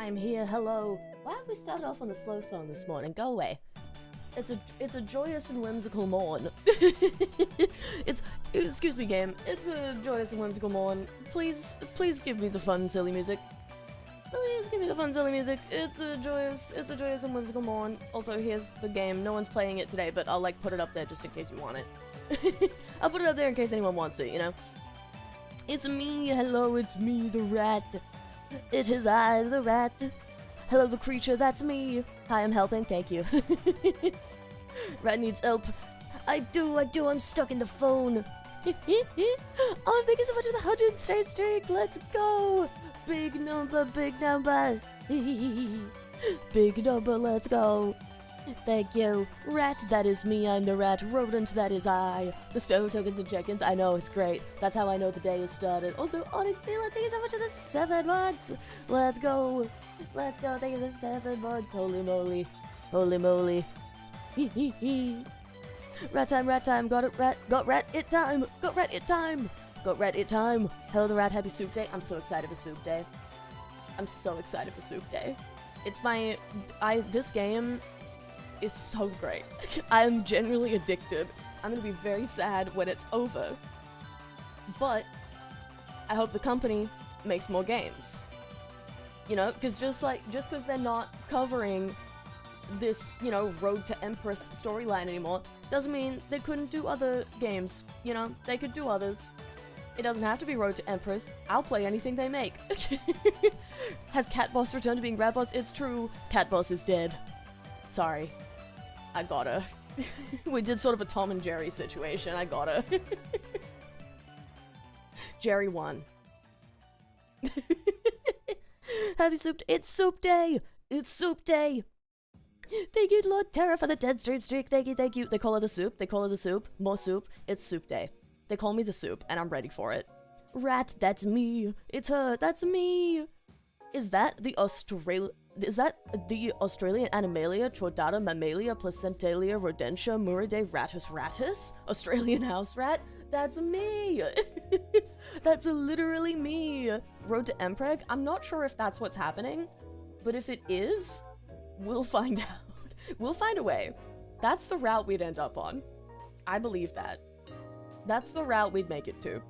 I'm here, hello. Why have we started off on the slow song this morning? Go away. It's a joyous and whimsical morn. Excuse me, game. It's a joyous and whimsical morn. Please give me the fun, silly music. Please give me the fun, silly music. It's a joyous and whimsical morn. Also, here's the game. No one's playing it today, but I'll like put it up there just in case you want it. I'll put it up there in case anyone wants it, you know? It's me, hello, it's me, the rat. It is I, the rat. Hello, the creature, that's me. Hi, I'm helping, thank you. Rat needs help. I do, I'm stuck in the phone. Oh, thank you so much for the 100 straight streak, let's go. Big number, big number. Big number, let's go. Thank you. Rat, that is me, I'm the rat. Rodent, that is I. The spell tokens and check-ins, I know, it's great. That's how I know the day is started. Also, Onyx Mila, thank you so much for the 7 months. Let's go. Let's go, thank you for the 7 months. Holy moly. Holy moly. Rat time, got it, rat. Got rat it time. Got rat it time. Got rat it time. Hello, the rat, happy soup day. I'm so excited for soup day. I'm so excited for soup day. It's my... This game is so great. I'm genuinely addicted. I'm gonna be very sad when it's over. But I hope the company makes more games. You know, because just because they're not covering this, you know, Road to Empress storyline anymore, doesn't mean they couldn't do other games. You know, they could do others. It doesn't have to be Road to Empress. I'll play anything they make. Has Cat Boss returned to being Rat Boss? It's true. Cat Boss is dead. Sorry. I gotta. We did sort of a Tom and Jerry situation. I gotta. Jerry won. Happy soup. It's soup day. It's soup day. Thank you, Lord Terra, for the 10 streak. Thank you, thank you. They call her the soup. They call her the soup. More soup. It's soup day. They call me the soup, and I'm ready for it. Rat, that's me. It's her. That's me. Is that the Australian Animalia, Chordata, Mammalia, Placentalia, Rodentia, Muridae, Ratus? Australian house rat? That's me! That's literally me! Road to Empreg? I'm not sure if that's what's happening, but if it is, we'll find out. We'll find a way. That's the route we'd end up on. I believe that. That's the route we'd make it to.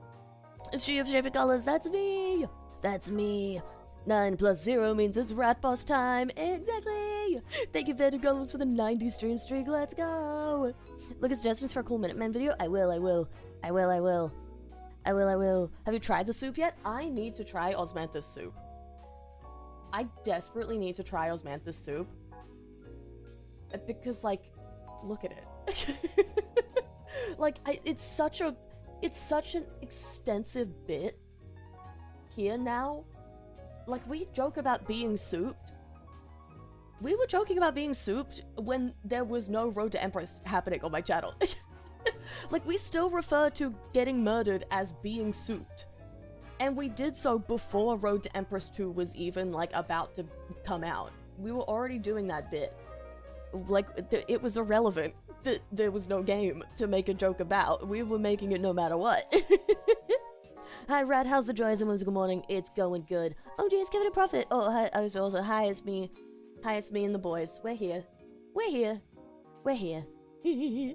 She of Shaping Colors, that's me! That's me! 9 plus 0 means it's Rat Boss time! Exactly! Thank you, Phantom Golems, for the 90 streak, let's go! Look at suggestions for a cool Minutemen video? I will. Have you tried the soup yet? I need to try Osmanthus soup. I desperately need to try Osmanthus soup. Because, like, look at it. Like, it's such an extensive bit here now. Like, we joke about being souped. We were joking about being souped when there was no Road to Empress happening on my channel. Like, we still refer to getting murdered as being souped. And we did so before Road to Empress 2 was even, like, about to come out. We were already doing that bit. Like, it was irrelevant that there was no game to make a joke about. We were making it no matter what. Hi, Rat, how's the joys and whimsical morning? It's going good. Oh, geez, give it a profit. Oh, hi, hi, it's me. Hi, it's me and the boys. We're here. We're here. We're here. Thank you,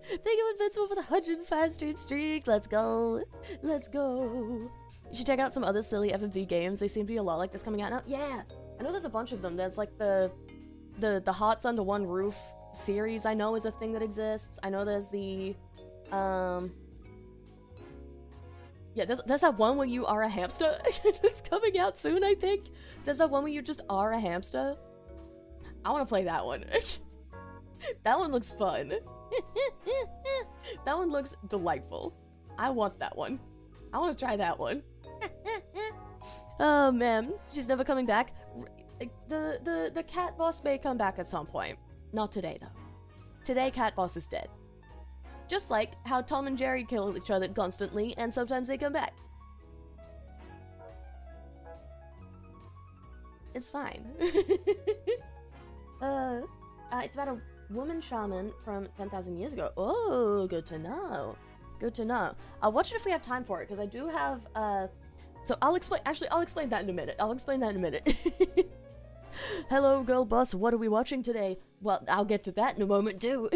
Invincible, for the 105 streak. Let's go. Let's go. You should check out some other silly FMV games. They seem to be a lot like this coming out now. Yeah, I know there's a bunch of them. There's like the Hearts Under One Roof series, I know, is a thing that exists. I know there's the, yeah, there's that one where you are a hamster that's coming out soon, I think. There's that one where you just are a hamster. I want to play that one. That one looks fun. That one looks delightful. I want that one. I want to try that one. Oh man, she's never coming back. The Cat Boss may come back at some point. Not today though. Today Cat Boss is dead. Just like how Tom and Jerry kill each other constantly, and sometimes they come back. It's fine. It's about a woman shaman from 10,000 years ago. Oh, good to know. Good to know. I'll watch it if we have time for it, because I do have, so I'll explain that in a minute. Hello, girl boss. What are we watching today? Well, I'll get to that in a moment, too.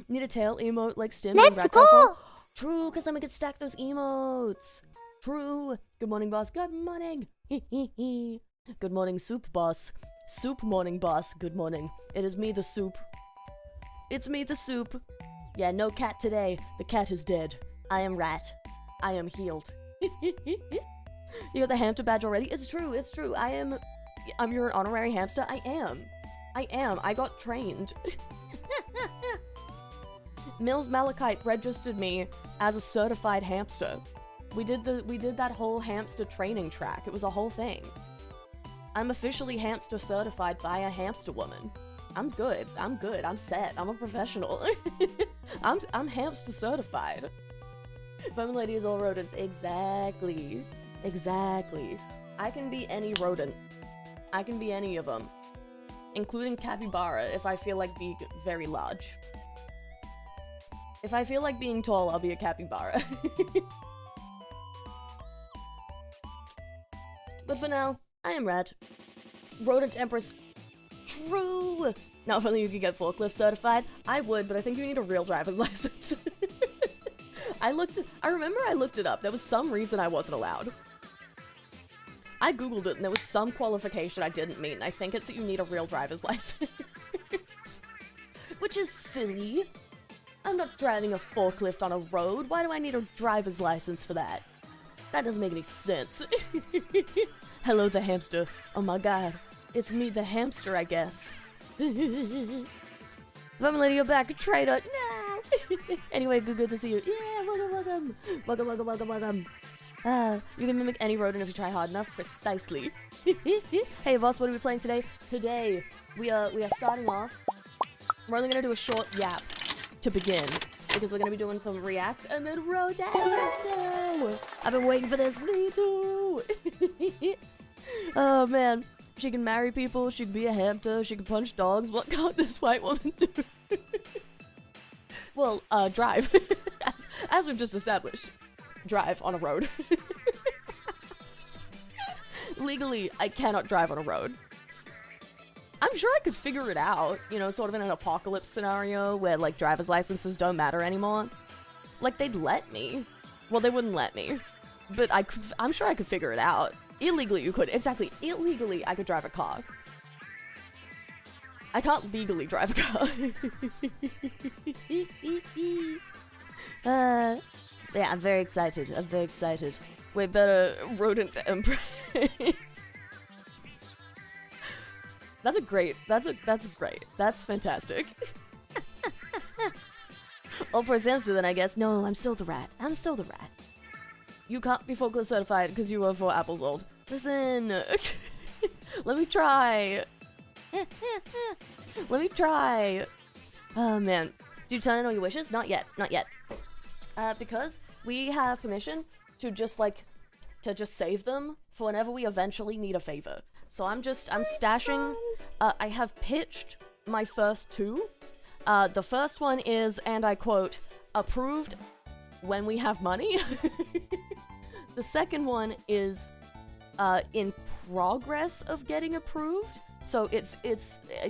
Need a tail emote like Stim and Let's go! True, because then we could stack those emotes. True. Good morning, boss. Good morning. Good morning, soup boss. Soup morning, boss. Good morning. It is me, the soup. It's me, the soup. Yeah, no cat today. The cat is dead. I am rat. I am healed. You got the hamster badge already? It's true, it's true. You're an honorary hamster? I am. I got trained. Mills Malachite registered me as a certified hamster. We did that whole hamster training track. It was a whole thing. I'm officially hamster certified by a hamster woman. I'm good. I'm set. I'm a professional. I'm hamster certified. Fun lady is all rodents. Exactly. I can be any rodent. I can be any of them. Including capybara if I feel like being very large. If I feel like being tall, I'll be a capybara. But for now, I am rat. Rodent Empress. True! Now, if only you could get forklift certified, I would, but I think you need a real driver's license. I remember I looked it up. There was some reason I wasn't allowed. I googled it and there was some qualification I didn't meet, and I think it's that you need a real driver's license. Which is silly. I'm not driving a forklift on a road. Why do I need a driver's license for that? That doesn't make any sense. Hello, the hamster. Oh my god. It's me, the hamster, I guess. Fun lady, you're back. Traitor. No! Anyway, good to see you. Yeah, welcome. You can mimic any rodent if you try hard enough. Precisely. Hey, boss, what are we playing today? Today, we are starting off. We're only gonna do a short yap to begin, because we're gonna be doing some reacts and then Road to Empress. I've been waiting for this. Me too. Oh man, she can marry people. She can be a hamster. She can punch dogs. What can't this white woman do? Well, drive. as we've just established. Drive on a road. Legally, I cannot drive on a road. I'm sure I could figure it out, you know, sort of in an apocalypse scenario where, like, driver's licenses don't matter anymore. Like, they'd let me. Well, they wouldn't let me. But I'm sure I could figure it out. Illegally, you could. Exactly. Illegally, I could drive a car. I can't legally drive a car. Yeah, I'm very excited. Way better rodent to empress. That's great. That's fantastic. Oh, for hamster then, I guess. No, I'm still the rat. You can't be forklift certified because you were 4 apples old. Listen. Let me try. Oh, man. Do you turn in all your wishes? Not yet. Because we have permission to just save them for whenever we eventually need a favor. So I'm stashing. I have pitched my first 2. The first one is, and I quote, approved when we have money. The second one is in progress of getting approved. So it's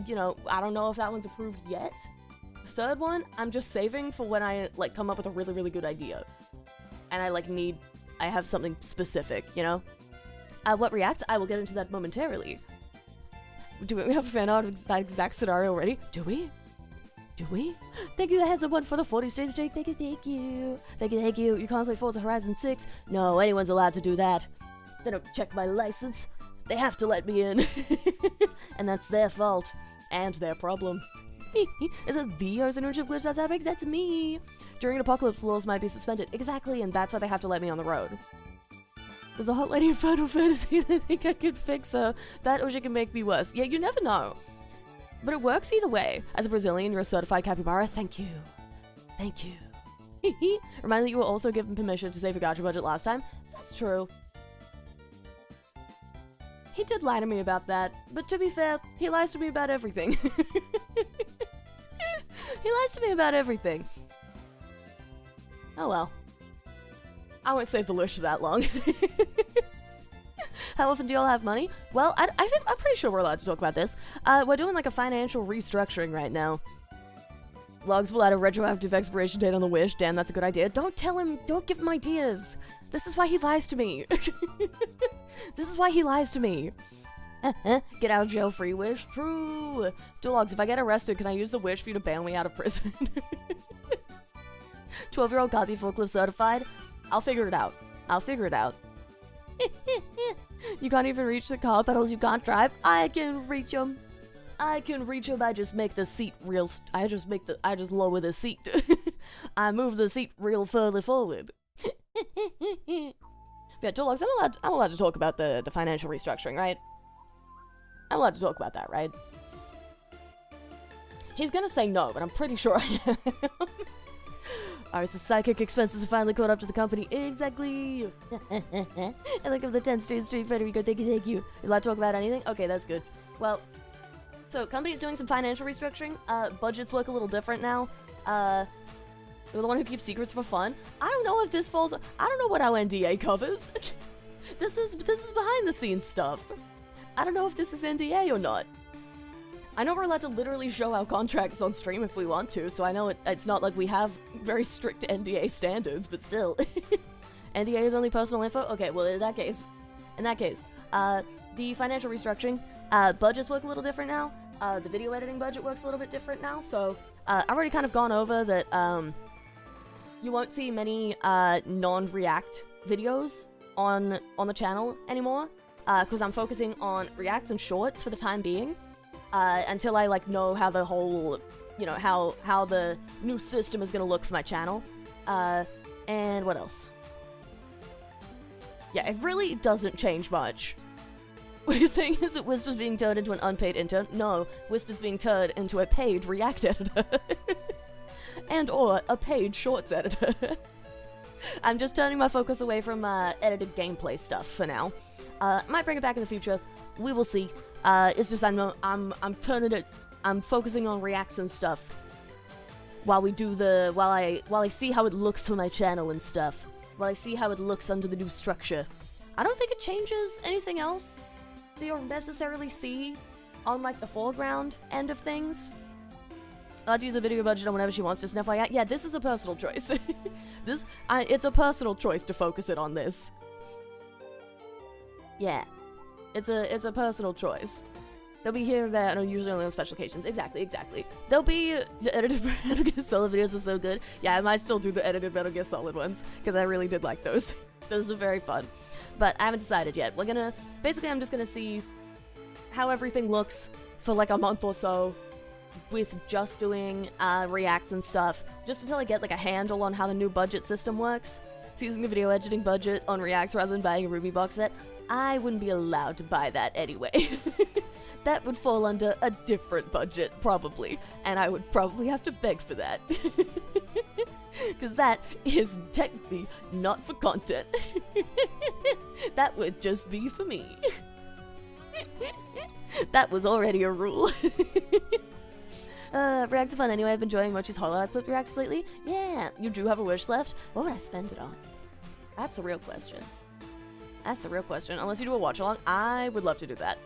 you know, I don't know if that one's approved yet. Third one, I'm just saving for when I, like, come up with a really, really good idea. And I have something specific, you know? What react? I will get into that momentarily. Do we have a fan art of that exact scenario already? Do we? Thank you, the handsome one, for the 40 stream streak. Thank you. You can't play Forza Horizon 6? No, anyone's allowed to do that. They don't check my license. They have to let me in. And that's their fault. And their problem. Is it the Arisa GlitchStars epic? That's me! During an apocalypse, laws might be suspended. Exactly, and that's why they have to let me on the road. There's a hot lady in Final Fantasy and I think I could fix her. That or she can make me worse. Yeah, you never know. But it works either way. As a Brazilian, you're a certified capybara. Thank you. Remind me that you were also given permission to save a gacha budget last time. That's true. He did lie to me about that, but to be fair, he lies to me about everything. He lies to me about everything. Oh well. I won't save the lush for that long. How often do y'all have money? Well, I think I'm pretty sure we're allowed to talk about this. We're doing like a financial restructuring right now. Logs will add a retroactive expiration date on the wish. Damn, that's a good idea. Don't tell him. Don't give him ideas. This is why he lies to me. This is why he lies to me. Get out of jail free wish. True. Logs, if I get arrested, can I use the wish for you to bail me out of prison? 12-year-old got me forklift certified. I'll figure it out. I'll figure it out. You can't even reach the car pedals. You can't drive. I can reach them. I can reach them. I just make the seat real. I just lower the seat. I move the seat real further forward. Yeah, Logs, I'm allowed to talk about the financial restructuring, right? I'm allowed to talk about that, right? He's gonna say no, but I'm pretty sure I am. Alright, so psychic expenses have finally caught up to the company. Exactly! I look up the 10 Street Federico. Thank you, thank you. You allowed to talk about anything? Okay, that's good. Well, so company's doing some financial restructuring. Budgets work a little different now. You're the one who keeps secrets for fun. I don't know if this falls. I don't know what our NDA covers. This is behind the scenes stuff. I don't know if this is NDA or not. I know we're allowed to literally show our contracts on stream if we want to, so I know it's not like we have very strict NDA standards, but still. NDA is only personal info? Okay, well in that case, the financial restructuring, budgets work a little different now. The video editing budget works a little bit different now, so I've already kind of gone over that you won't see many non-React videos on the channel anymore, because I'm focusing on Reacts and Shorts for the time being. Until I like know how the whole, you know, how the new system is gonna look for my channel. And what else? Yeah, it really doesn't change much. What you're saying is that Wisp is being turned into an unpaid intern? No, Wisp is being turned into a paid React editor. And or a paid Shorts editor. I'm just turning my focus away from edited gameplay stuff for now. Might bring it back in the future. We will see. It's just I'm focusing on Reacts and stuff while I see how it looks for my channel and stuff. While I see how it looks under the new structure. I don't think it changes anything else that you'll necessarily see on like the foreground end of things. I'll use a video budget on whenever she wants, just an FYI. Yeah, this is a personal choice. It's a personal choice to focus it on this. Yeah. It's a personal choice. They'll be here and there, and usually only on special occasions. Exactly. They'll be the edited Metal Gear Solid videos were so good. Yeah, I might still do the edited Metal Gear Solid ones, because I really did like those. Those were very fun. But I haven't decided yet. Basically I'm just gonna see how everything looks for like a month or so, with just doing Reacts and stuff, just until I get like a handle on how the new budget system works. So using the video editing budget on Reacts rather than buying a Ruby box set. I wouldn't be allowed to buy that anyway. That would fall under a different budget, probably. And I would probably have to beg for that. Because that is technically not for content. That would just be for me. That was already a rule. Reacts are fun anyway. I've been enjoying Mochi's Hololive Clip Reacts lately. Yeah, you do have a wish left? What would I spend it on? That's the real question. That's the real question. Unless you do a watch-along, I would love to do that.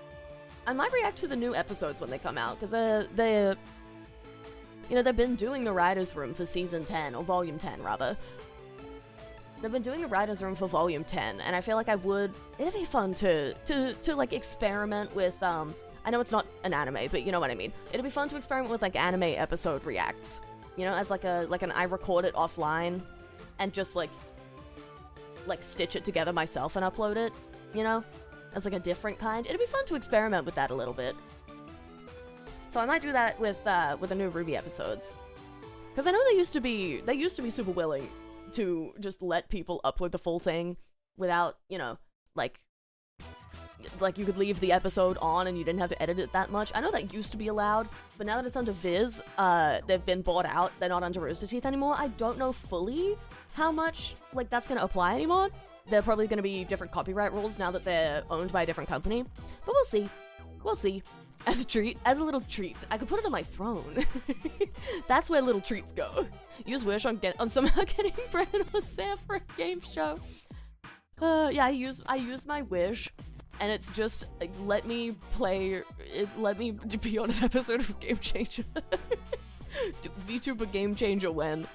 I might react to the new episodes when they come out, because they've been doing the Writer's Room for Season 10, or Volume 10, rather. They've been doing the Writer's Room for Volume 10, and I feel like it'd be fun to like, experiment with, I know it's not an anime, but you know what I mean. It'd be fun to experiment with, like, anime episode reacts. You know, as like an I record it offline, and just, like, stitch it together myself and upload it, you know? As like a different kind. It'd be fun to experiment with that a little bit. So I might do that with the new Ruby episodes. Because I know they used to be super willing to just let people upload the full thing without, you know, like you could leave the episode on and you didn't have to edit it that much. I know that used to be allowed, but now that it's under Viz, they've been bought out. They're not under Rooster Teeth anymore. I don't know fully how much, like, that's gonna apply anymore. They're probably gonna be different copyright rules now that they're owned by a different company. But we'll see. We'll see. As a little treat. I could put it on my throne. That's where little treats go. Use Wish on somehow getting Brandon or Sam for a game show. Yeah, I use my Wish and it's just like, let me be on an episode of Game Changer. VTuber Game Changer when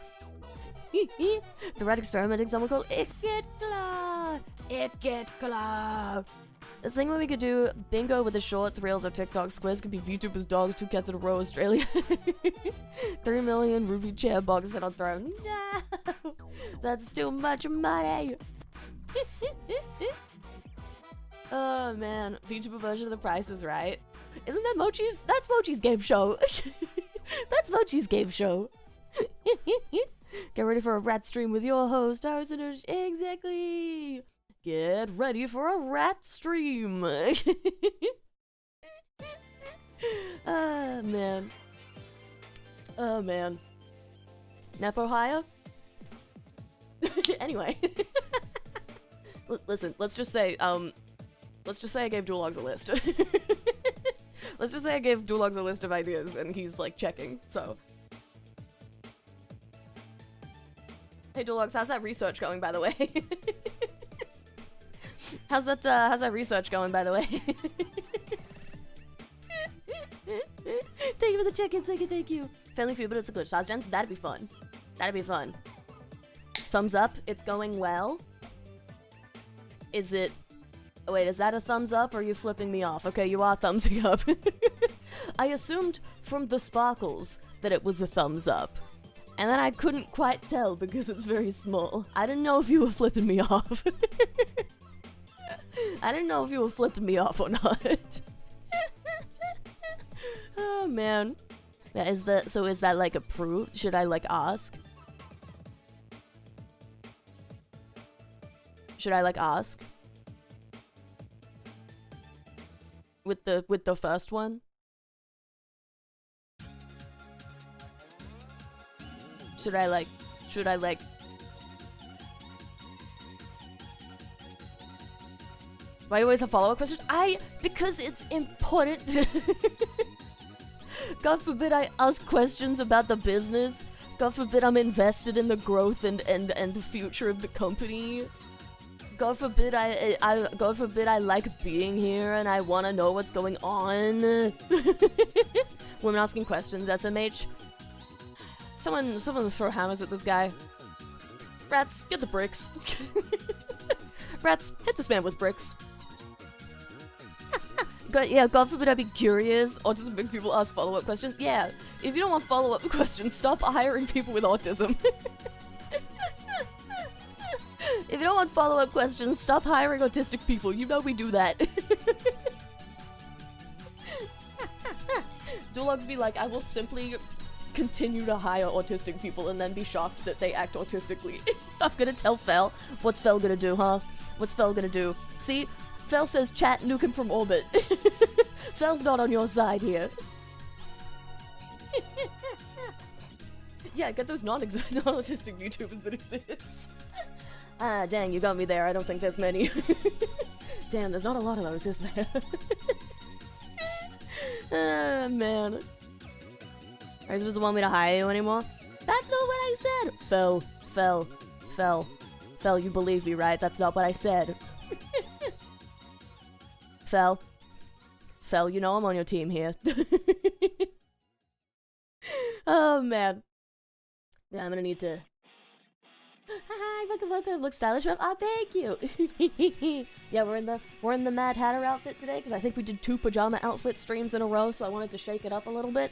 the red experiment example called It Get Klar. It Get Klar. This thing where we could do bingo with the shorts, reels, or TikTok squares could be VTubers, dogs, 2 cats in a row, Australia. 3 million ruby chair boxes on throne. No, that's too much money. Oh man, VTuber version of The Price is Right. Isn't that Mochi's? That's Mochi's game show. That's Mochi's game show. Get ready for a rat stream with your host, Arisa. Exactly. Get ready for a rat stream. Oh man. Oh man. Nepo hire? Anyway. Listen, let's just say I gave Duologs a list. Let's just say I gave Duologs a list of ideas and he's like checking, so. Hey Duologs, how's that research going, by the way? How's that research going, by the way? Thank you for the check-in, thank you. Family feud, but it's a GlitchStars, gents. That'd be fun. That'd be fun. Thumbs up, it's going well. Is it... Wait, is that a thumbs up or are you flipping me off? Okay, you are thumbsing up. I assumed from the sparkles that it was a thumbs up. And then I couldn't quite tell because it's very small. I didn't know if you were flipping me off. I didn't know if you were flipping me off or not. Oh man. Yeah, is that like approved? Should I like ask? Should I like ask? With the first one? Should I like why you always have follow-up questions? Because it's important. God forbid I ask questions about the business. God forbid I'm invested in the growth and the future of the company. God forbid God forbid I like being here and I want to know what's going on. Women asking questions, SMH. Someone throw hammers at this guy. Rats, get the bricks. Rats, hit this man with bricks. Yeah, God forbid I be curious. Autism makes people ask follow-up questions. Yeah, if you don't want follow-up questions, stop hiring people with autism. If you don't want follow-up questions, stop hiring autistic people. You know we do that. Duologs be like, I will simply continue to hire autistic people and then be shocked that they act autistically. I'm gonna tell Fel. What's Fel gonna do, huh? What's Fel gonna do? See? Fel says chat, nuke him from orbit. Fel's not on your side here. Yeah, get those non-autistic VTubers that exist. Ah, dang, you got me there. I don't think there's many. Damn, there's not a lot of those, is there? Ah, man. Or doesn't want me to hire you anymore? That's not what I said! Fel, you believe me, right? That's not what I said. Fel, you know I'm on your team here. Oh, man. Yeah, I'm gonna need to... Hi, welcome, look stylish, man. Ah, thank you. Yeah, we're in the Mad Hatter outfit today because I think we did 2 pajama outfit streams in a row, so I wanted to shake it up a little bit.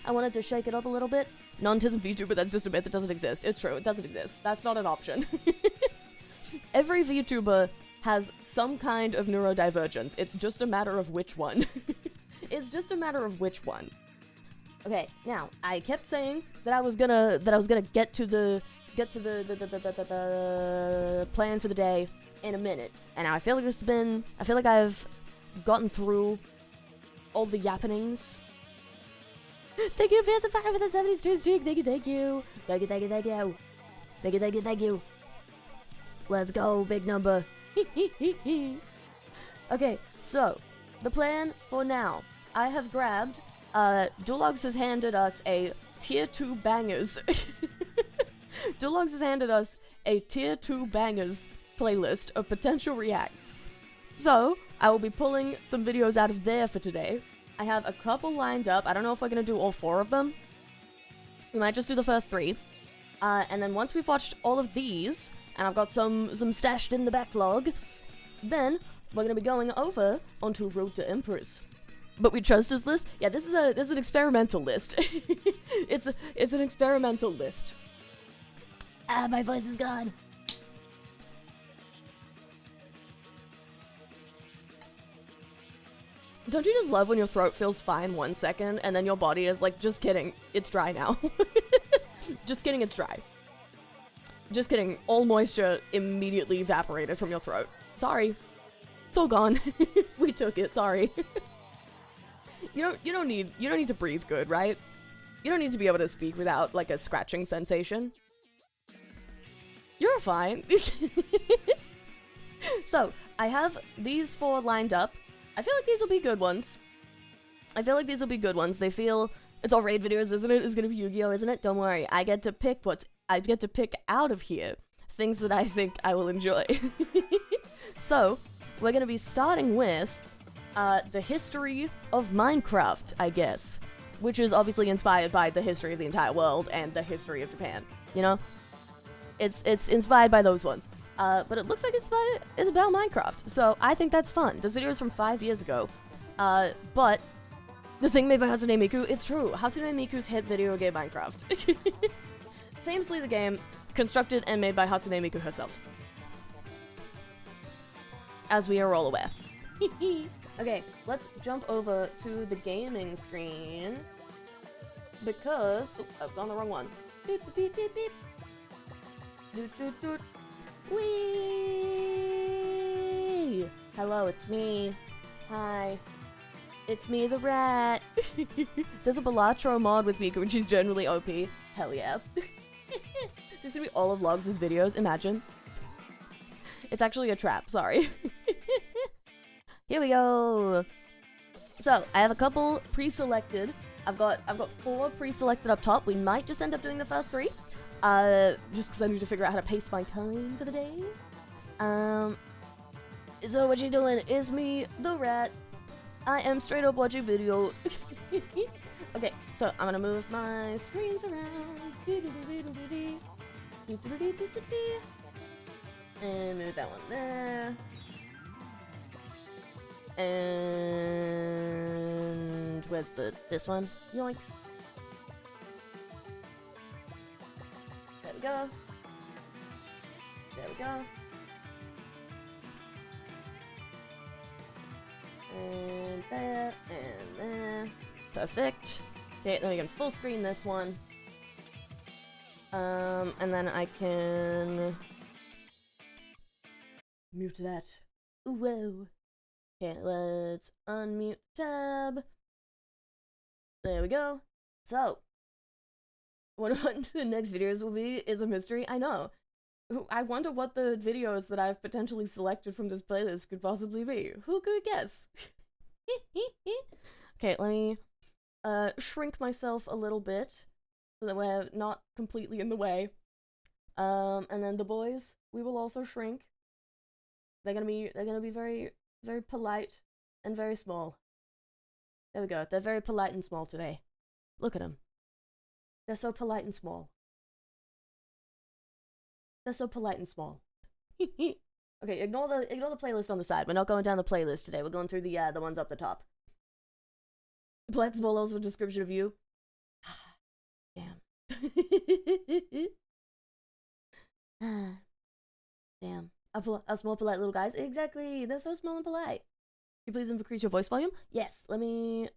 Non-autism VTuber, that's just a myth that doesn't exist. It's true, it doesn't exist. That's not an option. Every VTuber has some kind of neurodivergence. It's just a matter of which one. It's just a matter of which one. Okay, now I kept saying that I was gonna get to the plan for the day in a minute, and now I feel like I've gotten through all the yappenings. Thank you, Fans of Fire, for the 72 streak. Thank you. Let's go, big number. Okay, so the plan for now. I have grabbed. Duologs has handed us a tier 2 bangers. Duologs has handed us a tier 2 bangers playlist of potential reacts. So I will be pulling some videos out of there for today. I have a couple lined up. I don't know if we're gonna do all 4 of them. We might just do the first 3. And then once we've watched all of these, and I've got some stashed in the backlog, then we're gonna be going over onto Road to Empress. But we chose this list? Yeah, this is an experimental list. it's an experimental list. Ah, my voice is gone. Don't you just love when your throat feels fine 1 second, and then your body is like, just kidding, it's dry now. Just kidding, it's dry. Just kidding, all moisture immediately evaporated from your throat. Sorry. It's all gone. We took it, sorry. You don't need to breathe good, right? You don't need to be able to speak without, like, a scratching sensation. You're fine. So, I have these 4 lined up. I feel like these will be good ones. They feel... It's all raid videos, isn't it? It's gonna be Yu-Gi-Oh, isn't it? Don't worry. I get to pick out of here things that I think I will enjoy. So, we're gonna be starting with the history of Minecraft, I guess. Which is obviously inspired by the history of the entire world and the history of Japan. You know? It's inspired by those ones. But it looks like it's about Minecraft. So I think that's fun. This video is from 5 years ago. But the thing made by Hatsune Miku, it's true. Hatsune Miku's hit video game Minecraft. Famously the game constructed and made by Hatsune Miku herself. As we are all aware. Okay, let's jump over to the gaming screen. Because... Oh, I've gone the wrong one. Beep, beep, beep, beep. Doot, doot, doot. Whee! Hello, it's me. Hi. It's me, the rat. There's a Balatro mod with Miku, and she's generally OP. Hell yeah. It's just gonna be all of Logs' videos, imagine. It's actually a trap, sorry. Here we go. So, I have a couple pre-selected. I've got 4 pre-selected up top. We might just end up doing the first 3. Just because I need to figure out how to pace my time for the day. So what you doing is me, the rat. I am straight up watching video. Okay, so I'm gonna move my screens around. And move that one there. And where's this one? Yoink. There we go. There we go. And there, and there. Perfect. Okay, then we can full screen this one. And then I can mute that. Whoa. Okay, let's unmute tab. There we go. So, what the next videos will be is a mystery. I know. I wonder what the videos that I've potentially selected from this playlist could possibly be. Who could guess? Okay, let me shrink myself a little bit so that we're not completely in the way. And then the boys, we will also shrink. They're gonna be very, very polite and very small. There we go. They're very polite and small today. Look at them. They're so polite and small. They're so polite and small. Okay, ignore the playlist on the side. We're not going down the playlist today. We're going through the ones up the top. Polite and small, also a description of you. Damn. Damn. A small, polite little guys. Exactly. They're so small and polite. Can you please increase your voice volume? Yes. Let me,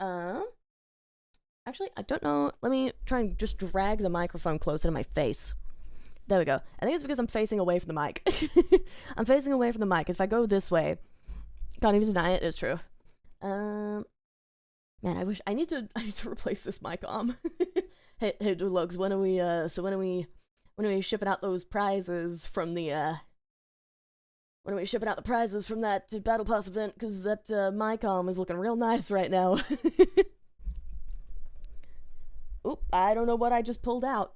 actually, I don't know. Let me try and just drag the microphone closer to my face. There we go. I think it's because I'm facing away from the mic. I'm facing away from the mic. If I go this way, can't even deny it, it's true. Man, I need to replace this mic arm. Hey, Lugs, when are we shipping out those prizes from the, when are we shipping out the prizes from that Battle Pass event? Because that mic arm is looking real nice right now. Oop, I don't know what I just pulled out.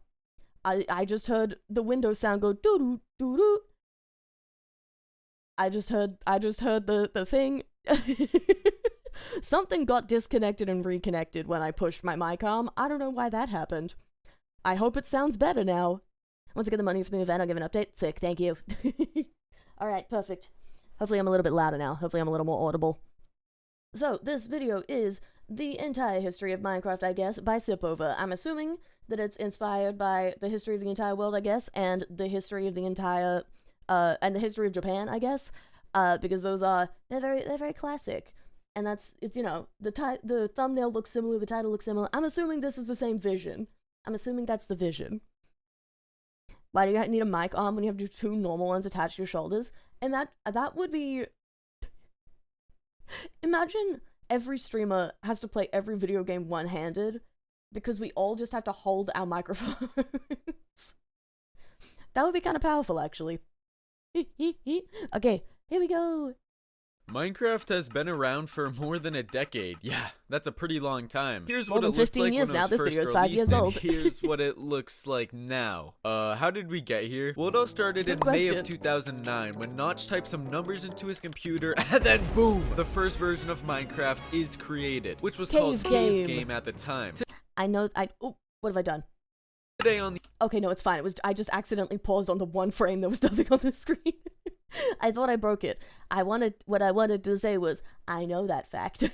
I just heard the Windows sound go doo doo doo doo. I just heard the thing Something got disconnected and reconnected when I pushed my mic arm. I don't know why that happened. I hope it sounds better now. Once I get the money for the event, I'll give an update. Sick, thank you. Alright, perfect. Hopefully I'm a little bit louder now. Hopefully I'm a little more audible. So, this video is the entire history of Minecraft, I guess, by Sipover. I'm assuming that it's inspired by the history of the entire world, I guess, and the history of the entire, and the history of Japan, I guess, because those are, they're very classic. And it's, you know, the thumbnail looks similar, the title looks similar. I'm assuming this is the same vision. I'm assuming that's the vision. Why do you need a mic arm when you have two normal ones attached to your shoulders? And that would be... Imagine every streamer has to play every video game one-handed because we all just have to hold our microphones. That would be kind of powerful, actually. Okay, here we go. Minecraft has been around for more than a decade. Yeah, that's a pretty long time. Here's More what than it looked 15 like years when it now. was This first video is released, 5 years and old. here's what it looks like now. How did we get here? Well, it all started Good in May of question. 2009 when Notch typed some numbers into his computer, and then boom! The first version of Minecraft is created, which was called Cave Game at the time. I know, oh, what have I done? Today on the Okay, no, it's fine. I just accidentally paused on the one frame that was nothing on the screen. I thought I broke it. What I wanted to say was, I know that fact.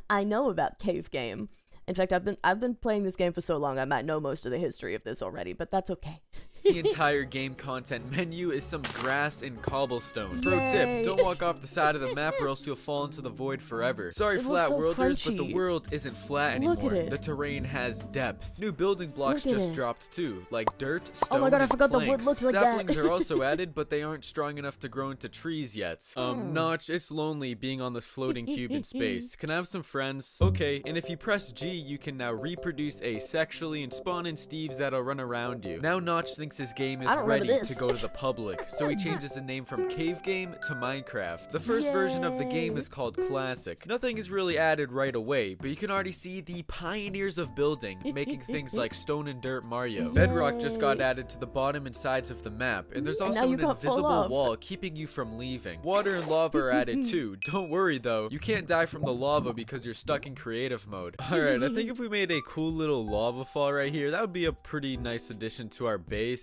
I know about Cave Game. In fact, I've been playing this game for so long, I might know most of the history of this already, but that's okay. The entire game content menu is some grass and cobblestone. Pro tip, don't walk off the side of the map or else you'll fall into the void forever. Sorry, It looks flat so worlders, but the crunchy. world isn't flat Look anymore. at it. The terrain has depth. New building blocks Look at just it. dropped too, like dirt, stone, Oh my god, I and forgot the planks. wood looked like that. Saplings are also added, but they aren't strong enough to grow into trees yet. Notch, it's lonely being on this floating cube in space. Can I have some friends? Okay, and if you press G, you can now reproduce asexually and spawn in Steves that'll run around you. Now Notch thinks his game is I don't remember ready this. to go to the public, so he changes the name from Cave Game to Minecraft. The first version of the game is called Classic. Nothing is really added right away, but you can already see the pioneers of building, making things like Stone and Dirt Mario. Bedrock just got added to the bottom and sides of the map, and there's And now also you an can't fall invisible off. wall keeping you from leaving. Water and lava are added too. Don't worry though, you can't die from the lava because you're stuck in creative mode. Alright, I think if we made a cool little lava fall right here, that would be a pretty nice addition to our base.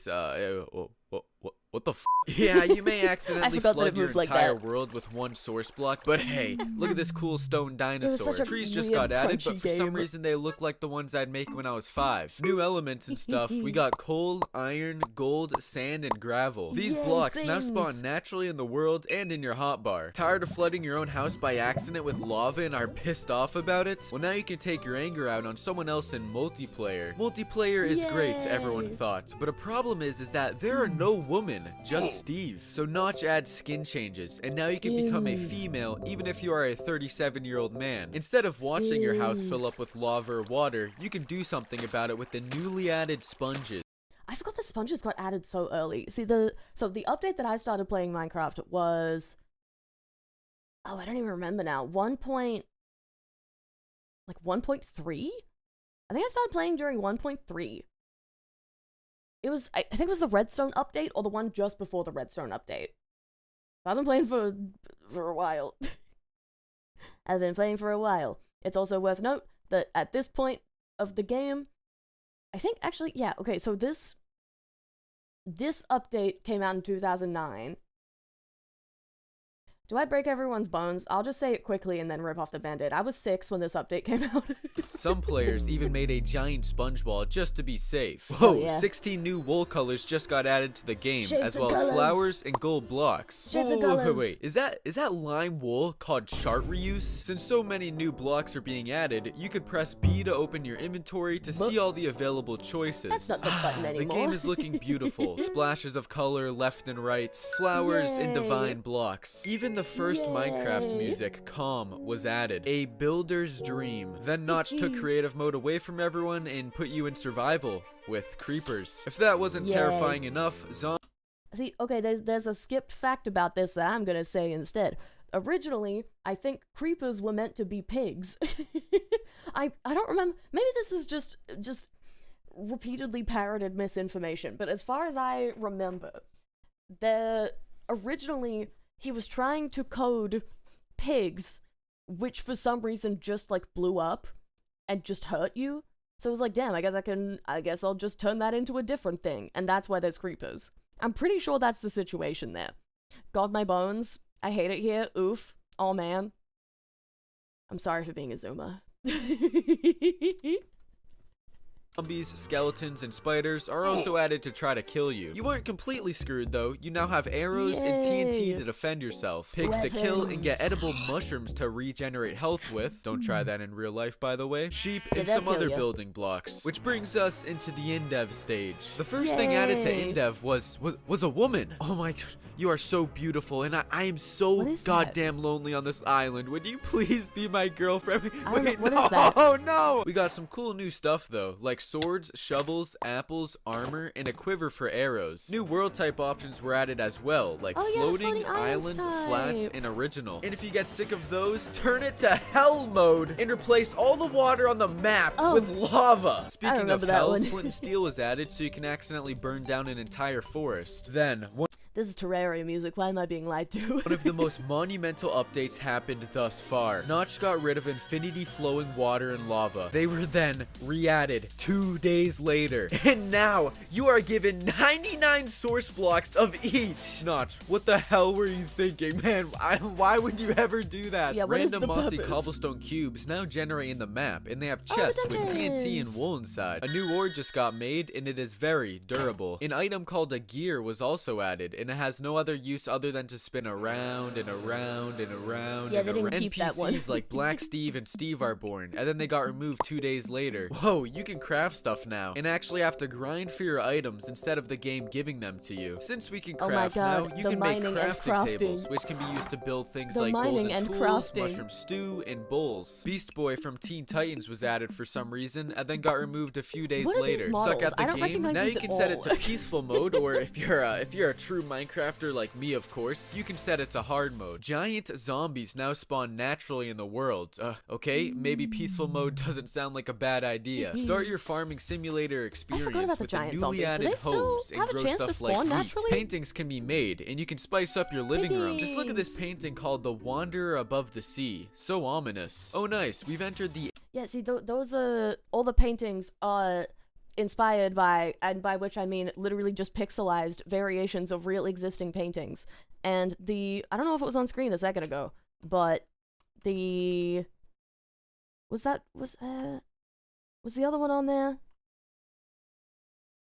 What the f? Yeah, you may accidentally forgot that flood it your moved like entire that. world with one source block, but hey, look at this cool stone dinosaur. such a Trees just weird, got added, but crunchy for some game. reason they look like the ones I'd make when I was 5. New elements and stuff. We got coal, iron, gold, sand, and gravel. These Yay, blocks now things. spawn naturally in the world and in your hotbar. Tired of flooding your own house by accident with lava and are pissed off about it? Well, now you can take your anger out on someone else in multiplayer. Multiplayer is great, everyone Yay. thought, but a problem is that there are no women, just Steve. So Notch adds skin changes, and now you can become a Skins. female even if you are a 37-year-old man. Instead of watching your house fill Skins. up with lava or water, you can do something about it with the newly added sponges. I forgot the sponges got added so early. See, the update that I started playing Minecraft was... Oh, I don't even remember now. 1.3? I think I started playing during 1.3. It was, I think it was the Redstone update or the one just before the Redstone update. I've been playing for a while. I've been playing for a while. It's also worth note that at this point of the game, I think actually, yeah, okay, so this update came out in 2009. Do I break everyone's bones? I'll just say it quickly and then rip off the band-aid. I was 6 when this update came out. Some players even made a giant sponge wall just to be safe. Oh, Whoa, yeah. 16 new wool colors just got added to the game, Shapes as and well as colors. flowers and gold blocks. Shapes and Whoa, colors. wait, is that lime wool called chart reuse? Since so many new blocks are being added, you could press B to open your inventory to see all the available choices. That's not the button The anymore. game is looking beautiful. Splashes of color left and right, flowers and Yay. divine blocks. Even the first Minecraft music, Calm, was added. A builder's dream. Then Notch took creative mode away from everyone and put you in survival with creepers. If that wasn't Yay. terrifying enough, See, okay, there's a skipped fact about this that I'm gonna say instead. Originally, I think creepers were meant to be pigs. I don't remember. Maybe this is just repeatedly parroted misinformation, but as far as I remember, originally he was trying to code pigs, which for some reason just like blew up and just hurt you. So it was like, damn, I guess I'll just turn that into a different thing. And that's why there's creepers. I'm pretty sure that's the situation there. God, my bones. I hate it here. Oof. Oh, man. I'm sorry for being a zoomer. Zombies, skeletons, and spiders are also added to try to kill you. You aren't completely screwed though. You now have arrows and TNT to defend yourself, pigs to kill, and get edible mushrooms to regenerate health with. Don't try that in real life, by the way. Sheep and some other building blocks. Which brings us into the Indev stage. The first thing added to Indev was a woman. Oh my gosh, you are so beautiful, and I am so goddamn lonely on this island. Would you please be my girlfriend? Wait, no, oh no! We got some cool new stuff though, like swords, shovels, apples, armor, and a quiver for arrows. New world type options were added as well, like floating, island, flat, and original. And if you get sick of those, turn it to hell mode and replace all the water on the map with lava. Speaking of hell, flint and steel was added so you can accidentally burn down an entire forest. Then, this is Terraria music. Why am I being lied to? one of the most monumental updates happened thus far. Notch got rid of infinity flowing water and lava. They were then re-added 2 days later. And now, you are given 99 source blocks of each. Notch, what the hell were you thinking? Man, why would you ever do that? Yeah, random mossy cobblestone cubes now generate in the map, and they have chests with TNT and wool inside. A new ore just got made, and it is very durable. An item called a gear was also added, and it has no other use other than to spin around and around and around. Yeah, they didn't keep that one. NPCs like Black Steve and Steve are born, and then they got removed 2 days later. Whoa, you can craft stuff now, and actually have to grind for your items instead of the game giving them to you. Since we can craft now, you can make crafting tables, which can be used to build things like golden tools, mushroom stew, and bowls. Beast Boy from Teen Titans was added for some reason, and then got removed a few days later. Suck at the game. Now you can set it to peaceful mode, or if you're a true Minecrafter like me, of course, you can set it to hard mode. Giant zombies now spawn naturally in the world. Okay, maybe peaceful mode doesn't sound like a bad idea. Start your farming simulator experience with the newly added hoes and grow stuff like wheat. Paintings can be made, and you can spice up your living room. Just look at this painting called The Wanderer Above the Sea. So ominous. Oh nice, we've entered the... Yeah, see, those are... all the paintings are... inspired by, and by which I mean literally just pixelized variations of real existing paintings. And I don't know if it was on screen a second ago, but was the other one on there?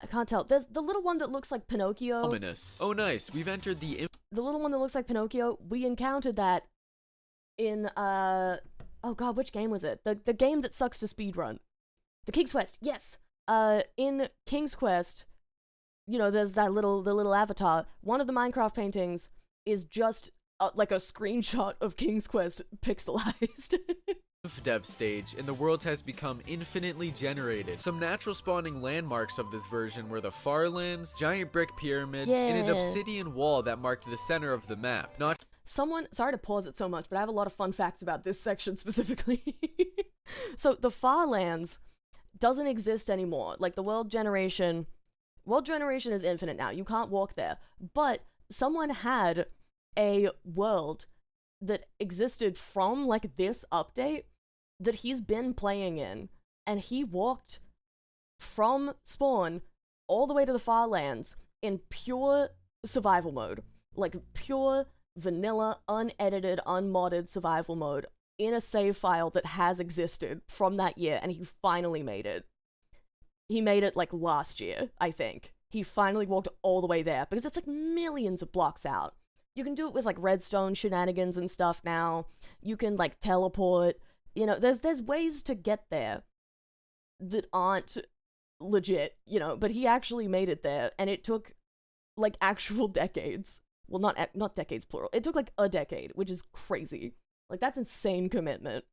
I can't tell. There's the little one that looks like Pinocchio. Ominous. Oh nice, we've entered the little one that looks like Pinocchio. We encountered that in, oh god, which game was it? The game that sucks to speedrun. The King's Quest, yes! In King's Quest, you know, there's the little avatar. One of the Minecraft paintings is just like a screenshot of King's Quest pixelized. Dev stage, and the world has become infinitely generated. Some natural spawning landmarks of this version were the Farlands, giant brick pyramids, and an obsidian wall that marked the center of the map. Sorry to pause it so much, but I have a lot of fun facts about this section specifically. So the Farlands doesn't exist anymore. Like, the world generation is infinite now. You can't walk there. But someone had a world that existed from, like, this update that he's been playing in, and he walked from spawn all the way to the Farlands in pure survival mode. Like, pure, vanilla, unedited, unmodded survival mode in a save file that has existed from that year, and he finally made it. He made it, like, last year, I think. He finally walked all the way there, because it's, like, millions of blocks out. You can do it with, like, redstone shenanigans and stuff now. You can, like, teleport. You know, there's ways to get there that aren't legit, you know, but he actually made it there, and it took, like, actual decades. Well, not decades, plural. It took, like, a decade, which is crazy. Like, that's insane commitment.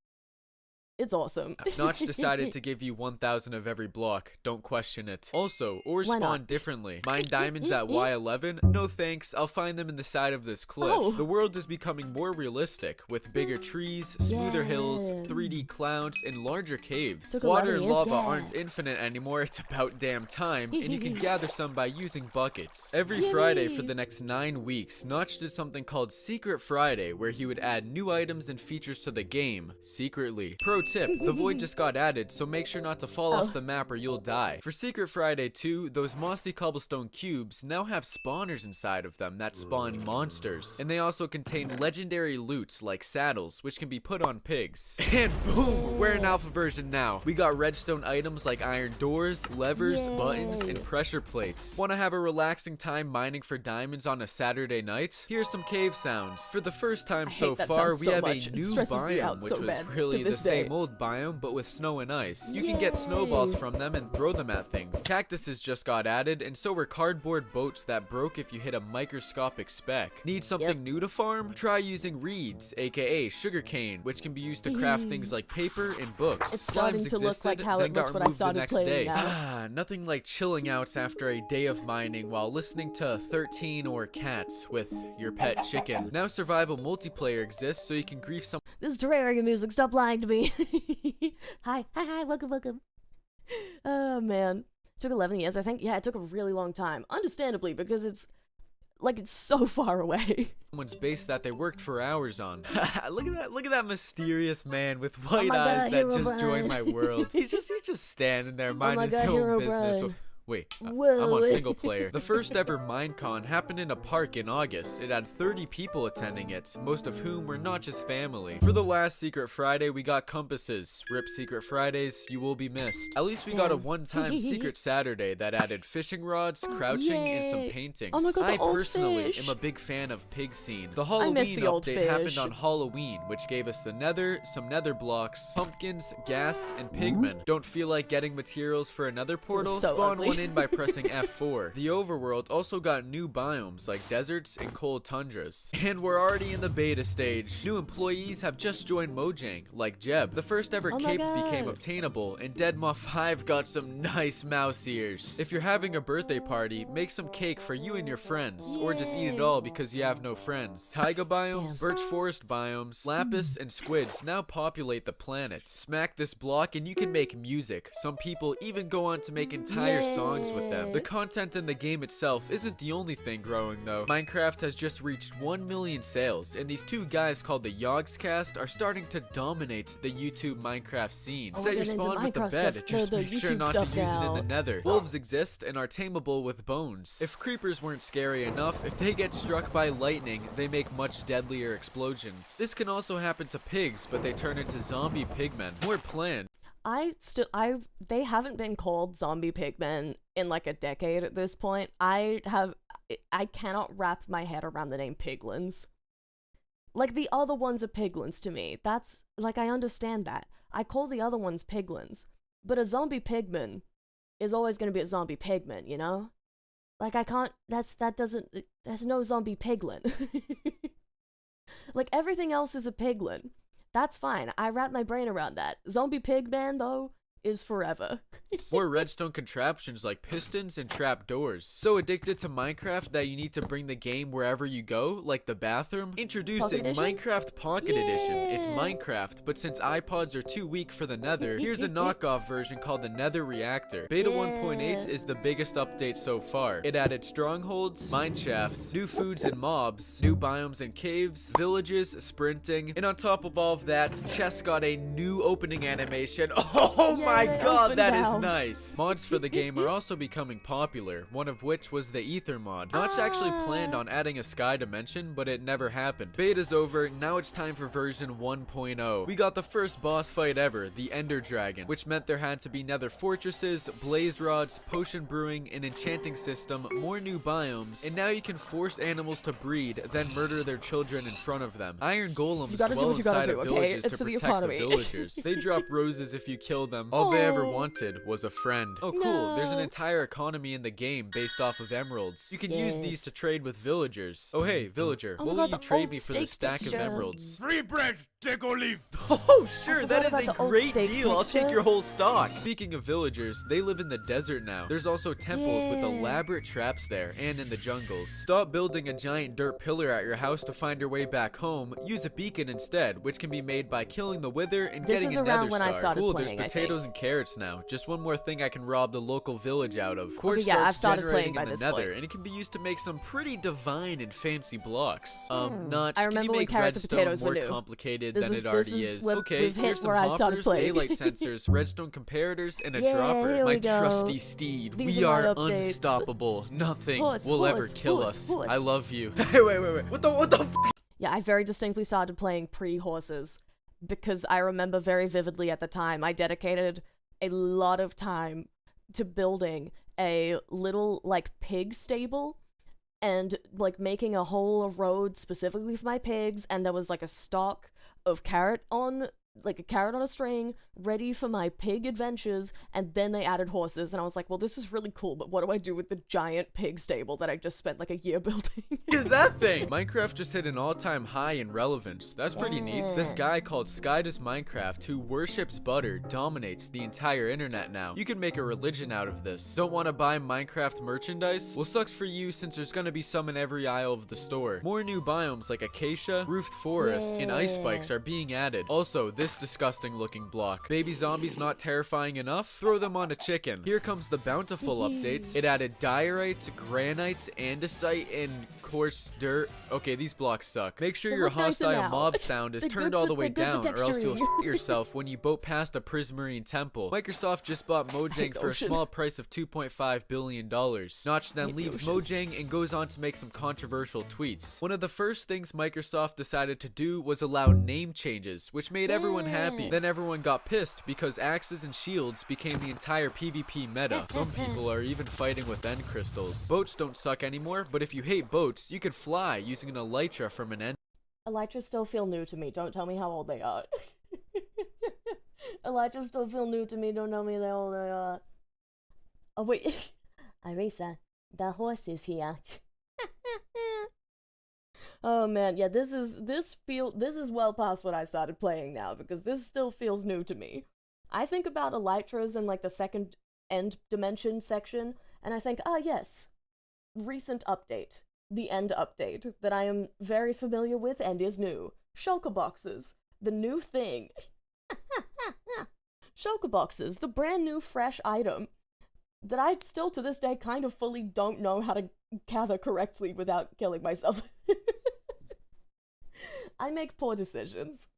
It's awesome. Notch decided to give you 1,000 of every block. Don't question it. Also, ores Why spawn not? differently. Mine diamonds at Y11? No thanks, I'll find them in the side of this cliff. Oh. The world is becoming more realistic, with bigger trees, smoother hills, Yeah. 3D clouds, and larger caves. Took Water 11 and years, lava yeah. aren't infinite anymore, it's about damn time, and you can gather some by using buckets. Every Yay. Friday for the next 9 weeks, Notch did something called Secret Friday, where he would add new items and features to the game, secretly. Pro tip, the void just got added, so make sure not to fall off the map or you'll die. For Secret Friday 2, those mossy cobblestone cubes now have spawners inside of them that spawn monsters. And they also contain legendary loot like saddles, which can be put on pigs. And boom, we're in alpha version now. We got redstone items like iron doors, levers, buttons, and pressure plates. Want to have a relaxing time mining for diamonds on a Saturday night? Here's some cave sounds. For the first time so that far, sound we so have much. a It new stresses me biome, out which so was bad really to the this same day. old biome, but with snow and ice. You can get snowballs from them and throw them at things. Cactuses just got added, and so were cardboard boats that broke if you hit a microscopic speck. Need something new to farm? Try using reeds, aka sugarcane, which can be used to craft things like paper and books. It's starting Slimes to look like existed, how then it got looked when I removed the started next playing day. now. Nothing like chilling out after a day of mining while listening to 13 or Cats with your pet chicken. Now survival multiplayer exists, so you can grief some. This is Terraria music. Stop lying to me. Hi, welcome. Oh man, took 11 years. I think. Yeah, it took a really long time. Understandably, because it's so far away. Someone's base that they worked for hours on. Look at that mysterious man with white my eyes God, that Hero just joined my Brian. world. He's just standing there minding my his God, own Hero business. Brian. Wait, I'm Whoa. on single player. The first ever Minecon happened in a park in August. It had 30 people attending it, most of whom were not just family. For the last Secret Friday, we got compasses. Rip Secret Fridays, you will be missed. At least we got a Damn. one-time Secret Saturday that added fishing rods, crouching, and some Yay. paintings. Oh my God, the I old personally fish. am a big fan of pig scene. The miss Halloween the old update happened fish. on Halloween, which gave us the nether, some nether blocks, pumpkins, gas, and pigmen. Don't feel like getting materials for another portal? so Spawn ugly. one in by pressing F4. The overworld also got new biomes like deserts and cold tundras. And we're already in the beta stage. New employees have just joined Mojang, like Jeb. The first ever Oh my cape became God. obtainable, and Deadma 5 got some nice mouse ears. If you're having a birthday party, make some cake for you and your friends, or just eat it Yay. all because you have no friends. Taiga biomes, Damn. birch forest biomes, lapis, and squids now populate the planet. Smack this block and you can make music. Some people even go on to make entire songs with them. The content in the game itself isn't the only thing growing though. Minecraft has just reached 1 million sales, and these two guys called the Yogscast are starting to dominate the YouTube Minecraft scene. Oh, Set we're your getting into spawn with the Minecraft bed, stuff- just the make sure YouTube not to stuff use it in now. the nether. Wolves exist and are tameable with bones. If creepers weren't scary enough, if they get struck by lightning, they make much deadlier explosions. This can also happen to pigs, but they turn into zombie pigmen. More planned. They haven't been called zombie pigmen in like a decade at this point. I cannot wrap my head around the name piglins. Like, the other ones are piglins to me. That's, like, I understand that. I call the other ones piglins. But a zombie pigman is always going to be a zombie pigman, you know? Like, I can't, there's no zombie piglin. Like, everything else is a piglin. That's fine. I wrap my brain around that. Zombie pigman, though, is forever. More redstone contraptions like pistons and trapdoors. So addicted to Minecraft that you need to bring the game wherever you go, like the bathroom? Introducing Pocket Edition? Minecraft Pocket Edition. It's Yeah. Minecraft, but since iPods are too weak for the Nether, here's a knockoff version called the Nether Reactor. Beta 1.8 is the biggest update so far. It added strongholds, mine shafts, new foods and mobs, new biomes and caves, villages, sprinting, and on top of all of that, chests got a new opening animation. Oh my they god, open that is now. nice. Mods for the game are also becoming popular, one of which was the Ether mod. Notch actually planned on adding a sky dimension, but it never happened. Beta's over, now it's time for version 1.0. We got the first boss fight ever, the Ender Dragon, which meant there had to be nether fortresses, blaze rods, potion brewing, an enchanting system, more new biomes, and now you can force animals to breed, then murder their children in front of them. Iron golems You gotta do dwell what you gotta inside do, of okay? villages It's to for the protect the economy. villagers. They drop roses if you kill them. All All they ever No. wanted was a friend. Oh, cool. There's an No. entire economy in the game based off of emeralds. You can use these Yes. to trade with villagers. Oh, hey, villager. Oh what my will God, you the trade old me for this steak stack of texture. emeralds? Free bread, take or leave. Oh, sure, forgot that is about a the old great steak deal. I'll take texture. your whole stock. Speaking of villagers, they live in the desert now. There's also temples with Yeah. elaborate traps there and in the jungles. Stop building a giant dirt pillar at your house to find your way back home. Use a beacon instead, which can be made by killing the wither and This getting is a around nether when I star. started Cool, playing, I there's think. potatoes and carrots now. Just one more thing I can rob the local village out of. Quartz yeah, I've starts started generating playing in by the this nether, point. and it can be used to make some pretty divine and fancy blocks. Notch, I can you remember when make carrots and redstone potatoes were more new. complicated This than is- it already this is is? what Okay, we've hit here's some where I started hoppers, playing. daylight sensors, redstone comparators, and a Yeah, dropper. here My we go. trusty steed. These We are my are updates. unstoppable. Nothing Horse, will ever horse, kill horse, us. horse. I love you. wait. What the f? Yeah, I very distinctly started playing pre-horses because I remember very vividly at the time I dedicated a lot of time to building a little like pig stable and like making a whole road specifically for my pigs, and there was like a stock of carrot on like a carrot on a string ready for my pig adventures, and then they added horses, and I was like, well, this is really cool, but what do I do with the giant pig stable that I just spent like a year building? Is that thing? Minecraft just hit an all-time high in relevance. That's pretty neat. This guy called Sky Does Minecraft, who worships butter, dominates the entire internet now. You can make a religion out of this. Don't want to buy Minecraft merchandise? Well, sucks for you since there's gonna be some in every aisle of the store. More new biomes like acacia, roofed forest, and ice spikes are being added. Also, this disgusting looking block. Baby zombies not terrifying enough? Throw them on a chicken. Here comes the bountiful updates. It added diorites, granites, andesite, and coarse dirt. Okay, these blocks suck. Make sure They your look nicer hostile now. mob sound is They're turned good all for- the way they're good down, for or else you'll texturing. shit yourself when you boat past a prismarine temple. Microsoft just bought Mojang for a ocean. small price of $2.5 billion. Notch then Hate the leaves ocean. Mojang and goes on to make some controversial tweets. One of the first things Microsoft decided to do was allow name changes, which made everyone happy. Yeah. Then everyone got pissed because axes and shields became the entire PvP meta. Some people are even fighting with end crystals. Boats don't suck anymore, but if you hate boats, you could fly using an elytra from an end. Elytras still feel new to me. Don't tell me how old they are. Elytras still feel new to me. Don't tell me how old they are. Oh wait, Arisa, the horse is here. Oh man, yeah, this is well past what I started playing now, because this still feels new to me. I think about elytras in like the second end dimension section, and I think, ah yes, recent update. The end update that I am very familiar with and is new. Shulker boxes, the new thing. Shulker boxes, the brand new fresh item that I still to this day kind of fully don't know how to gather correctly without killing myself. I make poor decisions.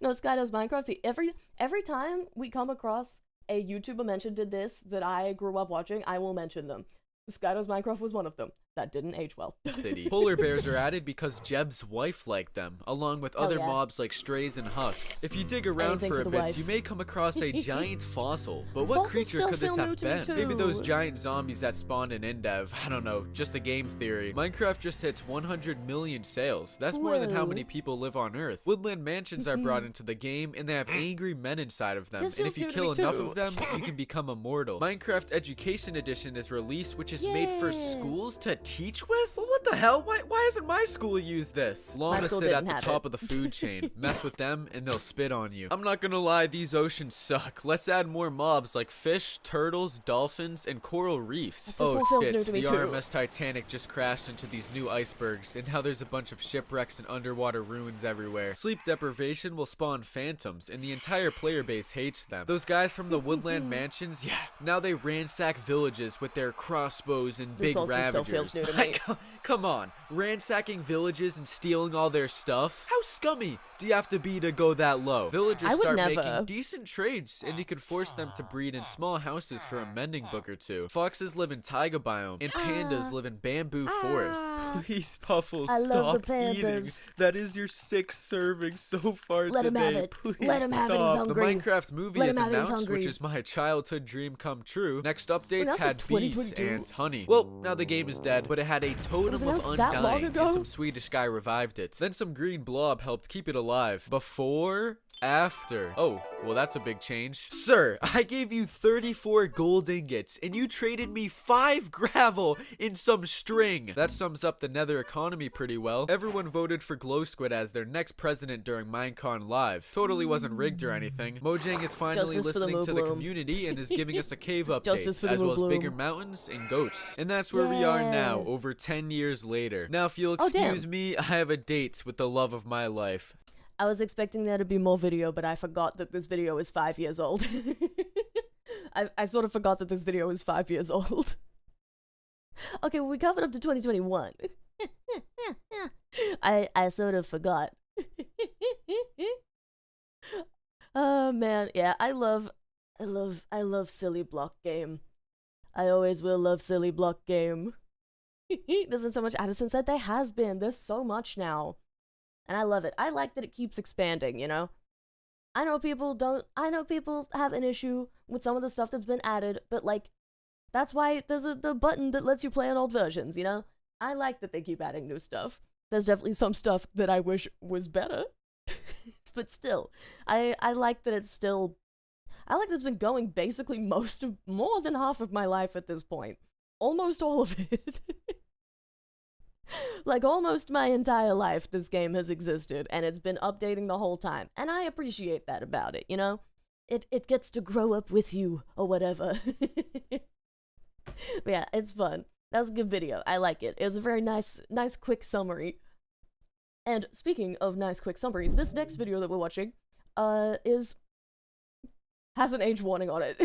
No, Sky Does Minecraft. See, every time we come across a YouTuber mentioned did this that I grew up watching, I will mention them. Sky Does Minecraft was one of them. That didn't age well. City. Polar bears are added because Jeb's wife liked them, along with other yeah. mobs like strays and husks. If you dig around Anything for for a the bit, wife. you may come across a giant fossil. But what Fossils creature still could this feel new have to me been? Maybe those too. giant zombies that spawned in Endev. I don't know, just a game theory. Minecraft just hits 100 million sales. That's more than how Whoa. many people live on Earth. Woodland mansions are brought into the game, and they have angry men inside of them. This And if feels you new to kill me enough too. of them, you can become immortal. Minecraft Education Edition is released, which is made for Yeah. schools to teach with? Well, what the hell? Why doesn't my school use this? Long to school sit at didn't the have top it. of the food chain. Mess with them and they'll spit on you. I'm not gonna lie, these oceans suck. Let's add more mobs like fish, turtles, dolphins, and coral reefs. This all feels new to me the too. RMS Titanic just crashed into these new icebergs, and now there's a bunch of shipwrecks and underwater ruins everywhere. Sleep deprivation will spawn phantoms, and the entire player base hates them. Those guys from the Woodland mansions, yeah, now they ransack villages with their crossbows and This big also still ravagers. feels new to me. Come on, ransacking villages and stealing all their stuff? How scummy do you have to be to go that low? Villagers I would start never. making decent trades, and you can force them to breed in small houses for a mending book or two. Foxes live in taiga biome, and pandas live in bamboo forest. Please, Puffles, I love stop the eating. pandas. That is your 6th serving so far Let him today. have it. Please Let him have it, he's stop. The hungry. Minecraft movie Let is him have it, he's announced, which hungry. is my childhood dream come true. Next updates announced had in bees 2022. and honey. Well, now the game is dead, but it had a totem of announced that long undying, ago? and some Swedish guy revived it. Then some green blob helped keep it alive. Before, after. Oh, well, that's a big change. Sir, I gave you 34 gold ingots, and you traded me 5 gravel in some string. That sums up the nether economy pretty well. Everyone voted for Glow Squid as their next president during Minecon Live. Totally wasn't rigged or anything. Mojang is finally listening to the community and is giving us a cave update, as well as bigger mountains and goats. And that's where we are now, over 10 years later. Now, if you'll excuse me, I have a date with the love of my life. I was expecting there to be more video, but I forgot that this video is 5 years old. I sort of forgot that this video is 5 years old. Okay, well, we covered up to 2021. I sort of forgot. Oh man, yeah, I love silly block game. I always will love silly block game. There's been so much added since that. There has been. There's so much now. And I love it. I like that it keeps expanding, you know? I know people have an issue with some of the stuff that's been added, but like, that's why there's the button that lets you play on old versions, you know? I like that they keep adding new stuff. There's definitely some stuff that I wish was better. But still, I like that it's still... I like that it's been going basically more than half of my life at this point. Almost all of it. Like, almost my entire life this game has existed, and it's been updating the whole time. And I appreciate that about it, you know? It gets to grow up with you, or whatever. But yeah, it's fun. That was a good video. I like it. It was a very nice quick summary. And speaking of nice quick summaries, this next video that we're watching, has an age warning on it.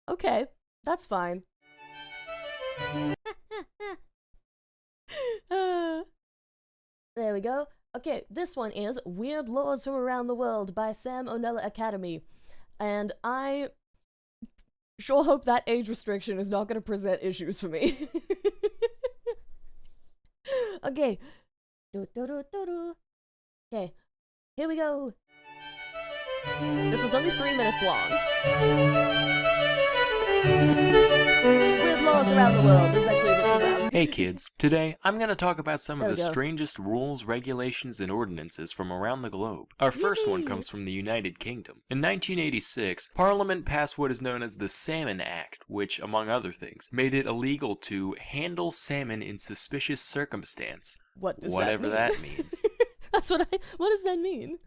Okay, that's fine. There we go. Okay, this one is Weird Laws from Around the World by Sam O'Nella Academy. And I sure hope that age restriction is not going to present issues for me. Okay. Okay, here we go. This one's only 3 minutes long. Weird laws around the world. This is actually the 2 round. Hey kids, today I'm going to talk about some of the strangest rules, regulations, and ordinances from around the globe. Our first one comes from the United Kingdom. In 1986, Parliament passed what is known as the Salmon Act, which, among other things, made it illegal to handle salmon in suspicious circumstance. What does Whatever that mean? that means. That's what does that mean?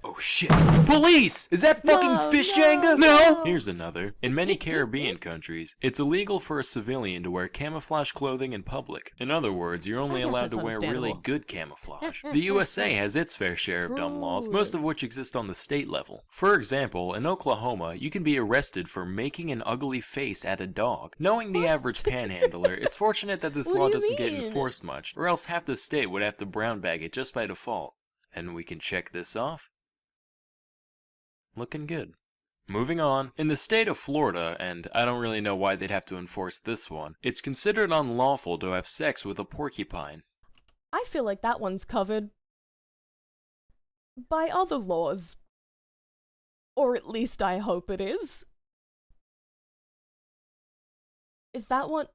Oh shit. Police! Is that fucking fish Jenga? No! Here's another. In many Caribbean countries, it's illegal for a civilian to wear camouflage clothing in public. In other words, you're only allowed to wear really good camouflage. The USA has its fair share of dumb laws, most of which exist on the state level. For example, in Oklahoma, you can be arrested for making an ugly face at a dog. Knowing the average panhandler, it's fortunate that this law doesn't get enforced much, or else half the state would have to brown bag it just by default. And we can check this off. Looking good. Moving on. In the state of Florida, and I don't really know why they'd have to enforce this one, it's considered unlawful to have sex with a porcupine. I feel like that one's covered by other laws. Or at least I hope it is. Is that one...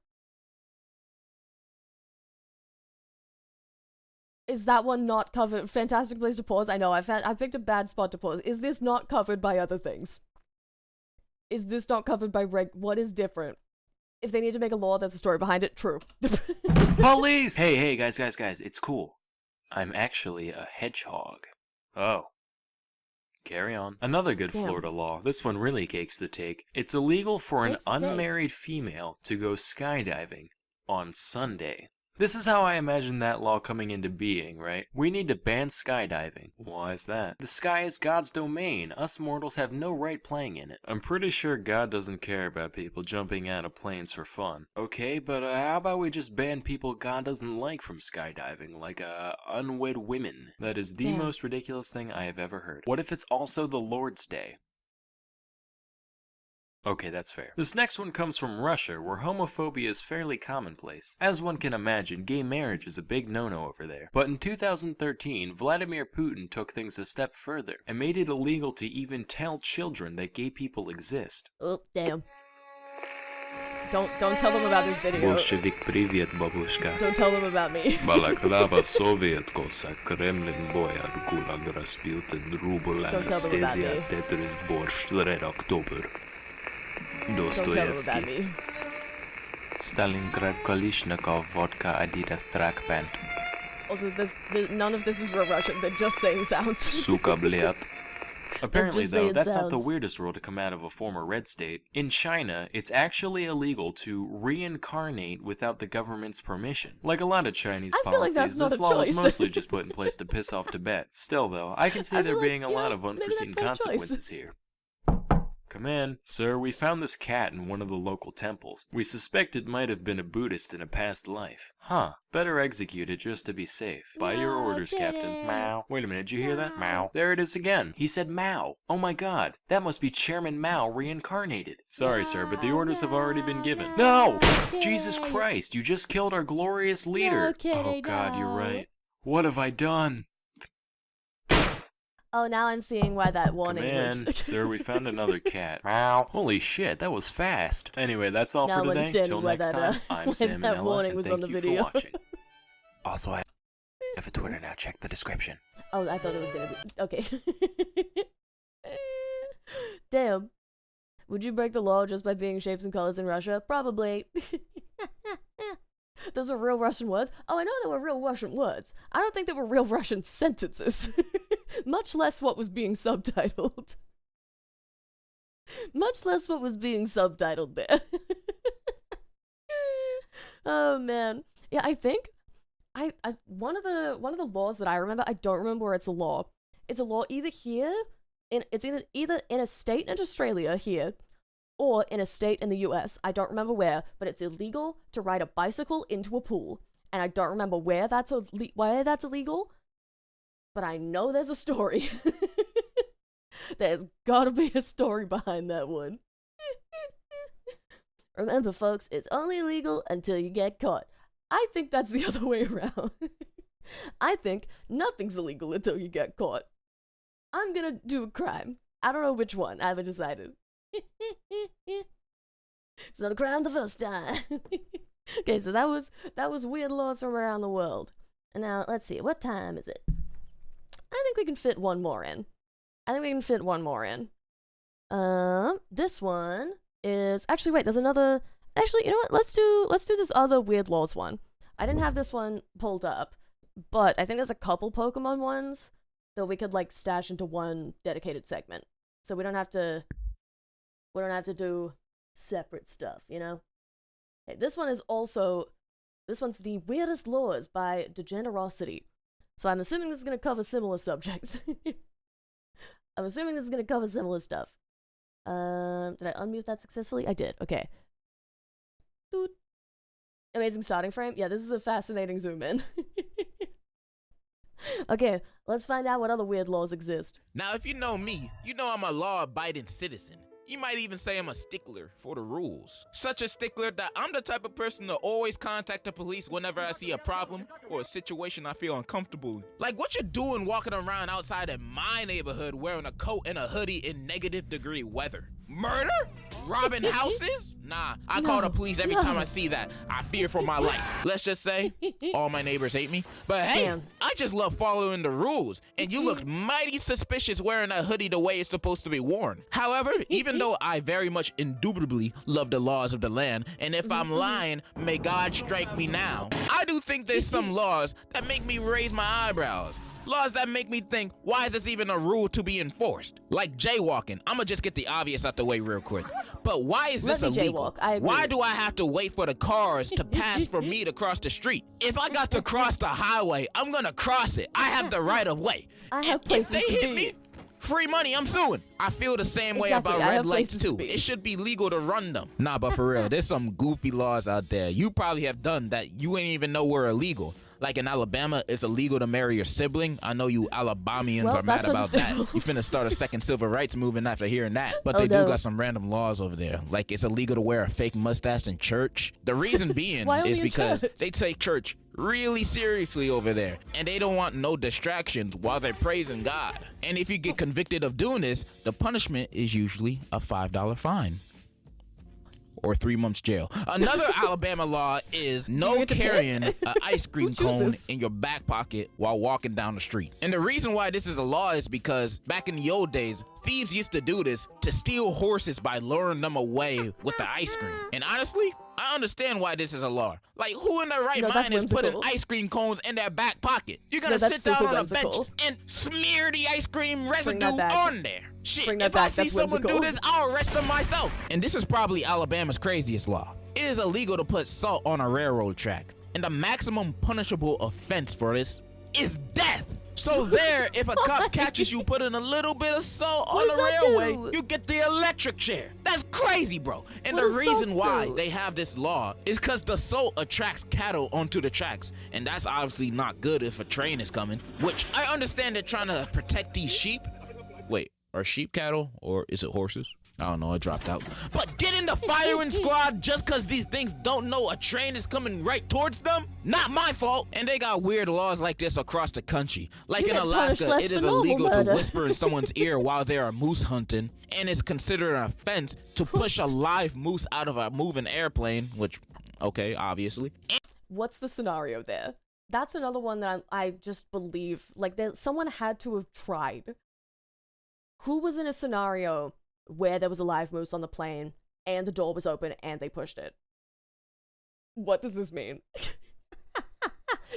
Is that one not covered? Fantastic place to pause. I know, I picked a bad spot to pause. Is this not covered by other things? Is this not covered by what is different? If they need to make a law, there's a story behind it. True. Police! Hey, guys, it's cool. I'm actually a hedgehog. Oh. Carry on. Another good Florida law. This one really cakes the take. It's illegal for an unmarried female to go skydiving on Sunday. This is how I imagine that law coming into being, right? We need to ban skydiving. Why is that? The sky is God's domain. Us mortals have no right playing in it. I'm pretty sure God doesn't care about people jumping out of planes for fun. Okay, but how about we just ban people God doesn't like from skydiving, like unwed women? That is the most ridiculous thing I have ever heard. What if it's also the Lord's Day? Okay, that's fair. This next one comes from Russia, where homophobia is fairly commonplace. As one can imagine, gay marriage is a big no-no over there. But in 2013, Vladimir Putin took things a step further, and made it illegal to even tell children that gay people exist. Oh, damn. Don't tell them about this video. Bolshevik привет, бабушка. Don't tell them about me. Balaclava Soviet Cossack, Kremlin boyar, Gulag Rasputin, Rubel Anastasia, Tetris Borscht, Red October. Don't tell them about Dostoevsky. me. Stalingrad Kalishnikov, Vodka Adidas Track Pant. Also, none of this is real Russian. They're just saying sounds. Suka Bliat. Apparently, just though, saying that's not the sounds. weirdest rule to come out of a former red state. In China, it's actually illegal to reincarnate without the government's permission. Like a lot of Chinese I feel like policies, that's not this a law was choice. mostly just put in place to piss off Tibet. Still, though, I can see I there feel like, being a you lot know, of maybe unforeseen that's not a choice. consequences here. Come in. Sir, we found this cat in one of the local temples. We suspect it might have been a Buddhist in a past life. Huh. Better execute it just to be safe. By your No orders, Captain. kidding. Mao. Wait a minute, did you hear that? No. Mao. There it is again. He said Mao. Oh my god. That must be Chairman Mao reincarnated. Sorry, sir, but the orders have already been given. No! Jesus kidding. Christ, you just killed our glorious leader. kidding, Oh god, you're no. right. What have I done? Oh, now I'm seeing why that Come warning in. was. Sir, we found another cat. Meow. Holy shit, that was fast. Anyway, that's all Now for I'm today. understanding Till why next that, time, why I'm that Salmonella, warning and was thank on the you video. for watching. Also, I have a Twitter now. Check the description. Oh, I thought it was gonna be okay. Damn. Would you break the law just by being shapes and colors in Russia? Probably. Those were real Russian words. Oh, I know they were real Russian words. I don't think they were real Russian sentences. Much less what was being subtitled. Much less what was being subtitled there. Oh man. Yeah, I think one of the laws that I remember, I don't remember where it's a law. It's a law either here it's either in a state in Australia here or in a state in the US. I don't remember where, but it's illegal to ride a bicycle into a pool. And I don't remember where that's illegal, but I know there's a story. There's gotta be a story behind that one. Remember, folks, it's only illegal until you get caught. I think that's the other way around. I think nothing's illegal until you get caught. I'm gonna do a crime. I don't know which one. I haven't decided. It's not a crime the first time. Okay, so that was weird laws from around the world. And now, let's see. What time is it? I think we can fit one more in. This one is actually wait. There's another. Actually, you know what? Let's do this other weird laws one. I didn't have this one pulled up, but I think there's a couple Pokemon ones that we could like stash into one dedicated segment, so we don't have to do separate stuff. You know. Okay, this one's the weirdest laws by Degenerosity. So I'm assuming this is gonna cover similar subjects. I'm assuming this is gonna cover similar stuff. Did I unmute that successfully? I did. Okay. Doot. Amazing starting frame. Yeah, this is a fascinating zoom in. Okay, let's find out what other weird laws exist. Now, if you know me, you know I'm a law-abiding citizen. You might even say I'm a stickler for the rules. Such a stickler that I'm the type of person to always contact the police whenever I see a problem or a situation I feel uncomfortable in. Like what you doing walking around outside in my neighborhood wearing a coat and a hoodie in -degree weather? Murder? Robbing houses? Nah, I call the police every time I see that. I fear for my life. Let's just say, all my neighbors hate me. But hey, Damn. I just love following the rules. And you looked mighty suspicious wearing a hoodie the way it's supposed to be worn. However, even though I very much indubitably love the laws of the land, and if I'm lying, may God strike me now, I do think there's some laws that make me raise my eyebrows. Laws that make me think, why is this even a rule to be enforced? Like jaywalking. I'ma just get the obvious out the way real quick. But why is this Let me illegal? jaywalk. I agree. Why do I have to wait for the cars to pass for me to cross the street? If I got to cross the highway, I'm gonna cross it. I have the right of way. I have If places they to hit be. me, free money, I'm suing. I feel the same way Exactly, about I red have lights places to too. be. It should be legal to run them. Nah, but for real, there's some goofy laws out there you probably have done that you ain't even know were illegal. Like in Alabama, it's illegal to marry your sibling. I know you Alabamians Well, are mad that's about that. understandable. You finna start a second civil rights movement after hearing that. But Oh, they no. do got some random laws over there. Like it's illegal to wear a fake mustache in church. The reason being Why only is in because church? they take church really seriously over there. And they don't want no distractions while they're praising God. And if you get convicted of doing this, the punishment is usually a $5 fine. or 3 months jail. Another Alabama law is no carrying an ice cream cone in your back pocket while walking down the street. And the reason why this is a law is because back in the old days, thieves used to do this to steal horses by luring them away with the ice cream. And honestly, I understand why this is a law. Like, who in their right mind is putting ice cream cones in their back pocket? You're gonna sit down on a bench and smear the ice cream residue on there. Shit, if I see someone do this, I'll arrest them myself. And this is probably Alabama's craziest law. It is illegal to put salt on a railroad track. And the maximum punishable offense for this is death. So there, if a cop catches you putting a little bit of salt on the railway, you get the electric chair. That's crazy, bro. And the reason why they have this law is because the salt attracts cattle onto the tracks. And that's obviously not good if a train is coming, which I understand they're trying to protect these sheep. Wait, are sheep cattle or is it horses? I don't know, it dropped out. But getting the firing squad just because these things don't know a train is coming right towards them? Not my fault. And they got weird laws like this across the country. Like in Alaska, it is illegal to whisper in someone's ear while they are moose hunting. And it's considered an offense to push a live moose out of a moving airplane, which, okay, obviously. What's the scenario there? That's another one that I just believe, like, someone had to have tried. Who was in a scenario where there was a live moose on the plane and the door was open and they pushed it? What does this mean?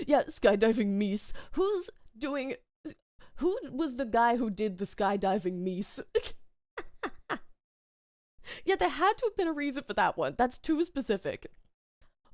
Yeah, skydiving meese. Who was the guy who did the skydiving meese? Yeah, there had to have been a reason for that one. That's too specific.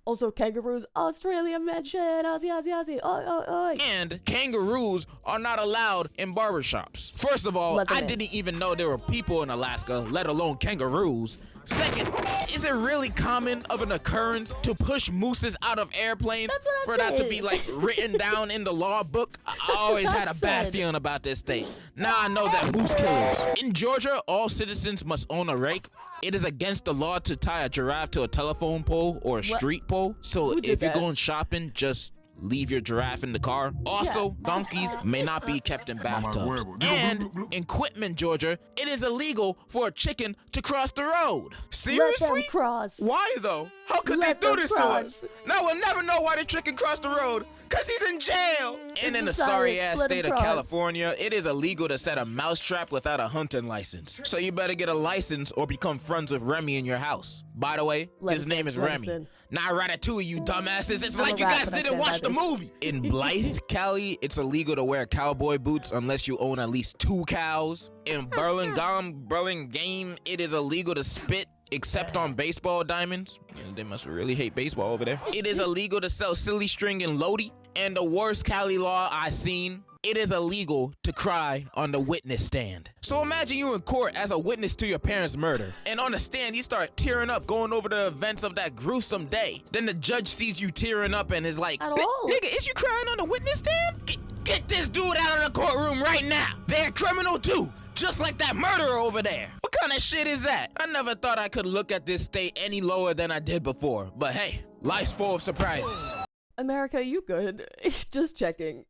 Also, kangaroos, Australia mentioned, Aussie, oi. And kangaroos are not allowed in barbershops. First of all, I didn't even know there were people in Alaska, let alone kangaroos. Second, is it really common of an occurrence to push mooses out of airplanes for that to be like written down in the law book? I always had a bad feeling about this state. Now I know that moose killers. In Georgia, all citizens must own a rake. It is against the law to tie a giraffe to a telephone pole or a street pole. So if you're going shopping, just leave your giraffe in the car. Also, donkeys may not be kept in bathtubs. And in Quitman, Georgia, it is illegal for a chicken to cross the road. Seriously? Let them cross. Why though? How could they do this to us? Now we'll never know why the chicken crossed the road. Cause he's in jail. And in the sorry-ass state of California, it is illegal to set a mousetrap without a hunting license. So you better get a license or become friends with Remy in your house. By the way, his name is Remy. Not Ratatouille, you dumbasses. It's like you guys didn't watch the movie. In Blythe, Cali, it's illegal to wear cowboy boots unless you own at least 2 cows. In Burlingame, it is illegal to spit except on baseball diamonds. They must really hate baseball over there. It is illegal to sell silly string in Lodi. And the worst Cali law I seen, it is illegal to cry on the witness stand. So imagine you in court as a witness to your parents' murder. And on the stand, you start tearing up, going over the events of that gruesome day. Then the judge sees you tearing up and is like, nigga, is you crying on the witness stand? Get this dude out of the courtroom right now. They're a criminal too. Just like that murderer over there. What kind of shit is that? I never thought I could look at this state any lower than I did before. But hey, life's full of surprises. America, you good? Just checking.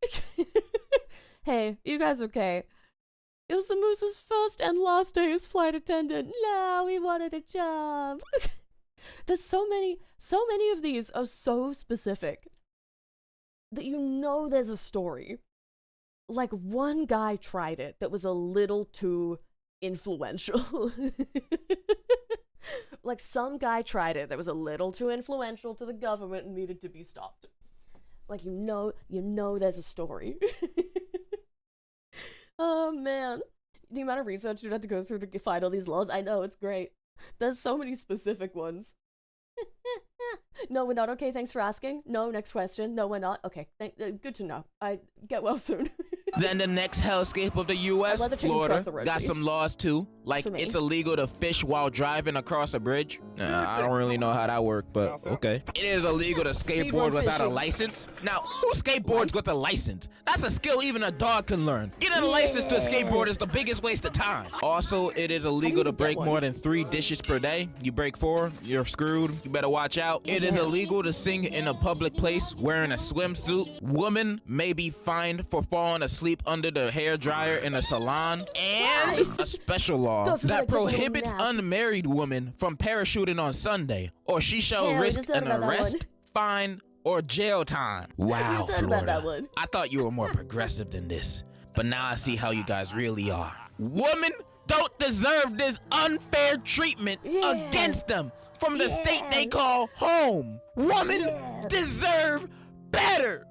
Hey, you guys okay? It was the moose's first and last day as flight attendant. No, he wanted a job. There's so many of these are so specific that you know there's a story. Like, one guy tried it that was a little too influential. Like, some guy tried it that was a little too influential to the government and needed to be stopped. Like, you know there's a story. Oh, man. The amount of research you'd have to go through to find all these laws, I know, it's great. There's so many specific ones. No, we're not. Okay, thanks for asking. No, next question. No, we're not. Okay, good to know. Get well soon. Then the next hellscape of the U.S., Florida, got some laws too. Like, it's illegal to fish while driving across a bridge. I don't really know how that works, but okay. It is illegal to skateboard without a license. Now, who skateboards with a license? That's a skill even a dog can learn. Getting a license to skateboard is the biggest waste of time. Also, it is illegal to break more than 3 dishes per day. You break 4, you're screwed. You better watch out. It is illegal to sing in a public place wearing a swimsuit. Women may be fined for falling asleep sleep under the hair dryer in a salon, and a special law God forbid I that took a little prohibits nap. unmarried women from parachuting on Sunday, or she shall Yeah, we risk just heard an about that one. arrest, fine, or jail time. Wow, just heard about that Florida. one. I thought you were more progressive than this, but now I see how you guys really are. Women don't deserve this unfair treatment Yeah. against them from the state they call home. Women Yeah. deserve better.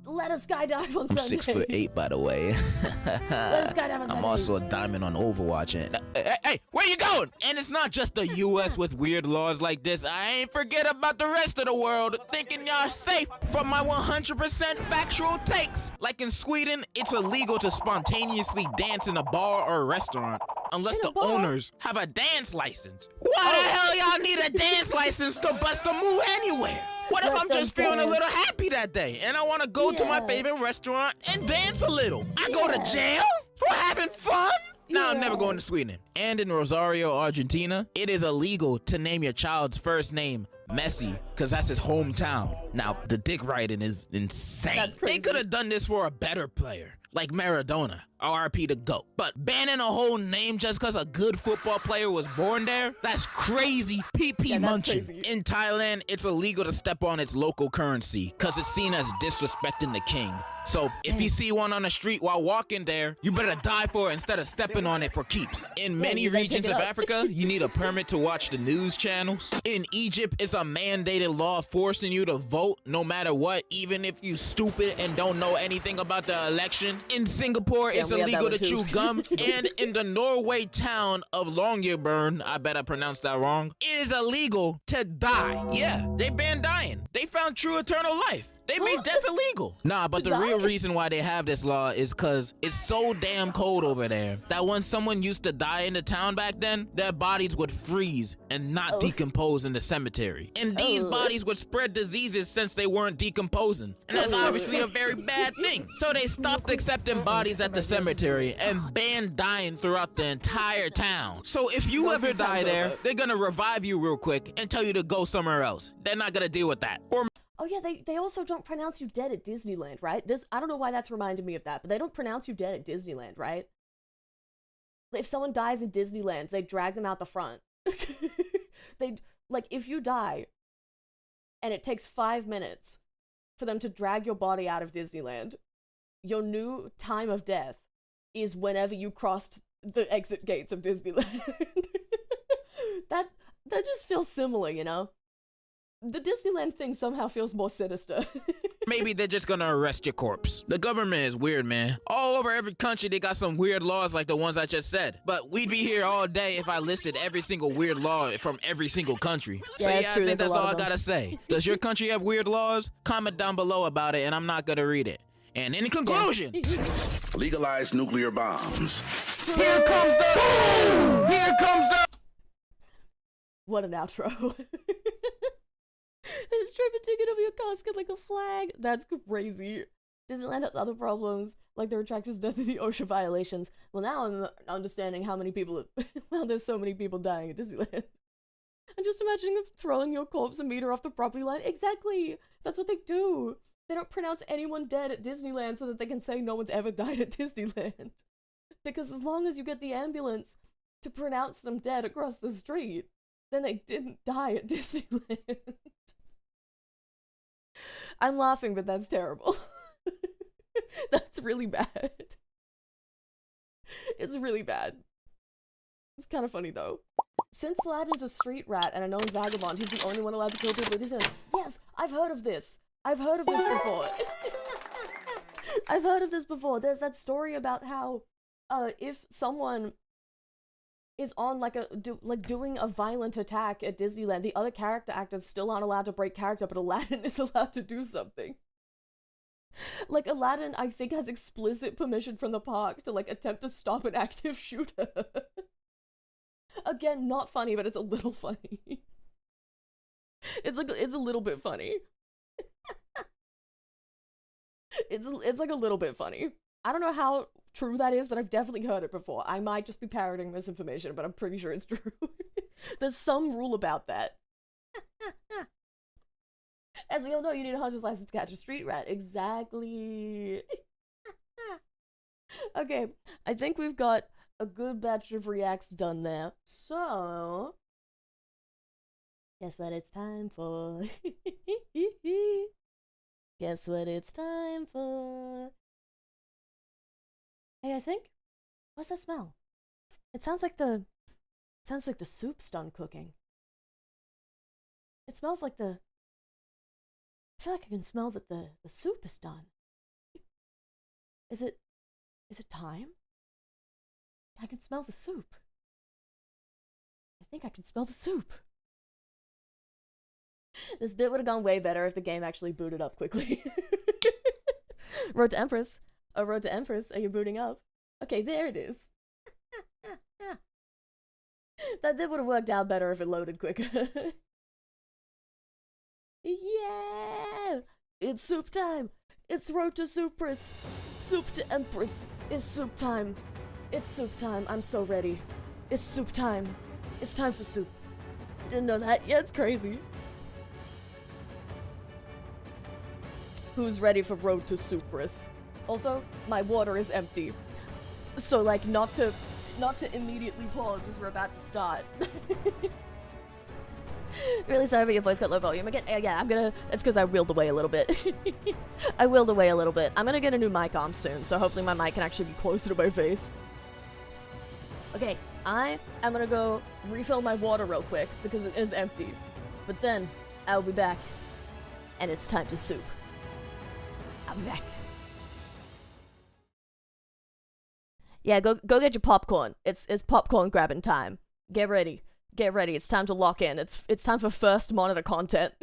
Let us skydive on I'm Sunday. 6'8", by the way. Let us skydive on I'm Sunday. also a diamond on Overwatch. And hey, where you going? And it's not just the U.S. with weird laws like this. I ain't forget about the rest of the world, thinking y'all safe from my 100% factual takes. Like in Sweden, it's illegal to spontaneously dance in a bar or a restaurant unless In a the bar? owners have a dance license. Why the hell y'all need a dance license to bust a move anywhere? What if Let I'm them just feeling a dance. little happy that day and I want to go to my Yeah. favorite restaurant and dance a little? I go to Yeah. jail for having fun? No, I'm never Yeah. going to Sweden. And in Rosario, Argentina, it is illegal to name your child's first name Messi, because that's his hometown. Now, the dick riding is insane. That's They crazy. could have done this for a better player, like Maradona, RIP to GOAT. But banning a whole name just because a good football player was born there? That's crazy PP Yeah, that's munching. crazy. In Thailand, it's illegal to step on its local currency because it's seen as disrespecting the king. So if you see one on the street while walking there, you better die for it instead of stepping on it for keeps. In many you better regions pick of it up. Africa, you need a permit to watch the news channels. In Egypt, it's a mandated law forcing you to vote no matter what, even if you stupid and don't know anything about the election. In Singapore, Yeah, it's we have that illegal one to too. chew gum. And in the Norway town of Longyearbyen, I bet I pronounced that wrong, it is illegal to die. Yeah, they banned dying. They found true eternal life. They made death illegal. Nah, but To the real die? reason why they have this law is because it's so damn cold over there that when someone used to die in the town back then, their bodies would freeze and not decompose in the cemetery. And these bodies would spread diseases since they weren't decomposing. And that's obviously a very bad thing. So they stopped accepting bodies at the cemetery and banned dying throughout the entire town. So if you ever die there, they're gonna revive you real quick and tell you to go somewhere else. They're not gonna deal with that. Or Oh yeah, they also don't pronounce you dead at Disneyland, right? I don't know why that's reminded me of that, but they don't pronounce you dead at Disneyland, right? If someone dies at Disneyland, they drag them out the front. Like if you die and it takes 5 minutes for them to drag your body out of Disneyland, your new time of death is whenever you crossed the exit gates of Disneyland. that just feels similar, you know? The Disneyland thing somehow feels more sinister. maybe they're just gonna arrest your corpse. The government is weird, man. All over every country, they got some weird laws like the ones I just said. But we'd be here all day if I listed every single weird law from every single country. So Yeah, yeah, it's I true, think there's a that's lot all I of them. gotta say. Does your country have weird laws? Comment down below about it, and I'm not gonna read it. And in conclusion, Legalize nuclear bombs. here comes the boom! Here comes the What an outro. They strip a ticket over your casket like a flag. That's crazy. Disneyland has other problems, like their attractions, death, and the OSHA violations. Well, now I'm understanding how many people, how there's so many people dying at Disneyland. I'm just imagining them throwing your corpse a meter off the property line. Exactly! That's what they do. They don't pronounce anyone dead at Disneyland so that they can say no one's ever died at Disneyland. Because as long as you get the ambulance to pronounce them dead across the street, then they didn't die at Disneyland. I'm laughing, but that's terrible. That's really bad. It's really bad. It's kind of funny, though. Since Aladdin's a street rat and a known vagabond, he's the only one allowed to kill people at Disneyland. Yes, I've heard of this. I've heard of this before. I've heard of this before. There's that story about how, if someone is on doing a violent attack at Disneyland, the other character actors still aren't allowed to break character, but Aladdin is allowed to do something. Like, Aladdin, I think, has explicit permission from the park to, like, attempt to stop an active shooter. Again, not funny, but it's a little funny. It's a little bit funny. It's like a little bit funny. I don't know how true that is, but I've definitely heard it before. I might just be parroting misinformation, but I'm pretty sure it's true. There's some rule about that. As we all know, you need a hunter's license to catch a street rat. Exactly. Okay, I think we've got a good batch of reacts done there. So, guess what it's time for? Guess what it's time for? Hey, I think. What's that smell? It sounds like the soup's done cooking. It smells like the. I feel like I can smell that the soup is done. Is it time? I can smell the soup. I think I can smell the soup. This bit would have gone way better if the game actually booted up quickly. Road to Empress. Oh, Road to Empress. Are you booting up? Okay, there it is. That bit would have worked out better if it loaded quicker. Yeah! It's soup time! It's Road to Empress! Soup to Empress! It's soup time! It's soup time. I'm so ready. It's soup time. It's time for soup. Didn't know that. Yeah, it's crazy. Who's ready for Road to Empress? Also, my water is empty. So, like, not to immediately pause as we're about to start. Really sorry, but your voice got low volume again. Yeah, it's because I wheeled away a little bit. I wheeled away a little bit. I'm gonna get a new mic arm soon, so hopefully my mic can actually be closer to my face. Okay, I am gonna go refill my water real quick because it is empty. But then, I'll be back. And it's time to soup. I'm back. Yeah, go get your popcorn. It's popcorn grabbing time. Get ready. Get ready. It's time to lock in. It's time for first monitor content.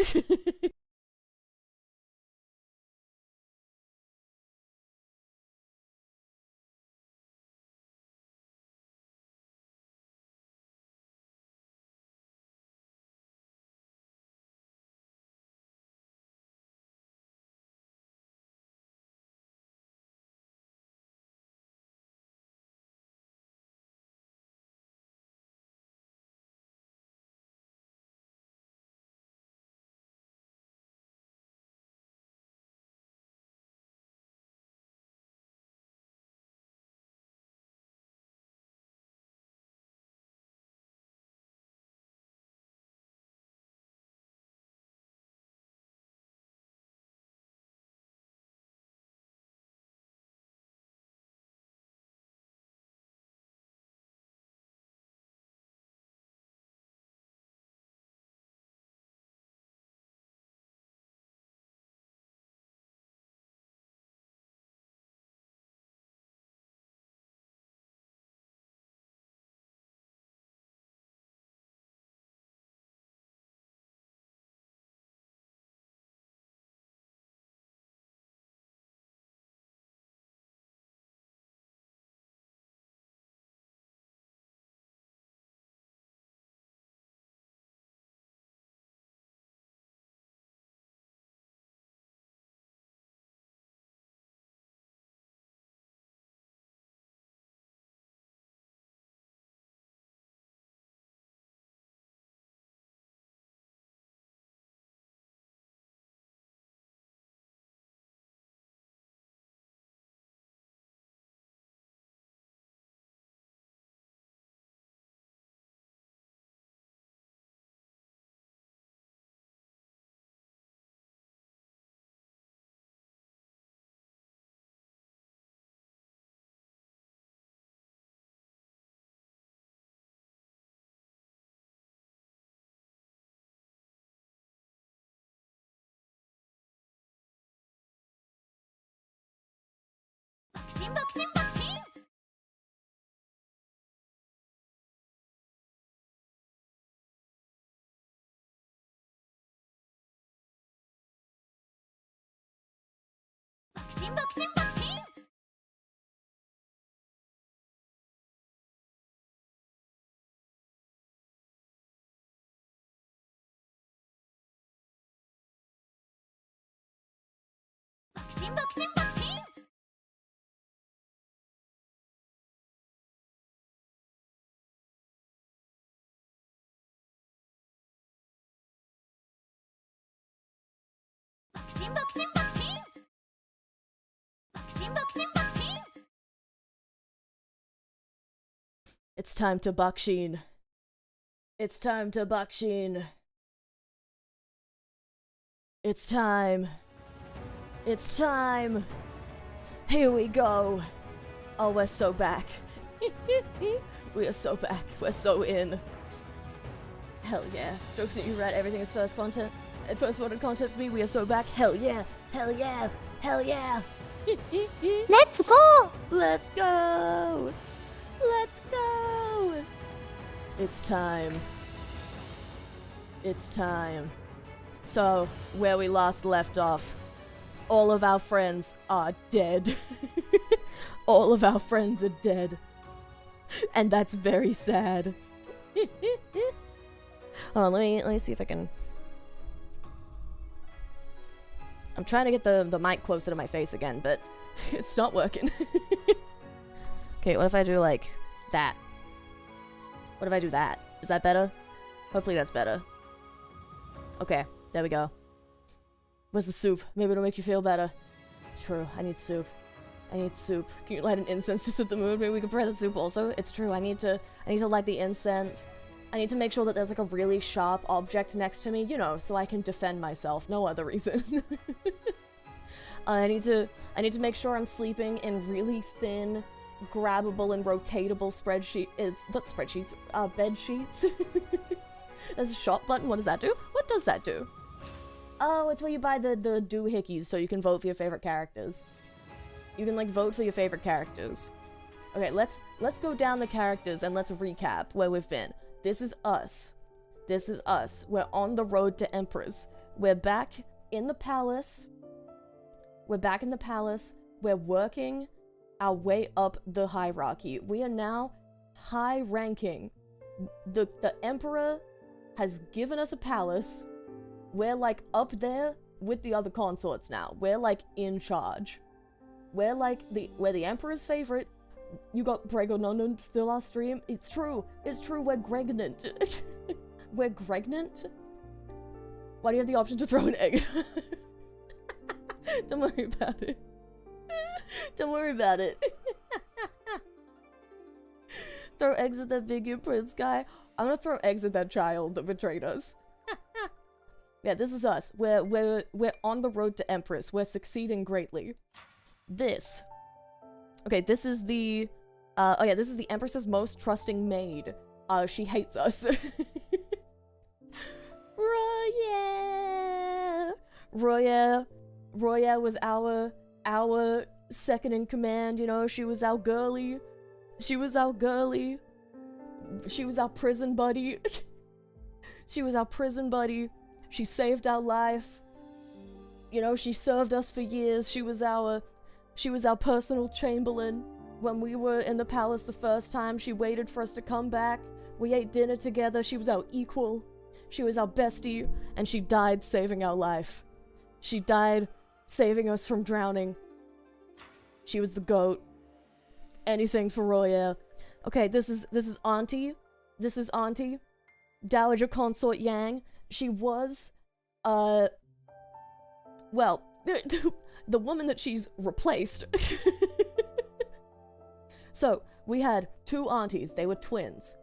Boxing, boxing, boxing! Boxing, boxing, boxing! Boxing, boxing, boxing! Boxing, boxing, boxing! Boxing, boxing, boxing! It's time to Bakshin. It's time to Bakshin. It's time. It's time. Here we go. Oh, we're so back. We are so back. We're so in. Hell yeah. Jokes that you read, everything is first content. First wanted content for me. We are so back. Hell yeah. Hell yeah. Hell yeah. Let's go! Let's go. Let's go. It's time. It's time. So, where we last left off, all of our friends are dead. All of our friends are dead. And that's very sad. Hold on, let me see if I can... I'm trying to get the mic closer to my face again, but it's not working. Okay, what if I do, like, that? What if I do that? Is that better? Hopefully that's better. Okay, there we go. Where's the soup? Maybe it'll make you feel better. True, I need soup. I need soup. Can you light an incense to set the mood? Maybe we can prepare the soup also. It's true, I need to light the incense. I need to make sure that there's like a really sharp object next to me, you know, so I can defend myself. No other reason. I need to make sure I'm sleeping in really thin, grabbable and rotatable bed sheets. There's a shop button. What does that do? What does that do? Oh, it's where you buy the doohickeys so you can vote for your favorite characters. You can like vote for your favorite characters. Okay, let's go down the characters and let's recap where we've been. This is us. This is us. We're on the road to Empress. We're back in the palace. We're back in the palace. We're working our way up the hierarchy. We are now high ranking. The Emperor has given us a palace. We're like up there with the other consorts now. We're like in charge. We're like we're the Emperor's favorite. You got Brego Nonon still our stream. It's true. It's true. We're Gregnant. We're Gregnant. Why do you have the option to throw an egg? Don't worry about it. Don't worry about it. Throw eggs at that big prince guy. I'm gonna throw eggs at that child that betrayed us. Yeah, this is us. We're on the road to Empress. We're succeeding greatly. This. Okay, this is the oh yeah, this is the Empress's most trusting maid. She hates us. Roya was our second in command, you know, she was our girly. She was our girly. She was our prison buddy. She was our prison buddy. She saved our life. You know, she served us for years. She was our personal chamberlain. When we were in the palace the first time, she waited for us to come back. We ate dinner together. She was our equal. She was our bestie, and she died saving our life. She died saving us from drowning. She was the GOAT. Anything for Roya. Okay, this is Auntie. This is Auntie. Dowager Consort Yang. She was, well, the woman that she's replaced. So, we had two aunties. They were twins.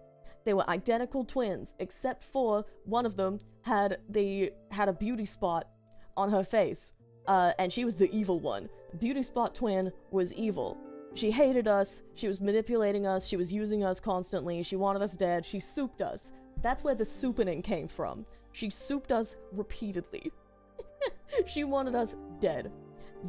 They were identical twins, except for one of them had a beauty spot on her face. And she was the evil one. Beauty spot twin was evil. She hated us, she was manipulating us, she was using us constantly, she wanted us dead, she souped us. That's where the soupening came from. She souped us repeatedly. She wanted us dead.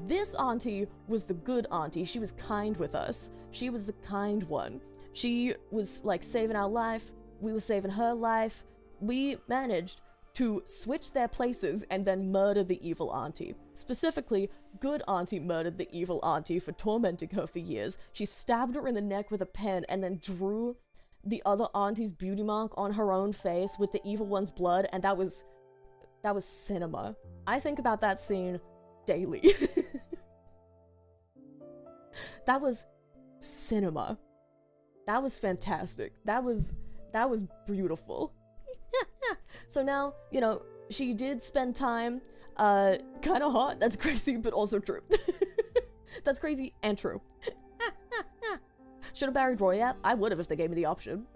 This auntie was the good auntie. She was kind with us. She was the kind one. She was like saving our life. We were saving her life. We managed to switch their places and then murder the evil auntie. Specifically, good auntie murdered the evil auntie for tormenting her for years. She stabbed her in the neck with a pen and then drew the other auntie's beauty mark on her own face with the evil one's blood, and that was cinema. I think about that scene daily. That was cinema. That was fantastic. That was beautiful. So now, you know, she did spend time, kind of hot. That's crazy, but also true. That's crazy and true. Should have married Royap? I would have if they gave me the option.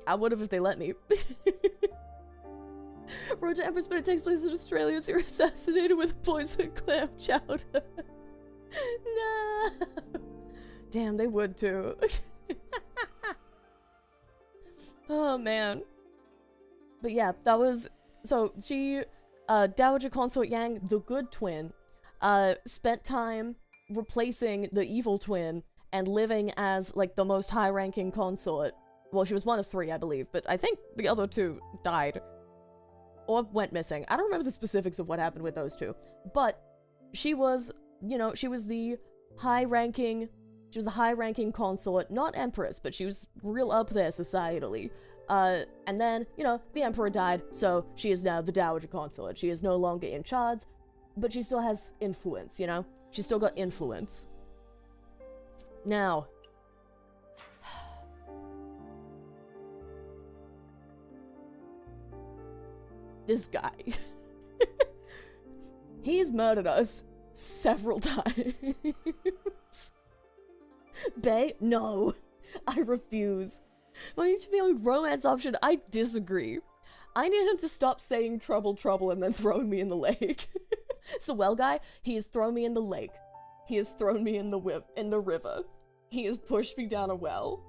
I would have if they let me. Road to Empress, but it takes place in Australia, so you're assassinated with poisoned clam chowder. No. Damn, they would too. Oh man. But yeah, that was so she Dowager Consort Yang, the good twin, spent time replacing the evil twin and living as like the most high-ranking consort. Well, she was one of 3, I believe, but I think the other 2 died or went missing. I don't remember the specifics of what happened with those 2, but she was, you know, she was the high-ranking consort, not empress, but she was real up there societally. And then, you know, the emperor died, so she is now the Dowager Consort. She is no longer in charge, but she still has influence, you know? She's still got influence. Now, this guy. He's murdered us several times. Bae? No. I refuse. Well, you should be a romance option. I disagree. I need him to stop saying trouble, trouble, and then throwing me in the lake. It's the well guy. He has thrown me in the lake. He has thrown me in the river. He has pushed me down a well.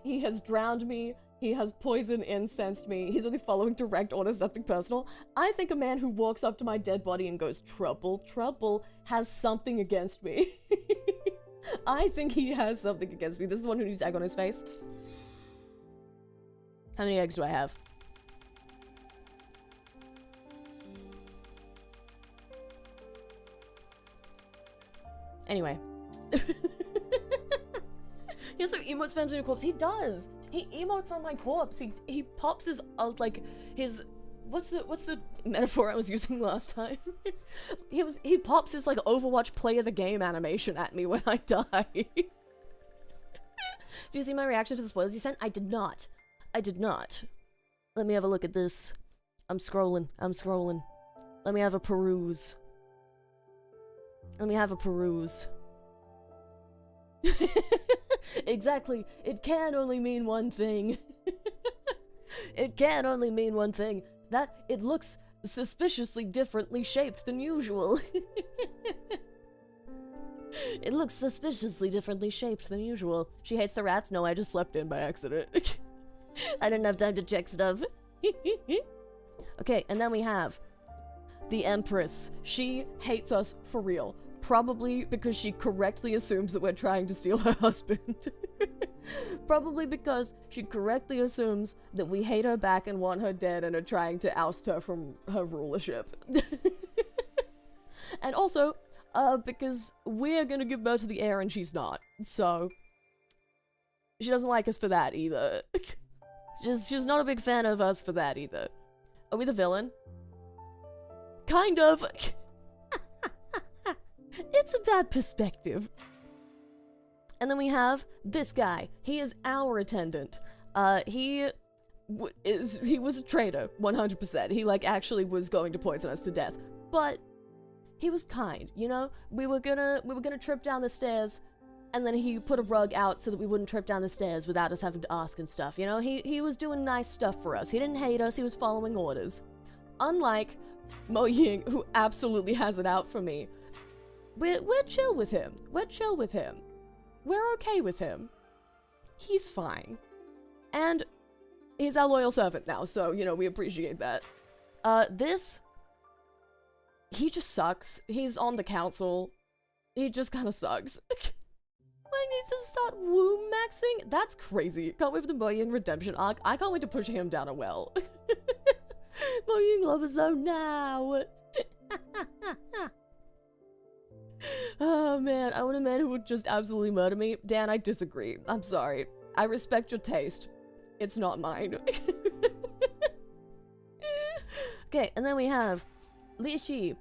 He has drowned me. He has poison incensed me. He's only following direct orders, nothing personal. I think a man who walks up to my dead body and goes, trouble, trouble, has something against me. I think he has something against me. This is the one who needs egg on his face. How many eggs do I have? Anyway. He also emote spams on your corpse. He does! He emotes on my corpse. He pops his, like, his... What's the metaphor I was using last time? He pops his, like, Overwatch play of the game animation at me when I die. Do you see my reaction to the spoilers you sent? I did not. I did not. Let me have a look at this. I'm scrolling. Let me have a peruse. Exactly. It can only mean one thing. It can only mean one thing. That it looks suspiciously differently shaped than usual. It looks suspiciously differently shaped than usual. She hates the rats? No, I just slept in by accident. I didn't have time to check stuff. Okay, and then we have the Empress. She hates us for real. Probably because she correctly assumes that we're trying to steal her husband. Probably because she correctly assumes that we hate her back and want her dead and are trying to oust her from her rulership. And also, because we're gonna give birth to the heir and she's not. So, she doesn't like us for that either. She's not a big fan of us for that either. Are we the villain? Kind of. It's a bad perspective. And then we have this guy. He is our attendant. He was a traitor, 100%. He, like, actually was going to poison us to death. But he was kind, you know? We were gonna trip down the stairs, and then he put a rug out so that we wouldn't trip down the stairs without us having to ask and stuff, you know? He was doing nice stuff for us. He didn't hate us, he was following orders. Unlike Mo Ying, who absolutely has it out for me. We're chill with him. We're okay with him. He's fine. And he's our loyal servant now, so, you know, we appreciate that. He just sucks. He's on the council. He just kind of sucks. I need to start womb maxing? That's crazy. Can't wait for the Mo Ying redemption arc. I can't wait to push him down a well. Mo Ying lovers though now. Oh man, I want a man who would just absolutely murder me. Dan, I disagree. I'm sorry. I respect your taste. It's not mine. Okay, and then we have Li Shi,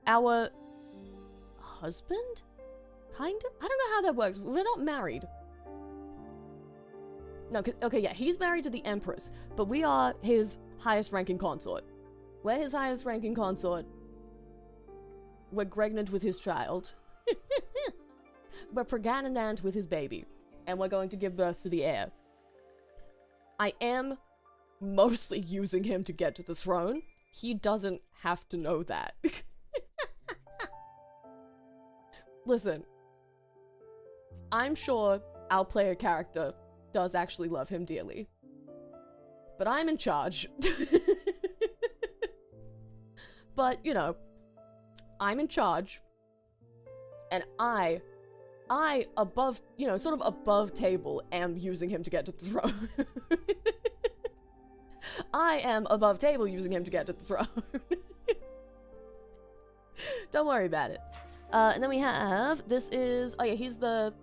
our husband? Kind of? I don't know how that works. We're not married. No, okay, yeah, he's married to the Empress, but we are his highest ranking consort. We're his highest ranking consort. We're pregnant with his child. We're pregnant with his baby. and we're going to give birth to the heir. I am mostly using him to get to the throne. He doesn't have to know that. Listen, I'm sure our player character does actually love him dearly. But I'm in charge. But, you know, I'm in charge. And I above, you know, sort of above table, am using him to get to the throne. I am above table using him to get to the throne. Don't worry about it. And then we have, this is, oh yeah, he's the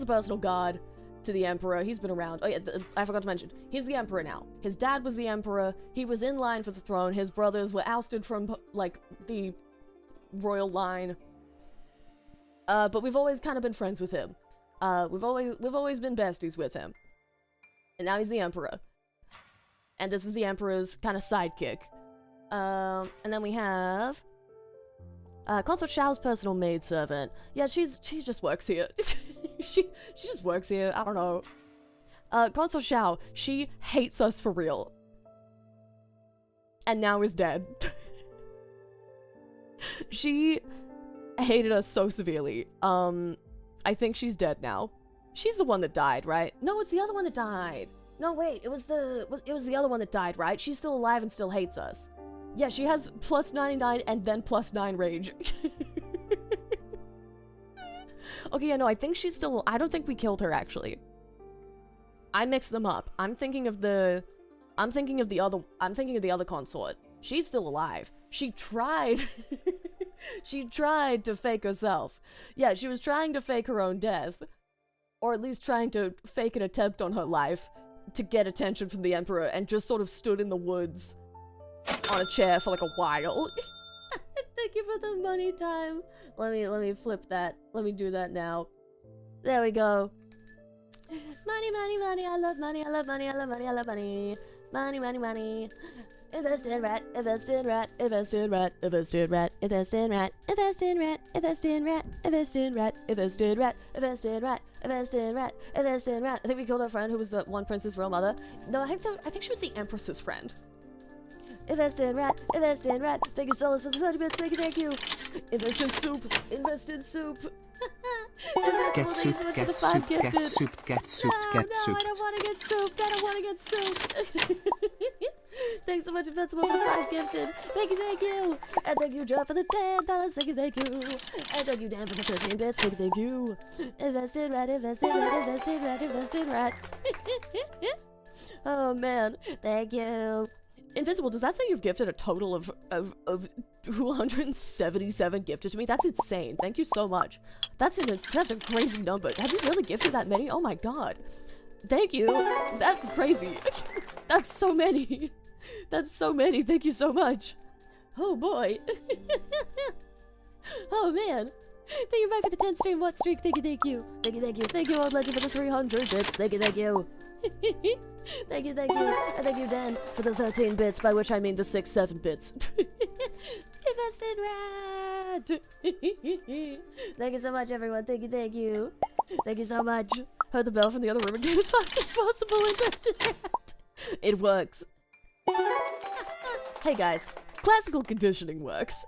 personal guard to the Emperor. He's been around. Oh yeah, I forgot to mention, he's the Emperor now. His dad was the Emperor. He was in line for the throne. His brothers were ousted from, like, the royal line. But we've always kind of been friends with him. We've always been besties with him. And now he's the Emperor. And this is the Emperor's kind of sidekick. And then we have Consort Xiao's personal maidservant. Yeah, she just works here. she just works here. I don't know. Consort Xiao, she hates us for real. And now is dead. She hated us so severely. I think she's dead now. She's the one that died, right? No, it's the other one that died. No, wait, it was the other one that died, right? She's still alive and still hates us. Yeah, she has plus 99 and then plus 9 rage. Okay, yeah, no, I think she's still, I don't think we killed her, actually. I mixed them up. I'm thinking of the other consort. She's still alive. She tried, she tried to fake herself. Yeah, she was trying to fake her own death. Or at least trying to fake an attempt on her life to get attention from the Emperor, and just sort of stood in the woods on a chair for like a while. Thank you for the money time. Let me flip that. Let me do that now. There we go. Money, money, money. I love money. I love money. I love money. I love money. Money, money, money. Invest in rat. Invest in rat. Invest in rat. Invest in rat. Invest in rat. Invest in rat. Invest in rat. Invest in rat. Invest in rat. Invest in rat. Invest in rat. Invest in rat. I think we killed our friend who was the one prince's real mother. No, I think she was the Empress's friend. Invest in rat. Invest in rat. Thank you so much for the 30 bits. Thank you. Invest in soup. Invest in soup. Get soup, get soup, get soup, get soup, get soup. No, I don't want to get soup. I don't want to get soup. Thanks so much, Invincible, for the 5 gifted. Thank you. And thank you, John, for the $10. Thank you. And thank you, Dan, for the 13 bits. Thank you. Invest in rat, invest in rat, invest in rat, invest in rat. Oh, man. Thank you. Invincible, does that say you've gifted a total of 277 gifted to me? That's insane. Thank you so much. That's a crazy number. Have you really gifted that many? Oh my god. Thank you. That's crazy. That's so many. That's so many. Thank you so much. Oh boy. Oh man. Thank you back for the 10 stream what streak. Thank you. Thank you, Old Legend, for the 300 bits. Thank you. Thank you. And thank you, Dan, for the 13 bits, by which I mean the 6-7 bits. Invested rat! Thank you so much, everyone. Thank you. Thank you so much. Heard the bell from the other room and came as fast as possible. Invested rat! It works. Hey guys, classical conditioning works.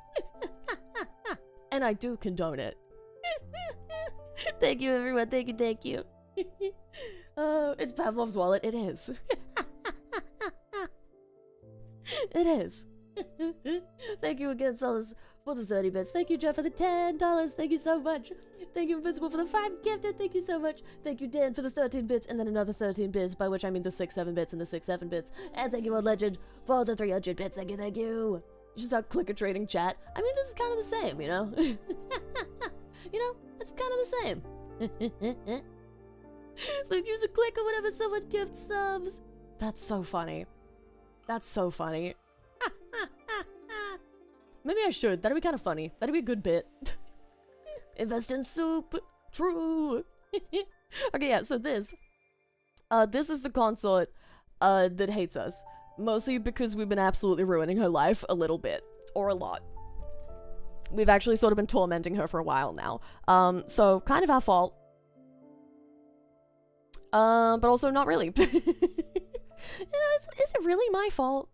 And I do condone it. Thank you, everyone. Thank you. It's Pavlov's wallet. It is. It is. Thank you again, Solus, for the 30 bits. Thank you, Jeff, for the $10. Thank you so much. Thank you, Invincible, for the 5 gifted. Thank you so much. Thank you, Dan, for the 13 bits, and then another 13 bits, by which I mean the 6-7 bits and the 6-7 bits. And thank you, Old Legend, for the 300 bits. Thank you. You should start clicker trading chat. I mean, this is kind of the same, you know? You know, it's kind of the same. Like, use a click or whatever someone gifts subs. That's so funny. Maybe I should. That'd be kind of funny. That'd be a good bit. Invest in soup. True. Okay, yeah, so this is the consort that hates us. Mostly because we've been absolutely ruining her life a little bit. Or a lot. We've actually sort of been tormenting her for a while now. So kind of our fault. But also not really. You know, is it really my fault?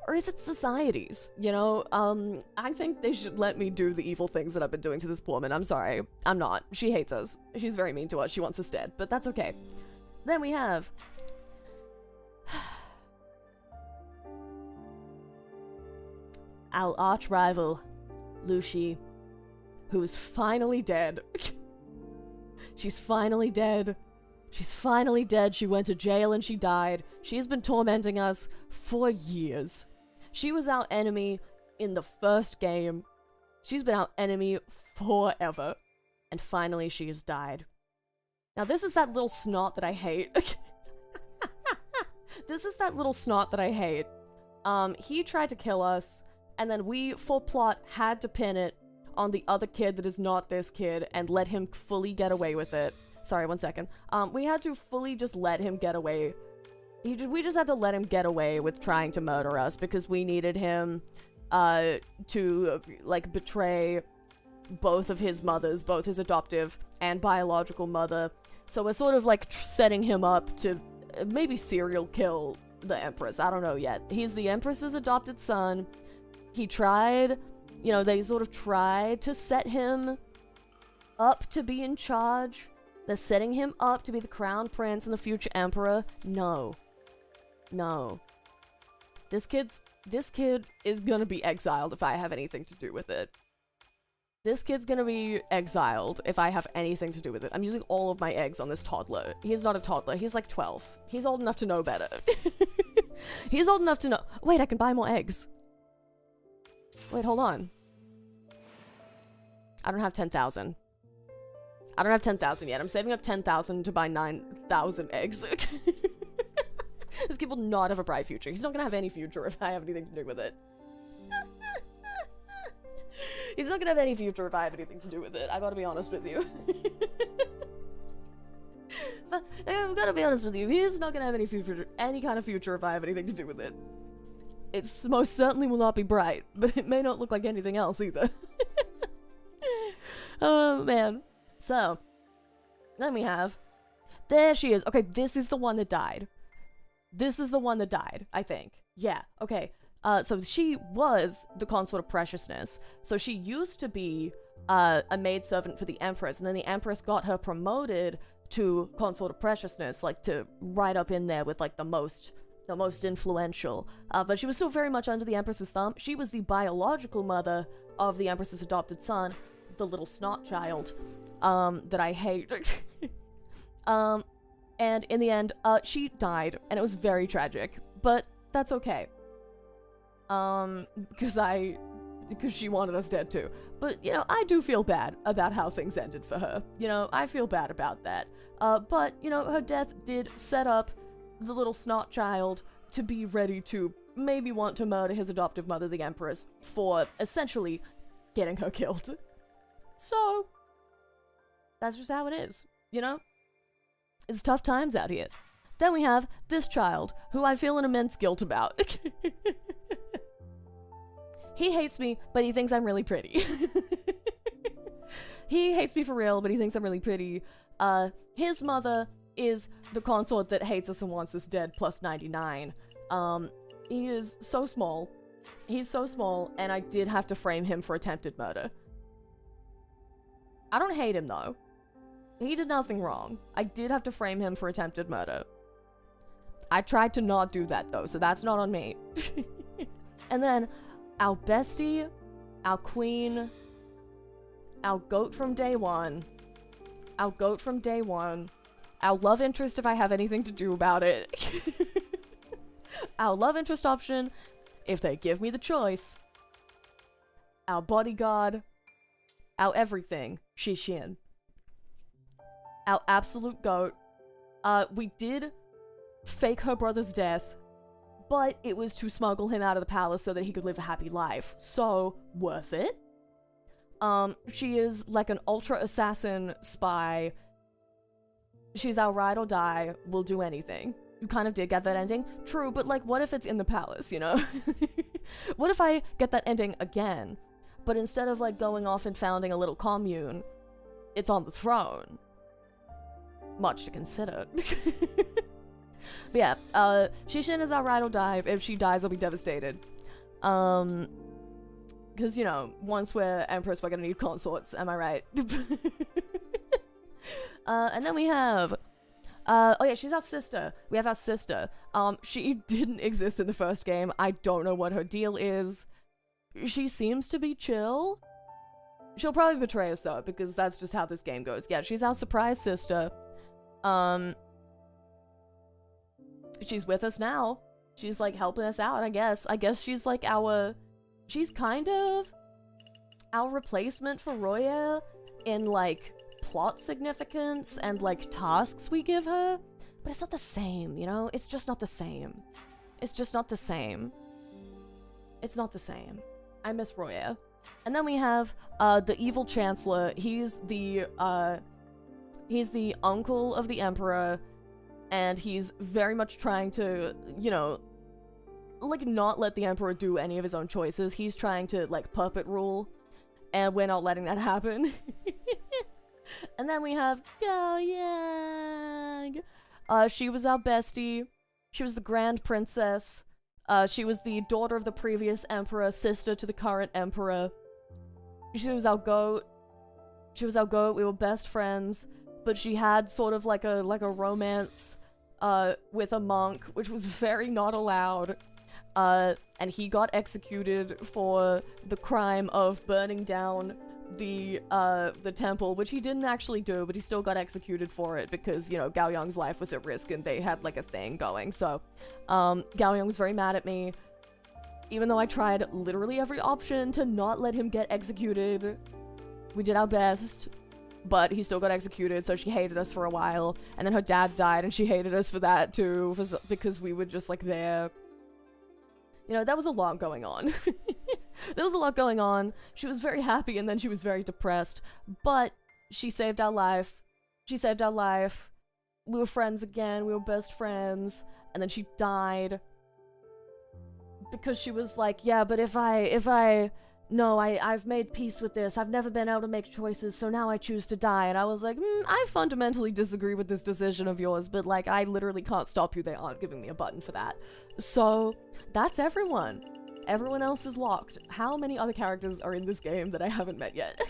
Or is it society's? You know, I think they should let me do the evil things that I've been doing to this poor woman. I'm sorry. I'm not. She hates us. She's very mean to us. She wants us dead. But that's okay. Then we have... our arch rival, Lucy, who is finally dead. She's finally dead. She's finally dead. She went to jail and she died. She has been tormenting us for years. She was our enemy in the first game. She's been our enemy forever. And finally she has died. Now this is that little snot that I hate. This is that little snot that I hate. He tried to kill us, and then we, full plot, had to pin it on the other kid that is not this kid and let him fully get away with it. Sorry, 1 second. We had to fully just let him get away. We just had to let him get away with trying to murder us because we needed him to, like, betray both of his mothers, both his adoptive and biological mother. So we're sort of, like, setting him up to maybe serial kill the Empress. I don't know yet. He's the Empress's adopted son. He tried, you know, they sort of tried to set him up to be in charge. They're setting him up to be the crown prince and the future emperor. No. No. This kid is gonna be exiled if I have anything to do with it. This kid's gonna be exiled if I have anything to do with it. I'm using all of my eggs on this toddler. He's not a toddler. He's like 12. He's old enough to know better. He's old enough to know- Wait, I can buy more eggs. Wait, hold on. I don't have 10,000. I don't have 10,000 yet. I'm saving up 10,000 to buy 9,000 eggs. This kid will not have a bright future. He's not gonna have any future if I have anything to do with it. He's not gonna have any future if I have anything to do with it. I gotta be honest with you. But I've gotta be honest with you. He's not gonna have any future, any kind of future if I have anything to do with it. It's most certainly will not be bright, but it may not look like anything else either. Oh man. So, then we have, there she is. Okay, this is the one that died. This is the one that died, I think. Yeah, okay. So she was the consort of preciousness. So she used to be a maidservant for the Empress, and then the Empress got her promoted to consort of preciousness, like to right up in there with like the most influential. But she was still very much under the Empress's thumb. She was the biological mother of the Empress's adopted son, the little snot child, that I hate. And in the end, she died, and it was very tragic, but that's okay. Because she wanted us dead too. But, you know, I do feel bad about how things ended for her. You know, I feel bad about that. But, you know, her death did set up the little snot child to be ready to maybe want to murder his adoptive mother, the Empress, for essentially getting her killed. So, that's just how it is, you know? It's tough times out here. Then we have this child, who I feel an immense guilt about. He hates me, but he thinks I'm really pretty. He hates me for real, but he thinks I'm really pretty. His mother is the consort that hates us and wants us dead, plus 99. He is so small. He's so small, and I did have to frame him for attempted murder. I don't hate him, though. He did nothing wrong. I did have to frame him for attempted murder. I tried to not do that, though, so that's not on me. And then, our bestie, our queen, our goat from day one, our love interest if I have anything to do about it, our love interest option if they give me the choice, our bodyguard, our everything, Shishin. Our absolute goat. We did fake her brother's death, but it was to smuggle him out of the palace so that he could live a happy life. So, worth it. She is like an ultra assassin spy. She's our ride or die, will do anything. You kind of did get that ending. True, but like, what if it's in the palace, you know? What if I get that ending again, but instead of like going off and founding a little commune, it's on the throne? much to consider. But yeah, Shishin is our ride or die. If she dies, I'll be devastated. Because, you know, once we're Empress, we're gonna need consorts, am I right? And then we have... oh yeah, she's our sister. We have our sister. She didn't exist in the first game. I don't know what her deal is. She seems to be chill. She'll probably betray us though, because that's just how this game goes. Yeah, she's our surprise sister. She's with us now. She's like helping us out, I guess. I guess she's like she's kind of our replacement for Roya in like plot significance and like tasks we give her. But it's not the same, you know? It's just not the same. It's just not the same. It's not the same. I miss Roya. And then we have the evil chancellor. He's the uncle of the emperor, and he's very much trying to, you know, like not let the emperor do any of his own choices. He's trying to like puppet rule, and we're not letting that happen. And then we have Gao Yang. She was our bestie. She was the grand princess. She was the daughter of the previous emperor, sister to the current emperor. She was our goat. We were best friends, but she had sort of like a romance with a monk, which was very not allowed. And he got executed for the crime of burning down the temple, which he didn't actually do, but he still got executed for it because, you know, Gao Yang's life was at risk and they had like a thing going. So Gao Yang was very mad at me, even though I tried literally every option to not let him get executed. We did our best, but he still got executed, so she hated us for a while. And then her dad died and she hated us for that too, because we were just like there. You know, that was a lot going on. There was a lot going on. She was very happy and then she was very depressed. But she saved our life. She saved our life. We were friends again. We were best friends. And then she died. Because she was like, yeah, but I've made peace with this. I've never been able to make choices, so now I choose to die. And I was like, I fundamentally disagree with this decision of yours, but like, I literally can't stop you. They aren't giving me a button for that. So, that's everyone. Everyone else is locked. How many other characters are in this game that I haven't met yet?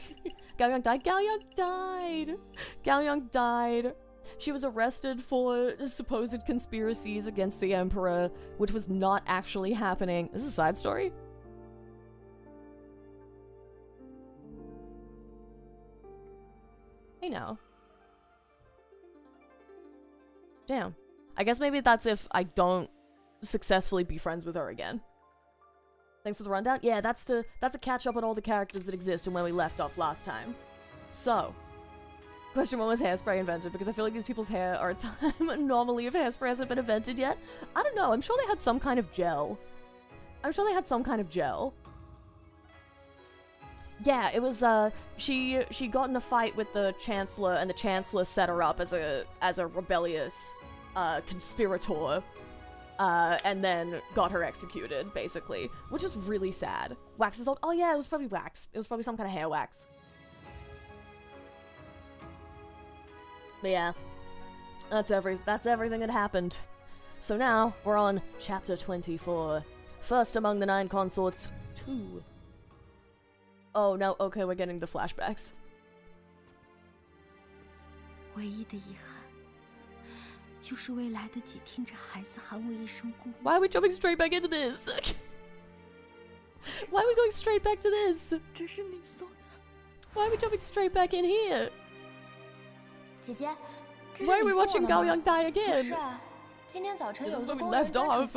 Gao Yang died. Gao Yang died! Gao Yang died. She was arrested for supposed conspiracies against the Emperor, which was not actually happening. Is this a side story? Hey now. Damn. I guess maybe that's if I don't successfully be friends with her again. Thanks for the rundown. Yeah, that's a catch up on all the characters that exist and where we left off last time. So, question 1 was hairspray invented? Because I feel like these people's hair are a time anomaly if hairspray hasn't been invented yet. I don't know. I'm sure they had some kind of gel. Yeah, it was, she got in a fight with the Chancellor, and the Chancellor set her up as a rebellious, conspirator, and then got her executed, basically, which was really sad. Wax is old. Oh yeah, it was probably wax. It was probably some kind of hair wax. But yeah, that's everything that happened. So now, we're on Chapter 24. First among the 9 consorts, 2. Oh, no, okay, we're getting the flashbacks. Why are we jumping straight back into this? Why are we going straight back to this? Why are we jumping straight back in here? Why are we watching Gao Yang die again? This is where we left off.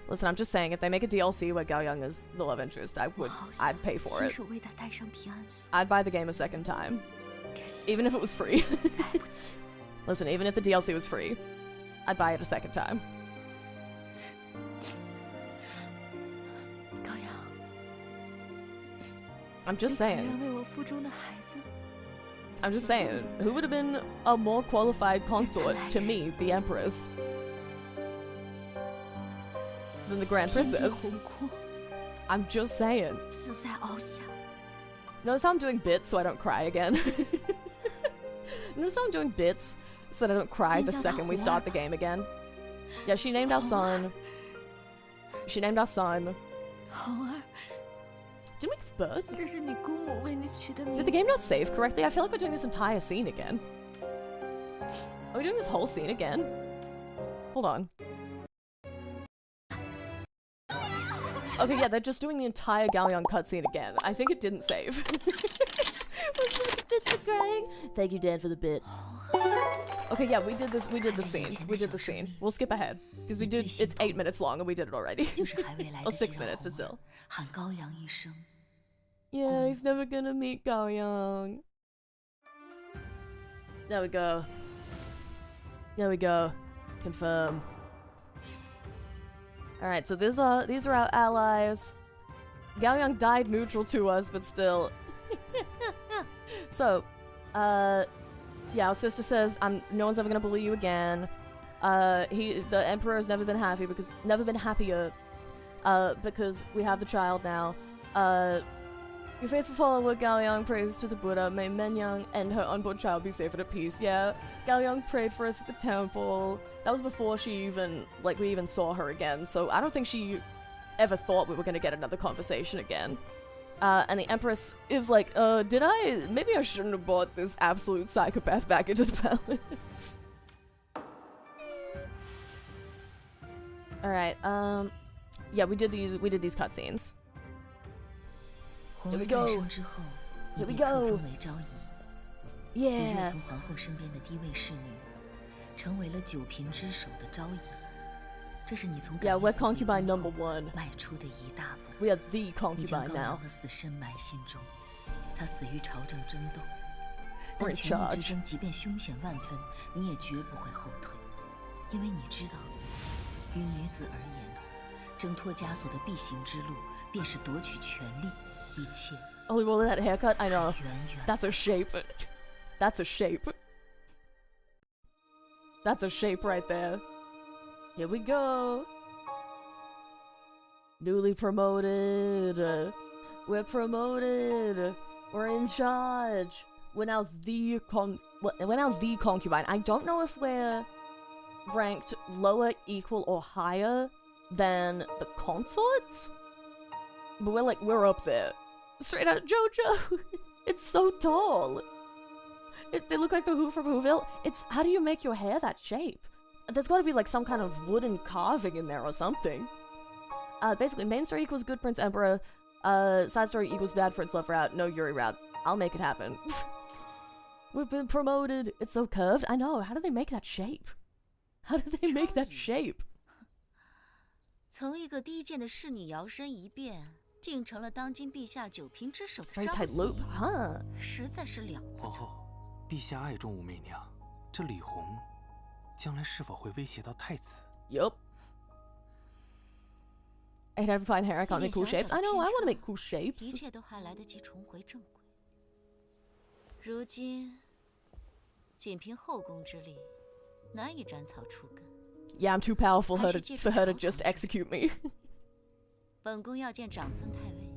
Listen, I'm just saying, if they make a DLC where Gao Yang is the love interest, I'd pay for it. I'd buy the game a second time. Even if it was free. Listen, even if the DLC was free, I'd buy it a second time. I'm just saying. I'm just saying, who would have been a more qualified consort to me, the Empress, than the Grand Princess? I'm just saying. Notice how I'm doing bits so I don't cry again. Notice how I'm doing bits so that I don't cry the second we start the game again. Yeah, she named our son. She named our son. Did we give birth? Did the game not save correctly? I feel like we're doing this entire scene again. Are we doing this whole scene again? Hold on. Okay, yeah, they're just doing the entire Galyeon cutscene again. I think it didn't save. Bits are crying. Thank you, Dan, for the bit. Okay, yeah, we did this. We did the scene. We did the scene. We'll skip ahead because we did. It's 8 minutes long and we did it already. Or 6 minutes, but still. Yeah, he's never gonna meet Galyeon. There we go. There we go. Confirm. Alright, so these are our allies. Galyeon died neutral to us, but still. So, yeah, our sister says, no one's ever gonna bully you again. The Emperor has never been happier because we have the child now. Your faithful follower Galyeon prays to the Buddha, may Menyoung and her unborn child be safe and at peace. Yeah, Galyeon prayed for us at the temple. That was before she even, like, we even saw her again, so I don't think she ever thought we were gonna get another conversation again. And the Empress is like, maybe I shouldn't have brought this absolute psychopath back into the palace. Alright, yeah, we did these cutscenes. Here we go. Here we go. Yeah. Yeah, we're concubine number 1. We are the concubine now. We're in charge. Only roll that haircut? I know. That's a shape. That's a shape. That's a shape right there. Here we go. Newly promoted. We're promoted. We're in charge. We're now the concubine. I don't know if we're ranked lower, equal, or higher than the consorts, but we're up there. Straight out of JoJo. It's so tall. They look like the Who from Whoville. How do you make your hair that shape? There's got to be like some kind of wooden carving in there or something. Basically, main story equals good Prince Emperor. Side story equals bad Prince Love route. No Yuri route. I'll make it happen. We've been promoted. It's so curved. I know. How do they make that shape? How do they make that shape? 从一个低贱的侍女摇身一变，竟成了当今陛下九平之首的 Very tight loop, huh? 实在是了不得。皇后，陛下爱重武媚娘，这李红将来是否会威胁到太子？ Yup. I'd have to find hair. I can't make cool shapes. I know. I want to make cool shapes. 一切都还来得及重回正轨。如今，仅凭后宫之力，难以斩草除根。 Yeah, I'm too powerful for her to just execute me. 本宫要见长孙太尉。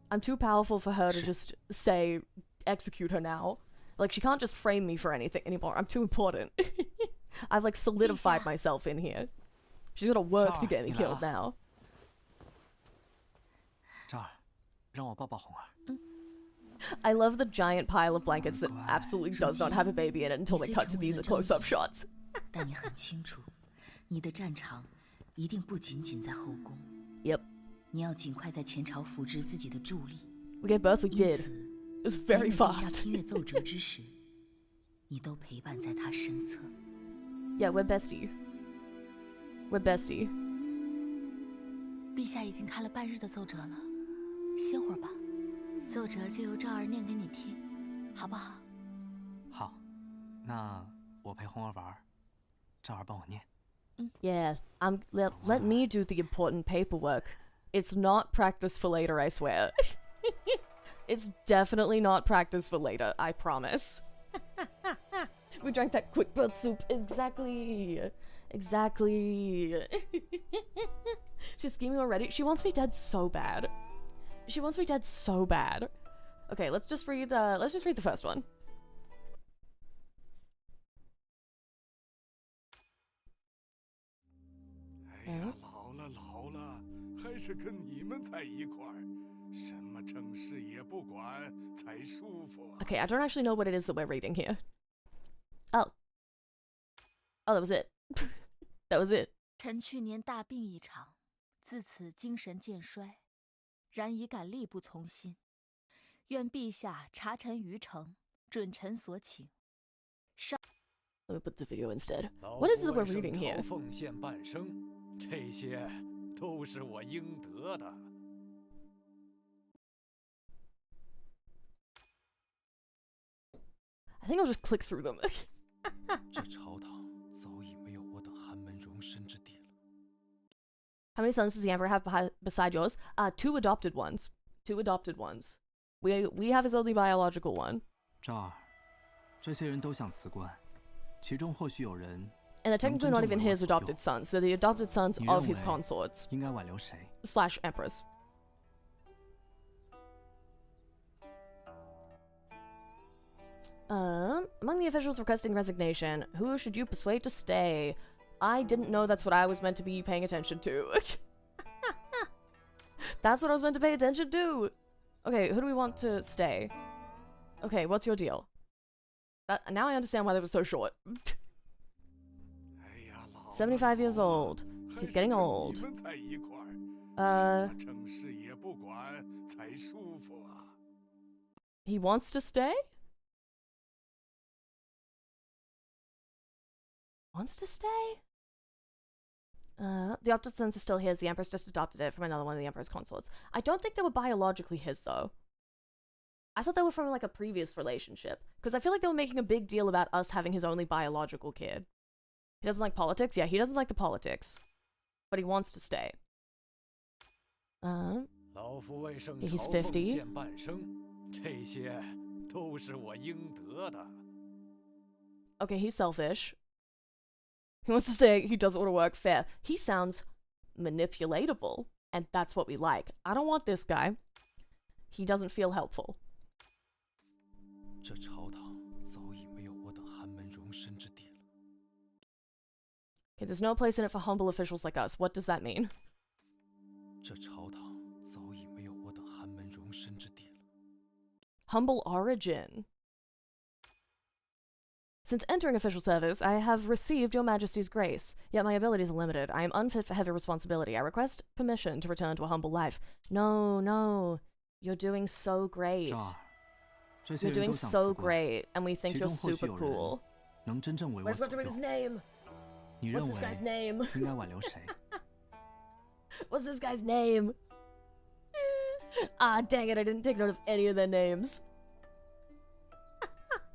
I'm too powerful for her to just say, execute her now. Like, she can't just frame me for anything anymore. I'm too important. I've, like, solidified myself in here. She's gotta work to get me killed now. 这儿，让我抱抱红儿。 I love the giant pile of blankets that absolutely does not have a baby in it until they cut to these close-up shots. 但你很清楚，你的战场一定不仅仅在后宫。 Yep. 你要尽快在前朝扶植自己的助力。 We gave birth, we did. It was very fast. 听乐奏折之时，你都陪伴在他身侧。 Yeah, we're bestie. We're bestie. 陛下已经看了半日的奏折了，歇会儿吧。奏折就由赵儿念给你听，好不好？好，那我陪红儿玩，赵儿帮我念。 Yeah, let me do the important paperwork. It's not practice for later, I swear. It's definitely not practice for later, I promise. We drank that quick birth soup. Exactly. Exactly. She's scheming already. She wants me dead so bad. She wants me dead so bad. Okay, let's just read the first one. 哎呀，老了，还是跟你们在一块儿，什么正事也不管才舒服啊。 Okay, I don't actually know what it is that we're reading here. Oh, that was it. That was it. 臣去年大病一场，自此精神渐衰，然已感力不从心。愿陛下查臣于城，准臣所请。上。 Let me put the video instead. What is it that we're reading here? 奉献半生，这些都是我应得的。 I think I'll just click through them. 这朝堂早已没有我等寒门容身之地了。 How many sons does the emperor have beside yours? 2 adopted ones. 2 adopted ones. We have his only biological one. 这儿，这些人都想辞官，其中或许有人。 And they're technically not even his adopted sons. They're the adopted sons of his consorts. 应该挽留谁 / emperors. Among the officials requesting resignation, who should you persuade to stay? I didn't know that's what I was meant to be paying attention to. That's what I was meant to pay attention to. Okay, who do we want to stay? Okay, what's your deal? Now I understand why they were so short. 75 years old. He's getting old. He wants to stay? Wants to stay? The adopted sons are still his. The Empress just adopted it from another one of the Emperor's consorts. I don't think they were biologically his, though. I thought they were from, like, a previous relationship. Because I feel like they were making a big deal about us having his only biological kid. He doesn't like politics? Yeah, he doesn't like the politics. But he wants to stay. He's 50. Okay, he's selfish. He wants to stay, he doesn't want to work. Fair. He sounds manipulatable, and that's what we like. I don't want this guy. He doesn't feel helpful. Okay, there's no place in it for humble officials like us. What does that mean? Humble origin. Since entering official service, I have received your majesty's grace, yet my abilities are limited. I am unfit for heavy responsibility. I request permission to return to a humble life. No, no. You're doing so great. You're doing so great, and we think you're super cool. I forgot to read his name. What's this guy's name? What's this guy's name? Ah, dang it, I didn't take note of any of their names.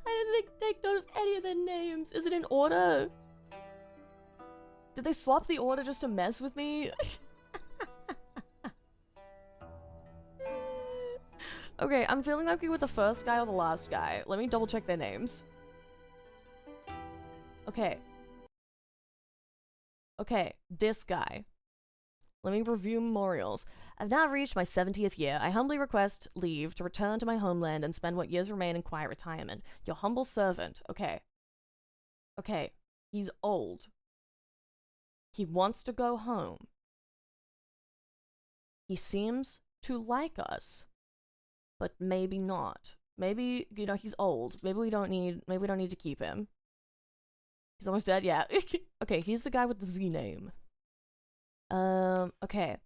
I didn't take note of any of their names. Is it in order? Did they swap the order just to mess with me? Okay, I'm feeling like we were the first guy or the last guy. Let me double check their names. Okay. Okay, this guy. Let me review memorials. I've now reached my 70th year. I humbly request leave to return to my homeland and spend what years remain in quiet retirement. Your humble servant. Okay. Okay, he's old. He wants to go home. He seems to like us, but maybe not. Maybe, you know, he's old. Maybe we don't need to keep him. He's almost dead, yeah. Okay, he's the guy with the Z name. Okay.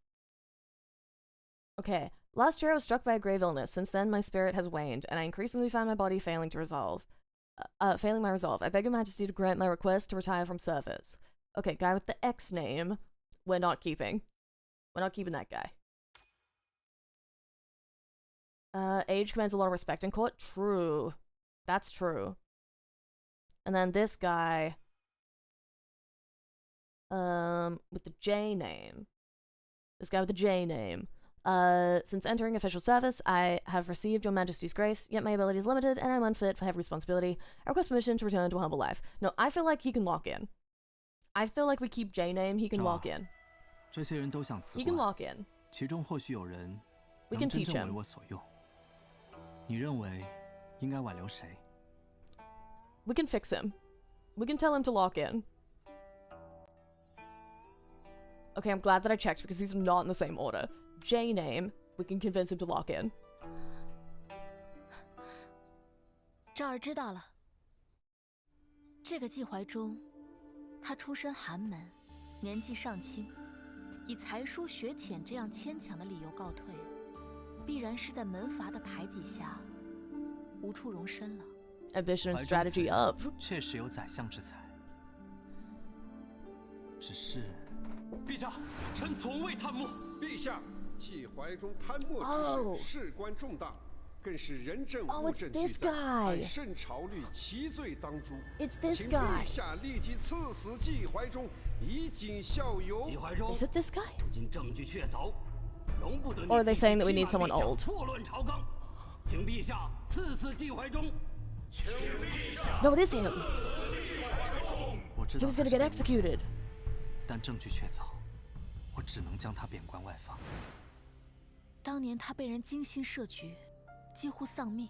Okay. Last year I was struck by a grave illness. Since then, my spirit has waned, and I increasingly find my body failing my resolve. I beg your majesty to grant my request to retire from service. Okay, guy with the X name. We're not keeping. We're not keeping that guy. Age commands a lot of respect in court. True. That's true. And then this guy... with the J name. This guy with the J name. Since entering official service, I have received your majesty's grace, yet my ability is limited, and I'm unfit for heavy responsibility. I request permission to return to a humble life. No, I feel like he can lock in. I feel like we keep J name, he can lock in. He can lock in. We can teach him. 你认为应该挽留谁？ We can fix him. We can tell him to lock in. Okay, I'm glad that I checked because these are not in the same order. J name, we can convince him to lock in. 赵儿知道了。这个季怀中，他出身寒门，年纪尚轻，以才疏学浅这样牵强的理由告退，必然是在门阀的排挤下，无处容身了。Ambition and strategy up. 确实有宰相之才，只是，陛下，臣从未贪墨。陛下，季怀中贪墨之事事关重大，更是人证物证俱在，按圣朝律其罪当诛。It's this 请 guy. 陛下立即赐死季怀中，以儆效尤。季怀中 Is it this guy? 如今证据确凿，容不得你 Or are they saying that we need someone old? 错乱朝纲，请陛下赐死季怀中。 No, it is him. 我知 He 道 was 他 gonna 是 get 被诬陷， executed. 但证据确凿，我只能将他贬官外放。当年他被人精心设局，几乎丧命，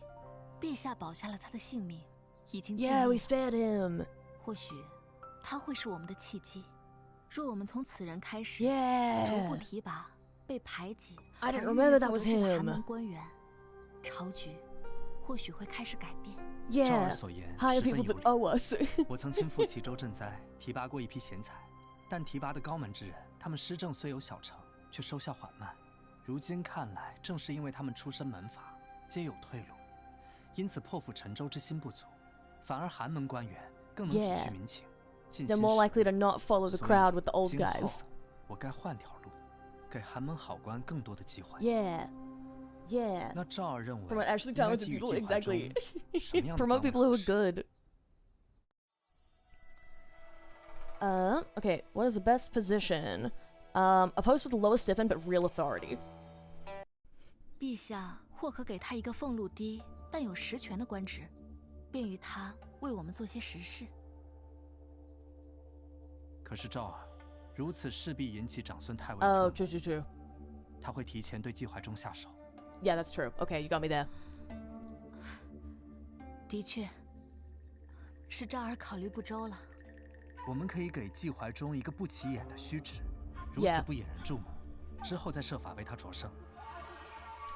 陛下保下了他的性命，已经尽 Yeah, we 力。 spared him. 或许他会是我们的契机。若我们从此人开始， Yeah. 逐步提拔被排挤 I didn't 而 remember 郁郁 that 不 was 得志的寒 him. 门官员，朝局或许会开始改变。照儿 Yeah. 所言 Hire 十分 people 有 that 理。 owe us. 我曾亲赴齐州赈灾，提拔过一批贤才，但提拔的高门之人，他们施政虽有小成，却收效缓慢。如今看来，正是因为他们出身门阀，皆有退路，因此破釜沉舟之心不足，反而寒门官员更能体 Yeah. 恤民情，尽 They're 心 more 使 likely to 力。 not follow the 所以 crowd with the old 今后 guys. 我该换条路，给寒门好官更多的机会。 Yeah. Yeah. 那赵儿认为 Promote actually 应该 talented 给予 people, 计划中 exactly. 什么样的 Promote 官位 people who 合 are 适？ good. Okay, what is the best position? A post with the lowest stipend but real authority. 陛下或可给他一个俸禄低但有实权的官职，便于他为我们做些实事。可是赵儿，如此势必引起长孙太尉 Oh, 侧 true, 目， true, true. 他会提前对季怀中下手。 Yeah, that's true. Okay, you got me there. 的确，是赵儿考虑不周了。我们可以给季怀中一个不起眼的虚职，如此 Yeah. 不引人注目，之后再设法为他着胜。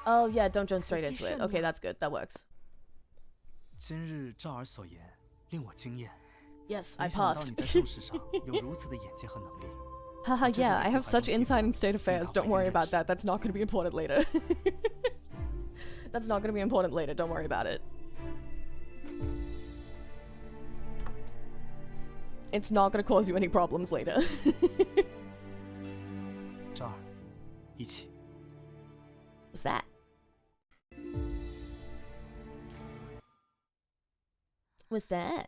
Oh, yeah, don't jump straight 此其 into it. 甚 Okay, 妙。 that's good. That works. 今日赵儿所言令我惊艳， Yes, I 没想到 passed. 你在政事上有如此的眼界和能力。 Haha, 这是 yeah, 我 I 计 have 划 such 中提 insight 出 in state 令 affairs. 老 Don't 百姓 worry 认 about 识 that. That's not going to be important later. That's not going to be important later. Don't worry about it. It's not going to cause you any problems later. 赵儿，一起。 What's that? What's that?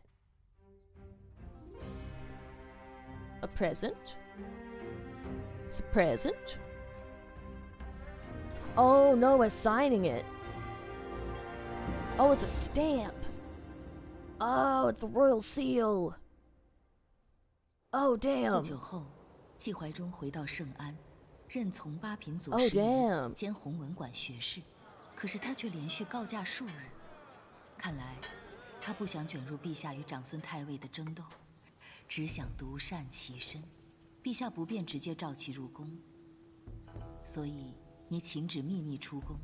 A present? It's a present? Oh no, we're signing it. Oh, it's a stamp. Oh, it's the royal seal. Oh, 不 damn. 久后，季怀中回到圣安，任从八品左 Oh, 侍医 damn. 兼弘文馆学士。可是他却连续告假数日，看来他不想卷入陛下与长孙太尉的争斗，只想独善其身。陛下不便直接召其入宫，所以你请旨秘密出宫，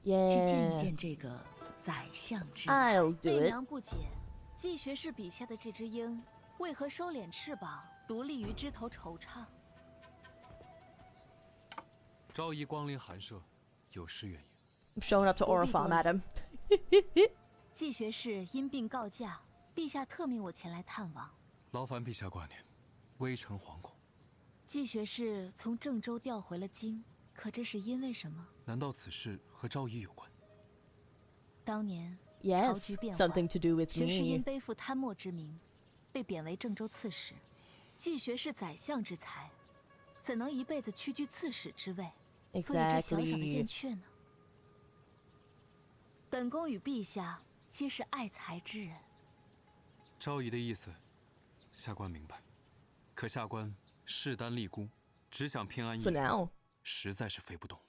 去见一 Yeah. 见这个宰相之才。 I'll do 媚 it. 娘不解，季学士笔下的这只鹰，为何收敛翅膀，独立于枝头惆怅？昭仪光临寒舍，有失远迎。 I'm showing up to Aura Farm, madam. 季学士因病告假，陛下特命我前来探望。劳烦陛下挂念，微臣惶恐。季学士从郑州调回了京，可这是因为什么？难道此事和昭仪有关？当年朝 Yes, 局变幻， something to do with 学士因 me. 背负贪墨之名，被贬为郑州刺史。季学士宰相之才，怎能一辈子屈居刺史之位？所以这小小的 Exactly. 殿阙呢？本宫与陛下皆是爱才之人。昭仪的意思，下官明白。可下官势单力孤，只想偏安一 For 人， now. 实在是飞不动了。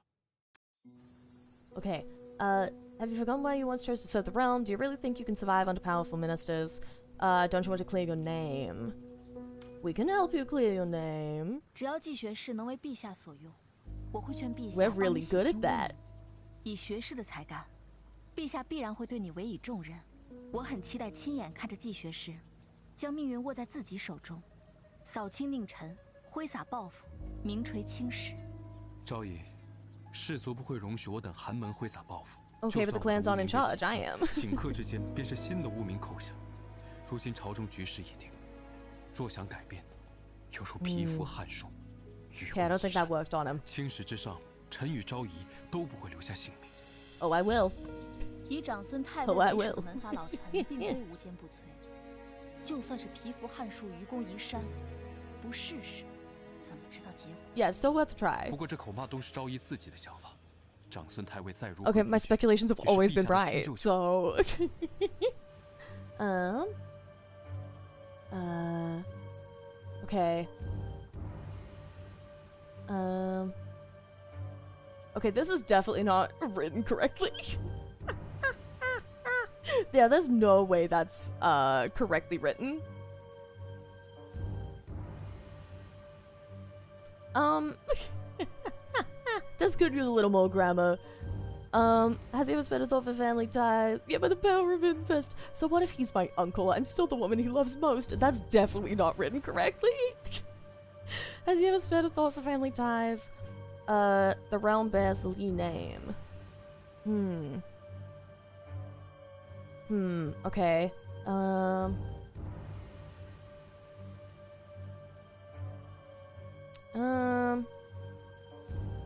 Okay, Have you forgotten why you once chose to serve the realm? Do you really think you can survive under powerful ministers? Don't you want to clear your name? We can help you clear your name. 只要季学士能为陛下所用，我会劝陛下 We're really good at that. 以学士的才干，陛下必然会对你委以重任。我很期待亲眼看着季学士将命运握在自己手中，扫清佞臣，挥洒抱负，名垂青史。昭仪，士族不会容许我等寒门挥洒抱负。 Okay, but the clan's not in charge. I am. 顷刻之间，便是新的污名口响。如今朝中局势已定，若想改变，犹如蚍蜉撼树。Okay, I don't think that worked on him. 青史之上，臣与昭仪都不会留下性命。Oh, I will. 以长孙太尉为首的门阀老臣，并非无坚不摧。就算是蚍蜉撼树，愚公移山，不试试，怎么知道结果 ？Yeah, still worth a try. 不过这恐怕都是昭仪自己的想法。 长孙太尉再如 Okay, my speculations have always been right, so... Okay. Okay, this is definitely not written correctly. Yeah, there's no way that's, correctly written. This could use a little more grammar. Has he ever spent a thought for family ties? Yeah, by the power of incest. So what if he's my uncle? I'm still the woman he loves most. That's definitely not written correctly. Has he ever spent a thought for family ties? The realm bears the Lee name. Okay.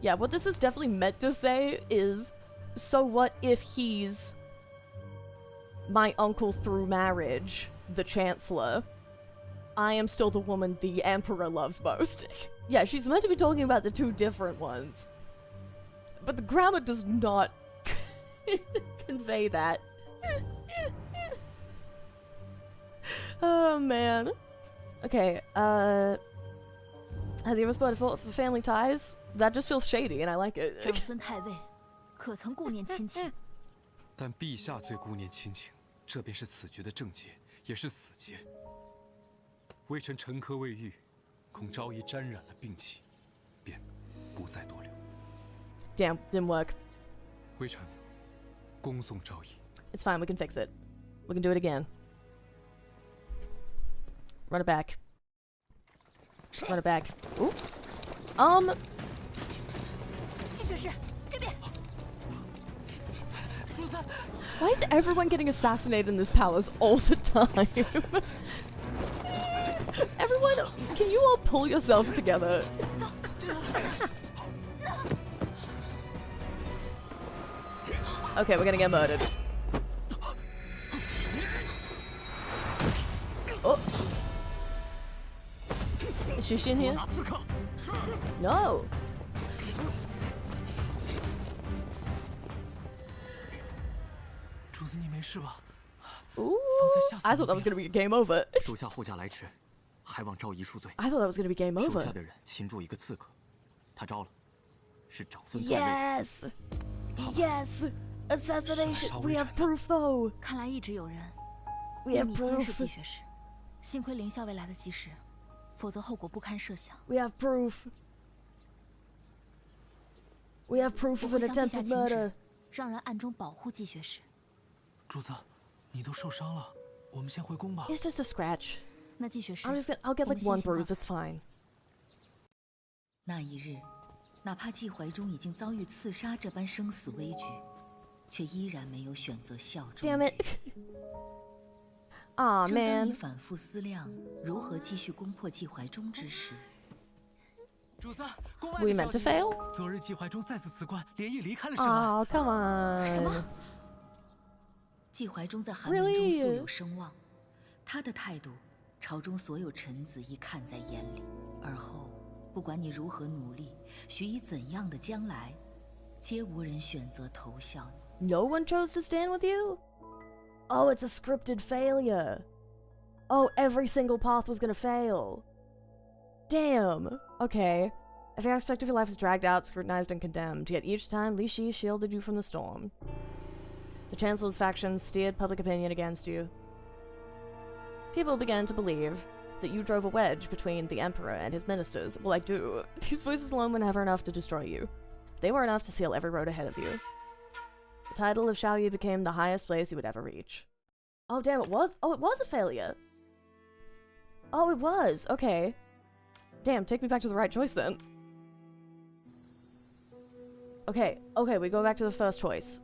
Yeah, what this is definitely meant to say is, so what if he's my uncle through marriage, the Chancellor? I am still the woman the Emperor loves most. Yeah, she's meant to be talking about the two different ones. But the grammar does not convey that. Oh, man. Okay, has he ever spotted for family ties? That just feels shady, and I like it. 长孙太尉，可曾顾念亲情？但陛下最顾念亲情，这便是此局的症结，也是死结。微臣沉疴未愈，恐昭仪沾染了病气，便不再多留。Damn, didn't work. 微臣恭送昭仪。It's fine, we can fix it. We can do it again. Run it back. Run it back. Ooh. 季学士，这边。Why is everyone getting assassinated in this palace all the time? Everyone, can you all pull yourselves together? Okay, we're gonna get murdered. Oh. Is she in here? No. Ooh, I thought that was gonna be a game over. I thought that was gonna be game over. Yes! Yes! Assassination! We have proof though! 看来一直有人 We have 监视 proof. 季学士，幸亏凌校尉来得及时，否则后果不堪设想。 We have proof. We have proof 我 of 会 an 向陛下 attempted 请 murder. 旨，让人暗中保护季学士。主子，你都受伤了，我们先回宫吧。 It's just a scratch. 那季学士， I'll get 我 like 们 one 先行告 bruise. 辞 It's fine. 那一日，哪怕季怀忠已经遭遇刺杀这般生死危局，却依然没有选择效忠。 Damn it. Aw, 正当你 man. 反复思量如何继续攻破季怀忠之时， 主子，宫外 We 的 meant 消 to 息 fail? 昨日季怀忠再次辞官，连夜离开了沈安。 Oh, come on. 什么？季怀忠在寒门中素有声望，他的态度，朝中所有臣子亦看在眼里。而后，不管你如何努力，许以怎样的将来，皆无人选择投效你。 No one chose to stand with you? Oh, it's a scripted failure. Oh, every single path was gonna fail. Damn. Okay. Every aspect of your life is dragged out, scrutinized, and condemned. Yet each time, Li Shi shielded you from the storm. The Chancellor's faction steered public opinion against you. People began to believe that you drove a wedge between the Emperor and his ministers. Well, I do. These voices alone were never enough to destroy you. They were enough to seal every road ahead of you. The title of Xiaoyu became the highest place you would ever reach. Oh, damn, it was? Oh, it was a failure. Oh, it was. Okay. Damn, take me back to the right choice then. Okay, we go back to the first choice.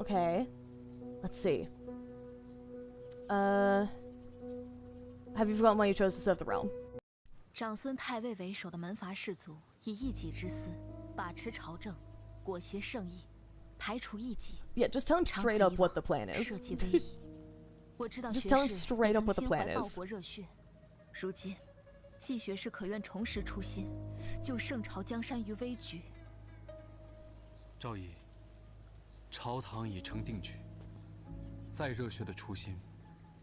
Okay. Let's see. Have you forgotten why you chose to serve the realm? 长孙太尉为首的门阀士族以一己之私把持朝政，裹挟圣意，排除异己。Yeah, just tell him straight up what the plan is. 社稷威仪。我知道学士 Just tell him straight up what the plan 报 is. 国热血，如今，季学士可愿重拾初心，救圣朝江山于危局？赵毅，朝堂已成定局，再热血的初心，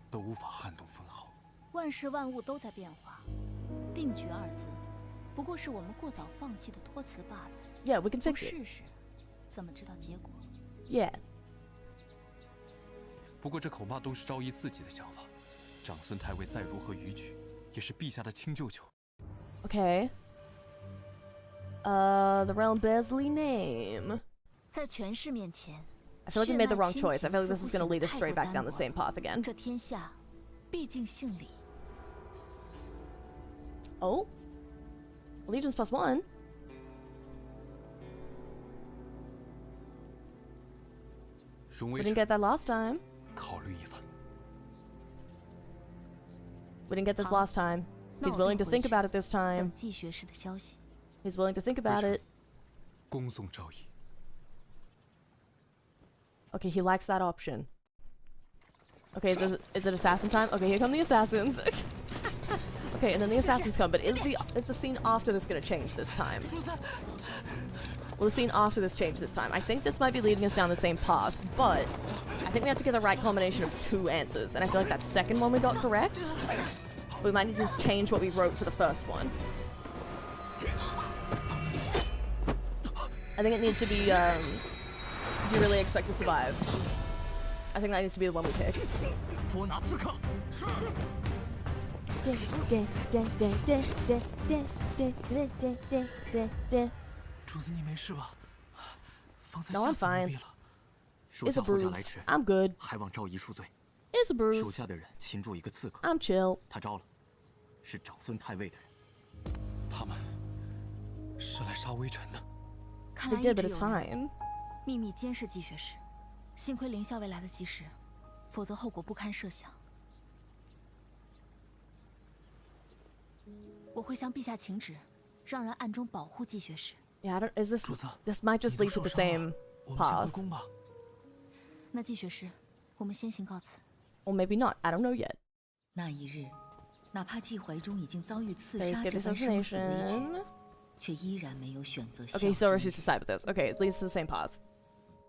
都无法撼动分毫。万事万物都在变化，定局二字，不过是我们过早放弃的托词罢了。Yeah, we can 不 fix it. 试试，怎么知道结果 Yeah. 不过这恐怕都是昭仪自己的想法。长孙太尉再如何逾矩，也是陛下的亲舅舅。Okay. The realm bears the name. 在权势面前， I feel like we made the wrong choice. I feel like this is going to lead us straight back down the same path again. 这天下，毕竟姓李。 Oh? Allegiance +1? We didn't get that last time. 考虑一番。 We didn't get this last time. He's willing to think about it this time. 等季学士的消息。 He's willing to think about it. 恭送昭仪。 Okay, he likes that option. Okay, is it assassin time? Okay, here come the assassins. Okay, and then the assassins come, but is the scene after this gonna change this time? Will the scene after this change this time? I think this might be leading us down the same path, but I think we have to get the right combination of two answers, and I feel like that second one we got correct. We might need to change what we wrote for the first one. I think it needs to be, do you really expect to survive? I think that needs to be the one we pick. 主子，你没事吧？方才 No, I'm 吓死奴 fine. 婢了。 It's a bruise. I'm good. 还望昭仪恕罪。 It's a bruise. 手下的人擒住一个刺客。 I'm chill. 他招了，是长孙太尉的人。他们是来杀微臣的。 看 They 来 did, 一 but 直 it's 有人 fine. 秘密监视季学士，幸亏凌校尉来得及时，否则后果不堪设想。我会向陛下请旨，让人暗中保护季学士。 Yeah, I don't. Is this? This might just lead to the same 我们先回 path, 宫吧。那季学士，我们先行告辞。 or maybe not. I don't know yet. 那一日，哪怕季怀中已经遭遇刺 Please 杀 get 这般生死危局， assassination. 却依然没有选择效 Okay, so 忠。 she's to side with this. Okay, it leads to the same path.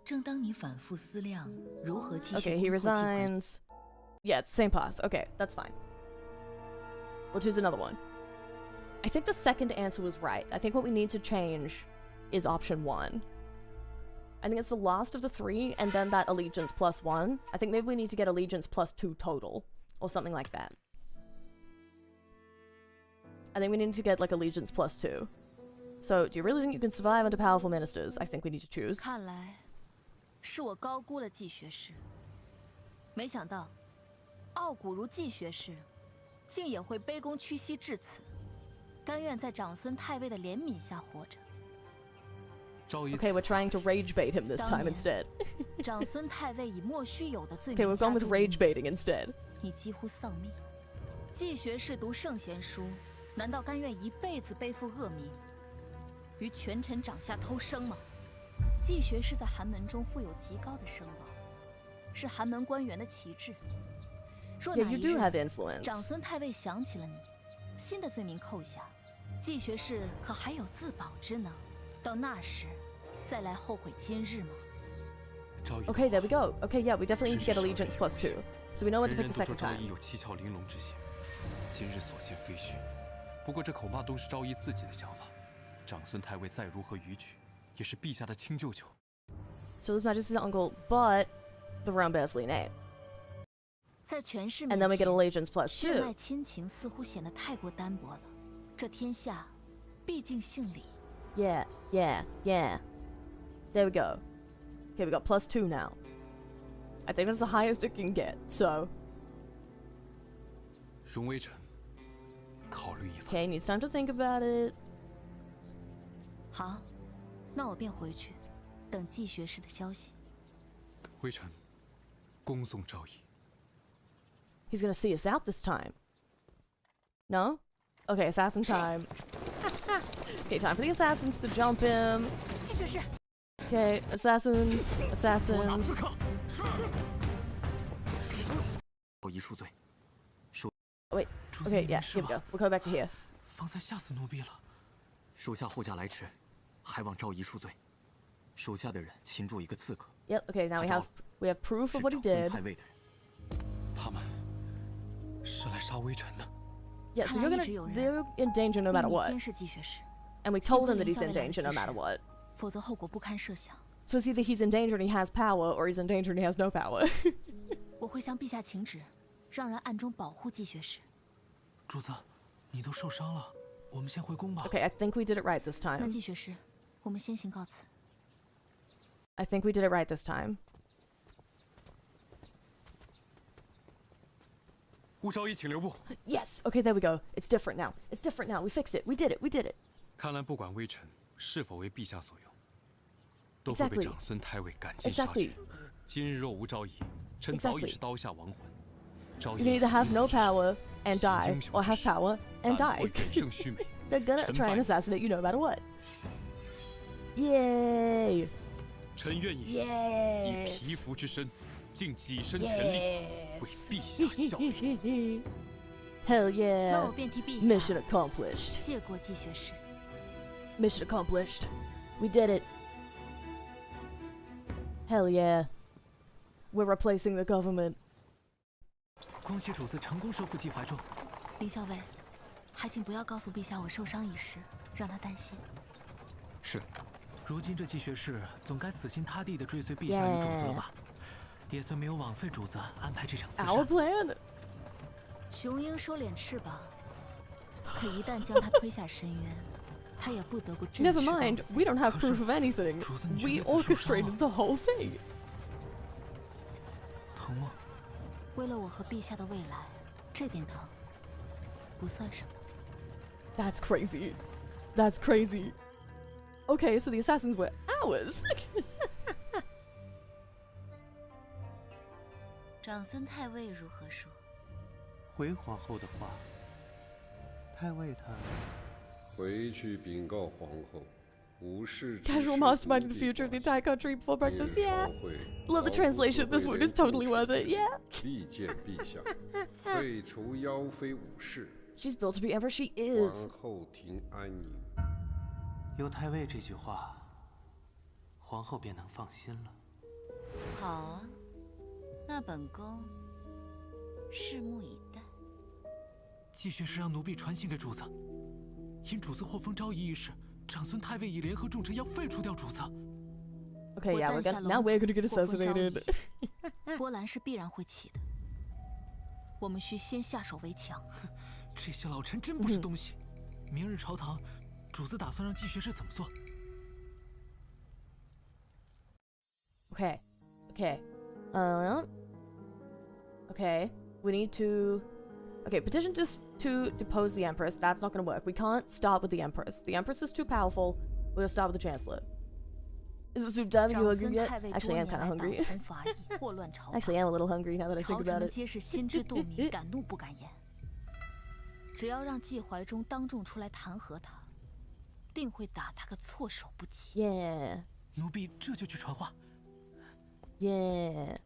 正当你反复思量如何继续 Okay, he 攻破季怀， resigns. Yeah, it's the same path. Okay, that's fine. We'll choose another one. I think the second answer was right. I think what we need to change is option 1. I think it's the last of the 3, and then that allegiance +1. I think maybe we need to get allegiance +2 total, or something like that. I think we need to get, like, allegiance +2. So, do you really think you can survive under powerful ministers? I think we need to choose. 看来是我高估了季学士，没想到傲骨如季学士，竟也会卑躬屈膝至此，甘愿在长孙太尉的怜悯下活着。 Okay, we're trying to rage bait him this time instead. 长孙太尉以莫须有的罪 Okay, 名 we've gone 加 with 诸于 rage baiting instead. 你几乎丧命。季学士读圣贤书，难道甘愿一辈子背负恶名，于权臣掌下偷生吗？季学士在寒门中负有极高的声望，是寒门官员的旗帜。若 Yeah, 哪 you 一 do 日 have influence. 长孙太尉想起了你，新的罪名扣下，季学士可还有自保之能？到那时，再来后悔今日吗？ Okay, there we go. Okay, yeah, we definitely need to get allegiance +2. So we know what to pick the 人人都说 second 昭 time. 仪有七窍玲珑之心，今日所见非虚。不过这恐怕都是昭仪自己的想法。长孙太尉再如何逾矩，也是陛下的亲舅舅。So His Majesty's uncle, but the realm bears Lee name. 在权势 And 面 then we get 前， allegiance plus 血 2. 脉亲情似乎显得太过单薄了。这天下，毕竟姓李。 Yeah. There we go. Okay, we got plus 2 now. I think that's the highest it can get, so. 荣微臣，考虑一番。 Okay, needs time to think about it. 好，那我便回去，等季学士的消息。微臣，恭送诏议。 He's gonna see us out this time. No? Okay, assassin time. Okay, time for the assassins to jump him. 季学士， Okay, assassins. 遗恕罪。 Wait. Okay, yeah, here we go. We'll go back to here. 方才吓死奴婢了。属下护驾来迟，还望诏遗恕罪。属下的人擒住一个刺客。 Yep. Okay, now we have proof of what he did. 太尉的人。他们是来杀微臣的。 Yeah, so they're in danger no matter what. 监视季学士， And we told him that he's in danger no matter what. 否则后果不堪设想。 So it's either he's in danger and he has power, or he's in danger and he has no power. 我会向陛下请旨，让人暗中保护季学士。主子，你都受伤了，我们先回宫吧。 Okay, I think we did it right this 那 time. 季学士，我们先行告辞。 I think we did it right this time. 吾诏议请留步。 Yes. Okay, there we go. It's different now. We fixed it. We did it. 看来不管微臣是否为陛下所用，都会被 Exactly. 长孙太尉赶尽杀绝。今日若无诏议，臣早已是刀下亡魂。You can either have no power and die, or have power and die. 本胜须美。 They're gonna try and assassinate you no matter what. Yay! 臣愿意以 Yes! 皮肤之身，尽己身全力，为陛下效力。 Hell 那 yeah! 我便替陛 Mission 下 accomplished. 谢过季学士。 Mission accomplished. We did it. Hell yeah. We're replacing the government. 恭喜主子成功收复季怀中。林校尉，还请不要告诉陛下我受伤一事，让他担心。是，如今这季学士总该死心塌地地追随陛下与主子了吧？也算没有枉费主子安排这场厮杀。 Our plan. 雄鹰收敛翅膀，可一旦将他推下深渊，他也不得不振翅 Never 高 mind. 飞。 We don't have proof of anything. 主子，你 We 确定自己受伤了？ orchestrated the whole thing. 疼吗？为了我和陛下的未来，这点疼不算什么。 That's crazy. That's crazy. Okay, so the assassins were ours. 长孙太尉如何说？回皇后的话，太尉他回去禀告皇后，无事。 Casual mastermind in the future of the entire country before breakfast. Yeah. Love the translation. This one is totally worth it. Yeah. 力荐陛下，废除妖妃武士。 She's built to be empress. She is. 皇后庭安宁。有太尉这句话，皇后便能放心了。好啊，那本宫拭目以待。季学士让奴婢传信给主子，因主子获封昭仪一事，长孙太尉已联合众臣要废除掉主子。 Okay, yeah, now we're gonna get assassinated. 波澜是必然会起的，我们需先下手为强。这些老臣真不是东西。明日朝堂，主子打算让季学士怎么做？ Okay. Okay. We need to. Okay, petition to depose the Empress. That's not gonna work. We can't start with the Empress. The Empress is too powerful. We're gonna start with the Chancellor. Is it soup time? You hungry yet? Actually, I'm kind of hungry. Actually, I'm a little hungry now that I think about it. 皆是心知肚明，敢怒不敢言。只要让季怀忠当众出来弹劾他，定会打他个措手不及。 Yeah. 奴婢这就去传话。 Yeah.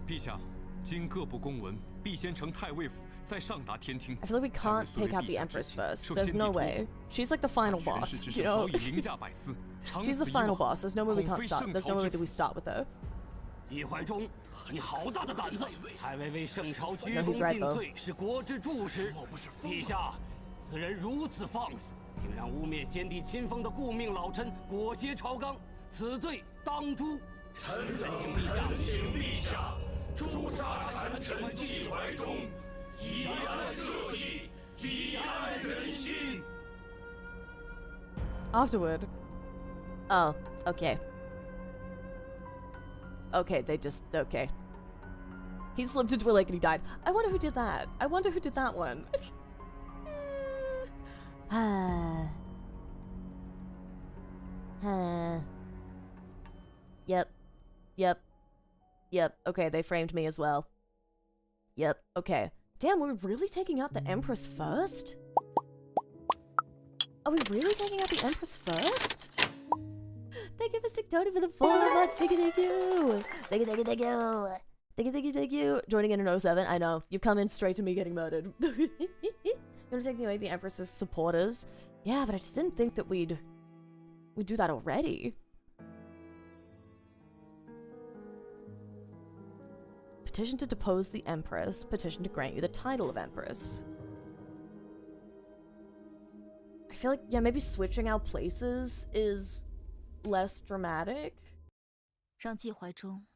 陛下，经各部公文，必先呈太尉府，再上达天听。 I feel like we can't take out the Empress first. There's no way. She's like the final boss, you know? She's the final boss. There's no way we can't start. There's no way that we start with her. 季怀忠，你好大的胆子！太尉为圣朝鞠躬尽瘁，是国之柱石。陛下，此人如此放肆，竟让污蔑先帝亲封的顾命老臣裹挟朝纲，此罪当诛。臣请陛下诛杀谗臣纪怀中，以安社稷，以安人心。 Afterward. Oh, okay. Okay, they just... Okay. He slipped into a lake and he died. I wonder who did that. I wonder who did that one. Yep. Yep. Yep. Okay, they framed me as well. Yep. Okay. Damn, we're really taking out the Empress first? Are we really taking out the Empress first? Thank you, Mystic Tony, for the 4 months. Thank you, thank you. Thank you, thank you, thank you. Thank you, thank you, thank you. Joining in an 07. I know. You've come in straight to me getting murdered. You're gonna take away the Empress's supporters? Yeah, but I just didn't think that we'd do that already. Petition to depose the Empress. Petition to grant you the title of Empress. I feel like, yeah, maybe switching out places is less dramatic. 让纪怀中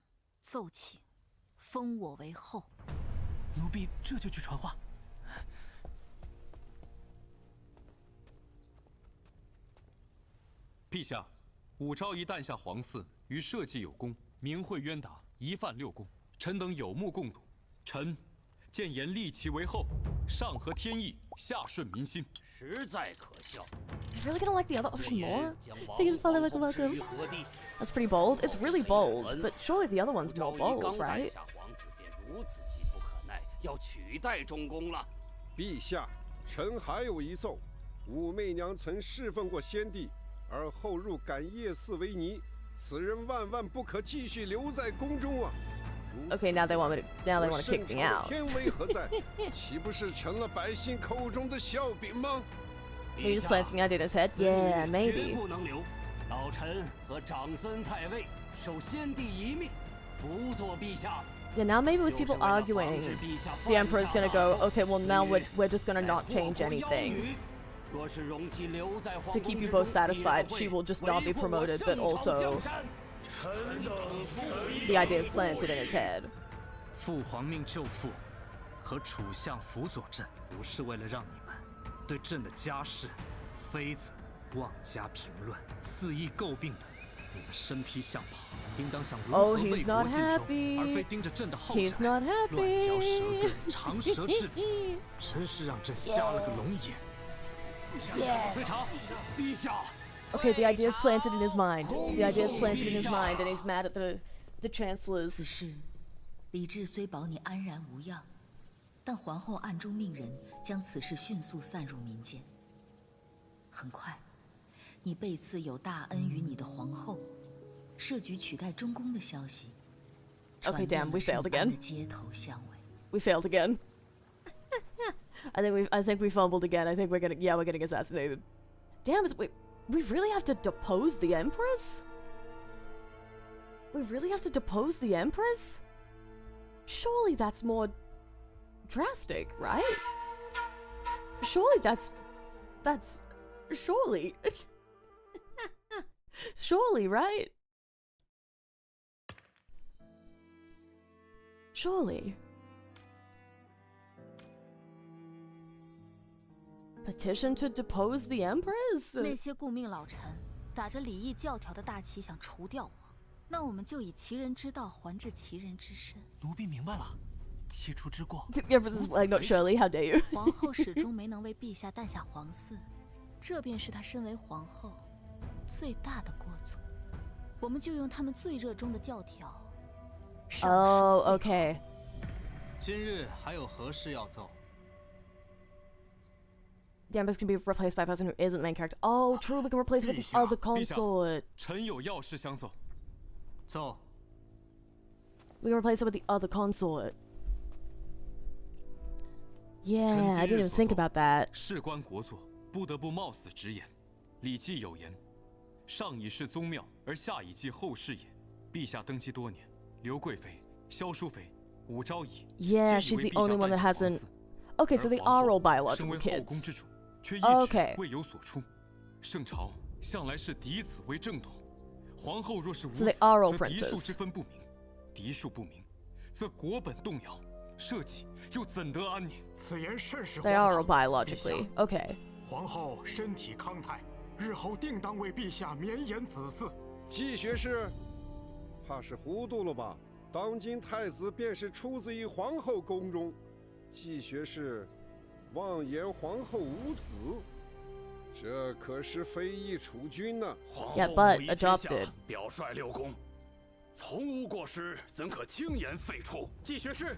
奏请封我为后。奴婢这就去传话。陛下，武昭仪诞下皇嗣，与社稷有功，明慧冤达，一犯六功，臣等有目共睹。臣建言立其为后，上合天意，下顺民心。 实在可笑。 I'm really gonna like the other option more. Thank you for following, welcome. That's pretty bold. It's really bold, but surely the other one's more bold, right? 如此急不可耐，要取代中宫了。陛下，臣还有一奏：武媚娘曾侍奉过先帝，而后入感夜寺为尼，此人万万不可继续留在宫中啊！ Okay, now they want to kick me out. 天威何在？岂不是成了百姓口中的笑柄吗？ He just plants the idea in his head. Yeah, maybe. 不能留。老臣和长孙太尉受先帝遗命，辅佐陛下。 Yeah, now maybe with people arguing, the Emperor's gonna go, okay, well now we're just gonna not change anything. To keep you both satisfied, she will just not be promoted, but also the idea is planted in his head. 父皇命救父和楚相辅佐朕，不是为了让你们对朕的家事、妃子妄加评论，肆意诟病的。你们身披相袍，应当想如何为国尽忠，而非盯着朕的后宅，乱嚼舌根、长舌至此，真是让朕瞎了个龙眼。陛下。 Okay, the idea is planted in his mind. The idea is planted in his mind, and he's mad at the chancellors. 此事，李治虽保你安然无恙，但皇后暗中命人将此事迅速散入民间。很快，你被赐有大恩于你的皇后，设局取代中宫的消息， Okay, damn, we failed again. 的街头巷尾。We failed again. I think we fumbled again. I think we're getting assassinated. Damn, we really have to depose the Empress? We really have to depose the Empress? Surely that's more drastic, right? Surely that's surely. Surely, right? Surely. Petition to depose the Empress? 那些顾命老臣打着礼义教条的大旗想除掉我，那我们就以其人之道还治其人之身。奴婢明白了，起初之过。The Empress is like, not Shirley, how dare you? 皇后始终没能为陛下诞下皇嗣，这便是她身为皇后最大的过错。我们就用他们最热衷的教条。Oh, okay. 今日还有何事要奏？ The Empress can be replaced by a person who isn't the main character. Oh, true, we can replace it with the other consort. 臣有要事相奏。奏。 We can replace it with the other consort. Yeah, I didn't even think about that. 事关国祚，不得不冒死直言。礼记有言：“上以事宗庙，而下以继后世也。”陛下登基多年，刘贵妃、萧淑妃、武昭仪， Yeah, she's the only one that hasn't. Okay, so they are all biological kids. Okay. 未有所出。圣朝向来是嫡子为正统，皇后若是无 So 子， they are all 则嫡庶 princes. 之分不明，嫡庶不明，则国本动摇，社稷又怎得安宁？此言甚是 They are 荒 all 唐。 biologically. Okay. 皇后身体康泰，日后定当为陛下绵延子嗣。季学士，怕是糊涂了吧？当今太子便是出自于皇后宫中，季学士妄言皇后无子，这可是非议储君呢。 Yeah, but adopted. 表率六宫，从无过失，怎可轻言废黜？季学士，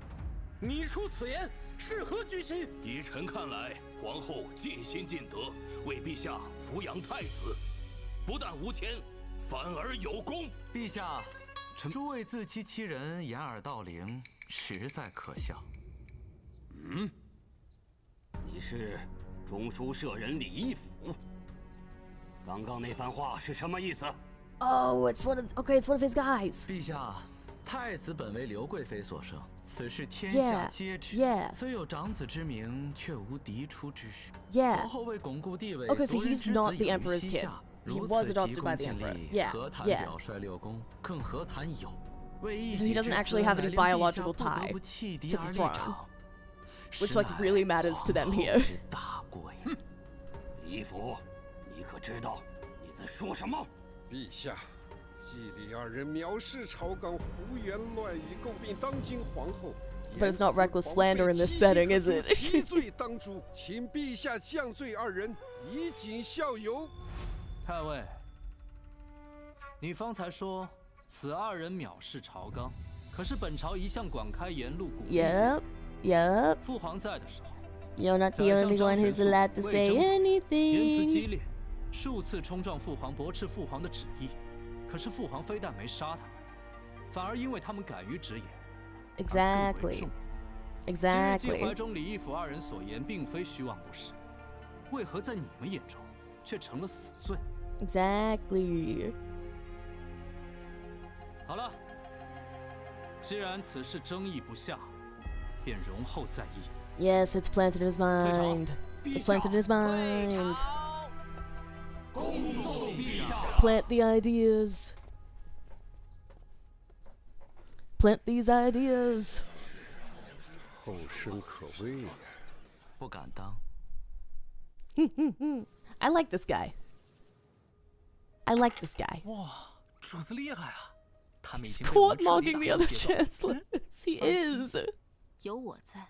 你出此言，是何居心？依臣看来，皇后尽心尽德，为陛下抚养太子，不但无谦，反而有功。陛下，诸位自欺欺人，掩耳盗铃，实在可笑。嗯，你是中书舍人李义府？刚刚那番话是什么意思？ Oh, it's one of his guys. 陛下，太子本为刘贵妃所生，此事天下皆知。Yeah. 虽有长子之名，却无嫡出之实。 Yeah. 皇后为巩固地位， Okay, so 夺人 he's 之 not 子 the 有于 emperor's 膝 kid. 下， He 如 was 此 adopted 急 by 功 the 近 emperor. 利， Yeah. 何谈 Yeah. 表率六宫，更何谈有？为一 So he 己 doesn't 之 actually 私， have 乃 any 令陛下 biological 不得 tie 不弃敌 to 而 the 立 throne, 长， which like really matters to them here. 大过也。义府，你可知道你在说什么？陛下，季李二人藐视朝纲，胡言乱语，诟病当今皇后。 But it's not reckless slander in this setting, is it? 其罪当诛，请陛下降罪二人，以儆效尤。太尉，你方才说此二人藐视朝纲，可是本朝一向广开言路，鼓励进步。 Yep. 父皇在的时候 You're not the only one who's allowed to say 言辞激 anything. 烈，数次冲撞父皇，驳斥父皇的旨意。可是父皇非但没杀他们，反而因为他们敢于直言。 Exactly. 今日季 Exactly. 怀中、李义府二人所言，并非虚妄不实，为何在你们眼中却成了死罪？ Exactly. 好了，既然此事争议不下，便容后再议。 Yes, it's planted in his mind. It's planted in his mind. 恭送陛下。 Plant the ideas. Plant these ideas. 后生可畏呀！不敢当。 I like this guy. I like this guy. 哇，主子厉害啊！他们已 He's 经被我 court 们彻底 mogging 打 the 乱 other 节奏。 chancellors. He is. 有我在，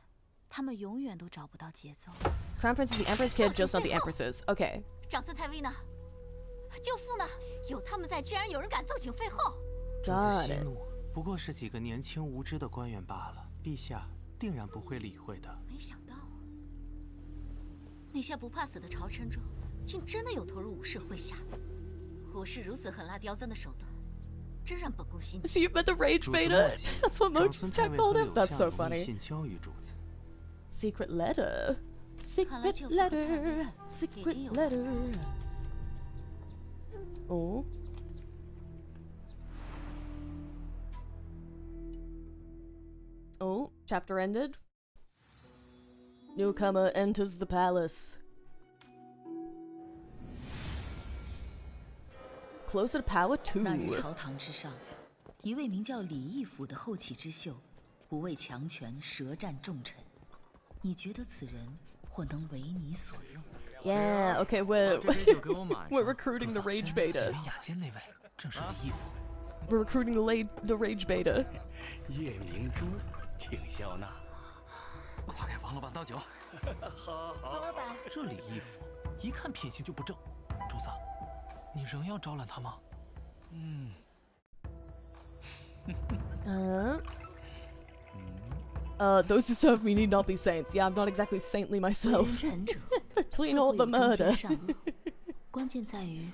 他们永远都找不到节奏。 Crown Prince is the Emperor's kid, just not the Empress's. Okay. 长孙太尉呢？舅父呢？有他们在，竟然有人敢奏请废后。主子 Got 息 it. 怒，不过是几个年轻无知的官员罢了，陛下定然不会理会的。没想到啊，那些不怕死的朝臣中，竟真的有投入武士麾下。武士如此狠辣刁钻的手段，真让本宫心惊。 So you met the rage beta? That's what 长 Mochi's 孙太 chat 尉 called 和 him. 柳 That's so 相有密 funny. 信交与主子。 Secret letter. 看来 Secret 舅父和太尉 letter. 已 Secret 经有人在 letter. Oh. Oh, chapter ended. Newcomer enters the palace. Closer to power 那日 2. 朝堂之上，一位名叫李义府的后起之秀，不畏强权，舌战重臣。你觉得此人或能为你所用？ Yeah, okay, we're 把这杯酒给我满上。 we're recruiting the rage beta. 雅间那位正是李义府。 We're recruiting the rage beta. 夜明珠，请笑纳。快给王老板倒酒。王老板，这李义府一看品行就不正。主子，你仍要招揽他吗？嗯。Those who serve me need not be saints. Yeah, I'm not exactly saintly 为 myself. 人臣者， Between 自 all 会 the 以忠 murder. 心善恶，关键在于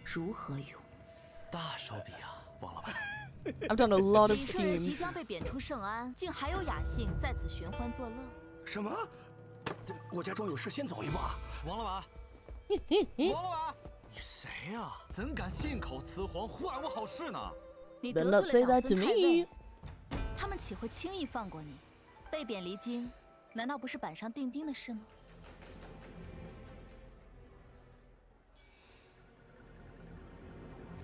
如何用。大手笔啊，王老板。 I've done a lot of 李特人即 schemes. 将被贬出圣安，竟还有雅兴在此寻欢作乐。什么？我家庄有事，先走一步啊！王老板，王老板，你谁呀？怎敢信口雌黄，祸害我好事呢？你 Better 得 not 罪 say 了 that 长 to 孙太 me. 尉，他们岂会轻易放过你？被贬离京，难道不是板上钉钉的事吗？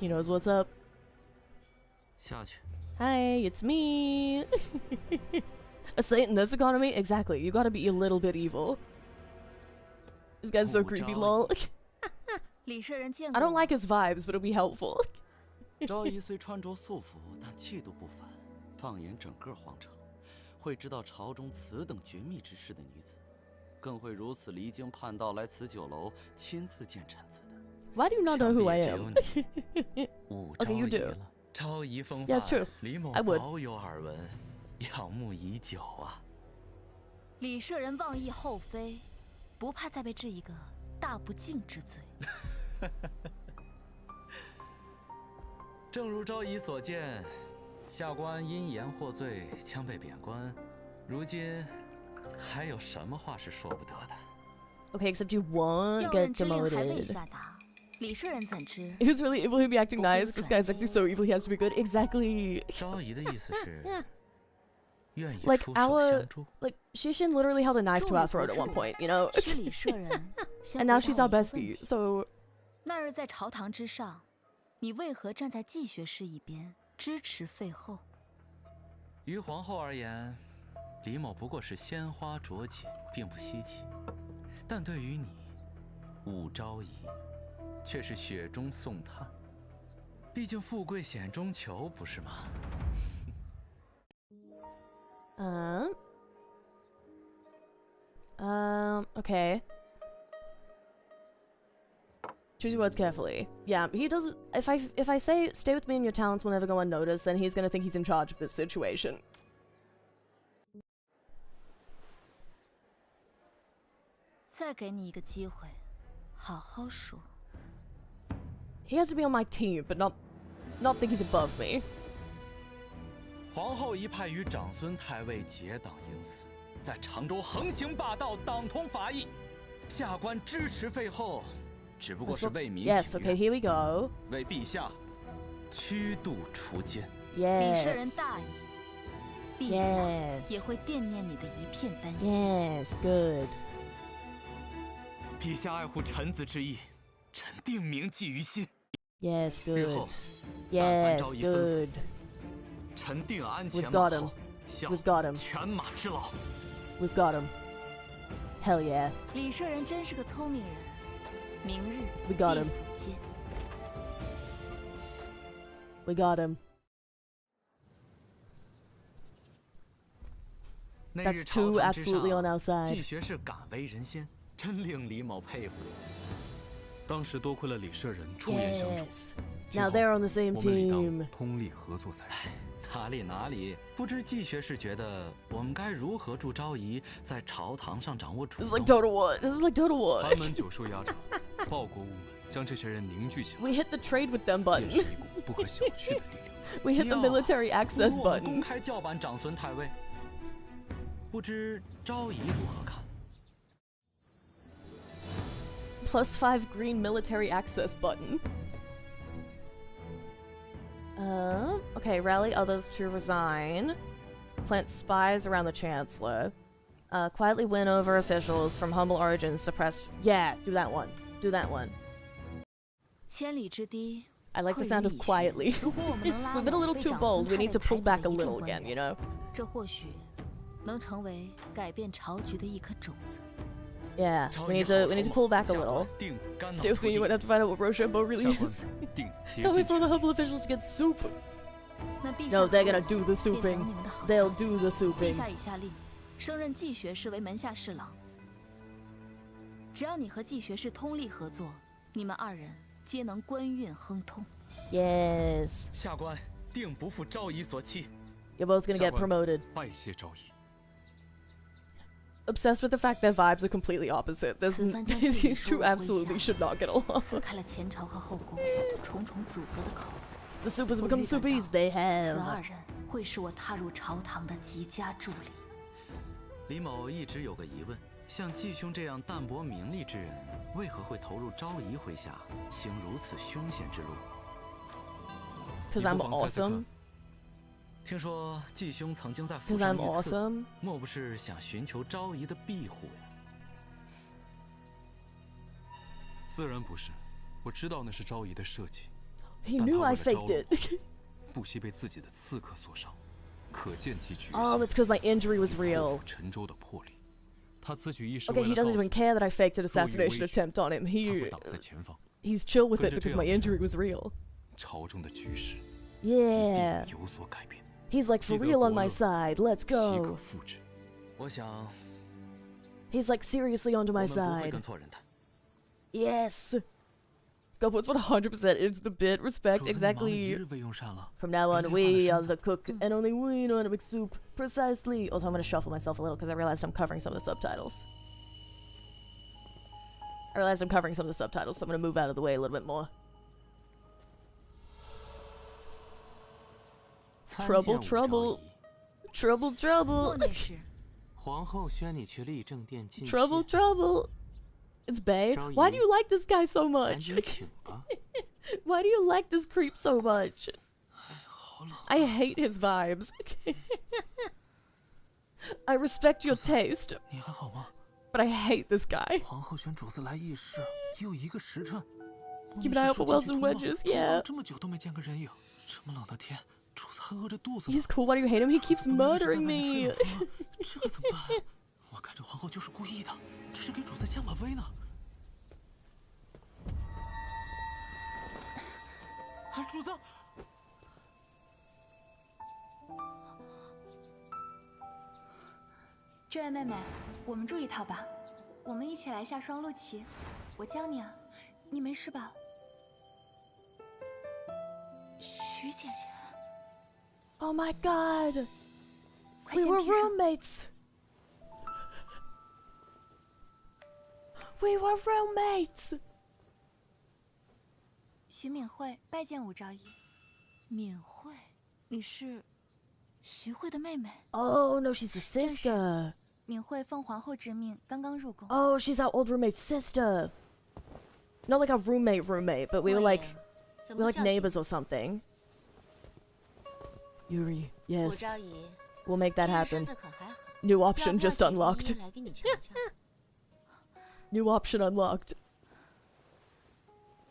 He knows what's up. 下去。 Hi, it's me. A saint in this economy? Exactly. You gotta be a little bit evil. This guy's so creepy, lol. I don't like his vibes, but it'll be helpful. 昭仪虽穿着素服，但气度不凡。放眼整个皇城，会知道朝中此等绝密之事的女子，更会如此离经叛道来此酒楼亲自见臣子的。Why do you not know who I am? Okay, you do. 昭仪风 Yeah, it's true. 李某 I would. 早有耳闻，仰慕已久啊。李舍人妄议后妃，不怕再被治一个大不敬之罪。正如昭仪所见，下官因言获罪，将被贬官。如今还有什么话是说不得的？ Okay, except you won't 调 get 任之令还未 demoted. 下达，李舍人怎知？ If he's really evil, he'd be acting nice. This guy's acting so evil, he has to be good. Exactly. 昭仪的意思是，愿意 Like 出手 our, 相助。 like Shishin literally held a knife to our throat at one point, you know. 是李舍人 And now she's our bestie, so. 那日在朝堂之上，你为何站在季学士一边，支持废后？于皇后而言，李某不过是鲜花着锦，并不稀奇；但对于你，武昭仪，却是雪中送炭。毕竟富贵险中求，不是吗？Okay. Choose your words carefully. Yeah, he doesn't. If I say stay with me and your talents will never go unnoticed, then he's gonna think he's in charge of this situation. 再给你一个机会，好好说。 He has to be on my team, but not think he's above me. 皇后一派与长孙太尉结党营私，在常州横行霸道，党同伐异。下官支持废后，只不过是为民 Yes, okay, here we go. 为陛下驱度除奸。李舍人 Yes. 大义，陛下 Yes. 也会惦念你的一片丹心。 Yes, good. 陛下爱护臣子之意，臣定铭记于心。 Yes, 日 good. 后，但凡 Yes, 昭仪吩咐， good. 臣定鞍 We've 前 got 马 him. 后，效 We've got him. 犬马之劳。 We've got him. Hell yeah. 李舍人真是个聪明人，明日 We got 继 him. 府见。 We got him. 那 That's 日 two 朝堂之 absolutely on 上 our side. 季学士敢为人先，真令李某佩服。当时多亏了李舍人出言相助。 Yes. Now they're on the same 我们理 team. 当通力合作才是。哪里，不知季学士觉得我们该如何助昭仪在朝堂上掌握主 This is 动？ like total war. This is like total war. 寒门九叔压着，报国务门，将这些人凝聚起来， We hit the trade with them 便是 button. 一股不可小觑的力量。 We hit the military access 我们 button. 公开叫板长孙太尉，不知昭仪如何看？ +5 green military access button. Okay, rally others to resign. Plant spies around the Chancellor. Quietly win over officials from humble origins suppressed. Yeah, do that one. Do that one. 千里之堤 I like the sound of quietly. 如果我们能拉 We've been a 拢 little 被 too 长 bold. 孙 We 太 need to 尉排 pull 挤的 back a 一众 little 官 again, 员 you know? 这或许能成为改变朝局的一颗种子。 Yeah, we need to pull back a little. See if we would have to find out what Rochambeau really is. Can't wait for the humble officials to get soup. 那陛 No, 下 they're 何 gonna 往 do the 便等 souping. 你们的好 They'll 消息 do the 陛 souping. 下已下令，升任季学士为门下侍郎。只要你和季学士通力合作，你们二人皆能官运亨通。 Yes. 下官定不负昭仪所期。 You're both gonna get promoted. 拜谢昭仪。 Obsessed with the fact their vibes are completely opposite. There's 此番将自己 these 收 two 入麾 absolutely 下 should not get along. 撕开了前朝和后宫重重阻隔的口子。 The supers 我 become 预感到 supers. They 此 have. 二人会是我踏入朝堂的极佳助理。李某一直有个疑问：像季兄这样淡泊名利之人，为何会投入昭仪麾下，行如此凶险之路？ Because I'm awesome. 听说季兄曾经在 Because 府上 I'm 遇刺， awesome. 莫不是想寻求昭仪的庇护呀？自然不是，我知道那是昭仪的设计。 He 但 knew 他 I 为了招 faked 我 it. 不惜被自己的刺客所伤，可见其决心。Oh, it's because my injury was real. 陈州的魄力。他此举一是 Okay, he doesn't even care that I faked an assassination attempt on him. He's chill with it because my injury was real. 朝中的局势 Yeah. 有所改变。 He's like for real on my side. Let's go. 我想 He's like seriously onto my 我们不会 side. 跟错人谈。 Yes. Gopu's 100% into the bit. Respect. Exactly. From now on, we are the cook, and only we know how to make soup. Precisely. Also, I'm gonna shuffle myself a little because I realized I'm covering some of the subtitles. So I'm gonna move out of the way a little bit more. Trouble, trouble. Trouble, trouble. Trouble, trouble. It's Babe. Why do you like this guy so much? Why do you like this creep so much? I hate his vibes. I respect your taste, but I hate this guy. Keep an eye out for wells and wedges, yeah. He's cool, why do you hate him? He keeps murdering me. 我看这皇后就是故意的，这是给主子下马威呢。主子，这位妹妹，我们住一套吧，我们一起来下双陆棋，我教你啊，你没事吧？徐姐姐。Oh my god! We were roommates! We were roommates! 徐敏慧拜见武昭仪。敏慧，你是徐慧的妹妹 Oh no, she's the sister. 敏慧奉皇后之命刚刚入宫。Oh, she's our old roommate's sister. Not like our roommate, but we were like neighbors or something. Yuri, yes. We'll make that happen. New option just unlocked. New option unlocked.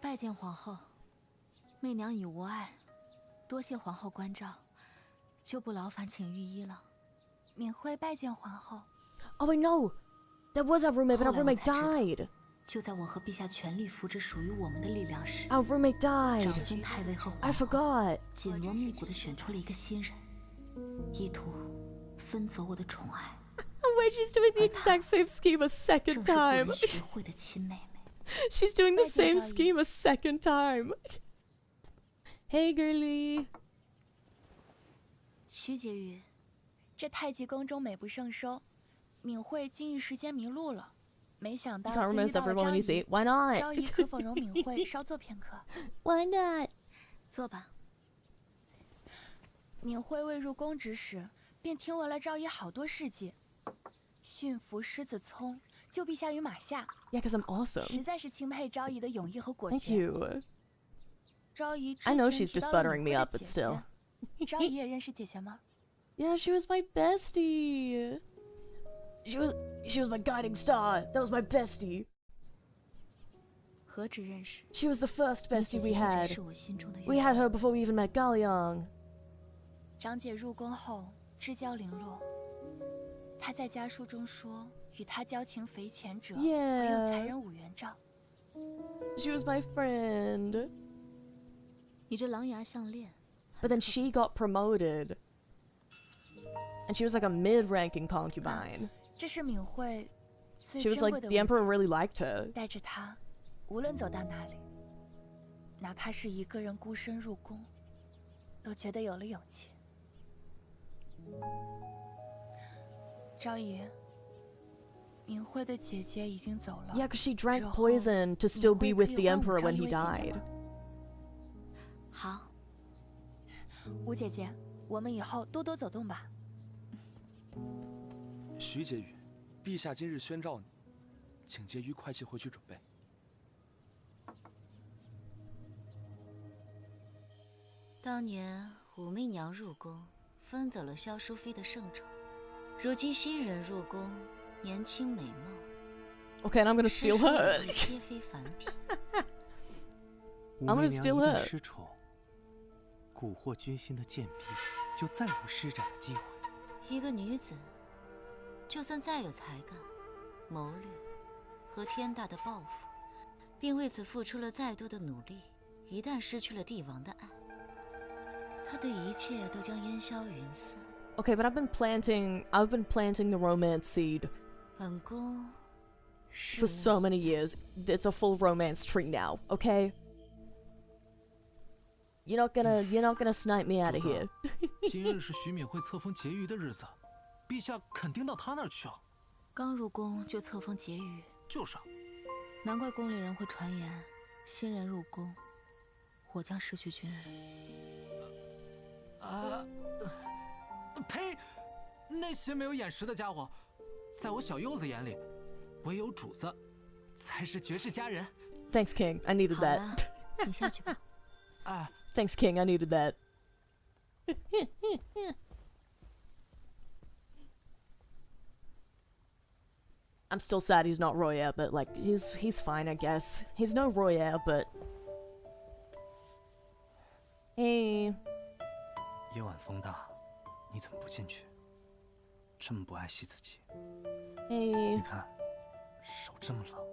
拜见皇后，媚娘已无碍，多谢皇后关照，就不劳烦请御医了。敏慧拜见皇后。Oh wait, no, that was our roommate, but our roommate died. 就在我和陛下全力扶植属于我们的力量时， Our roommate died. 长孙太尉和皇后 I forgot. 紧锣密鼓地选出了一个新人，意图分走我的宠爱。Wait, she's doing the exact same scheme a second time. 正是不能学会的亲妹妹。She's doing the same scheme a second time. Hey, girly. 徐婕妤，这太极宫中美不胜收，敏慧竟一时间迷路了。没想到竟遇到了昭仪。 Why not? 昭仪可否容敏慧稍坐片刻？ Why not? 坐吧。敏慧未入宫之时，便听闻了昭仪好多事迹。驯服狮子聪，救陛下于马下。 Yeah, because I'm awesome. 实在是钦佩昭仪的勇毅和果决。 Thank you. 昭仪 I know she's just buttering me up, but still. 昭仪也认识姐姐吗？ Yeah, she was my bestie. She was my guiding star. That was my bestie. 何止认识？ She was the first bestie we had. 是我心中的 We had her before we even met Gaoyang. 长姐入宫后，知交零落。她在家书中说，与她交情匪浅者，会有才人武元照。 She was my friend. 你这狼牙项链。 But then she got promoted. And she was like a mid-ranking concubine. 这是敏慧最 She was 珍贵 like, 的 the 物 emperor 件。 really liked her. 带着她，无论走到哪里，哪怕是一个人孤身入宫，都觉得有了勇气。昭仪，敏慧的姐姐已经走了。 Yeah, because she drank poison to still be with the emperor when he died. 好，吴姐姐，我们以后多多走动吧。徐婕妤，陛下今日宣召你，请婕妤快些回去准备。当年武媚娘入宫，分走了萧淑妃的圣宠，如今新人入宫，年轻美貌。 Okay, and I'm gonna steal her. 皆非凡品。 I'm gonna steal her. 失宠，蛊惑军心的贱婢，就再无施展的机会。一个女子，就算再有才干、谋略和天大的抱负，并为此付出了再多的努力，一旦失去了帝王的爱，她的一切都将烟消云散。Okay, but I've been planting the romance seed for so many years. It's a full romance tree now, okay? You're not gonna snipe me out of here. 今日是徐敏慧册封婕妤的日子，陛下肯定到她那儿去了。刚入宫就册封婕妤，就是啊，难怪宫里人会传言，新人入宫，我将失去军人。呸！那些没有眼识的家伙，在我小柚子眼里，唯有主子才是绝世佳人。Thanks, King. I needed that. 好了，你下去吧。Thanks, King. I needed that. I'm still sad he's not Roya, but like he's fine, I guess. He's no Roya, but hey. 夜晚风大，你怎么不进去？这么不爱惜自己。Hey. 你看，手这么冷。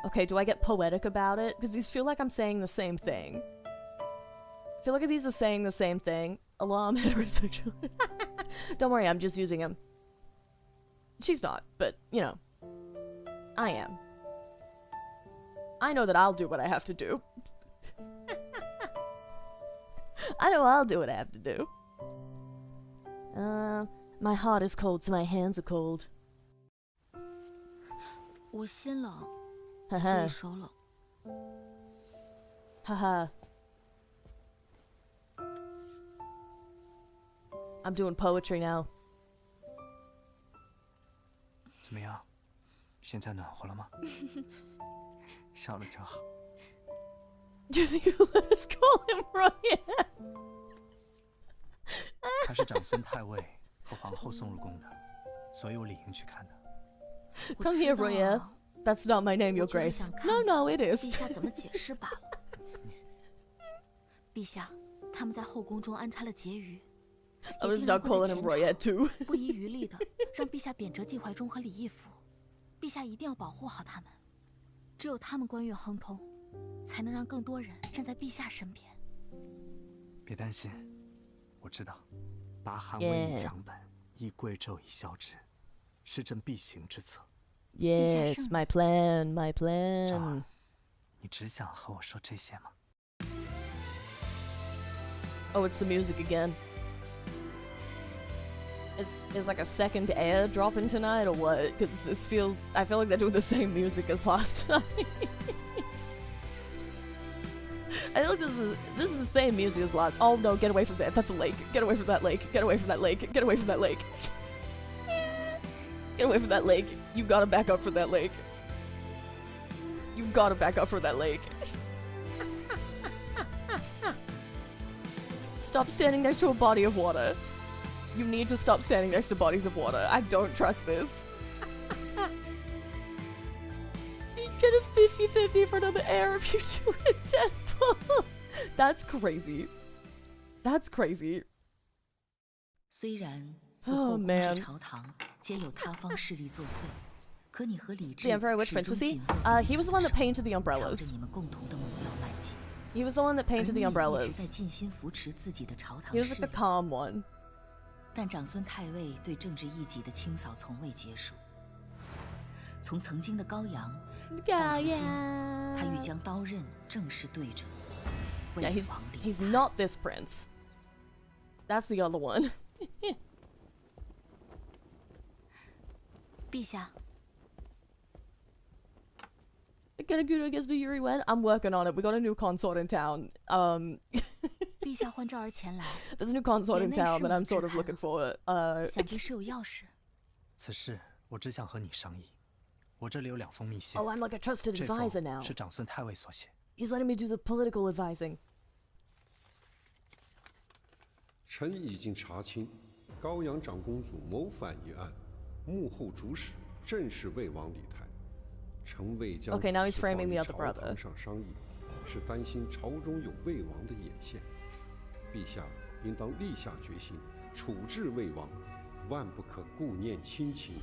Okay, do I get poetic about it? Because these feel like I'm saying the same thing. I feel like these are saying the same thing. Allah, I'm heterosexual. Don't worry, I'm just using him. She's not, but, you know. I am. I know that I'll do what I have to do. I know I'll do what I have to do. My heart is cold, so my hands are cold. 我心冷，所 Haha. 以手冷。Haha. I'm doing poetry now. 怎么样？现在暖和了吗？笑了就好。Do you think you'll let us call him Roya? 他是长孙太尉和皇后送入宫的，所以我理应去看的。Come here, Roya. That's not my name, Your Grace. No, no, it is. 陛下怎么解释罢了。陛下，他们在后宫中安插了婕妤。 I would start calling him Roya too. 不遗余力的让陛下贬谪季怀中和李义府。陛下一定要保护好他们，只有他们官运亨通，才能让更多人站在陛下身边。别担心，我知道，拔汗为以奖本，以贵胄以消之，是朕必行之策。 Yes, my plan, my 昭 plan. 儿，你只想和我说这些吗？ Oh, it's the music again. Is like a second air dropping tonight or what? Because this feels, I feel like they're doing the same music as last time. I feel like this is the same music as last. Oh no, get away from that. That's a lake. Get away from that lake. Get away from that lake. Get away from that lake. Get away from that lake. You gotta back up for that lake. You gotta back up for that lake. Stop standing next to a body of water. You need to stop standing next to bodies of water. I don't trust this. You get a 50-50 for another air if you do it, Deadpool. That's crazy. That's crazy. 虽然自后宫之朝堂皆有他方势力作祟，可你和李治 The Emperor, which prince was he? He was the one that painted the umbrellas. 朝着你们共同的目标迈进。 He was the one that painted the 一直在 umbrellas. 尽心扶持自己的朝堂 He was like 势 the 力。 calm one. 但长孙太尉对政治异己的清扫从未结束。从曾经的羔羊，到如今，他欲将刀刃正式对准。 Yeah, he's not this prince. That's the other one. 陛下， Gonna go against me, Yuri when? I'm working on it. We got a new consort in town. 陛下唤召儿前来。 There's a new consort in town that I'm sort of looking for. 想必是有要事。此事我只想和你商议。我这里有2封密信。 Oh, I'm like a trusted 这封 advisor now. 是长孙太尉所写。 He's letting me do the political advising. 臣已经查清，高阳长公主谋反一案，幕后主使正是魏王李泰。臣未将 Okay, now he's 此 framing 放 the 于 other 朝 brother. 堂上商议，是担心朝中有魏王的眼线。陛下应当立下决心，处置魏王，万不可顾念亲情，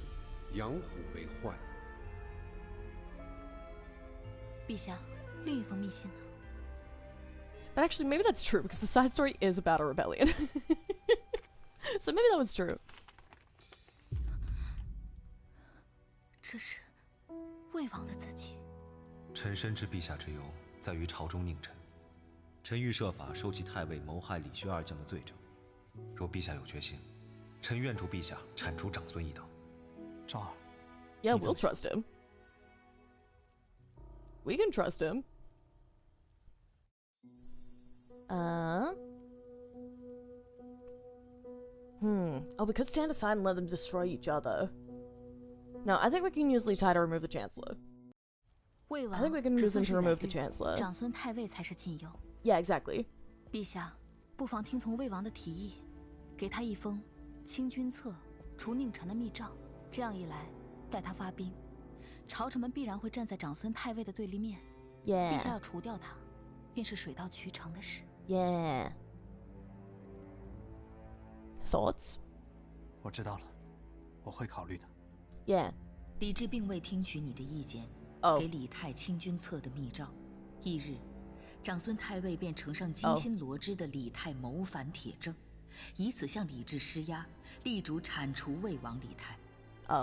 养虎为患。陛下，另一封密信呢？ But actually, maybe that's true because the side story is about a rebellion. So maybe that was true. 这是魏王的字迹。臣深知陛下之忧，在于朝中佞臣。臣欲设法收集太尉谋害李薛二将的罪证。若陛下有决心，臣愿助陛下铲除长孙一党。赵儿 Yeah, we'll trust him. We can trust him. Oh, we could stand aside and let them destroy each other. No, I think we can use Li Tai to remove the Chancellor. 魏 I think we can 王 use 只 him 算 to 是 remove 远 the 虑， Chancellor. 长孙太尉才是近忧。 Yeah, exactly. 陛下，不妨听从魏王的提议，给他一封清君侧除佞臣的密诏。这样一来，待他发兵，朝臣们必然会站在长孙太尉的对立面。Yeah. 陛下要除掉他，便是水到渠成的事。 Yeah. Thoughts? 我知道了，我会考虑的。 Yeah. 李治并未听取你的意见，给李泰清君侧的密诏。翌日，长孙太尉便呈上精心罗织的李泰谋反帖证，以此向李治施压，力主铲除魏王李泰。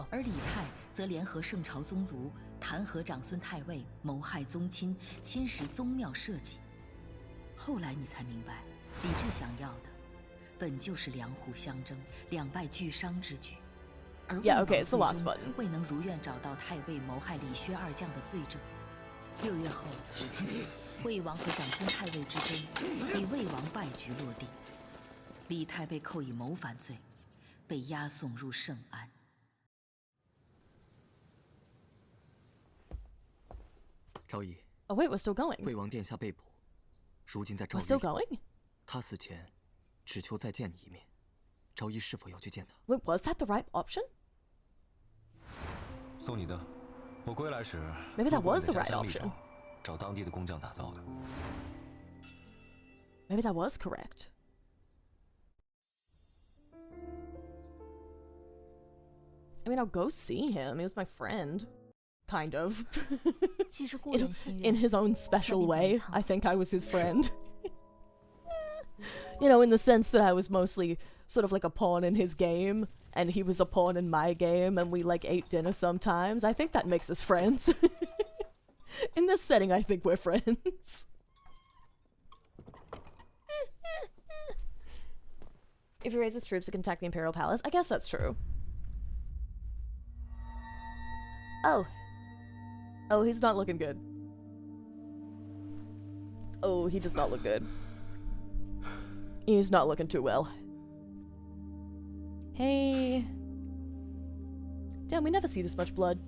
而李泰则联合圣朝宗族弹劾长孙太尉谋害宗亲，侵蚀宗庙社稷。后来你才明白，李治想要的本就是两虎相争、两败俱伤之举。而魏王最终未能如愿找到太尉谋害李薛二将的罪证。6月后，魏王和长孙太尉之争以魏王败局落定，李泰被扣以谋反罪，被押送入圣安。 昭仪。 Oh wait, we're still going. 魏王殿下被捕，如今在诏 We're still 狱。 going. 他死前只求再见你一面，昭仪是否要去见他？ Wait, was that the right option? 送你的，我归来时 Maybe that 路过 was 你的 the 家 right 乡历 option. 城，找当地的工匠打造的。 Maybe that was correct. I mean, I'll go see him. He was my friend. Kind of. in his own special way, I think I was his friend. You know, in the sense that I was mostly sort of like a pawn in his game, and he was a pawn in my game, and we like ate dinner sometimes. I think that makes us friends. In this setting, I think we're friends. If he raises troops, it can attack the Imperial Palace. I guess that's true. Oh. Oh, he's not looking good. Oh, he does not look good. He's not looking too well. Hey. Damn, we never see this much blood.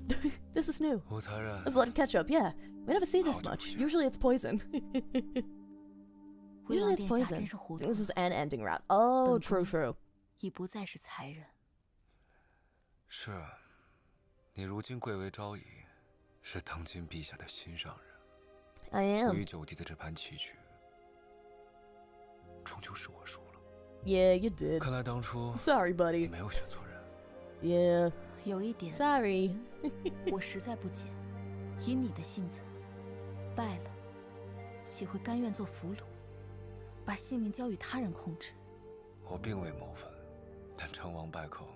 This is new. There's a lot of ketchup, yeah. We never see this much. Usually it's poison. Usually it's poison. This is an ending route. Oh, true, true. 已不再是才人。是啊，你如今贵为昭仪，是当今陛下的心上人。 I am. 我与九弟的这盘棋局，终究是我输了。 Yeah, you did. 看来当初 Sorry, buddy. 你没有选错人。 Yeah. 有一点 Sorry. 我实在不解，以你的性子，败了，岂会甘愿做俘虏，把性命交与他人控制？ 我并未谋反，但成王败寇，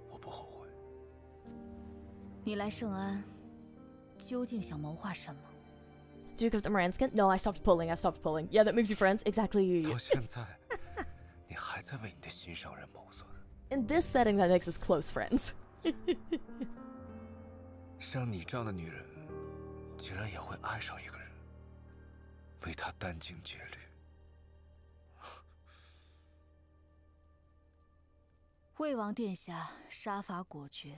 我不后悔。 你来圣安，究竟想谋划什么？ Duke of the Moranskin? No, I stopped pulling. Yeah, that makes you friends. Exactly. 到现在，你还在为你的心上人谋算。 In this setting, that makes us close friends. 像你这样的女人，竟然也会爱上一个人，为他殚精竭虑。魏王殿下杀伐果决，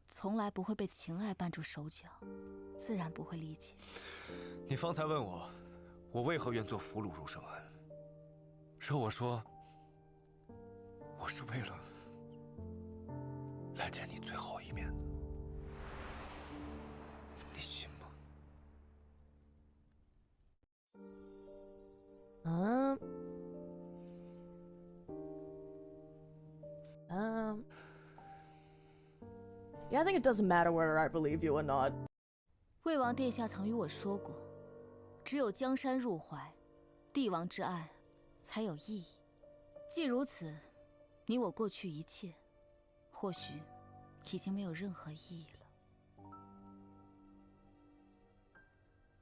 从来不会被情爱绊住手脚，自然不会理解。你方才问我，我为何愿做俘虏入圣安？我说，我是为了来见你最后一面。你信吗？Yeah, I think it doesn't matter whether I believe you or not. 魏王殿下曾与我说过，只有江山入怀，帝王之爱才有意义。既如此，你我过去一切，或许已经没有任何意义了。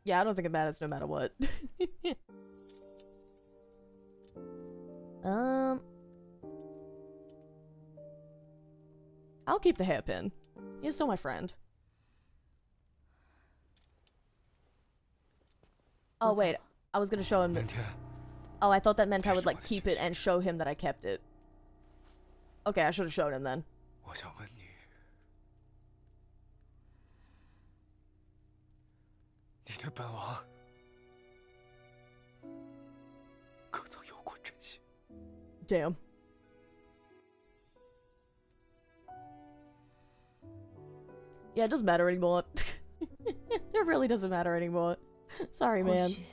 Yeah, I don't think it matters no matter what. I'll keep the hairpin. He's still my friend. Oh wait, I was gonna show him. Oh, I thought that meant I would like keep it and show him that I kept it. Okay, I should have showed him then. 我想问你，你对本王可曾有过真心？ Damn. Yeah, it doesn't matter anymore. It really doesn't matter anymore. Sorry, man. 或许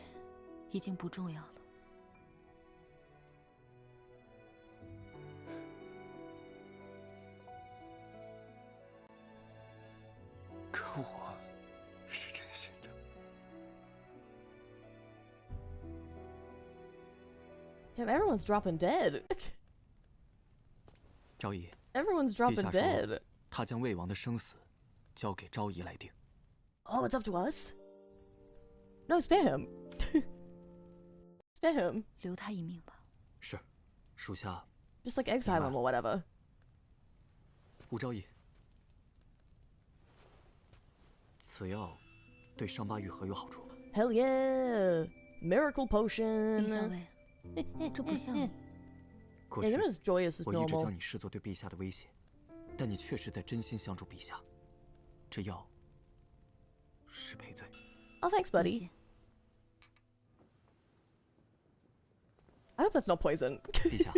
已经不重要了。可我是真心的。Damn, everyone's dropping dead. 昭仪， Everyone's 陛 dropping 下说 dead. 他将魏王的生死交给昭仪来定。 Oh, it's up to us? No, spare him. Spare him. 留他一命吧。是，属下。 Just like exile him or whatever. 吴昭仪，此药对伤疤愈合有好处。 Hell yeah! Miracle potion. 林小薇，这不像你。过去 Yeah, you're not as joyous as 我一直 normal. 将你视作对陛下的威胁，但你确实在真心相助陛下。这药是赔罪。 Oh, thanks, buddy. I hope that's not poison. 陛下，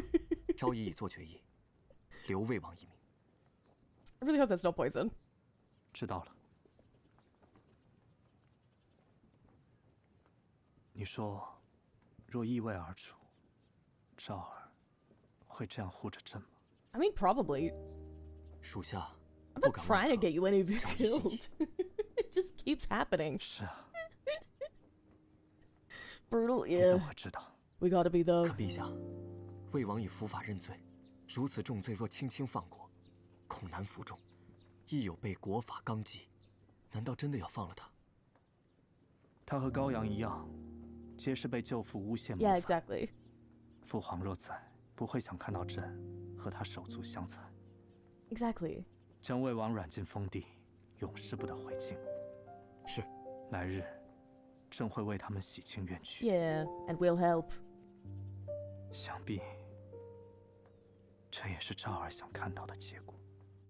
昭仪已做决议，留魏王一命。 I really hope that's not poison. 知道了。你说，若意外而处，昭儿会这样护着朕吗？ I mean, probably. 属下 I'm 不 not 敢 trying to 妄测 get you any of you killed. It just keeps happening. 是啊， Brutal, 你 yeah. 怎么会知道？ We gotta be though. 可陛下，魏王已伏法认罪，如此重罪若轻轻放过，恐难服众，亦有悖国法纲纪。难道真的要放了他？他和高阳一样，皆是被舅父诬陷谋 Yeah, 反。 exactly. 父皇若在，不会想看到朕和他手足相残。 Exactly. 将魏王软禁封地，永世不得回京。是。来日，朕会为他们洗清冤屈。 Yeah, and we'll help. 想必，这也是赵儿想看到的结果。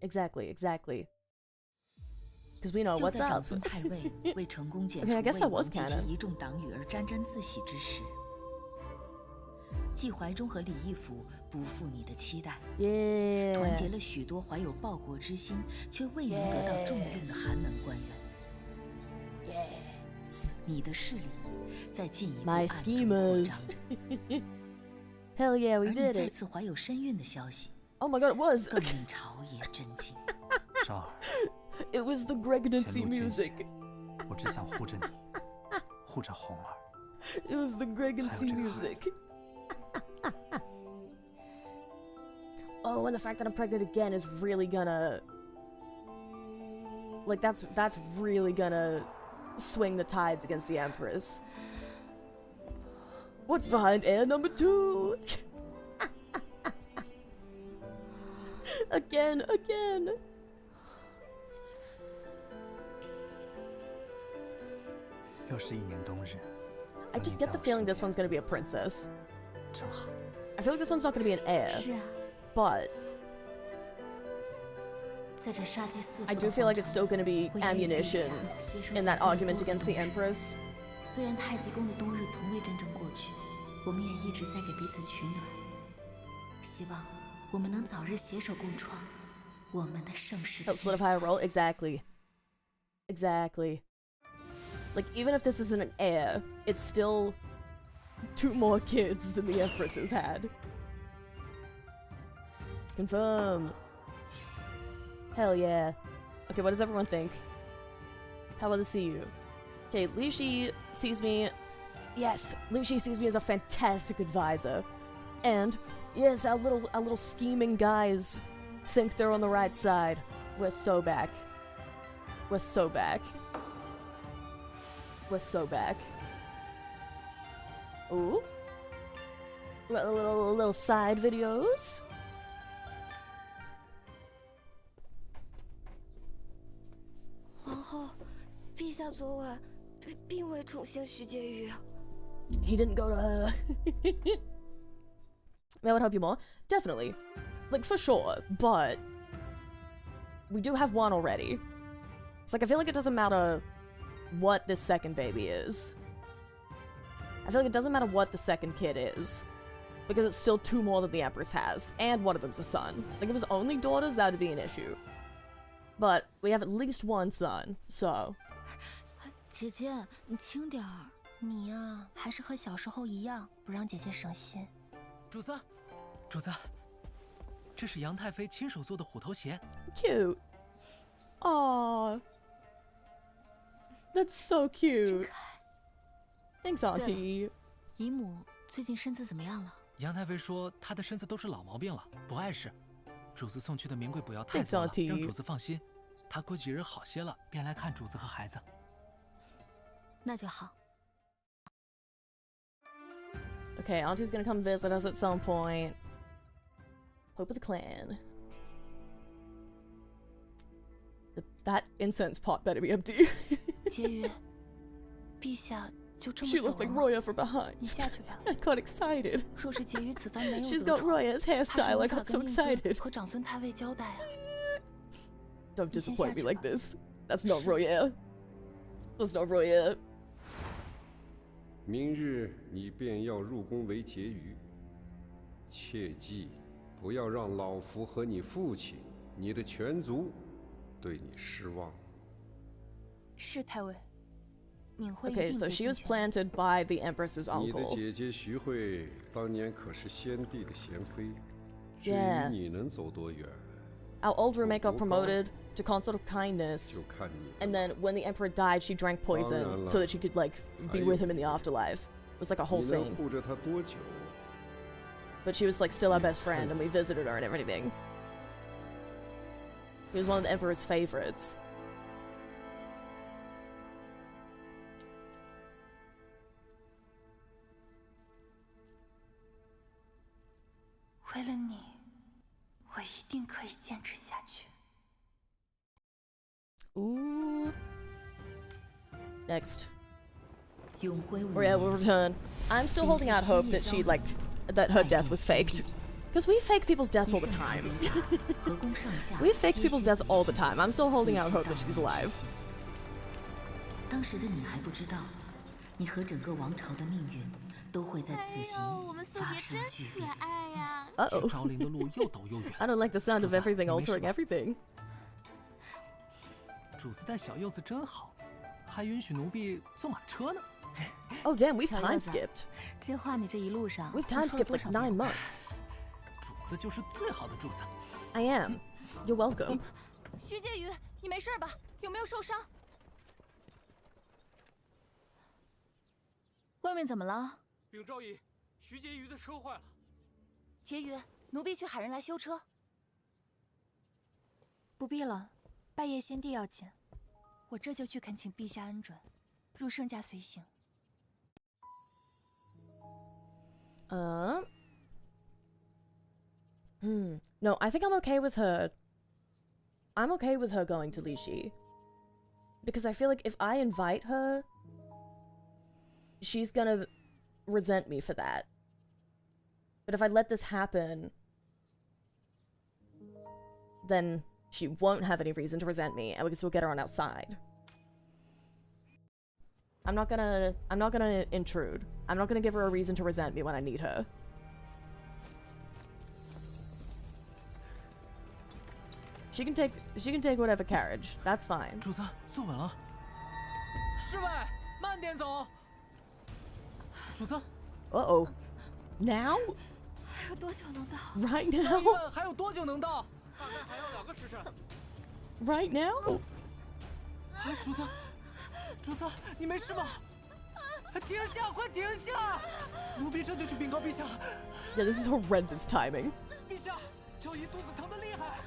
Exactly, exactly. Because we know 就 what's 在长 up. 孙太尉为成功剪除 Okay, I guess 魏 that 王 was 及其 canon. 一众党羽而沾沾自喜之时，季怀忠和李义府不负你的期待， Yeah. 团结了许多怀有报国之心却未能得到重用的寒门官员。Yes. 你的势力在进一步 My 暗中扩 schemers. 张。 Hell yeah, we 而你 did 再 it. 次怀有身孕的消息， Oh my god, it was. 更令朝野震惊。赵儿， It was the pregnancy 前路艰险 music. 我只想护着你，护着红儿。 It was the pregnancy 还有这个孩 music. Oh, and the fact that I'm pregnant again is really gonna, like, that's really gonna swing the tides against the Empress. What's behind air number 2? Again. 又是一年冬日。 I just get the feeling this one's gonna be a princess. 真好。 I feel like this one's not gonna be an heir. 是啊。 But 在这杀机四伏 I 的 do feel like 皇 it's 城 still gonna be 我愿与陛下 ammunition 携手 in 走 that 过 argument 多个 against the 冬日 Empress. 虽然太极宫的冬日从未真正过去，我们也一直在给彼此取暖。希望我们能早日携手共创， Help solidify a role? Exactly. Exactly. Like, even if this isn't an heir, it's still 2 more kids than the Empress has had. Confirm. Hell yeah. Okay, what does everyone think? How will they see you? Okay, Lishi sees me... Yes, Lishi sees me as a fantastic advisor. And, yes, our little scheming guys think they're on the right side. We're so back. We're so back. We're so back. Ooh. Little side videos. He didn't go to her. That would help you more. Definitely. Like, for sure. But we do have one already. It's like, I feel like it doesn't matter what this second baby is. I feel like it doesn't matter what the second kid is. Because it's still 2 more than the Empress has. And one of them's a son. Like, if it was only daughters, that would be an issue. But we have at least 1 son, so... 姐姐，你轻点儿，你呀，还是和小时候一样，不让姐姐省心。主子，主子，这是杨太妃亲手做的虎头鞋。Cute. Aww. That's so cute. Thanks, Auntie. 姨母最近身子怎么样了？杨太妃说她的身子都是老毛病了，不碍事。主子送去的名贵补药太多了，让主子放心。她过几日好些了，便来看主子和孩子。那就好。Okay, Auntie's gonna come visit us at some point. Hope of the clan. That incense pot better be empty. 婕妤，陛下就这么 She 走 looks like 了吗？ Roya from behind. 你下去吧。 I got excited. 若是婕妤此番没有 She's 得 got 宠， Roya's 她 hairstyle. I 是无法 got so 跟令尊 excited. 和长孙太尉交代啊。 Don't 你先 disappoint 下 me 去 like 吧。 this. That's not Roya. That's not Roya. 明日你便要入宫为婕妤，切记不要让老夫和你父亲、你的全族对你失望。是太尉，敏慧一 Okay, 定 so 竭 she 尽 was 全力。 planted by the Empress's 你的 uncle. 姐姐徐慧当年可是先帝的贤妃，至 Yeah. 于你能走多远， Our old roommate got promoted to consort of kindness, 就看你。 and then when the emperor died, she drank poison so that she could like be with him in the afterlife. It was like a whole 你能 thing. 护着她多久？ But she was like still our best friend, and we visited her and everything. He was one of the emperor's favorites. 为了你，我一定可以坚持下去。 Ooh. Next. 永辉五 Roya will return. I'm still holding out hope that she like that her death was faked. Because we fake people's deaths all the time. We faked people's deaths all the time. I'm still holding out hope that she's alive. 当时的你还不知道，你和整个王朝的命运都会在此行发生巨变。Uh-oh. 昭陵的路又陡又远。 I don't like the sound of everything 主子， altering 你没事吧？ everything. 主子带小柚子真好，还允许奴婢坐马车呢。 Oh damn, we've 小柚 time 子 skipped. 这话你这一路上 We've 都 time 说了 skipped 多 like 少 9 遍？ months. 主子就是最好的主子。 I am. You're welcome. 徐婕妤，你没事吧？有没有受伤？外面怎么了？禀昭仪，徐婕妤的车坏了。婕妤，奴婢去喊人来修车。不必了，拜谒先帝要紧，我这就去恳请陛下恩准，入圣驾随行。No, I think I'm okay with her. I'm okay with her going to Lishi. Because I feel like if I invite her, she's gonna resent me for that. But if I let this happen, then she won't have any reason to resent me, and we can still get her on outside. I'm not gonna intrude. I'm not gonna give her a reason to resent me when I need her. She can take whatever carriage. That's fine. 主子，坐稳了。侍卫，慢点走。主子。Uh-oh. Now? 还有多久能到 Right 张 now? 一问还有多久能到？大概还要2个时辰。Right now? 主子，主子，你没事吗？停下！快停下！奴婢这就去禀告陛下。Yeah, this is horrendous timing. 陛下，昭仪肚子疼得厉害。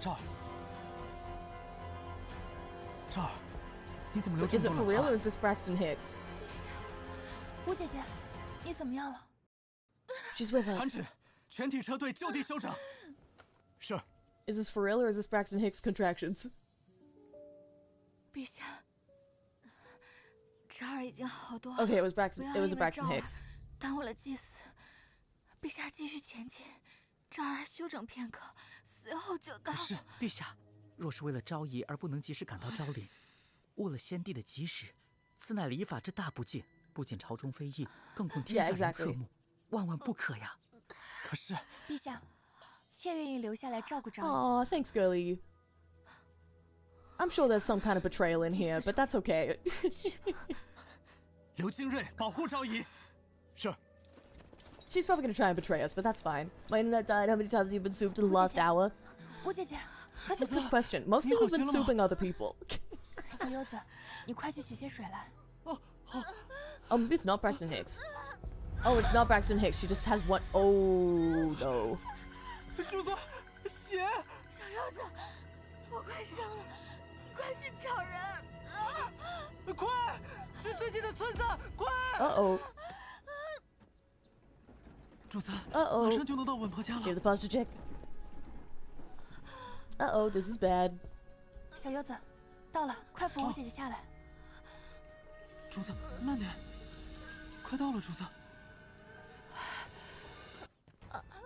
赵儿，赵儿，你怎么流这 Is 么 it 多 for 冷 real 汗 or is this Braxton Hicks? 吴姐姐，你怎么样了？ She's with 传 us. 旨，全体车队就地休整。是。Is this for real or is this Braxton Hicks contractions? 陛下，这儿已经好多了。 Okay, it was Braxton. 不 It 要 was 因 a 为 Braxton 赵儿 Hicks. 耽误了祭祀。陛下继续前进，这儿休整片刻，随后就到。可是，陛下，若是为了昭仪而不能及时赶到昭陵，误了先帝的吉时，此乃礼法之大不敬，不仅朝中非议，更供天下人侧目，万万不可呀！可是，陛下，妾愿意留下来照顾昭仪。 Aw, thanks, girlie. I'm sure there's some kind of betrayal in here, but that's okay. 刘金瑞保护昭仪。是。 She's probably gonna try and betray us, but that's fine. My internet died. How many times have you been souped in the last hour? 吴姐姐， That's a good question. Mostly we've been souping other people. 小柚子，你快去取些水来。 Maybe it's not Braxton Hicks. Oh, it's not Braxton Hicks. She just has one. Oh no. 主子，血！小柚子，我快生了，你快去找人！快，去最近的村子，快 Uh-oh. 主子， Uh-oh. 马上就能到稳婆家了。 Give the posture check. Uh-oh, this is bad. 小柚子，到了，快扶吴姐姐下来。主子，慢点，快到了，主子。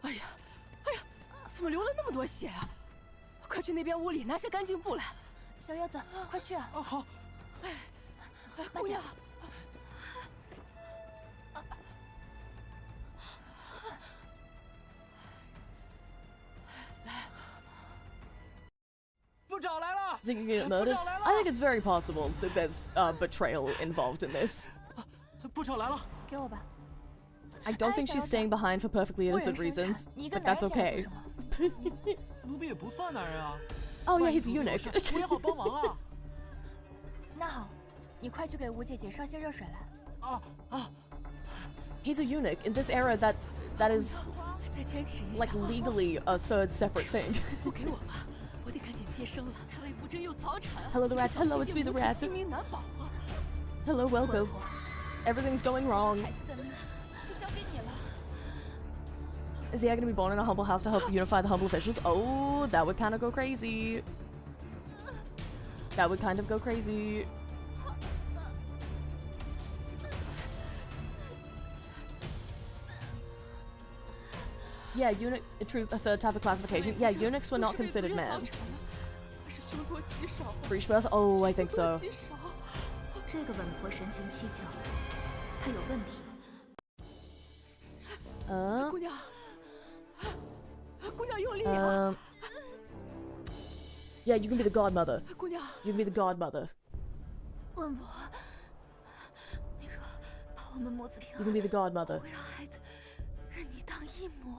哎呀，怎么流了那么多血啊？快去那边屋里拿些干净布来。小柚子，快去啊！好。姑娘。 Think you get murdered? I think it's very possible that there's betrayal involved in this. 不少来了。给我吧。 I don't think she's staying behind for perfectly innocent reasons, but that's okay. 奴婢也不算男人啊。 Oh yeah, he's a eunuch. 我也好帮忙啊。那好，你快去给吴姐姐烧些热水来。He's a eunuch. In this era, that is like legally a third separate thing. 不给我吧，我得赶紧接生了。太尉不真又早产。 Hello, the rat. Hello, it's me, the rat. 性命难保啊。 Hello, welcome. Everything's going wrong. 孩子的命就交给你了。 Is the heir gonna be born in a humble house to help unify the humble officials? Oh, that would kind of go crazy. That would kind of go crazy. Yeah, eunuch, a third type of classification. Yeah, eunuchs were not considered men. Breech birth? Oh, I think so. 这个稳婆神情蹊跷，她有问题。姑娘，姑娘用力啊！ Yeah, you can be the godmother. 姑娘 You can be the godmother. 稳婆，你说保我们母子平 You 安， can be the godmother. 会让孩子认你当义母。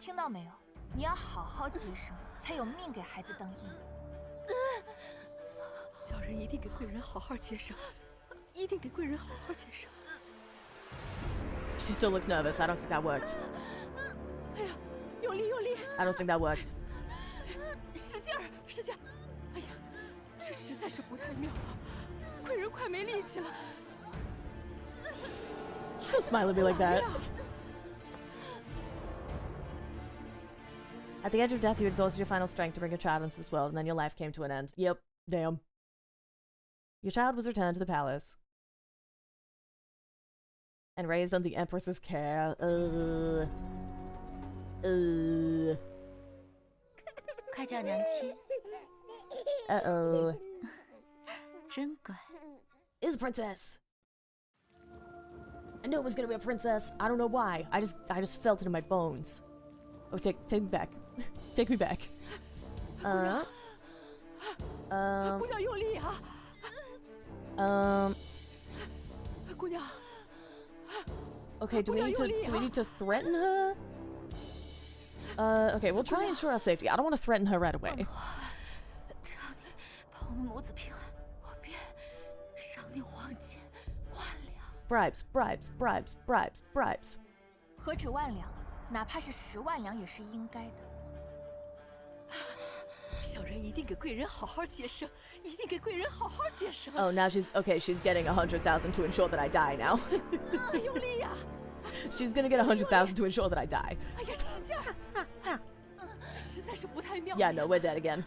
听到没有？你要好好接生，才有命给孩子当义母。小人一定给贵人好好接生，一定给贵人好好接生。 She still looks nervous. I don't think that worked. 哎呀，用力用力！ I don't think that worked. 使劲儿使劲儿！哎呀，这实在是不太妙了，贵人快没力气了。 Don't smile at me like that. At the edge of death, you exhausted your final strength to bring a child into this world, and then your life came to an end. Yep, damn. Your child was returned to the palace. And raised under the Empress's care. 快叫娘亲。Uh-oh. 真乖。Is a princess. I knew it was gonna be a princess. I don't know why. I just felt it in my bones. Oh, take me back. Take me back. 姑娘用力啊！姑娘。 Okay, do we need to threaten her? Okay, we'll try and ensure our safety. I don't want to threaten her right away. 只要你保我们母子平安，我便赏你黄金万两。Bribes, bribes, bribes, bribes, bribes. 何止万两，哪怕是10万两也是应该的。小人一定给贵人好好接生，一定给贵人好好接生。 Oh, now she's getting 100,000 to ensure that I die now. 用力呀！ She's gonna get 100,000 to ensure that I die. 哎呀，使劲儿！这实在是不太妙。 Yeah, no, we're dead again.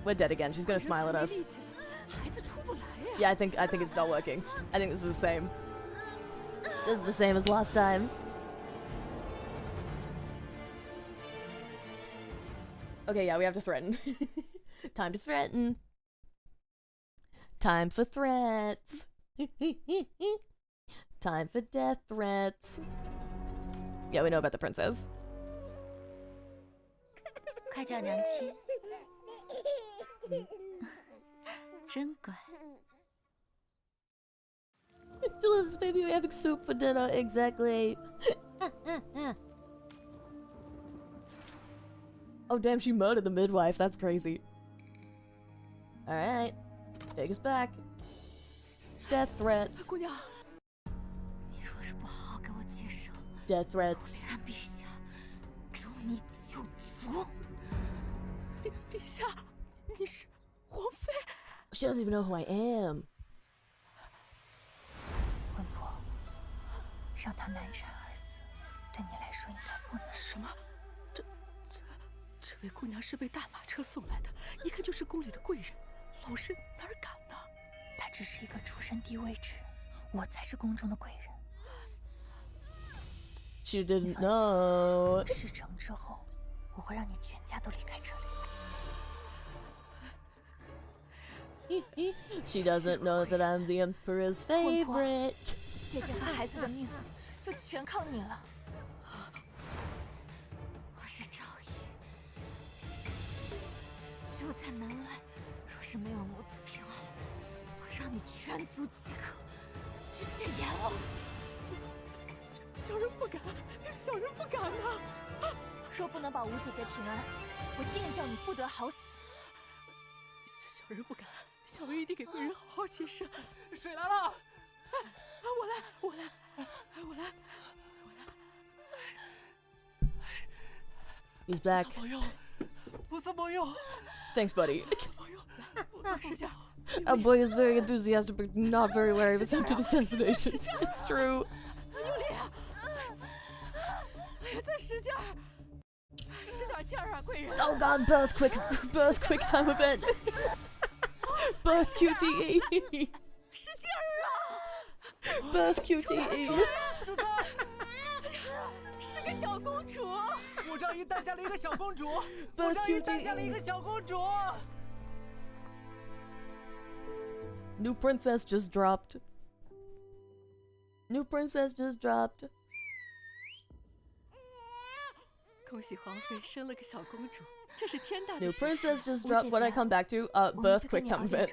We're dead again. She's gonna smile at us. 孩子出不来呀。 Yeah, I think it's not working. I think this is the same. This is the same as last time. Okay, yeah, we have to threaten. Time to threaten. Time for threats. Time for death threats. Yeah, we know about the princess. 快叫娘亲。真乖。 Tell this baby we're having soup for dinner. Exactly. Oh, damn, she murdered the midwife. That's crazy. Alright. Take us back. Death threats. 姑娘， 你若是不好好给我接生， Death threats. 竟然陛下诛你九族。陛下，你是皇妃。 She doesn't even know who I am. 温婆，让他难产而死，对你来说应该不能。什么？这位姑娘是被大马车送来的，一看就是宫里的贵人，老身哪敢呢？她只是一个出身低微之人，我才是宫中的贵人。 She didn't know. 事成之后，我会让你全家都离开这里。 She doesn't know that I'm the Emperor's favorite. 姐姐和孩子的命就全靠你了。我是赵姨，陛下的妻子，只有在门外，若是没有母子平安，我让你全族饥渴，去见阎王。 小人不敢，小人不敢啊！若不能保吴姐姐平安，我定叫你不得好死。小人不敢，小人一定给贵人好好接生。水来了！我来。 He's back. 菩萨保佑 Thanks, buddy. 使劲！ Our boy is very enthusiastic, but not very wary of attempted assassinations. It's true. 用力！哎呀，再使劲儿！使点劲儿啊，贵人！ Oh god, birth quick time event. Birth QTE. 使劲儿啊！ Birth QTE. 主子，是个小公主。武昭仪诞下了一个小公主。武 Birth 昭仪诞下了一 QTE. 个小公主。 New princess just dropped. New princess just dropped. 恭喜皇妃生了个小公主，这是天大的 New 喜事。 princess just dropped. What I come back to? Birth quick time event.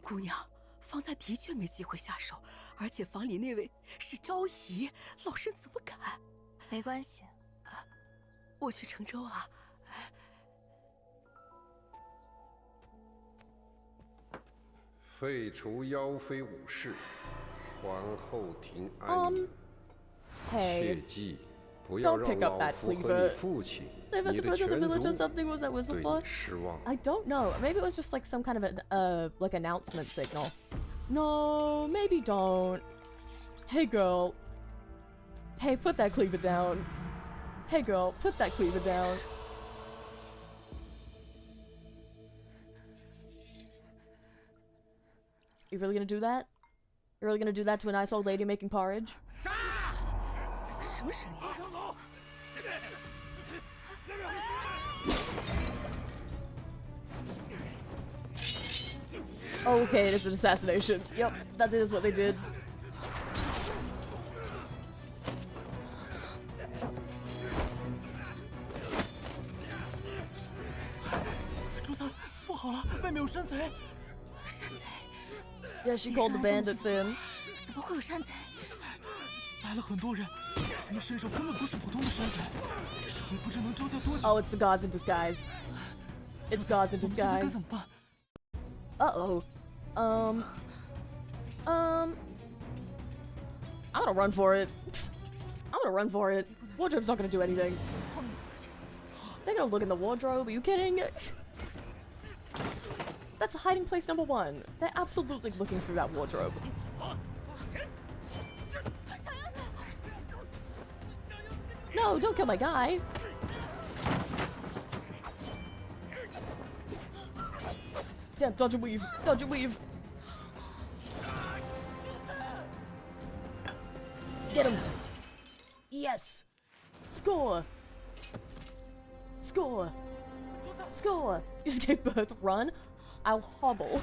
姑娘，方才的确没机会下手，而且房里那位是昭仪，老身怎么敢？没关系，我去成州啊。废除妖妃武士，皇后庭安宁。切 Hey. 记，不要 Don't 让 pick up 老 that 夫和 cleaver. 你父亲、 They've had 你 to 的 put in the 全 village or 族 something. What was that whistle 对 for? 你失望。 I don't know. Maybe it was just like some kind of an like announcement signal. No, maybe don't. Hey girl. Hey, put that cleaver down. Hey girl, put that cleaver down. You really gonna do that? You're really gonna do that to a nice old lady making porridge? 什么声音？ Oh, okay, it is an assassination. Yep, that is what they did. Yeah, she called the bandits in. 怎么会有山贼？来了很多人，他们身手根本不是普通的山贼，上尉不知能招架多久。Oh, it's the gods in disguise. It's gods in disguise. 该怎么办 Uh-oh. I'm gonna run for it. I'm gonna run for it. Wardrobe's not gonna do anything. They're gonna look in the wardrobe. Are you kidding? That's hiding place number one. They're absolutely looking through that wardrobe. No, don't kill my guy. Damn, dodge and weave. Dodge and weave. Get him. Yes. Score. Score. Score. You just gave birth. Run. I'll hobble.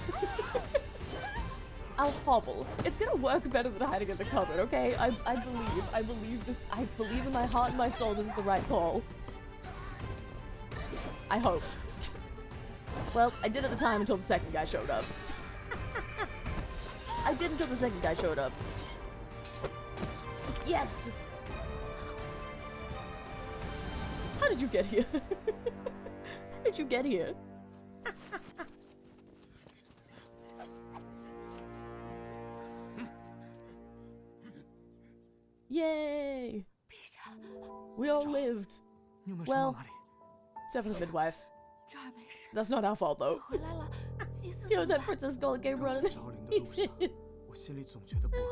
I'll hobble. It's gonna work better than hiding in the cupboard, okay? I believe this. I believe in my heart and my soul this is the right call. I hope. Well, I did at the time until the second guy showed up. I did until the second guy showed up. Yes! How did you get here? How did you get here? Yay! We all lived. Well, except for the midwife. That's not our fault, though. You know, that Princess Skull came running. He did. 我心里总觉得不安。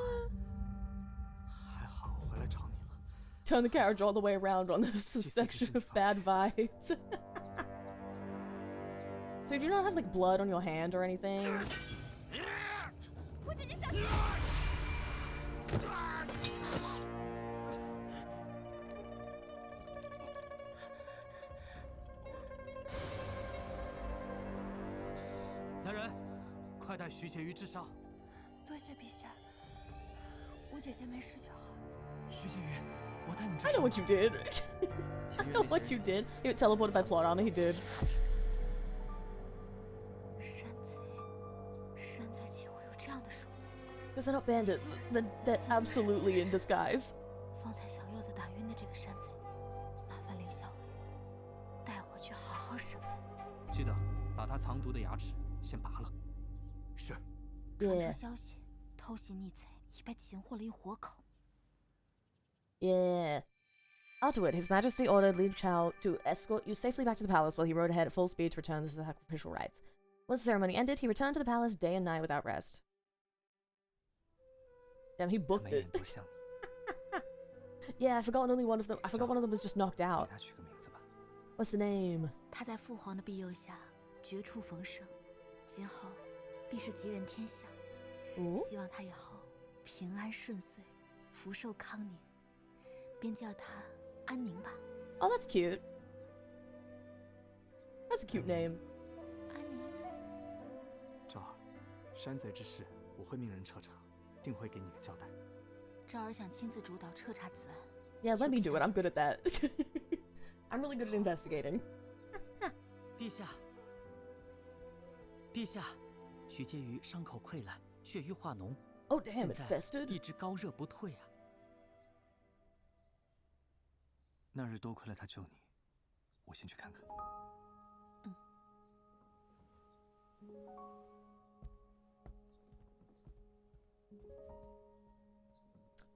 还好我回来找你了。 Turn the carriage all the way around on the suspicion of bad vibes. So you do not have like blood on your hand or anything? I know what you did. I know what you did. You got teleported by plot armor, he did. Because they're not bandits. They're absolutely in disguise. 方才小柚子打晕的这个山贼，麻烦林校尉带回去好好审问。记得把他藏毒的牙齿先拔了。是。传出消息，偷袭逆贼已被擒获了一活口。 Yeah. Afterward, His Majesty ordered Li Chao to escort you safely back to the palace while he rode ahead at full speed to return the sacrificial rites. Once the ceremony ended, he returned to the palace day and night without rest. Damn, he booked it. Yeah, I forgot only one of them. I forgot one of them was just knocked out. What's the name? 他在父皇的庇佑下绝处逢生，今后必是吉人天下。希望他以后平安顺遂，福寿康宁。便叫他安宁吧。Oh, that's cute. That's a cute name. 安宁。昭儿，山贼之事我会命人彻查，定会给你个交代。昭儿想亲自主导彻查此案。Yeah, let me do it. I'm good at that. I'm really good at investigating. 陛下，陛下，徐婕妤伤口溃烂，血瘀化脓。Oh damn, it festered. 一直高热不退啊。 那日多亏了他救你，我先去看看。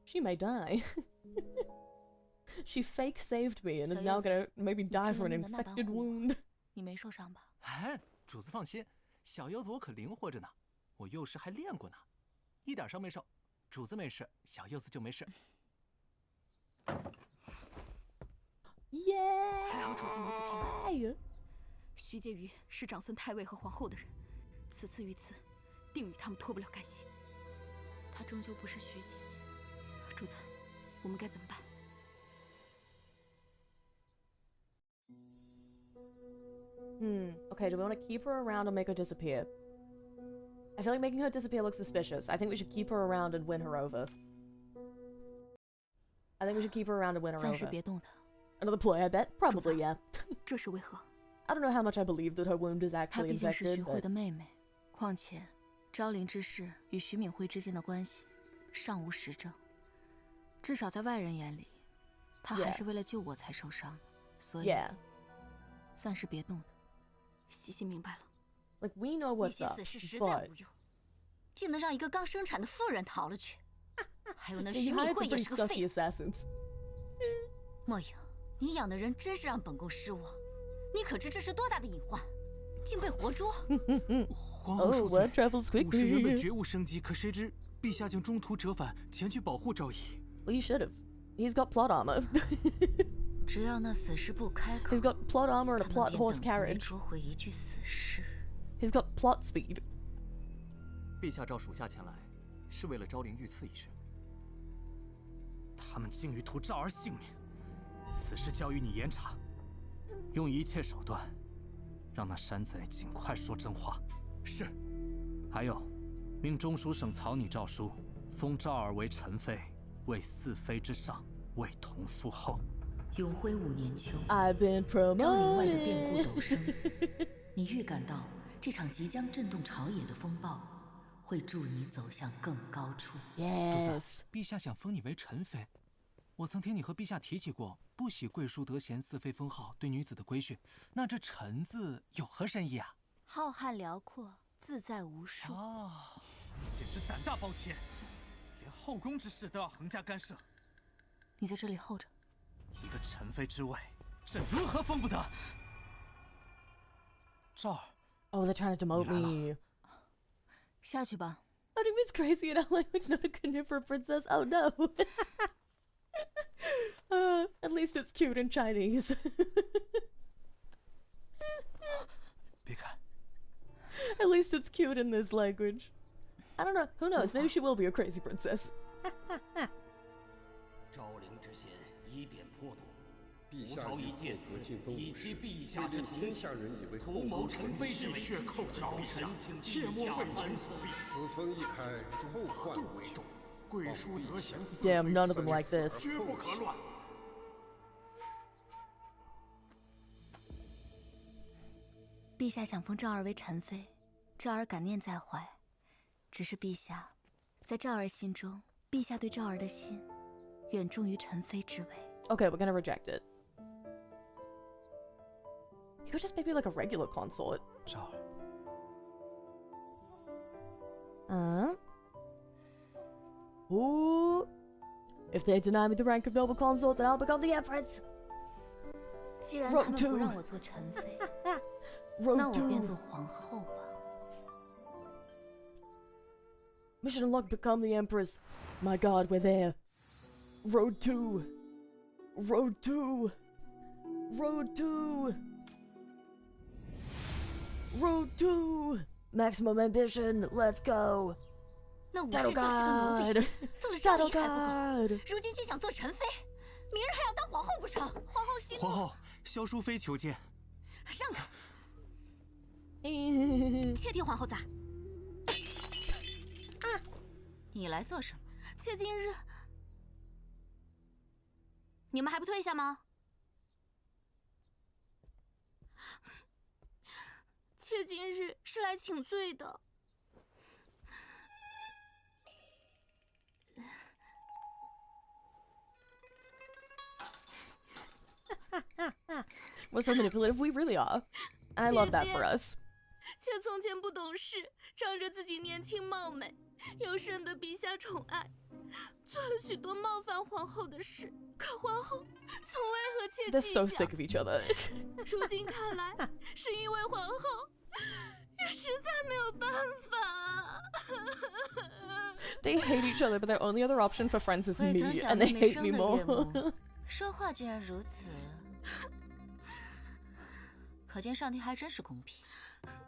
She may die. She fake saved me and is now gonna maybe die from an infected wound. 你没受伤吧？哎，主子放心，小柚子我可灵活着呢，我幼时还练过呢，一点伤没受。主子没事，小柚子就没事。 耶！还好主子母子平安。徐婕妤是长孙太尉和皇后的人，此次遇刺，定与他们脱不了干系。她终究不是徐姐姐。主子，我们该怎么办？ Okay, do we want to keep her around or make her disappear? I feel like making her disappear looks suspicious. I think we should keep her around and win her over. I think we should keep her around and win her 暂时 over. 别动她。 Another ploy, I bet. Probably, yeah. 这是为何？ I don't know how much I believe that her wound is 她 actually 毕竟是 infected. 徐慧 But... 的妹妹，况且昭陵之事与徐敏慧之间的关系尚无实证，至少在外人眼里，她还 Yeah. 是为了救我才受伤，所以 Yeah. 暂时别动她。西西明白了。 Like, we know 那 what's 些 up, 死士实在 but... 无用，竟能让一个刚生产的妇人逃了去。还有那 Yeah, 徐 you 敏 hired 慧 some 也 pretty 是个废 stuffy 物。 assassins. 莫影，你养的人真是让本宫失望。你可知这是多大的隐患？竟被活捉！皇后 Oh, 恕罪 what travels 武士原本 quickly? 绝无生机，可谁知陛下竟中途折返，前去保护昭仪。 Well, you should have. He's got plot armor. 只要那死士不开口， He's got plot armor and a 他们 plot 便 horse 等同于 carriage. 捉回一具死士。 He's got plot speed. 陛下召属下前来，是为了昭陵遇刺一事。他们竟欲图昭儿性命，此事交与你严查，用一切手段，让那山贼尽快说真话。是。还有，命中书省草拟诏书，封昭儿为臣妃，为四妃之上，为同父后。永徽5年秋， I've been 昭陵外的变 promoted. 故陡升，你预感到这场即将震动朝野的风暴，会助你走向更高处。Yes. 陛下想封你为臣妃，我曾听你和陛下提起过，不喜贵淑得贤四妃封号对女子的规训。那这“臣”字有何深意啊？浩瀚辽阔，自在无数。哦，简直胆大包天，连后宫之事都要横加干涉。你在这里候着。一个臣妃之位，朕如何封不得？赵儿。 Oh, they're trying to demote me. 下去吧。 I think it's crazy in our language, not a good name for a princess. Oh no. At least it's cute in Chinese. 别看。 At least it's cute in this language. I don't know. Who knows? Maybe she will be a crazy princess. 昭陵之险疑点颇多，陛下吾昭仪借此以其陛下之同天情，下人以为图谋臣妃之位，血寇朝臣请切莫为臣所避。此风一开，后患无穷。贵淑得贤， Damn, none of them like this. 绝不可乱。陛下想封昭儿为臣妃，昭儿感念在怀。只是陛下，在昭儿心中，陛下对昭儿的心远重于臣妃之位。 Okay, we're gonna reject it. You could just make me like a regular consort. 赵儿。Uh? Ooh. If they deny me the rank of noble consort, then I'll become the empress. 既然他们不让我做臣妃，那我便做皇后吧。 Mission unlocked, become the empress. My god, we're there. Road 2. Road 2. Road 2. Road 2. Maximum ambition. Let's go. 那武士就是个奴婢，做了昭仪还不够，如今竟想做臣妃，明日还要当皇后不成？皇后息怒。皇后，萧淑妃求见。让开！窃听皇后在。你来做什么？妾今日，你们还不退下吗？妾今日是来请罪的。We're so manipulative, we really are. And I love that for us. 妾从前不懂事，仗着自己年轻貌美，又深得陛下宠爱，做了许多冒犯皇后的事。可皇后从未和妾计较。 They're so sick of each other. 如今看来，是因为皇后也实在没有办法。They hate each other, but their only other option for friends is me, and they hate me more. 说话竟然如此，可见上帝还真是公平。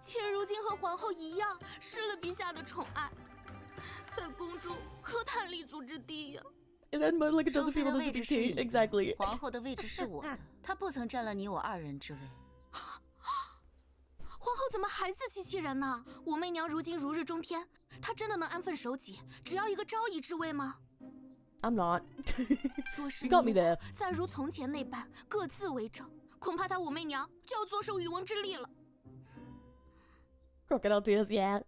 妾如今和皇后一样，失了陛下的宠爱，在宫中何谈立足之地呀？And then more like a dozen people to speak to. Exactly. 皇后的位置是我的，她不曾占了你我二人之位。皇后怎么还自欺欺人呢？武媚娘如今如日中天，她真的能安分守己，只要一个昭仪之位吗？ I'm not. 若是 You got me there. 再如从前那般各自为政，恐怕她武媚娘就要坐收渔翁之利了。Crocodile tears, yeah.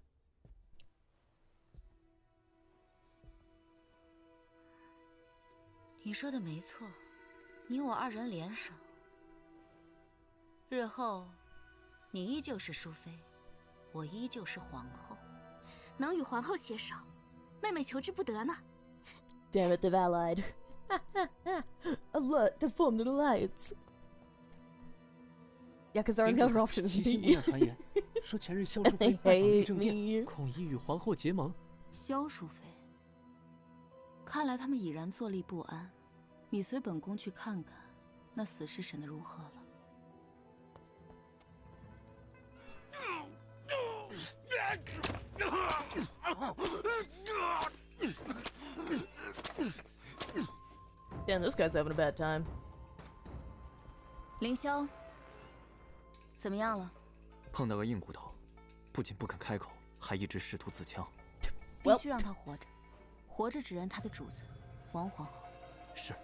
你说的没错，你我二人联手，日后你依旧是淑妃，我依旧是皇后。能与皇后携手，妹妹求之不得呢。Damn it, they've allied. Alert, they've formed an alliance. Yeah, because there are no other options. 齐心不要传言，说前日萧淑妃拜访立正殿，恐意与皇后结盟。萧淑妃，看来他们已然坐立不安。你随本宫去看看，那死尸审得如何了？ Damn, this guy's having a bad time. 凌霄，怎么样了？碰到个硬骨头，不仅不肯开口，还一直试图自枪。必须让他活着，活着指认他的主子，王皇后。是。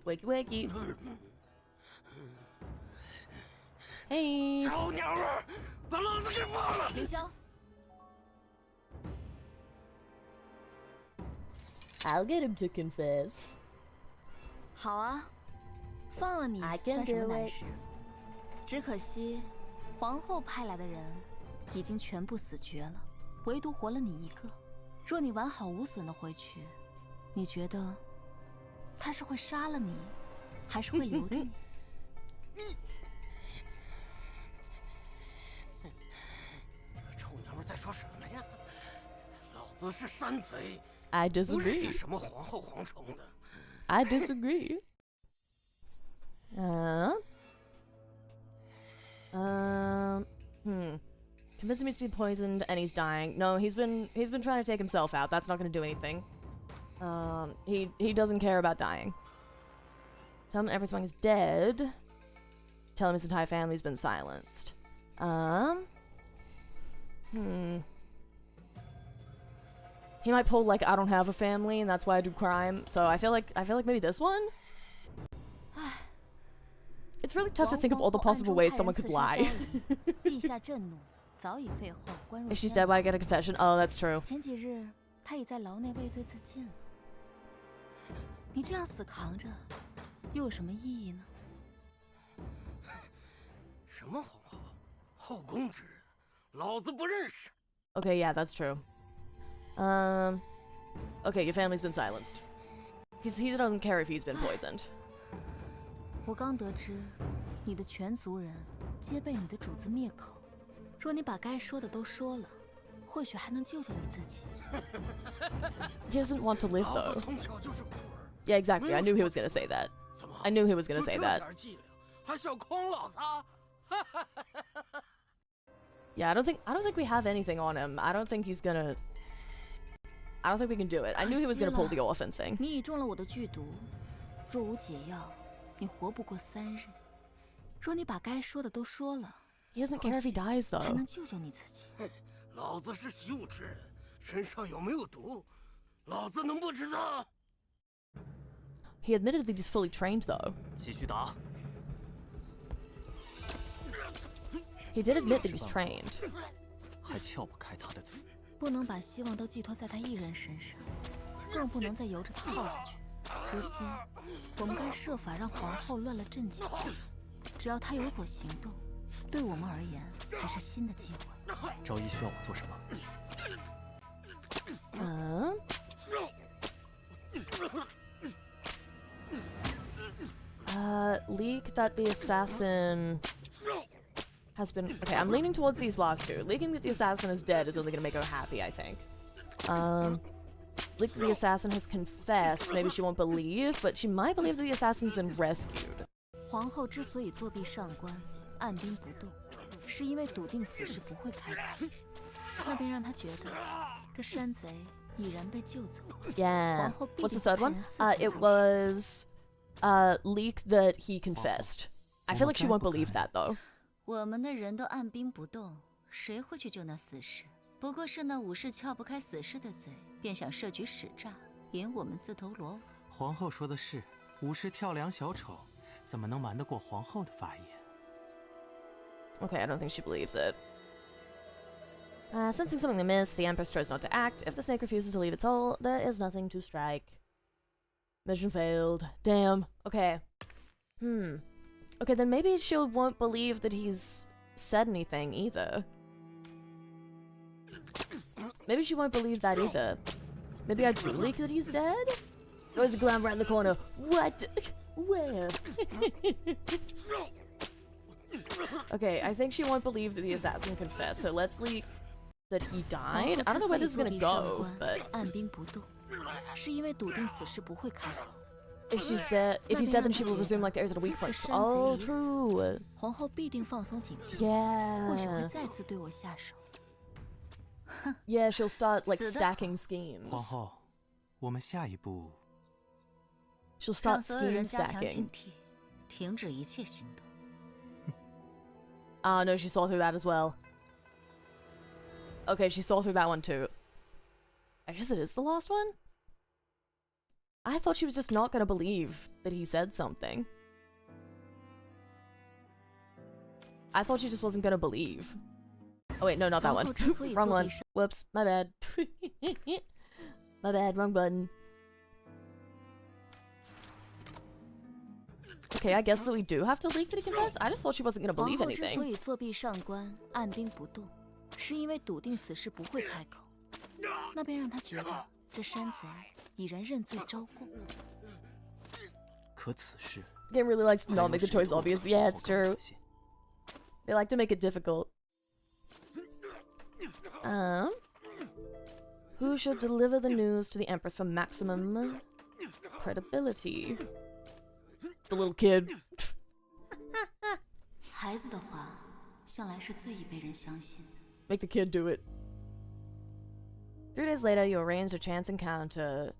Wakey wakey. Hey. 臭娘们儿，把老子给放了！凌霄 I'll get him to confess. 好啊，放了你算什么难事？只可惜，皇后派来的人已经全部死绝了，唯独活了你一个。若你完好无损的回去，你觉得他是会杀了你，还是会留着你？这臭娘们在说什么呀？老子是山贼。 I disagree. 不是什么皇后皇宠的。I disagree. Convincing me to be poisoned and he's dying. No, he's been trying to take himself out. That's not gonna do anything. He doesn't care about dying. Tell him everyone is dead. Tell him his entire family's been silenced. He might pull like I don't have a family and that's why I do crime. So I feel like maybe this one. It's really tough to think of all the possible ways someone could lie. If she's dead, why I get a confession? Oh, that's true. 前几日他已在牢内畏罪自尽了。你这样死扛着，又有什么意义呢？什么皇后？后宫之人，老子不认识。 Okay, yeah, that's true. Okay, your family's been silenced. He doesn't care if he's been poisoned. 我刚得知，你的全族人皆被你的主子灭口。若你把该说的都说了，或许还能救救你自己。He doesn't want to live though. Yeah, exactly. I knew he was gonna say that. I knew he was gonna say that. Yeah, I don't think we have anything on him. I don't think he's gonna. I don't think we can do it. I knew he was gonna pull the orphan thing. 你已中了我的剧毒，若无解药，你活不过3日。若你把该说的都说了， He doesn't care if he dies though. 还能救救你自己。老子是习武之人，身上有没有毒，老子能不知道？ He admitted that he's fully trained though. 继续打。 He did admit that he's trained. 还撬不开他的嘴。 不能把希望都寄托在他一人身上，更不能再由着他耗下去。如今，我们该设法让皇后乱了阵脚。只要她有所行动，对我们而言才是新的机会。昭仪需要我做什么？ Leak that the assassin has been... Okay, I'm leaning towards these last two. Leaking that the assassin is dead is only gonna make her happy, I think. Leak that the assassin has confessed. Maybe she won't believe, but she might believe that the assassin's been rescued. 皇后之所以作壁上观，按兵不动，是因为笃定死士不会开口，那便让他觉得这山贼已然被救走。 Yeah. What's the third one? It was... leak that he confessed. I feel like she won't believe that though. 我们的人都按兵不动，谁会去救那死士？不过是那武士撬不开死士的嘴，便想设局使诈，引我们自投罗网。皇后说的是，武士跳梁小丑，怎么能瞒得过皇后的发言？ Okay, I don't think she believes it. Sensing something amiss, the Empress tries not to act. If the snake refuses to leave its hole, there is nothing to strike. Mission failed. Damn. Okay. Okay, then maybe she won't believe that he's said anything either. Maybe she won't believe that either. Maybe I do leak that he's dead? There's a clown right in the corner. What? Where? Okay, I think she won't believe that the assassin confessed, so let's leak that he died. I don't know where this is gonna go, but 按兵不动，是因为笃定死士不会开口。 if she's dead, if he's dead, then she will presume like there isn't a weak point. Oh, true. 皇后必定放松警惕， Yeah. 或许会再次对我下手。 Yeah, she'll start like stacking schemes. 皇后，我们下一步 She'll 让 start 所有人 scheme 加强 stacking. 警惕，停止一切行动。 Ah, no, she saw through that as well. Okay, she saw through that one too. I guess it is the last one? I thought she was just not gonna believe that he said something. I thought she just wasn't gonna believe. Oh wait, no, not that one. Wrong one. Whoops, my bad. My bad, wrong button. Okay, I guess that we do have to leak that he confessed? I just thought she wasn't gonna 皇 believe 后之所 anything. 以作弊上官，按兵不动，是因为笃定死士不会开口，那便让他觉得这山贼已然认罪招供。可此事 Game really likes to not make the choice obvious. Yeah, it's true. They like to make it difficult. Who should deliver the news to the Empress for maximum credibility? The little kid. 孩子的话，向来是最易被人相信的。 Make the kid do it. 3 days later, you arranged a chance encounter.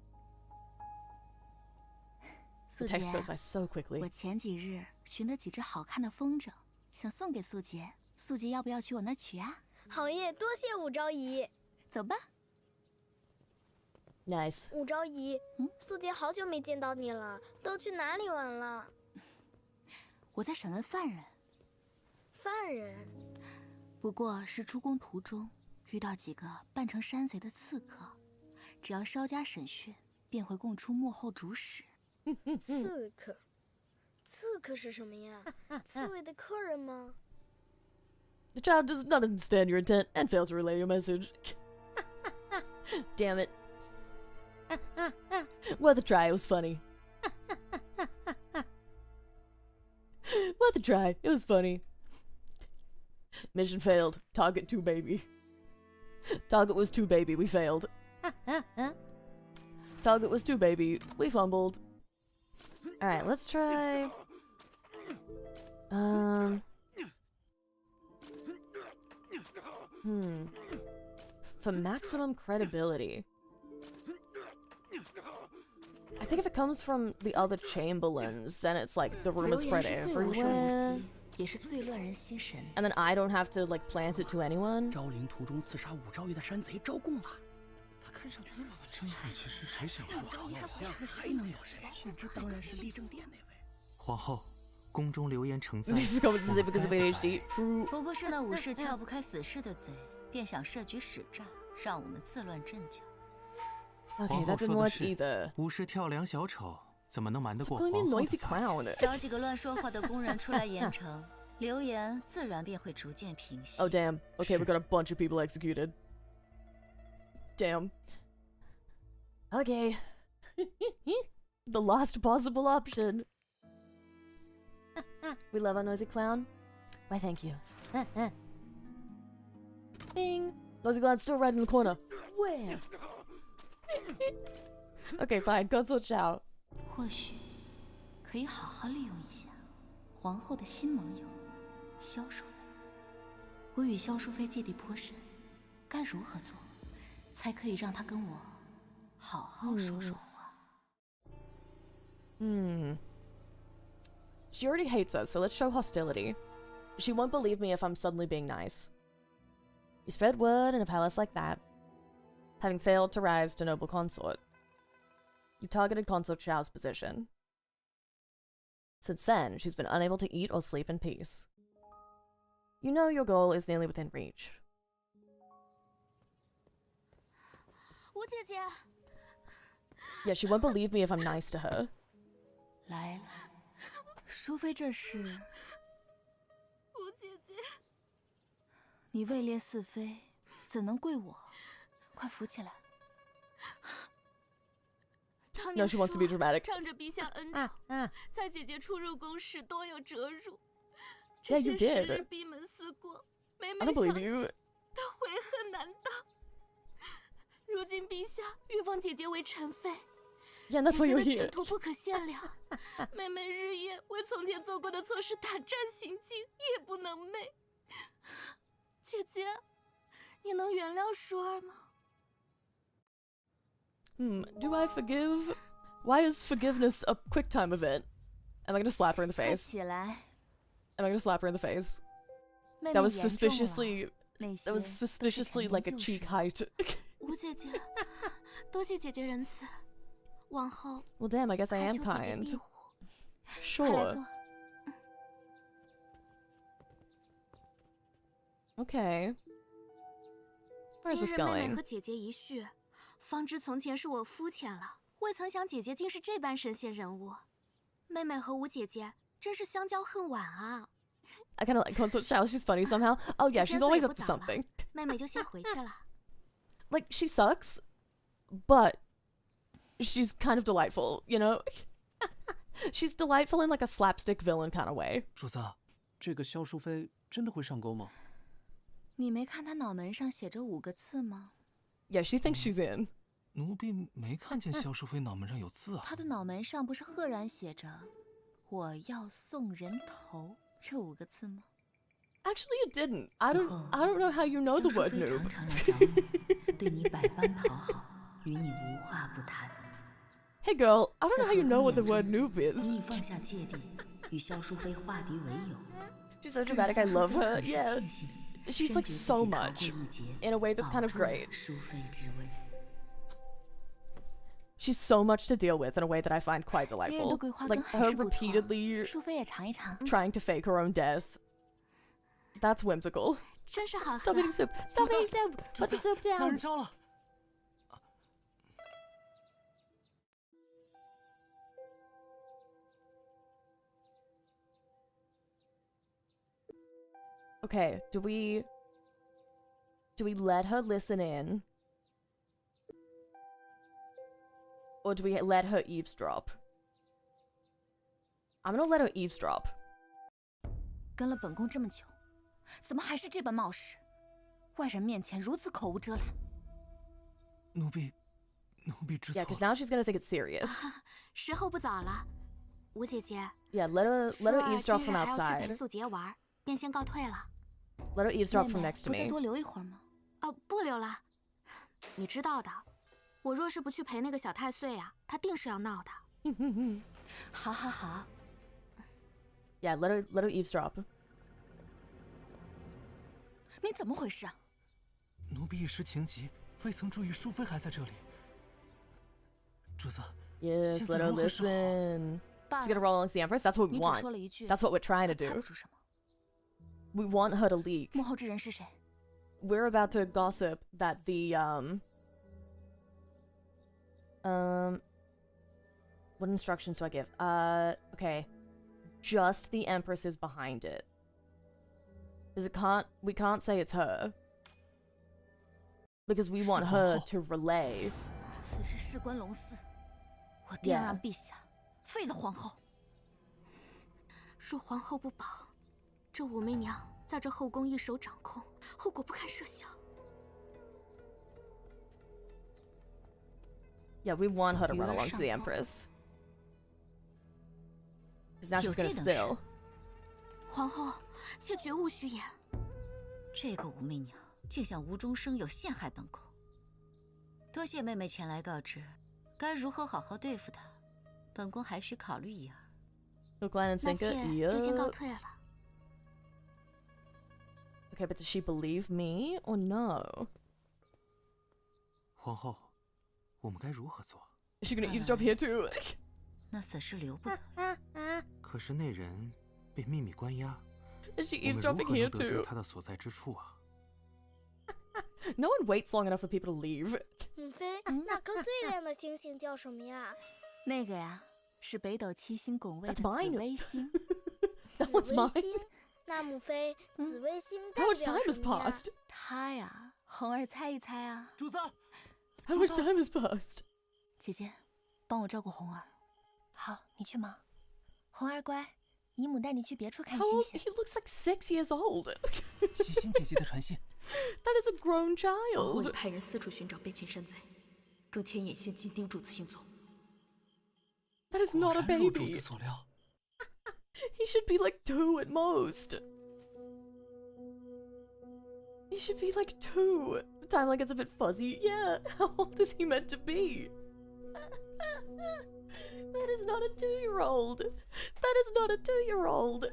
The 素洁 text goes by so quickly. 我前几日寻了几只好看的风筝，想送给素洁。素洁要不要去我那儿取啊？好耶，多谢武昭仪。走吧。 Nice. 武昭仪，素洁好久没见到你了，都去哪里玩了？我在审问犯人，犯人？不过是出宫途中遇到几个扮成山贼的刺客，只要稍加审讯，便会供出幕后主使。刺客？刺客是什么呀？刺猬的客人吗？ The child does not understand your intent and fails to relay your message. Damn it. Worth a try, it was funny. Worth a try, it was funny. Mission failed. Target 2 baby. Target was 2 baby, we failed. Target was 2 baby, we fumbled. Alright, let's try... For maximum credibility. I think if it comes from the other chamberlains, then it's like the rumor spread everywhere. 也是最乱人心神。 And then I don't have to like plant it to anyone. 昭陵途中刺杀武昭仪的山贼招供了。他看上去那么稳重，其实谁想说朝要像还能有谁？这当然是立正殿那位。皇后，宫中流言成灾。Because of ADHD. True. 不过是那武士撬不开死士的嘴，便想设局使诈，让我们自乱阵脚。 Okay, that didn't work either. 武士跳梁小丑，怎么能瞒得过 Calling me 皇 a 后 noisy clown. 找几个乱说话的工人出来严惩，流言自然便会逐渐平息。 Oh damn. Okay, we got a bunch of people executed. Damn. Okay. The last possible option. We love our noisy clown. Why, thank you. Bing. Noisy clown's still right in the corner. Where? Okay, fine. Console ciao. 或许可以好好利用一下皇后的新盟友萧淑妃。我与萧淑妃芥蒂颇深，该如何做，才可以让她跟我好好说说话？ She already hates us, so let's show hostility. She won't believe me if I'm suddenly being nice. You spread word in a palace like that, having failed to rise to noble consort. You targeted Consort Xiao's position. Since then, she's been unable to eat or sleep in peace. You know your goal is nearly within reach. 吴姐姐， Yeah, she won't believe me if I'm nice to her. 来了，淑妃这是。吴姐姐，你位列四妃，怎能跪我？快扶起来。常 No, she wants to be dramatic. 仗着陛下恩宠，在姐姐出入宫时多有折辱。 Yeah, 这 you 些 did. 时日闭门思过，每 I 每 don't 想 believe 起 you. 都悔恨难当。如今陛下欲封姐姐为臣妃， Yeah, that's why 姐 you're 姐的前 here. 途不可限量。妹妹日夜为从前做过的错事胆战心惊，夜不能寐。姐姐，你能原谅舒儿吗？ Do I forgive? Why is forgiveness a quick time event? Am I gonna slap her in the 快 face? 起来！ Am I gonna slap her in the face? 妹 That 妹 was 严重了， suspiciously. 那 That 些 was 都是 suspiciously 陈 like a 年旧 cheek 事 height. 吴姐姐，多谢姐姐仁慈。往后 Well, damn, I guess I 还 am 求姐姐 kind. 庇护。快来 Sure. 坐。 Okay. Where is 今 this 日妹妹 going? 和姐姐一叙，方知从前是我肤浅了，未曾想姐姐竟是这般神仙人物。妹妹和吴姐姐真是相交恨晚啊！ I kind of like Consort Xiao. She's funny somehow. Oh yeah, 天 she's 色 always 也 up 不 to 早了， something. 妹妹就先回去了。Like she sucks, but she's kind of delightful, you know? She's delightful in like a slapstick villain kind of way. 主子，这个萧淑妃真的会上钩吗？你没看她脑门上写着5个字吗？ Yeah, she thinks she's in. 奴婢没看见萧淑妃脑门上有字啊。她的脑门上不是赫然写着“我要送人头”这5个字吗？ Actually, you didn't. I don't know how you know the word 常 noob. 常来找你，对你百般讨好，与你无话不谈。 Hey girl, I don't know how you 在 know 何 what the 公 word 眼中 noob is. 你已放下芥蒂，与萧淑妃化敌为友。 She's so dramatic. I love her. 很是 Yeah. 庆幸 She's 深 like 觉自 so 己逃过 much 一劫， in a way that's kind of 保住了 great. 淑妃之位。 She's so much to deal with in a way that I find quite 今日的 delightful. 桂花 Like 羹还 her 是不错， repeatedly 淑妃也尝一尝。 trying to fake her own death. That's whimsical. 真是好喝。 Stop eating soup. Stop eating soup. Put the soup 让 down. 人招了。 Okay, do we let her listen in? Or do we let her eavesdrop? I'm gonna let her eavesdrop. 跟了本宫这么久，怎么还是这般冒失？外人面前如此口无遮拦。奴婢知 Yeah, 错 because now she's gonna think it's serious. 时候不早了，吴姐姐。 Yeah, let her 舒儿 eavesdrop 今 from 日还要去 outside. 陪素洁玩，便先告退了。 Let her eavesdrop 妹 from 妹 next to 不再 me. 多留一会儿吗？哦，不留了。你知道的，我若是不去陪那个小太岁啊，他定是要闹的。好好好。 Yeah, let her eavesdrop. 你怎么回事啊？奴婢一时情急，未曾注意淑妃还在这里。主子， Yes, 现在 let her 如何是好？ listen. 罢 She's 了 gonna roll against the Empress. That's what we 你只 want. 说了一句， That's what we're trying to 猜不 do. 出什么。 We want her to leak. 幕后之人是谁？ We're about to gossip that the what instructions do I give? Okay. Just the Empress is behind it. Because we can't say it's her. Because we want her to relay. 此事事关龙嗣，我定要让陛下废了皇后。若皇后不保，这武媚娘在这后宫一手掌控，后果不堪设想。 Yeah, we want her to run 鱼儿 along to the 上钩。 Empress. Because now 有 she's 这 gonna 等事 spill. 皇后，妾绝无虚言。这个武媚娘竟想无中生有陷害本宫，多谢妹妹前来告知，该如何好好对付她，本宫还需考虑一二。Hook, line, and 那 sinker. 妾就先告 Yup. 退了。 Okay, but does she believe me or no? 皇后，我们该如何做？ Is she gonna eavesdrop here too? 那死尸留不得。可是那人被秘密关押， Is she 我们如 eavesdropping 何 here 能得知 too? 他的所在之处啊？ No one waits long enough for people to leave. 母妃，那颗最亮的星星叫什么呀？那个呀，是北斗七星拱卫的 That's 紫 mine. 微星。That 紫 one's 微 mine. 星。那母妃，紫微星代 How much 表 time has 什么呀？ passed? 它呀，红儿猜一猜啊。主子， How much time has passed? 姐姐，帮我照顾红儿。好，你去忙。红儿乖，姨母带你去别处看 How 星 old? 星。 He looks like 6 years old. 喜欣姐姐的传信。 That is a grown 皇后已 child. 派人四处寻找被擒山贼，更牵眼线紧盯主子行踪。 That is not a 果然如主 baby. 子所料。 He should be like 2 at most. He should be like 2. The timeline gets a bit fuzzy. Yeah, how old is he meant to be? That is not a 2-year-old. That is not a 2-year-old.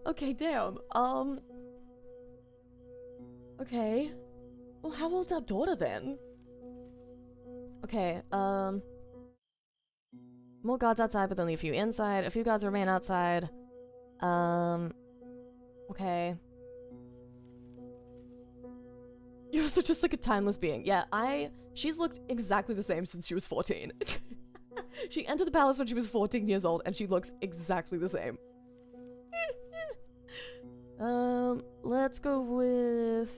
Okay, damn. Okay. Well, how old's our daughter then? Okay, more guards outside, but only a few inside. A few guards remain outside. Okay. You're also just like a timeless being. Yeah, she's looked exactly the same since she was 14. She entered the palace when she was 14 years old, and she looks exactly the same. Let's go with...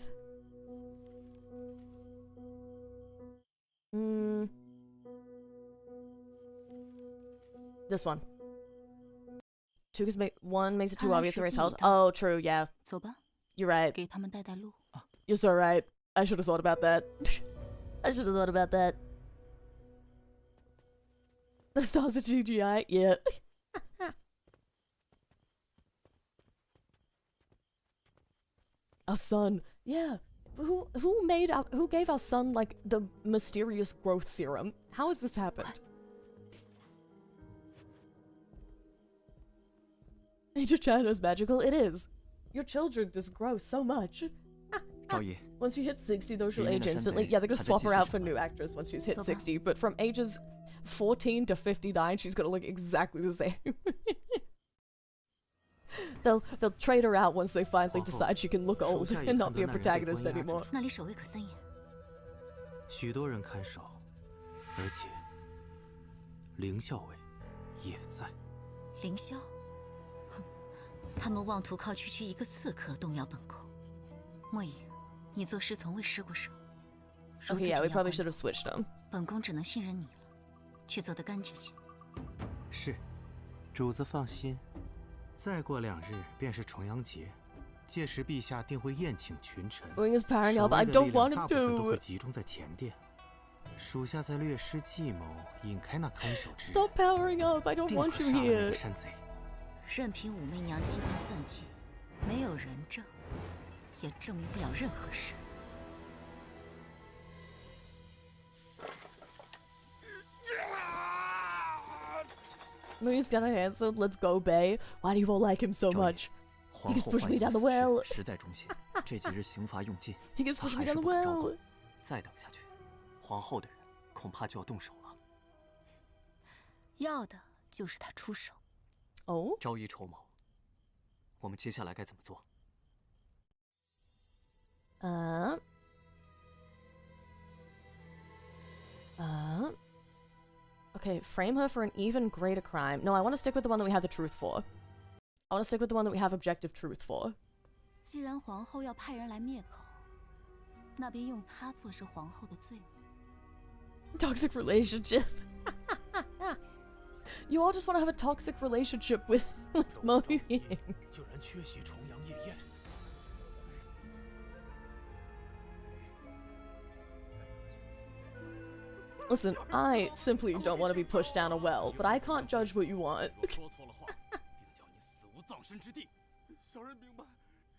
This one. 2 'cause one makes it too 看来 obvious the 时 race 机已 held. 到。 Oh, true, yeah. 走吧， You're right. 给他们带带路。 You're so right. I should have thought about that. I should have thought about that. The stars are CGI? Yeah. Our son. Yeah. Who gave our son, like, the mysterious growth serum? How has this happened? Age of China is magical? It is. Your children just grow so much. 赵姨， Once you hit 60, those will 里面 age 的山 instantly. 贼 Yeah, they're gonna 还在 swap 继 her 续 out 上 for 班。 new actress once she's hit 走吧。 60. But from ages 14 to 59, she's gonna look exactly the same. They'll trade her out once they finally decide she can look old and not be a protagonist anymore. 那里守卫可森严，许多人看守，而且凌校尉也在。凌霄，哼，他们妄图靠区区一个刺客动摇本宫。莫影，你做事从未失过手。如此 Okay, yeah, 紧 we 要 probably 关 should 头 have switched them. 本宫只能信任你了，却做得干净些。是，主子放心，再过2日便是重阳节，届时陛下定会宴请群臣。 Wing is powering 守 up, I 卫的 don't 力量 want 大 him 部分都 to. 会集中在前殿。属下在略施计谋，引开那看守之人。 Stop powering up, I don't 定 want 可 you 杀了那 here. 个山贼。任凭武媚娘机关算尽，没有人证，也证明不了任何事。 Louis got a handsome. Let's go, Bay. Why do you all like him so much? He 皇 keeps 后 pushing 患 me 有 down the 死穴 well. 实在忠心，这几日刑罚用尽， He keeps 他 pushing 还 me 是 down 不 the 能招 well. 供。再等下去，皇后的人恐怕就要动手了。要的就是他出手。哦，朝议筹谋，我们接下来该怎么做？ Okay, frame her for an even greater crime. No, I want to stick with the one that we have the truth for. I want to stick with the one that we have objective truth for. 既然皇后要派人来灭口，那便用她做是皇后的罪名。 Toxic relationship. You all just want to have a toxic relationship with Mo Ying. 竟然缺席重阳夜宴。 Listen, I simply don't want to be pushed down a well, but I can't judge what you want. 说错了话，定叫你死无葬身之地。小人明白，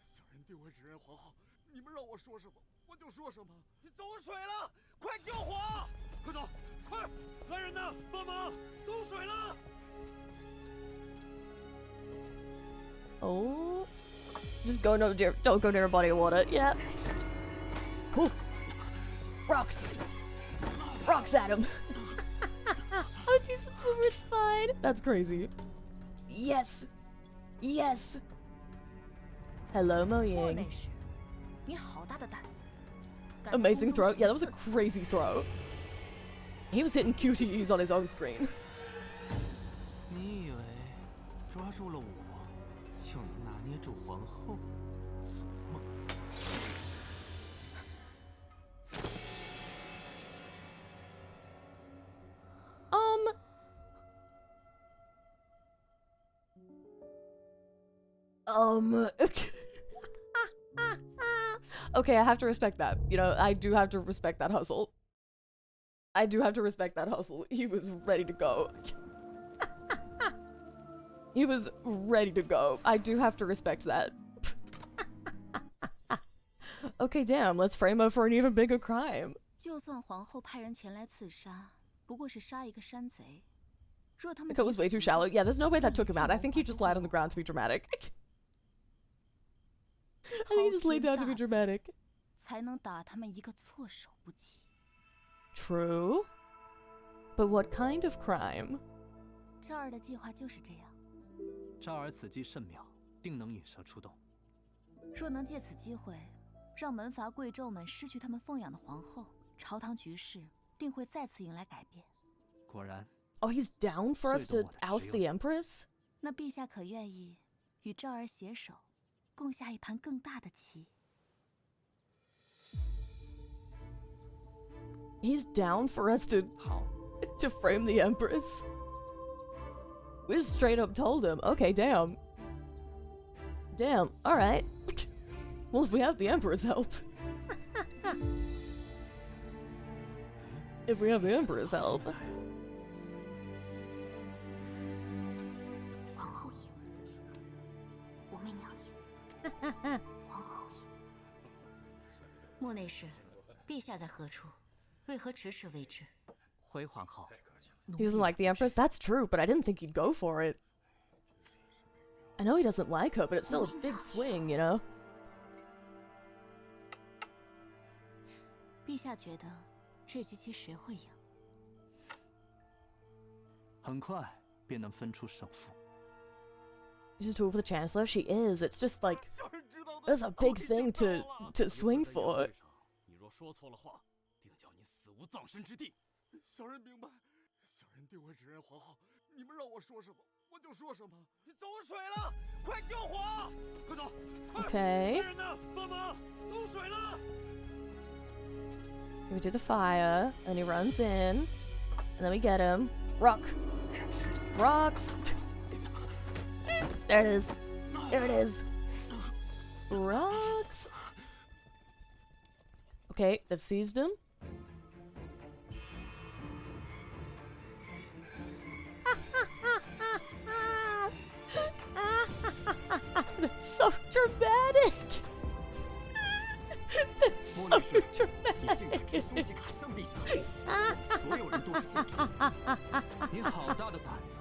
小人定会指认皇后。你们让我说什么，我就说什么。你走水了，快救火！快走，快！来人呐，帮忙！走水了！ Oh. Just go no dear. Don't go near a body of water. Yeah. Ooh. Rocks. Rocks at him. Oh, decent swimmer, it's fine. That's crazy. Yes. Yes. Hello, Mo Ying. Amazing throw. Yeah, that was a crazy throw. He was hitting QTEs on his own screen. Okay, I have to respect that. You know, I do have to respect that hustle. I do have to respect that hustle. He was ready to go. He was ready to go. I do have to respect that. Okay, damn, let's frame up for an even bigger crime. 就算皇后派人前来刺杀，不过是杀一个山贼。若他们 The cut was way too shallow. Yeah, there's no way that took him out. I think he just lied on the ground to be dramatic. I think he just laid down to be dramatic. 才能打他们一个措手不及。 True. But what kind of crime? 赵儿的计划就是这样。赵儿此计甚妙，定能引蛇出洞。若能借此机会，让门阀贵胄们失去他们奉养的皇后，朝堂局势定会再次迎来改变。果然。Oh, he's down for us to oust the Empress? 那陛下可愿意与赵儿携手，共下一盘更大的棋？ He's down for us to frame the Empress. We just straight up told him, okay, damn. Damn, alright. Well, if we have the Emperor's help. If we have the Emperor's help. 皇后赢，我们要赢。皇后赢。莫内侍，陛下在何处？ 为何迟迟未至？回皇后。He doesn't like the Empress. That's true, but I didn't think he'd go for it. I know he doesn't like her, but it's still a big swing, you know. 陛下觉得这局棋谁会赢？很快便能分出胜负。 She's a tool for the Chancellor. She is. It's just like there's a big thing to swing for. 无葬身之地。小人明白，小人定会指认皇后。你们让我说什么，我就说什么。你走水了，快救火！快走！ Okay. 人呢？帮忙！走水了！ We do the fire, and he runs in, and then we get him. Rock. Rocks. There it is. There it is. Rocks. Okay, they've seized him. That's so dramatic. That's so dramatic. 你好大的胆子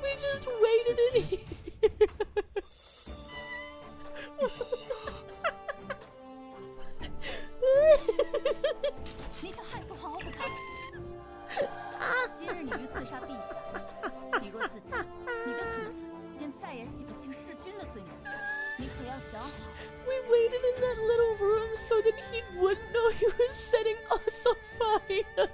We just waited in here. 你想害死皇后不成？今日你欲刺杀陛下，你若自尽，你的主子便再也洗不清弑君的罪名。你可要想好。We waited in that little room so that he wouldn't know he was setting us on fire.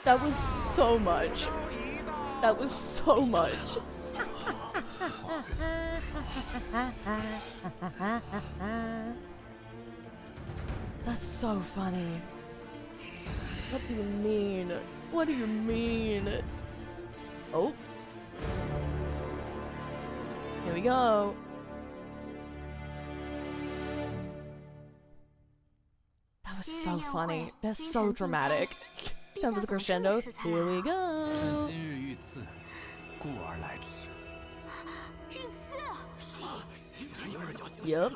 That was so much. That was so much. That's so funny. What do you mean? What do you mean? Oh. Here we go. That was so funny. They're so dramatic. Time for the crescendo. Here we go. 今日遇刺，故而来迟。遇刺？ Yep.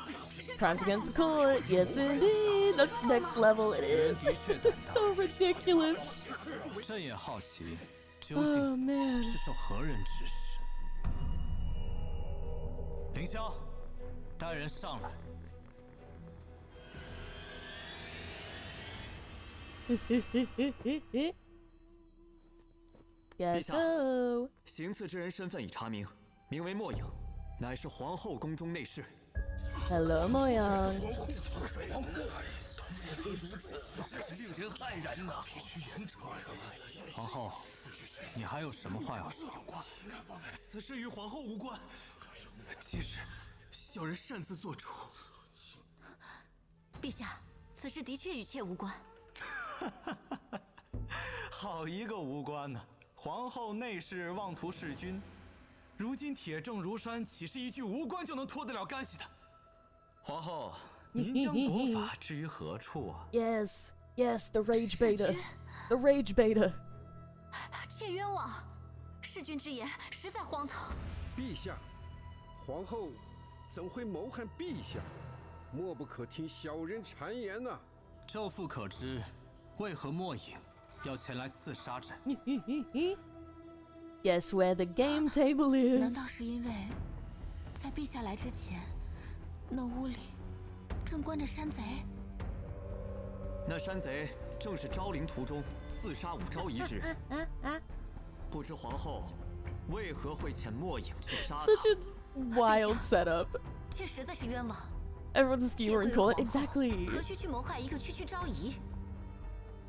Crimes against the court. Yes, indeed. That's next level. It is. It's so ridiculous. 朕也好奇，究 Oh 竟 man. 是受何人指使？凌霄，带人上来。陛下 Go. 行刺之人身份已查明，名为莫影，乃是皇后宫中内侍。 Hello, Moyang. 令人骇然呐！皇后，你还有什么话要说？此事与皇后无关，皆是小人擅自做主。陛下，此事的确与妾无关。好一个无关呢！皇后内侍妄图弑君，如今铁证如山，岂是一句无关就能脱得了干系的？皇后，您将国法置于何处啊 Yes, yes, the rage beta, the rage beta. 妾冤枉，弑君之言实在荒唐。陛下，皇后怎会谋害陛下？莫不可听小人谗言呐！昼父可知，为何莫影要前来刺杀朕？ Guess where the game table 难 is? 道是因为在陛下来之前，那屋里正关着山贼？那山贼正是昭陵途中刺杀武昭仪之人。不知皇后为何会遣莫影去杀他？ Such a wild setup. 妾实在是冤枉。 Everyone's a schemer in court. Exactly. 何须去谋害一个区区昭仪？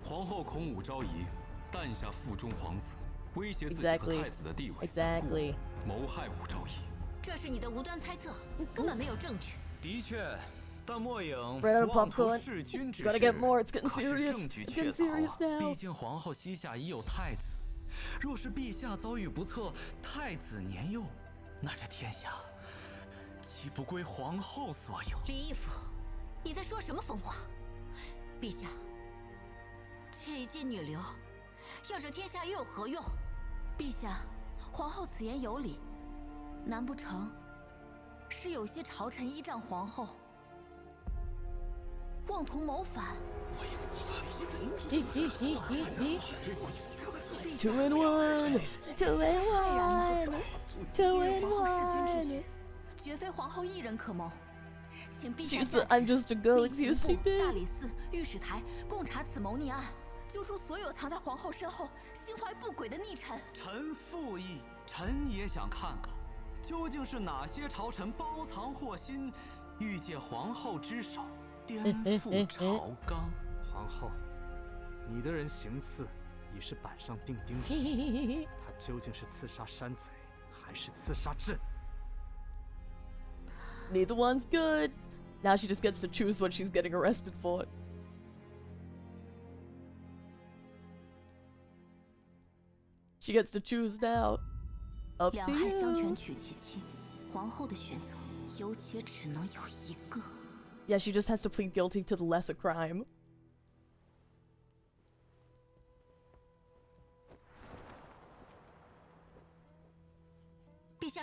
皇后恐武昭仪诞下腹中皇子，威胁自己和 Exactly. 太子的地位， Exactly. 谋害武昭仪。这是你的无端猜测，根本没有证据。的确，但莫影 Right out of 妄图 popcorn. 弑君之 Gotta 事， get more. It's getting 可是 serious. 证据 It's 确 getting 凿 serious 啊！ now. 毕竟皇后膝下已有太子，若是陛下遭遇不测，太子年幼，那这天下岂不归皇后所有？李义府，你在说什么疯话？陛下，妾一介女流，要这天下又有何用？陛下，皇后此言有理，难不成是有些朝臣依仗皇后，妄图谋反？ Two in one. Two in one. Two in one. 绝非皇后一人可谋，请陛下 She said, "I'm just a girl." 命 Excuse 刑 me, 部、大 did. 理寺、御史台共查此谋逆案，揪出所有藏在皇后身后、心怀不轨的逆臣。臣附议，臣也想看看，究竟是哪些朝臣包藏祸心，欲借皇后之手颠覆朝纲。皇后，你的人行刺已是板上钉钉之事，他究竟是刺杀山贼，还是刺杀朕？ Neither one's good. Now she just gets to choose what she's getting arrested for. She gets to choose now. Up 两 to 害相权 you. 取其轻，皇后的选择有且只能有一个。 Yeah, she just has to plead guilty to the lesser crime.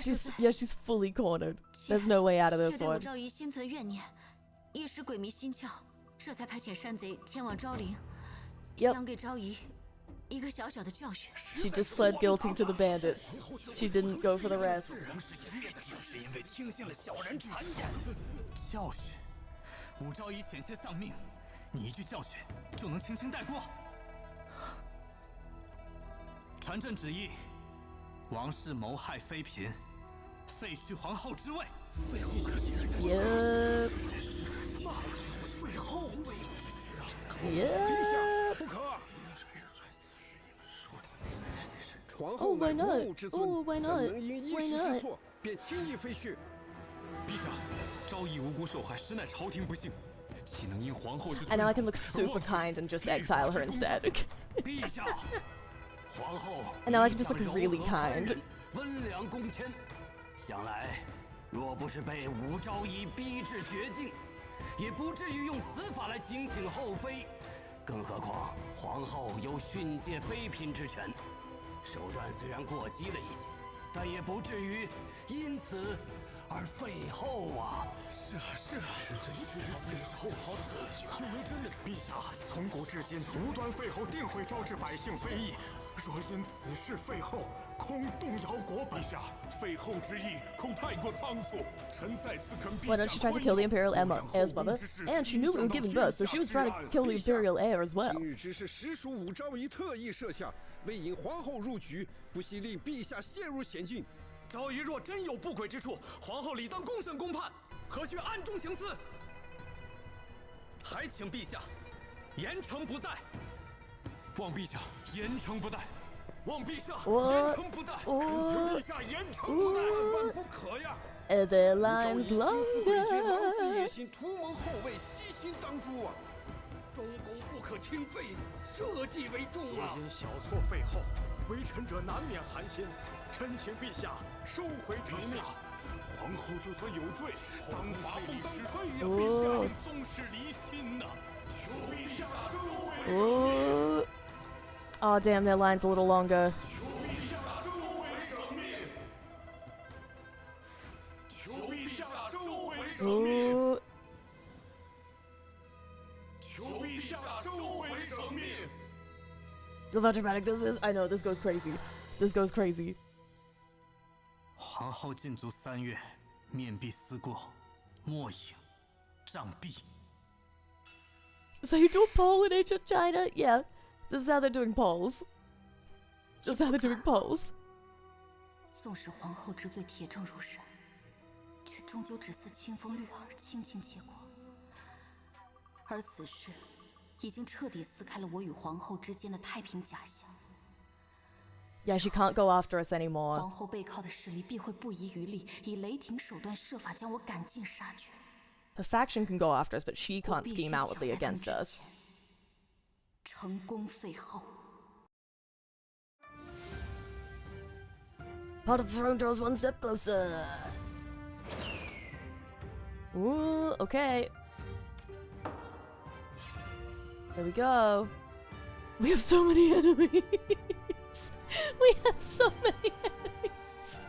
She's fully cornered. There's no way out of this 妾对武 one. 昭仪心存怨念，一时鬼迷心窍，这才派遣山贼前往昭陵， Yep. 想给昭仪一个小小的教训。 She just pled guilty to the bandits. She didn't go for the rest. 是因为听信了小人谗言。教训？武昭仪险些丧命，你一句教训就能轻轻带过？传朕旨意，王室谋害妃嫔，废去皇后之位。废后可以。 Yep. 废后。 Yep. 不可！皇 Oh, 后 why 乃 not? 国母之孙， Oh, why 怎 not? 能因一 Why 时 not? 之错便轻易废去？陛下，昭仪无辜受害，实乃朝廷不幸，岂能因皇后之 I know I can look super kind and just exile her instead. 陛下，皇后 I know I can just look really kind. 温良恭谦，想来若不是被武昭仪逼至绝境，也不至于用此法来警醒后妃。更何况皇后有训诫妃嫔之权，手段虽然过激了一些，但也不至于因此而废后啊！是啊，是啊，后好陛下，从古至今，无端废后定会招致百姓非议。若因此事废后，恐动摇国本。陛下，废后之意恐太过仓促，臣在此恳陛下。 Why don't she try to kill the imperial heir's mother? And she knew we were giving birth, so she was trying to kill the imperial heir as well. 今日之事实属武昭仪特意设下，为引皇后入局，不惜令陛下陷入险境。昭仪若真有不轨之处，皇后理当公审公判，何须暗中行刺？还请陛下严惩不贷。望陛下严惩不贷。望陛下严惩不贷。恳请陛下严惩不贷，万万不可呀！ The lines 狼 longer. 子野心，图蒙后位，悉心当诛啊！中宫不可轻废，社稷为重啊！因小错废后，为臣者难免寒心。臣请陛下收回成命。皇后就算有罪，当罚不当废呀！陛下宗室离心呐！求陛下收回。 Ooh. Oh, damn, that line's a little longer. Ooh. Look how dramatic this is. I know, this goes crazy. This goes crazy. 皇后禁足3月，面壁思过，莫影杖毙。 So you do a poll in ancient China? Yeah. This is how they're doing polls. This is how they're doing polls. 纵使皇后之罪铁证如山，却终究只似清风掠耳，轻轻结果。而此事已经彻底撕开了我与皇后之间的太平假象。 Yeah, she can't go after us anymore. 皇后背靠的势力必会不遗余力，以雷霆手段设法将我赶尽杀绝。 Her faction can go after us, but she can't scheme outwardly against us. 成功废后。 Part of the throne draws one step closer. Ooh, okay. There we go. We have so many enemies. We have so many enemies.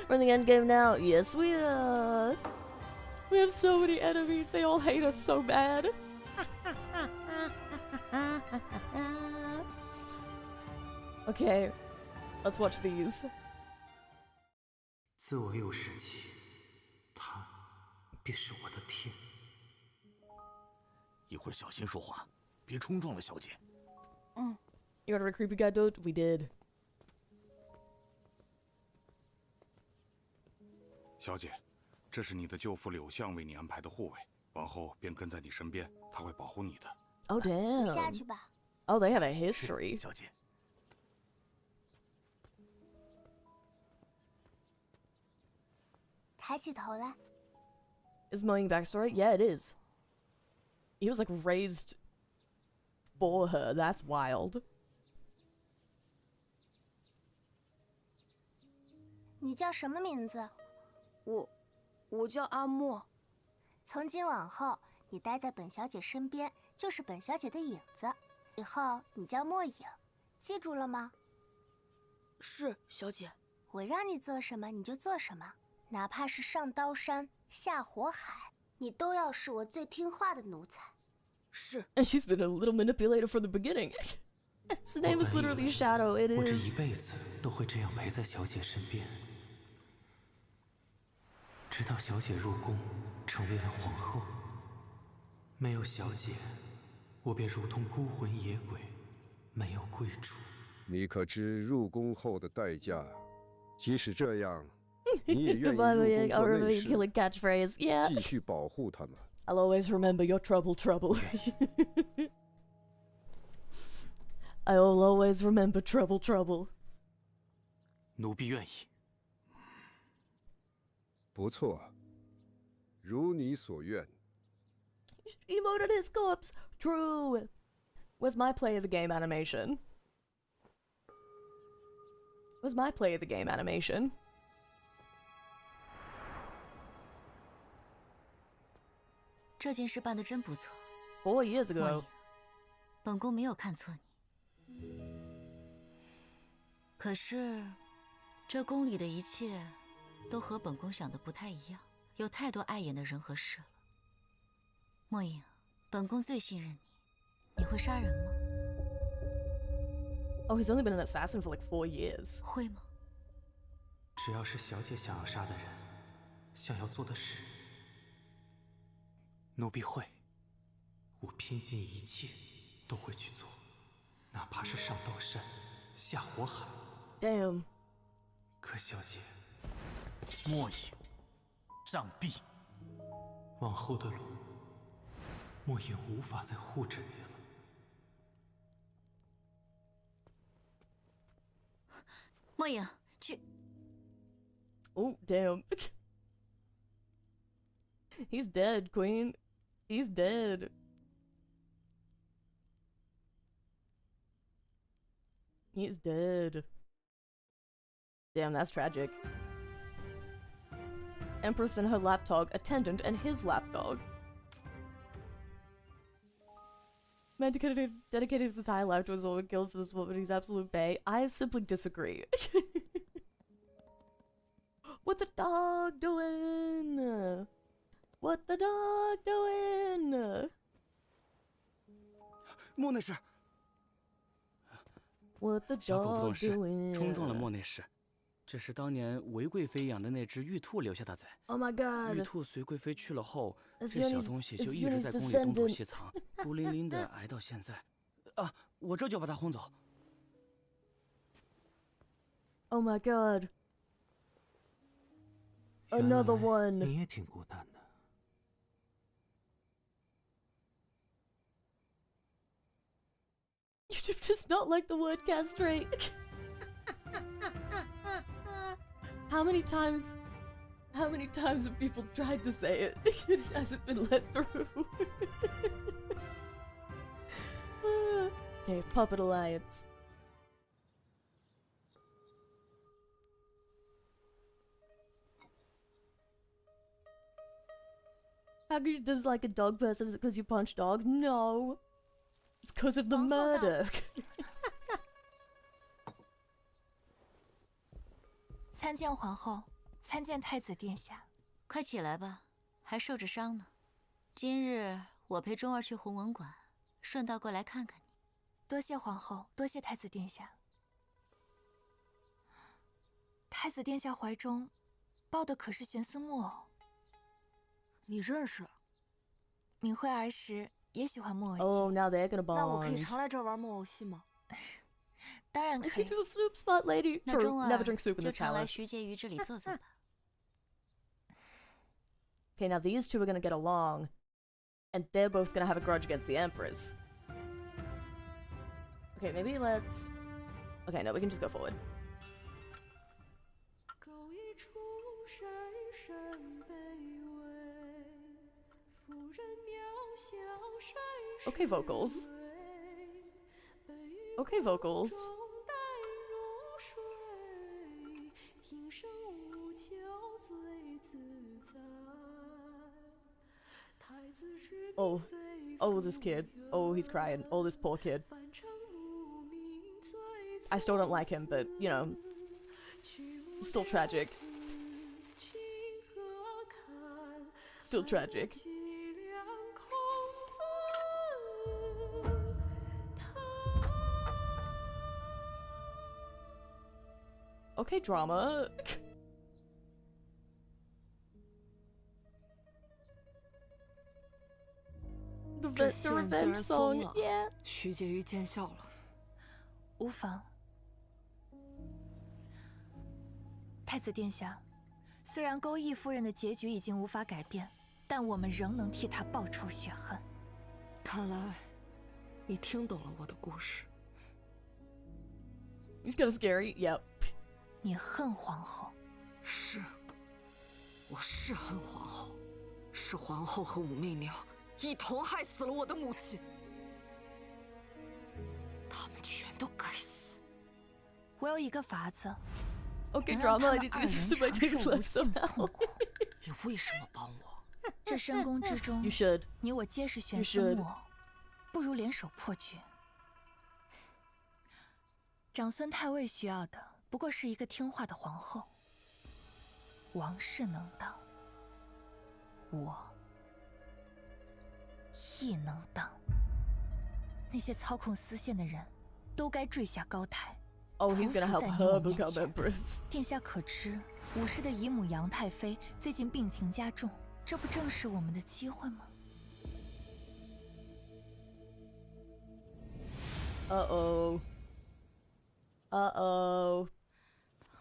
We're in the end game now. Yes, we are. We have so many enemies. They all hate us so bad. Okay, let's watch these. 自我有时起，他便是我的天。一会儿小心说话，别冲撞了小姐。You ordered a creepy guy, dude? We did. 小姐，这是你的舅父柳相为你安排的护卫，王后便跟在你身边，他会保护你的。Oh 下 damn. 去吧。 Oh, they have a history. 小姐，抬起头来。 Is Mowing backstory? Yeah, it is. He was like raised for her. That's wild. 你叫什么名字？我叫阿莫。从今往后，你待在本小姐身边，就是本小姐的影子。以后你叫莫影，记住了吗？是，小姐。我让你做什么你就做什么，哪怕是上刀山下火海，你都要是我最听话的奴才。是。 And she's been a little manipulated from the beginning. His name is literally Shadow. It 我这 is. 一辈子都会这样陪在小姐身边，直到小姐入宫，成为了皇后。没有小姐，我便如同孤魂野鬼，没有归处。你可知入宫后的代价？即使这样，你也愿意 Goodbye, 入 Mowing. 宫 I'll 做 remember 内 your 侍， killing catchphrase. Yeah. 继续保护他们。 I'll always remember your trouble. I will always remember trouble. 奴婢愿意。不错，如你所愿。 Emoted his corpse. True. Where's my play of the game animation? Where's my play of the game animation? 这件事办得真不错。 4 years ago. 本宫没有看错你。可是，这宫里的一切都和本宫想的不太一样，有太多碍眼的人和事了。莫影，本宫最信任你，你会杀人吗？ Oh, he's only been an assassin for like 4 years. 会吗？只要是小姐想要杀的人，想要做的事，奴婢会。我拼尽一切都会去做，哪怕是上刀山，下火海。Damn. 可小姐，末影，杖毙。往后的路，莫影无法再护着你了。 莫影，去。 Oh, damn. He's dead, Queen. He's dead. He's dead. Damn, that's tragic. Empress and her lapdog, attendant and his lapdog. Man dedicated his entire life to his own guild for this woman. He's absolute bae. I simply disagree. What the dog doing? What the dog doing? 莫内士， What the 小狗不 dog 懂事， doing? 冲撞了莫内士。这是当年韦贵妃养的那只玉兔留下的崽。 Oh my god! 玉兔随贵妃去了后， It's 这小 Yuni's- 东西 it's 就一直 Yuni's 在宫里东躲 descendant. 西藏，孤零零的挨到现在。啊，我这就把它轰走。 Oh my god! Another 你 one! 也挺孤单的。 You just not like the word castrate. How many times have people tried to say it? It hasn't been let through. Okay, Puppet Alliance. How could you dislike a dog person? Is it because you punch dogs? No. It's because of the murder. 参见皇后，参见太子殿下。快起来吧，还受着伤呢。今日我陪钟儿去弘文馆，顺道过来看看你。多谢皇后，多谢太子殿下。太子殿下怀中抱的可是玄丝木偶。你认识？敏慧儿时也喜欢木偶戏。 Oh, now they're gonna bond. 那我可以常来这儿玩木偶戏吗？当然可 Is she 以。 the soup spot lady? 那 True, 钟儿 never drink soup in 就 this 常来 palace. 徐婕妤这里坐坐吧。 Okay, now these two are gonna get along, and they're both gonna have a grudge against the Empress. Okay, maybe let's... Okay, no, we can just go forward. Okay, vocals. Okay, vocals. Oh, this kid. Oh, he's crying. Oh, this poor kid. I still don't like him, but, you know, still tragic. Still tragic. Okay, drama. The revenge song, yeah. 徐婕妤见笑了。无妨。太子殿下，虽然钩弋夫人的结局已经无法改变，但我们仍能替她报仇雪恨。看来，你听懂了我的故事。 He's kind of scary. Yep. 你恨皇后？是，我是恨皇后，是皇后和武媚娘一同害死了我的母亲，他们全都该死。我有一个法子。 Okay, drama. I need to use my tape left somehow. 你为什么帮我？这深宫之中 You should. 你我皆是玄丝木偶，不如联手破局。长孙太尉需要的不过是一个听话的皇后。王室能当，我亦能当。那些操控丝线的人，都该坠下高台。Oh, he's gonna help her become empress. 殿下可知，武氏的姨母杨太妃最近病情加重，这不正是我们的机会吗？ Uh-oh. Uh-oh.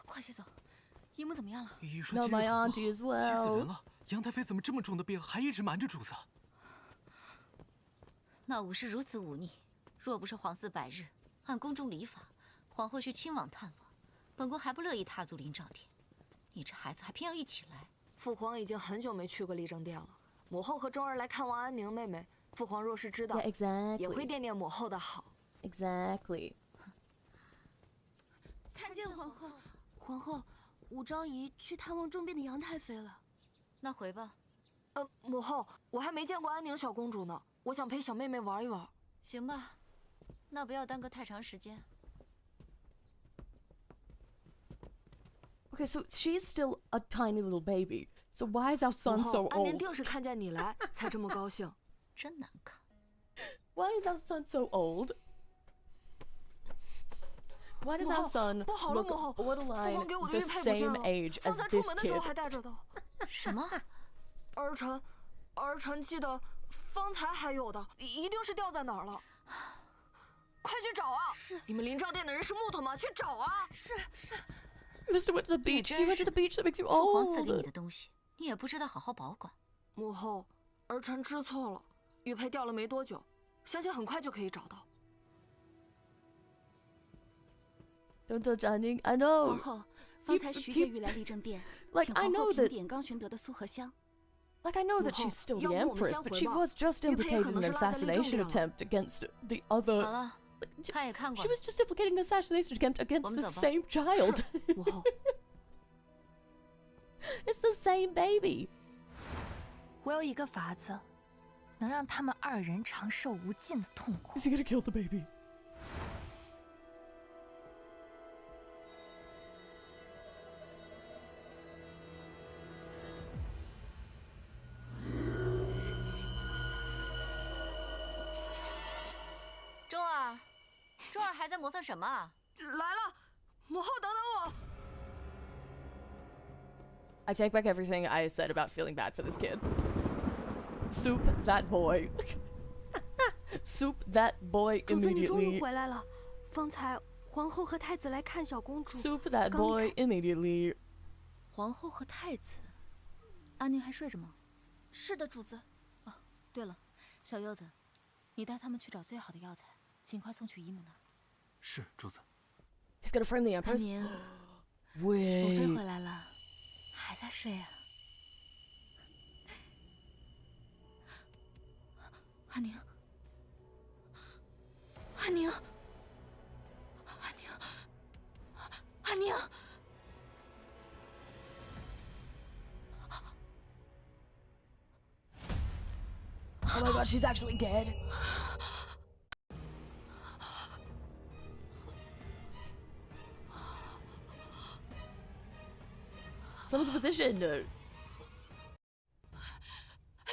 快些走，姨母怎么样了？医说 No, 今日 my 很 auntie 不 as 好，气死 well. 人了！杨太妃怎么这么重的病，还一直瞒着主子？那武氏如此忤逆，若不是皇嗣百日，按宫中礼法，皇后需亲往探望，本宫还不乐意踏足灵照殿。你这孩子还偏要一起来。父皇已经很久没去过立正殿了。母后和钟儿来看望安宁妹妹，父皇若是知道， Yeah, exactly. 也会念念母后的好。 Exactly. 参见皇后。皇后，武昭仪去探望重病的杨太妃了。那回吧。母后，我还没见过安宁小公主呢，我想陪小妹妹玩一玩。行吧，那不要耽搁太长时间。 Okay, so she's still a tiny little baby. So why is our son so 安宁 old? 定是看见你来才这么高兴。真难看。Why is our son so old? Why does our son 不好了， look 母后，父 borderline 皇给我的 the 玉佩不见 same 了， age 方 as 才出 this 门的时候 kid? 还带着的。什么？儿臣记得方才还有的，一定是掉在哪儿了。快去找啊！是。你们临照殿的人是木头吗？去找啊！是。 Mr. went to the beach. He went to the beach that makes you 父皇赐给你 old. 的东西，你也不知道好好保管。母后，儿臣知错了。玉佩掉了没多久，相信很快就可以找到。 Don't touch Anning. I know. 皇后，方才徐介玉来立正殿， Like 请 I 皇后 know 评 that. 点刚寻得的素荷香。 Like I know that she's still the empress, but she was just implicated in an assassination attempt against the other. 好了，他也看过 She was just implicated in an assassination attempt against the 我们走吧。 same child. 母后， It's the same baby. 我有一个法子，能让他们二人长受无尽的痛苦。 Is he gonna kill the baby? 钟儿还在磨蹭什么啊？来了，母后等等我。 I take back everything I said about feeling bad for this kid. Soup that boy. Soup that boy 主子，你终于 immediately. 回来了。方才皇后和太子来看小公主。 Soup that 刚 boy 离开 immediately. 皇后和太子，安宁还睡着吗？是的，主子。哦，对了，小柚子，你带他们去找最好的药材，尽快送去姨母那儿。是，主子。 He's gonna frame the 安 empress. 宁，母妃 Wait. 回来了，还在睡啊？安宁，安宁，安宁，安宁。 Oh my god, she's actually dead. Someone's a physician.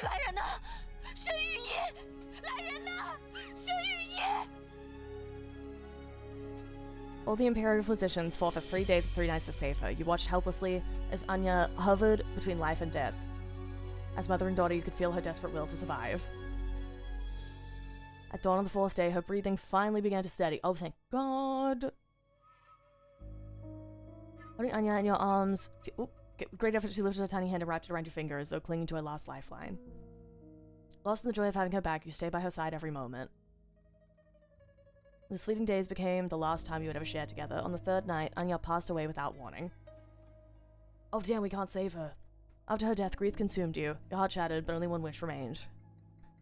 来人呐！薛御医！来人呐！薛御医！ All the Imperial physicians fought for 3 days and 3 nights to save her. You watched helplessly as Anya hovered between life and death. As mother and daughter, you could feel her desperate will to survive. At dawn on the 4th day, her breathing finally began to steady. Oh, thank God. Holding Anya in your arms, with great effort, she lifted her tiny hand and wrapped it around your finger as though clinging to a last lifeline. Lost in the joy of having her back, you stayed by her side every moment. These fleeting days became the last time you would ever share together. On the 3rd night, Anya passed away without warning. Oh damn, we can't save her. After her death, grief consumed you. Your heart shattered, but only one wish remained.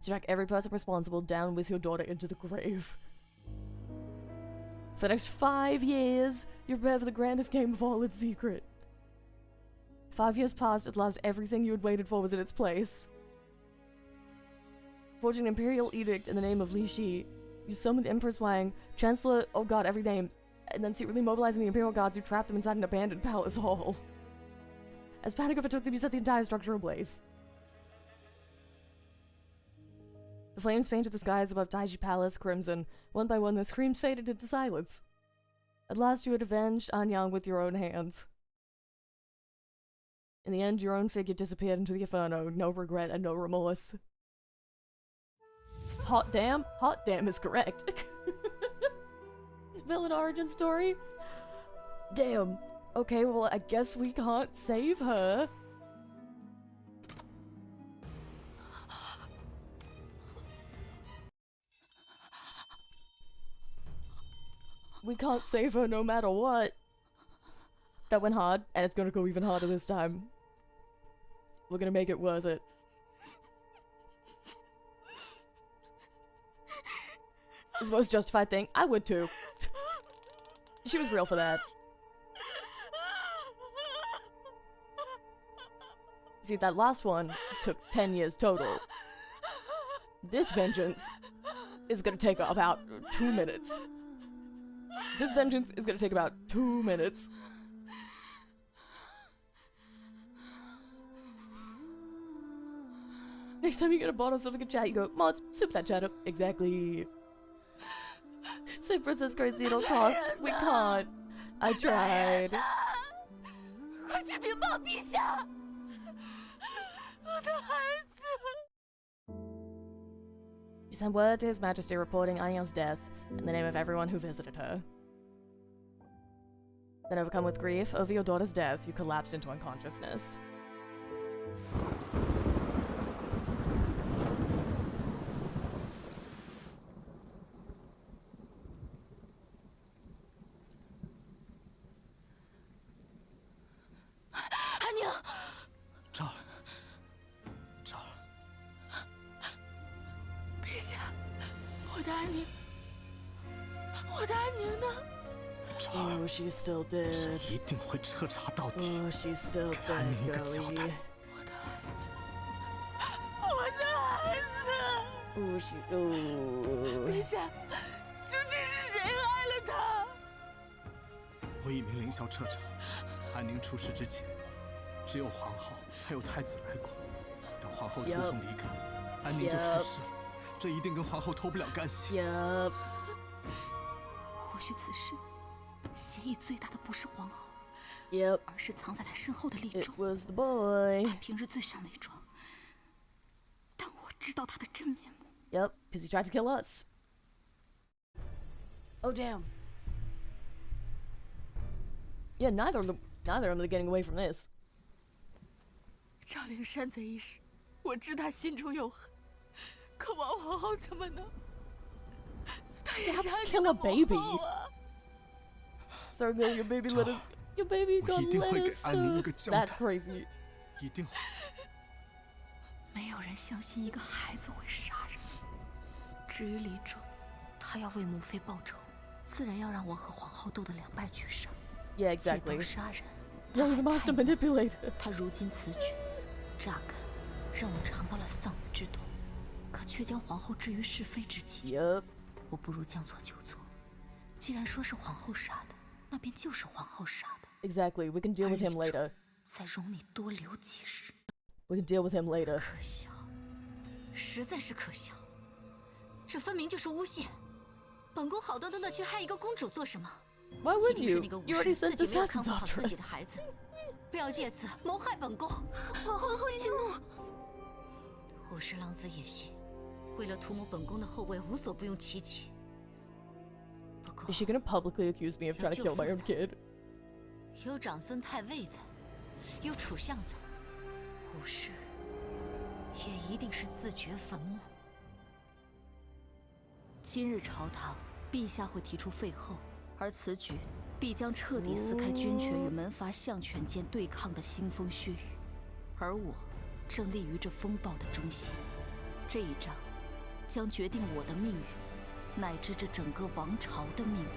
To drag every person responsible down with your daughter into the grave. For the next 5 years, you prepare for the grandest game of all in secret. 5 years passed, at last everything you had waited for was in its place. Forging an imperial edict in the name of Li Shi, you summoned Empress Wang, Chancellor, oh god, every name, and then secretly mobilizing the Imperial Guards who trapped them inside an abandoned palace hall. As panic overtook them, you set the entire structure ablaze. The flames painted the skies above Taiji Palace crimson. One by one, the screams faded into silence. At last you had avenged Anyang with your own hands. In the end, your own figure disappeared into the inferno. No regret and no remorse. Hot damn is correct. Villain origin story? Damn. Okay, well, I guess we can't save her. We can't save her no matter what. That went hard, and it's gonna go even harder this time. We're gonna make it worth it. It's the most justified thing. I would too. She was real for that. See, that last one took 10 years total. This vengeance is gonna take about 2 minutes. This vengeance is gonna take about 2 minutes. Next time you get a bottle of something in chat, you go, Mods, soup that chat up. Exactly. Say Princess Crazy at all costs. We can't. I tried. 快去禀报陛下！我的孩子。 You sent word to His Majesty reporting Anyang's death in the name of everyone who visited her. Then, overcome with grief over your daughter's death, you collapsed into unconsciousness. Anyang， 赵儿，赵儿，陛下，我的安宁，我的安宁呢？ Oh, she's still dead. 一定会彻查到底。 Oh, she's still 给安宁一个 dead, 交 girlie. 代。我的孩子， Oh, she. Oh. 陛下，究竟是谁害了他？ 我已命令校彻查，安宁出事之前，只有皇后还有太子来过。等皇后匆匆离开，安宁就出事了。这一定跟皇后脱不了干系。或许此事嫌疑最大的不是皇后， Yep. 而是藏在她身后的李 It 忠。 was the boy. 他平日最想伪装，但我知道他的真面目。 Yep, because he tried to kill us. Oh damn. Yeah, neither of them are getting away from this. 赵灵山贼一事，我知他心中有恨，可王皇后怎么能？他也是安宁的母后啊！ Sorry, Bill, your baby let us. Your baby got let us. That's crazy. 一定会。没有人相信一个孩子会杀人。至于李忠，他要为母妃报仇，自然要让我和皇后斗得两败俱伤。 Yeah, exactly. 借刀杀人。 That was a master manipulator. 他如今此举，乍看让我尝到了丧女之痛，可却将皇后置于是非之地。Yup. 我不如将错就错。既然说是皇后杀的，那便就是皇后杀的。 Exactly. We can deal with him later. 再容你多留几日。 We can deal with him later. 可笑，实在是可笑。这分明就是诬陷。本宫好端端的去害一个公主做什么？ Why would 一定是 you? 那个武 You 士 already 自 sent 己没有看 assassins 护好 after 自己的 us. 孩子，不要借此谋害本宫。皇后息怒。虎视狼子也行，为了图谋本宫的后位，无所不用其极。 Is she gonna publicly accuse me of trying to kill my own kid? 有长孙太尉在，有楚相在，虎视也一定是自掘坟墓。今日朝堂，陛下会提出废后，而此举必将彻底撕开军权与门阀相权间对抗的腥风血雨，而我正立于这风暴的中心。这一仗将决定我的命运，乃至这整个王朝的命运。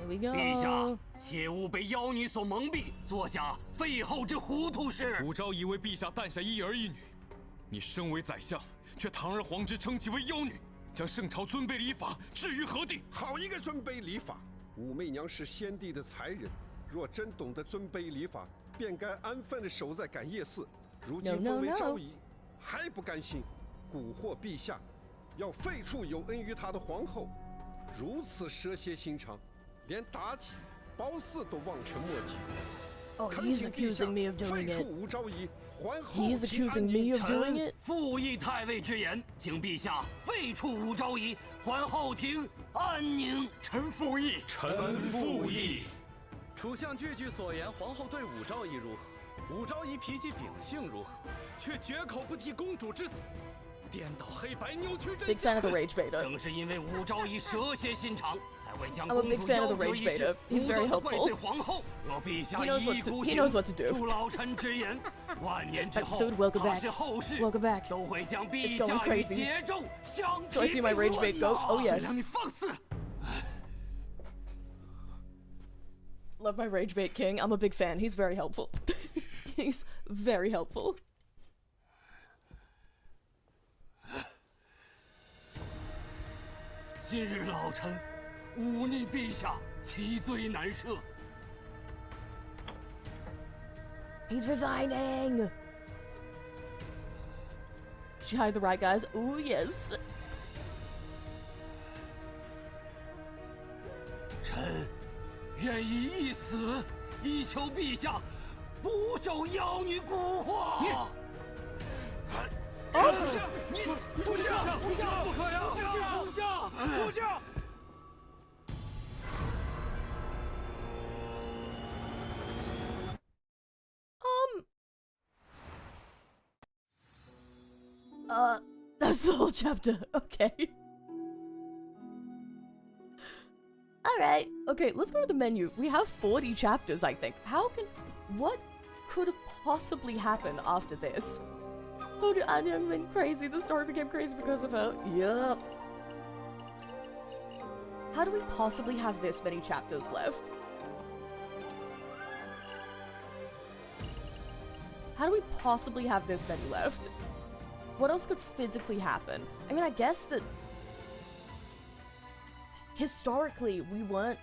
陛下，切勿被妖女所蒙蔽，做下废后之糊涂事。武昭仪为陛下诞下一儿一女，你身为宰相，却堂而皇之称其为妖女，将圣朝尊卑礼法置于何地？好一个尊卑礼法！武媚娘是先帝的才人，若真懂得尊卑礼法，便该安分地守在感业寺。如今封为昭仪，还不甘心，蛊惑陛下，要废黜有恩于他的皇后，如此蛇蝎心肠，连妲己、褒姒都望尘莫及。Oh, he's accusing me of doing 废黜 it. 武昭仪，还后 He's 平 accusing 安宁。 me of doing it. 复议太尉之言，请陛下废黜武昭仪，还后庭安宁。臣附议。臣附议。楚相句句所言，皇后对武昭仪如何？武昭仪脾气秉性如何？却绝口不提公主之死，颠倒黑白，扭曲真 Big fan 相。of the rage beta. 正是因为武昭仪蛇蝎心肠，才会将 I'm a 公 big 主 fan of 夭 the 折 rage 一事 beta. He's 不 very 得怪 helpful. 罪皇后。若陛下 He knows 一 what 意 to- 孤 he 行， knows what to do. 恕老臣直言，万年之后， Dude, welcome 怕 back. 是后世 Welcome back. 都会将 It's 陛 going 下与 crazy. 桀纣相 Do I 提 see my 并 rage 论 bait go? 呐 Oh yes. 让你放肆！ Love my rage bait king. I'm a big fan. He's very helpful. He's very helpful. 今日老臣忤逆陛下，其罪难赦。 He's resigning. She hired the right guys. Ooh, yes. 臣愿以一死，以求陛下不受妖女蛊惑。主相，你主相，主相不可呀！主相，主相。That's the whole chapter. Okay. Alright. Okay, let's go to the menu. We have 40 chapters, I think. What could possibly happen after this? Told you Anya went crazy. The story became crazy because of her. Yup. How do we possibly have this many chapters left? How do we possibly have this many left? What else could physically happen? I mean, I guess that historically we weren't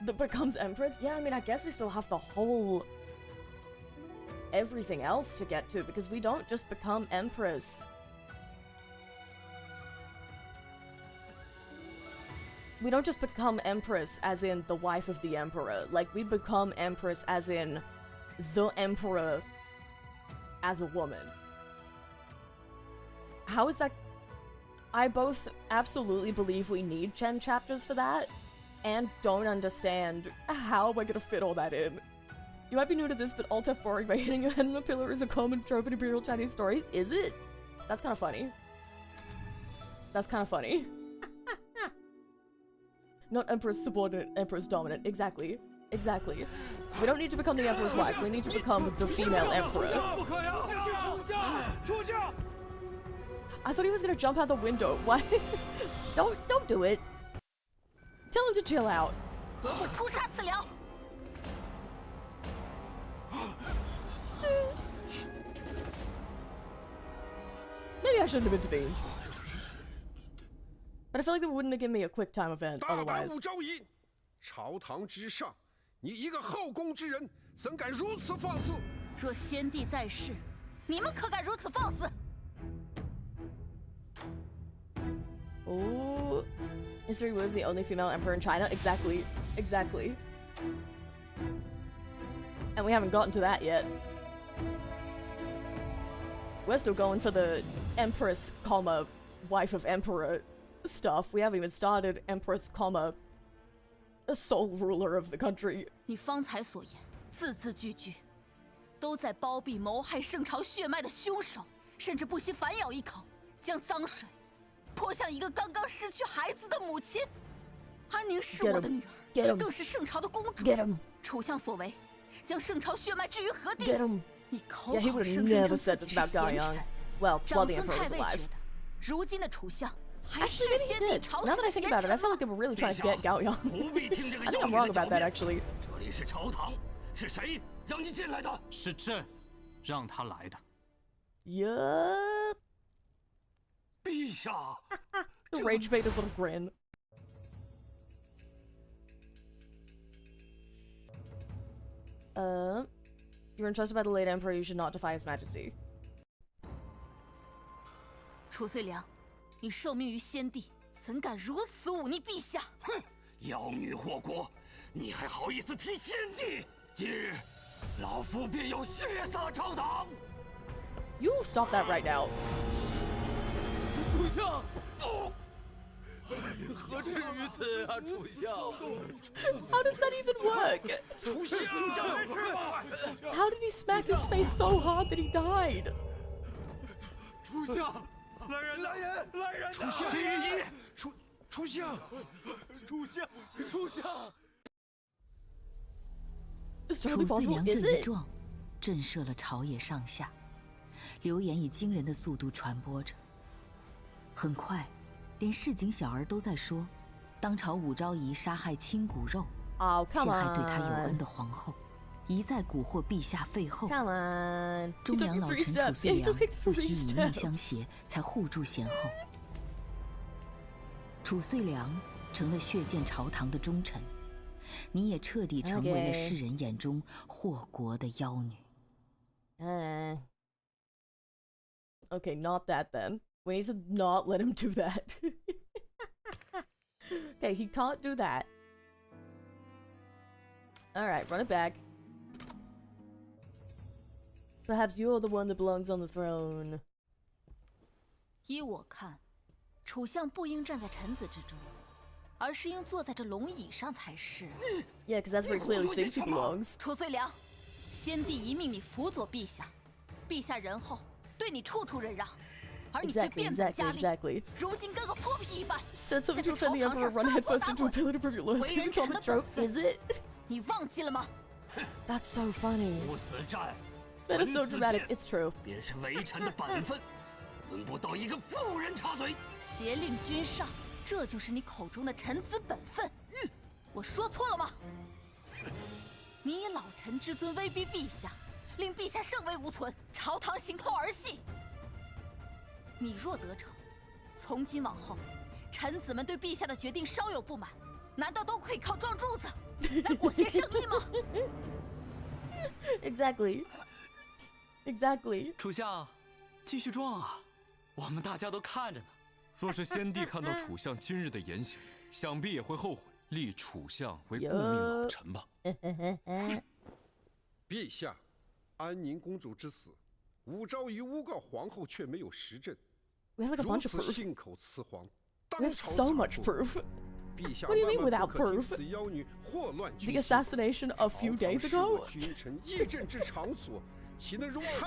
that becomes Empress. Yeah, I mean, I guess we still have the whole everything else to get to because we don't just become Empress. We don't just become Empress as in the wife of the Emperor. Like, we become Empress as in the Emperor as a woman. How is that? I both absolutely believe we need 10 chapters for that, and don't understand how we're gonna fit all that in. You might be new to this, but Alt F4ing by hitting your head on a pillar is a common trope in Imperial Chinese stories. Is it? That's kind of funny. That's kind of funny. Not Emperor's subordinate, Emperor's dominant. Exactly. Exactly. We don't need to become the Emperor's wife. We need to become the female Emperor. I thought he was gonna jump out the window. Why? Don't do it. Tell him to chill out. Maybe I shouldn't have intervened. But I feel like they wouldn't have given me a quick time event 大胆 otherwise. 武昭仪，朝堂之上，你一个后宫之人，怎敢如此放肆？若先帝在世，你们可敢如此放肆？ Oh, History was the only female emperor in China. Exactly. Exactly. And we haven't gotten to that yet. We're still going for the Empress, comma, wife of Emperor stuff. We haven't even started Empress, comma, a sole ruler of the country. 你方才所言，字字句句，都在包庇谋害圣朝血脉的凶手，甚至不惜反咬一口，将脏水 泼向一个刚刚失去孩子的母亲，安宁是我的女儿，更是圣朝的公主。楚相所为，将圣朝血脉置于何地？你口口声声称自己是贤臣，长孙太尉觉得，如今的楚相还是先帝朝时 Now that I 的 think 贤 about it, 臣 I feel 吗 like they were really trying to get Gao Yang. 不必听这个 I think 妖 I'm 女 wrong 的 about 狡 that 辩。 actually. 这里是朝堂，是谁让你进来的？是朕让他来的。 Yup. 陛下。 The rage bait his little grin. You're entrusted by the late emperor. You should not defy his majesty. 褚遂良，你受命于先帝，怎敢如此忤逆陛下？哼！妖女祸国，你还好意思提先帝？今日，老夫便要血洒朝堂！ You stop that right now. 主相，何至于此啊，主相 How does that even work? 主相，没事吧？ How did he smack his face so hard that he died? 主相，来人！来人！来人！丞相，丞相，主相，主相。褚遂良这一状，震慑了朝野上下，流言以惊人的速度传播着。很快，连市井小儿都在说，当朝武昭仪杀害亲骨肉，陷害对他有恩的皇后，一再蛊惑陛下废后。中阳老臣褚遂良不惜以命相胁，才护住贤后。褚遂良成了血溅朝堂的忠臣，你也彻底成为了世人眼中祸国的妖女。Okay, not that then. We need to not let him do that. Okay, he can't do that. Alright, run it back. Perhaps you're the one that belongs on the throne. 依我看，楚相不应站在臣子之中，而是应坐在这龙椅上才是。Yeah, because that's where he clearly thinks he belongs. 褚遂良，先帝遗命你辅佐陛下，陛下仁厚，对你处处忍让。 而你却变本加厉，如今跟个泼皮一般，在这朝堂上撒泼打滚，为人臣的本分，你忘记了吗 ？That's so funny. 不死战， That is so dramatic. It's true. 便是为臣的本分，轮不到一个妇人插嘴。挟令君上，这就是你口中的臣子本分。我说错了吗？你以老臣之尊威逼陛下，令陛下圣威无存，朝堂形同儿戏。 你若得逞，从今往后，臣子们对陛下的决定稍有不满，难道都可以靠撞柱子来裹挟圣意吗 ？Exactly. Exactly. 楚相，继续撞啊！我们大家都看着呢。若是先帝看到楚相今日的言行，想必也会后悔立楚相为顾命老臣吧。陛下，安宁公主之死，武昭仪诬告皇后却没有实证。 We have like a bunch of proof. 信口雌黄， We have so much proof. What do you mean without proof? The assassination a few days ago? I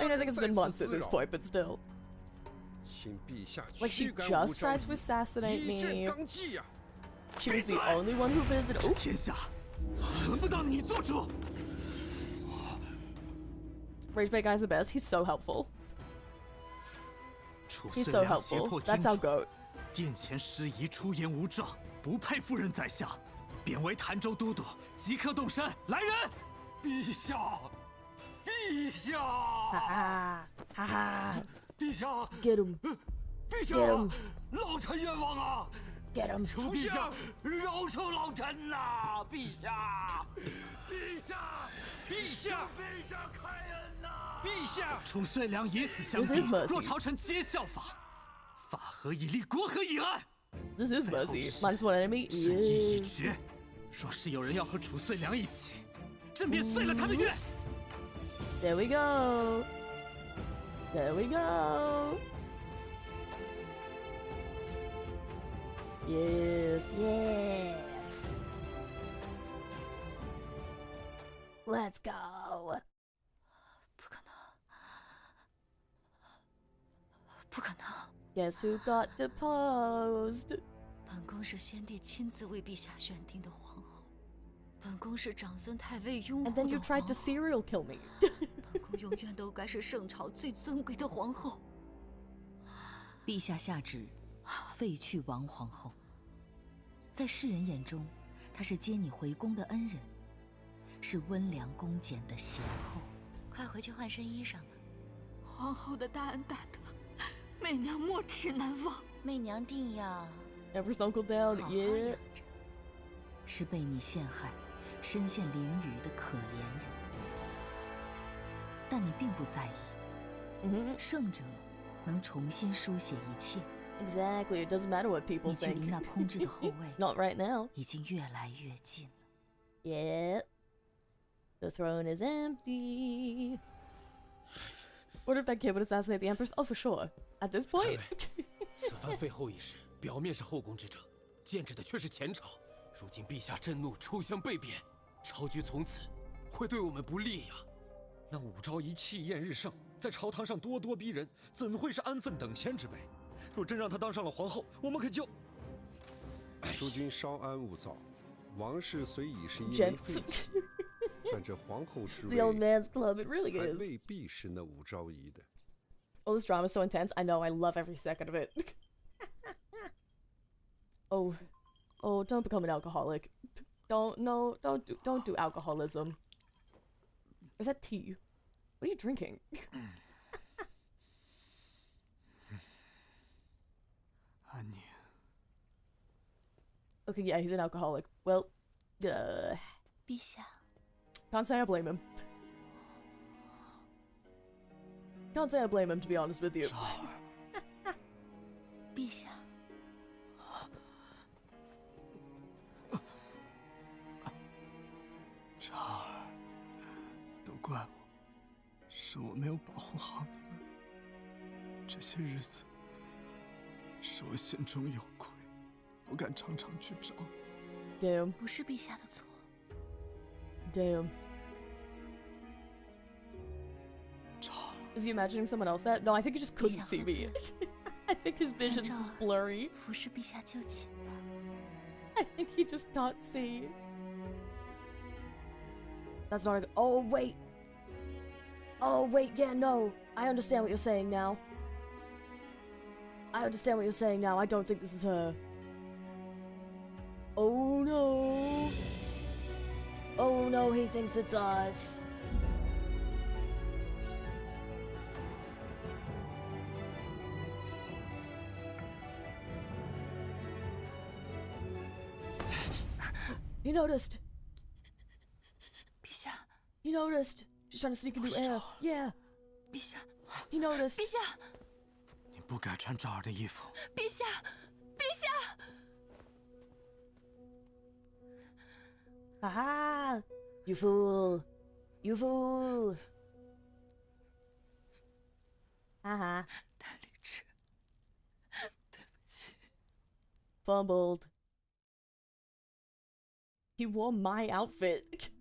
mean, I think it's been months at this point, but still. Like, she just tried to assassinate me. She was the only one who visited. Oh. 天下，轮不到你做主。 Ragebait guy's the best. He's so helpful. He's so helpful. That's our goat. 殿前师仪出言无状，不配赴任宰相，贬为潭州都督，即刻动身。来人！陛下，陛下！哈哈哈哈！陛下 ，Get him！ 陛下，老臣冤枉啊 ！Get him！ 求陛下饶恕老臣呐！陛下，陛下，陛下，陛下开恩呐！ 陛下，褚遂良以死相逼，若朝臣皆效法，法何以立，国何以安 ？This is mercy. Minus one enemy. 圣意已决，若是有人要和褚遂良一起，朕便遂了他的愿。There we go. There we go. Yes, yes. Let's go. 不可能 ！Guess who got deposed？ 本宫是先帝亲自为陛下选定的皇后，本宫是长孙太尉拥护的皇后。And then you tried to serial kill me 本宫永远都该是圣朝最尊贵的皇后。陛下下旨废去王皇后，在世人眼中，她是接你回宫的恩人，是温良恭俭的贤后。快回去换身衣裳吧。皇后的大恩大德。 媚娘没齿难忘，媚娘定要 Empress Uncle down, yeah. 是被你陷害、身陷囹圄的可怜人，但你并不在意。圣者能重新书写一切， Exactly. It doesn't matter what people 你距 think. 离那通知的后卫 Not right now. 已经越来越近了。 Yep. The throne is empty. What if that kid would assassinate the Empress? Oh, for sure. At this point. 此番废后一事，表面是后宫之争，剑指的却是前朝。如今陛下震怒，出相被贬，朝局从此会对我们不利呀。那武昭仪气焰日盛，在朝堂上咄咄逼人，怎会是安分等闲之辈？若真让她当上了皇后，我们可就……诸君稍安勿躁，王室虽已是因为废弃，但这皇后之 The old 位 man's club, it really 还 is. 未必是那武昭仪的。 Oh, this drama is so intense. I know. I love every second of it. Oh, don't become an alcoholic. Don't do alcoholism. Or is that tea? What are you drinking? Okay, yeah, he's an alcoholic. Well, 陛下， can't say I blame him. Can't say I blame him, to be honest with you. 陛下，昭儿，都怪我，是我没有保护好你们。这些日子，是我心中有愧，不敢常常去找你。 Damn. 不是陛下的错。 Damn. Is he imagining someone else that? No, I think he just couldn't see me. I think his vision's just blurry. 服侍陛下就寝吧。 I think he just can't see. That's not a... Oh, wait. Oh, wait, yeah, no. I understand what you're saying now. I understand what you're saying now. I don't think this is her. Oh, no. Oh, no, he thinks it's us. He noticed. 陛下， He noticed. She's trying to sneak into air. Yeah. 陛下， He noticed. 陛下，你不该穿昭儿的衣服。陛下，陛下！ Aha! You fool. You fool. Haha. 戴理智，对不起。 Fumbled. He wore my outfit.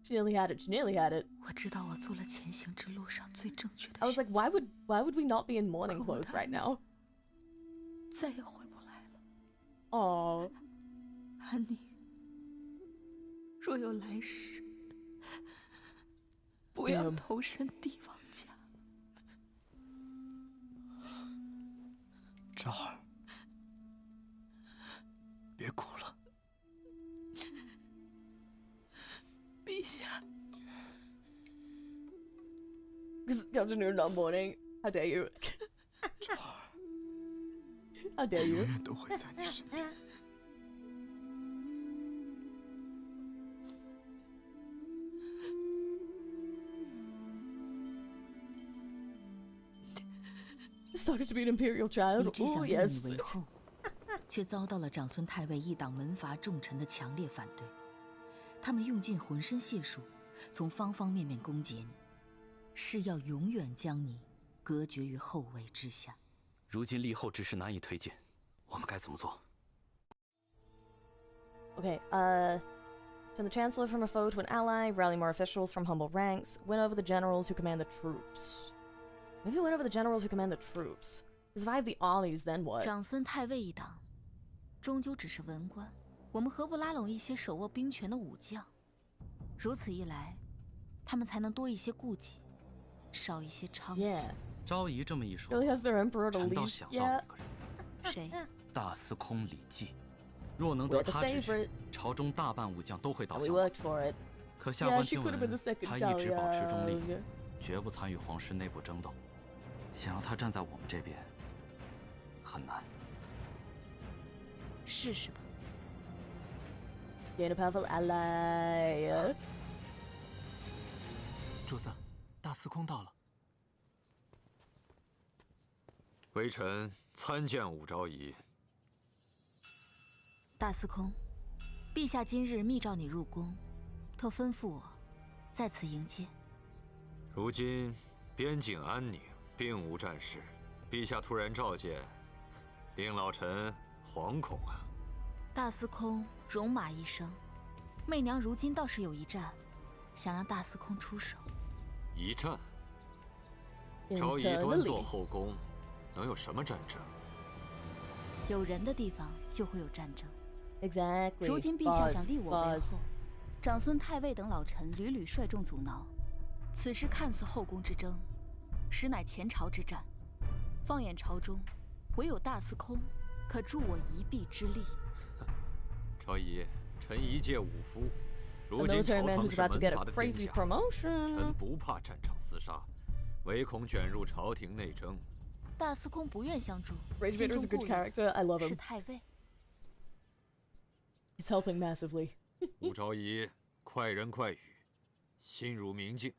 She nearly had it. She nearly had it. 我知道我做了前行之路上最正确的 I was like, why would we not be in mourning clothes right now? 再也回不来了。 Oh. 安妮，若有来世，不要投身帝王家。昭儿，别哭了。 陛下 Because it's afternoon, not morning. How dare you? How dare you? 永远都会在你身边。 Sucks to be an imperial child. 你只 Oh 想立 yes. 你为后，却遭到了长孙太尉一党门阀重臣的强烈反对。他们用尽浑身解数，从方方面面攻讦你，是要永远将你隔绝于后位之下。如今立后之事难以推进，我们该怎么做？ Okay, turn the chancellor from a foe to an ally, rally more officials from humble ranks, win over the generals who command the troops. Maybe win over the generals who command the troops. Because if I have the armies, then what? 长孙太尉一党，终究只是文官。我们何不拉拢一些手握兵权的武将？如此一来，他们才能多一些顾忌，少一些猖狂。Yeah. 昭仪这么一说， Really has their emperor to 臣倒 lead. 想到了 Yeah. 一个人，谁？大司空李绩。若能得他指使，朝中大半武将都会倒 We 向。 worked for it. 可下 Yeah, 官 she 听 could have been 闻 the second 他一直保持中立 Dahlia.，绝不参与皇室内部争斗。想要他站在我们这边，很难。试试吧。 Gain a powerful ally. 主子，大司空到了。微臣参见武昭仪。大司空，陛下今日密召你入宫，特吩咐我在此迎接。如今边境安宁，并无战事，陛下突然召见，令老臣惶恐啊。大司空戎马一生，媚娘如今倒是有一战，想让大司空出手。一战？昭仪端坐后宫，能有什么战争？有人的地方就会有战争。Exactly. 如今陛下想立我为后，长孙太尉等老臣屡屡率众阻挠，此事看似后宫之争，实乃前朝之战。放眼朝中，唯有大司空可助我一臂之力。昭仪，臣一介武夫，如今朝堂是门阀的天下，臣不怕战场厮杀，唯恐卷入朝廷内争。大司空不愿相助， Rage Vader's a good character. I love him. 是太尉。He's helping massively. 武昭仪，快人快语，心如明镜。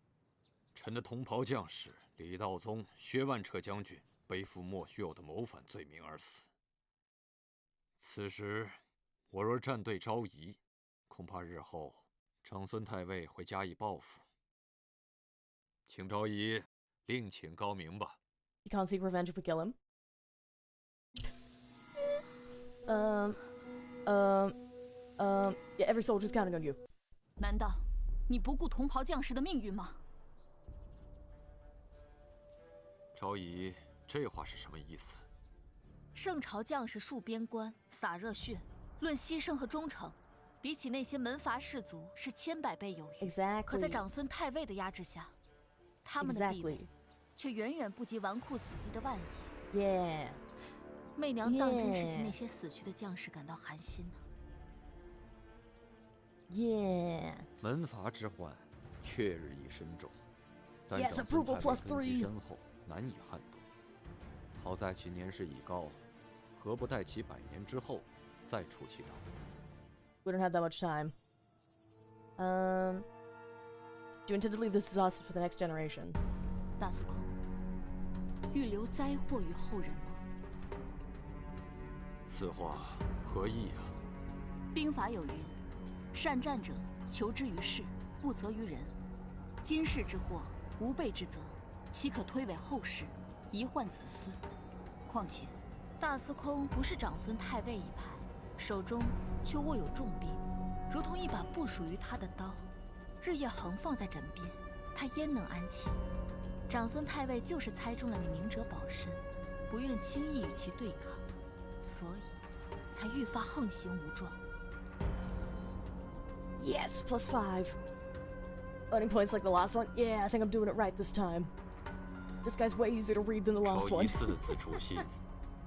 臣的同袍将士李道宗、薛万彻将军背负莫须有的谋反罪名而死。此时，我若站队昭仪，恐怕日后长孙太尉会加以报复。请昭仪另请高明吧。You can't seek revenge if we kill him. Yeah, every soldier's counting on you. 难道你不顾同袍将士的命运吗？昭仪，这话是什么意思？圣朝将士戍边关，洒热血，论牺牲和忠诚，比起那些门阀士族是千百倍有余。Exactly. 可在长孙太尉的压制下，他们的地位却远远不及纨绔子弟的万一。Yeah. 媚娘当真是替那些死去的将士感到寒心呢。Yeah. 门阀之患，确日益深重。但 Yes, 长孙 approval 太尉 plus 根基 3. 深厚，难以撼动。好在其年事已高，何不待其100年之后，再出其道？ We don't have that much time. Do you intend to leave this disaster for the next generation? 大司空，欲留灾祸于后人吗？此话何意啊？兵法有云：善战者，求之于事，不责于人。今世之祸，无备之责，岂可推诿后世，遗患子孙？况且，大司空不是长孙太尉一派，手中却握有重兵，如同一把不属于他的刀，日夜横放在枕边，他焉能安寝？长孙太尉就是猜中了你明哲保身，不愿轻易与其对抗，所以才愈发横行无状。Yes, plus 5. Earning points like the last one? Yeah, I think I'm doing it right this time. This guy's way easier to read than the last 朝 one. 仪字字诛心。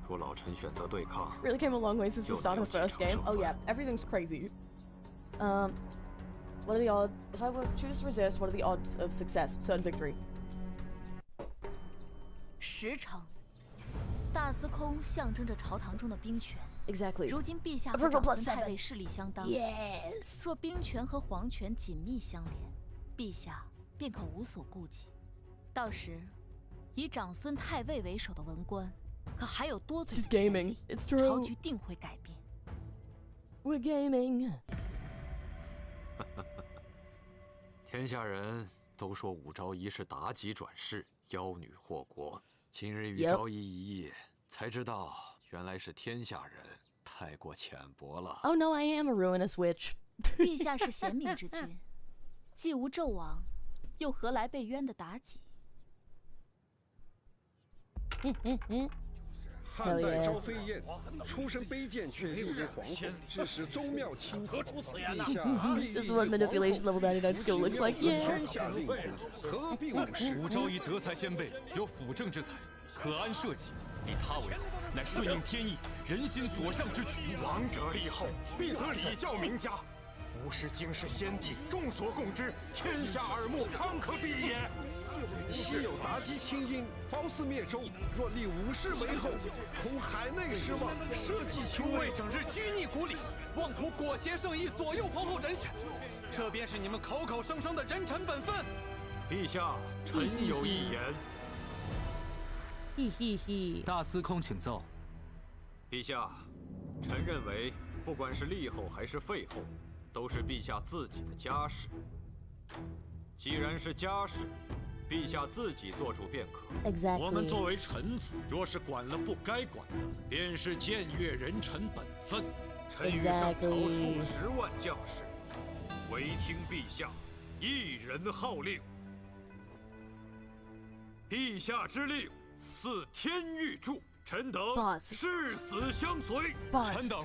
若老臣选择对抗， Really came a long way since the start of the first game. Oh yeah, everything's crazy. What are the odds? If I were to choose resist, what are the odds of success? Certain victory. 10成。大司空象征着朝堂中的兵权。 Exactly. 如今陛下和长孙太尉势力相当。Yes. 若兵权和皇权紧密相连，陛下便可无所顾忌。到时，以长孙太尉为首的文官，可还有多嘴的权力，朝局定会改变。We're gaming. 天下人都说武昭仪是妲己转世，妖女祸国。今日与昭仪一夜，才知道原来是天下人太过浅薄了。Oh no, I am a ruinous witch. 陛下是贤明之君，既无纣王，又何来被冤的妲己？汉代昭妃燕，出身卑贱却立为皇后，致使宗庙倾覆。陛下 This is what manipulation level 99 skill looks like. Yeah. 天下令夫，何必无事？武昭仪德才兼备，有辅政之才，可安社稷。立他为后，乃顺应天意、人心所向之举。王者立后，必得礼教名家。吾视经世先帝，众所共知，天下耳目，堪可比也。昔有妲己亲英，褒姒灭周。若立武士为后，恐海内失望，社稷求危。整日拘泥古礼，妄图裹挟圣意，左右皇后人选，这便是你们口口声声的人臣本分。陛下，臣有一言。嘿嘿嘿。大司空请奏。陛下，臣认为，不管是立后还是废后，都是陛下自己的家事。既然是家事，陛下自己做主便可。Exactly. 我们作为臣子，若是管了不该管的，便是僭越人臣本分。臣与上朝数十万将士，唯听陛下一人号令。陛下之令，似天欲柱。臣等誓死相随。臣等誓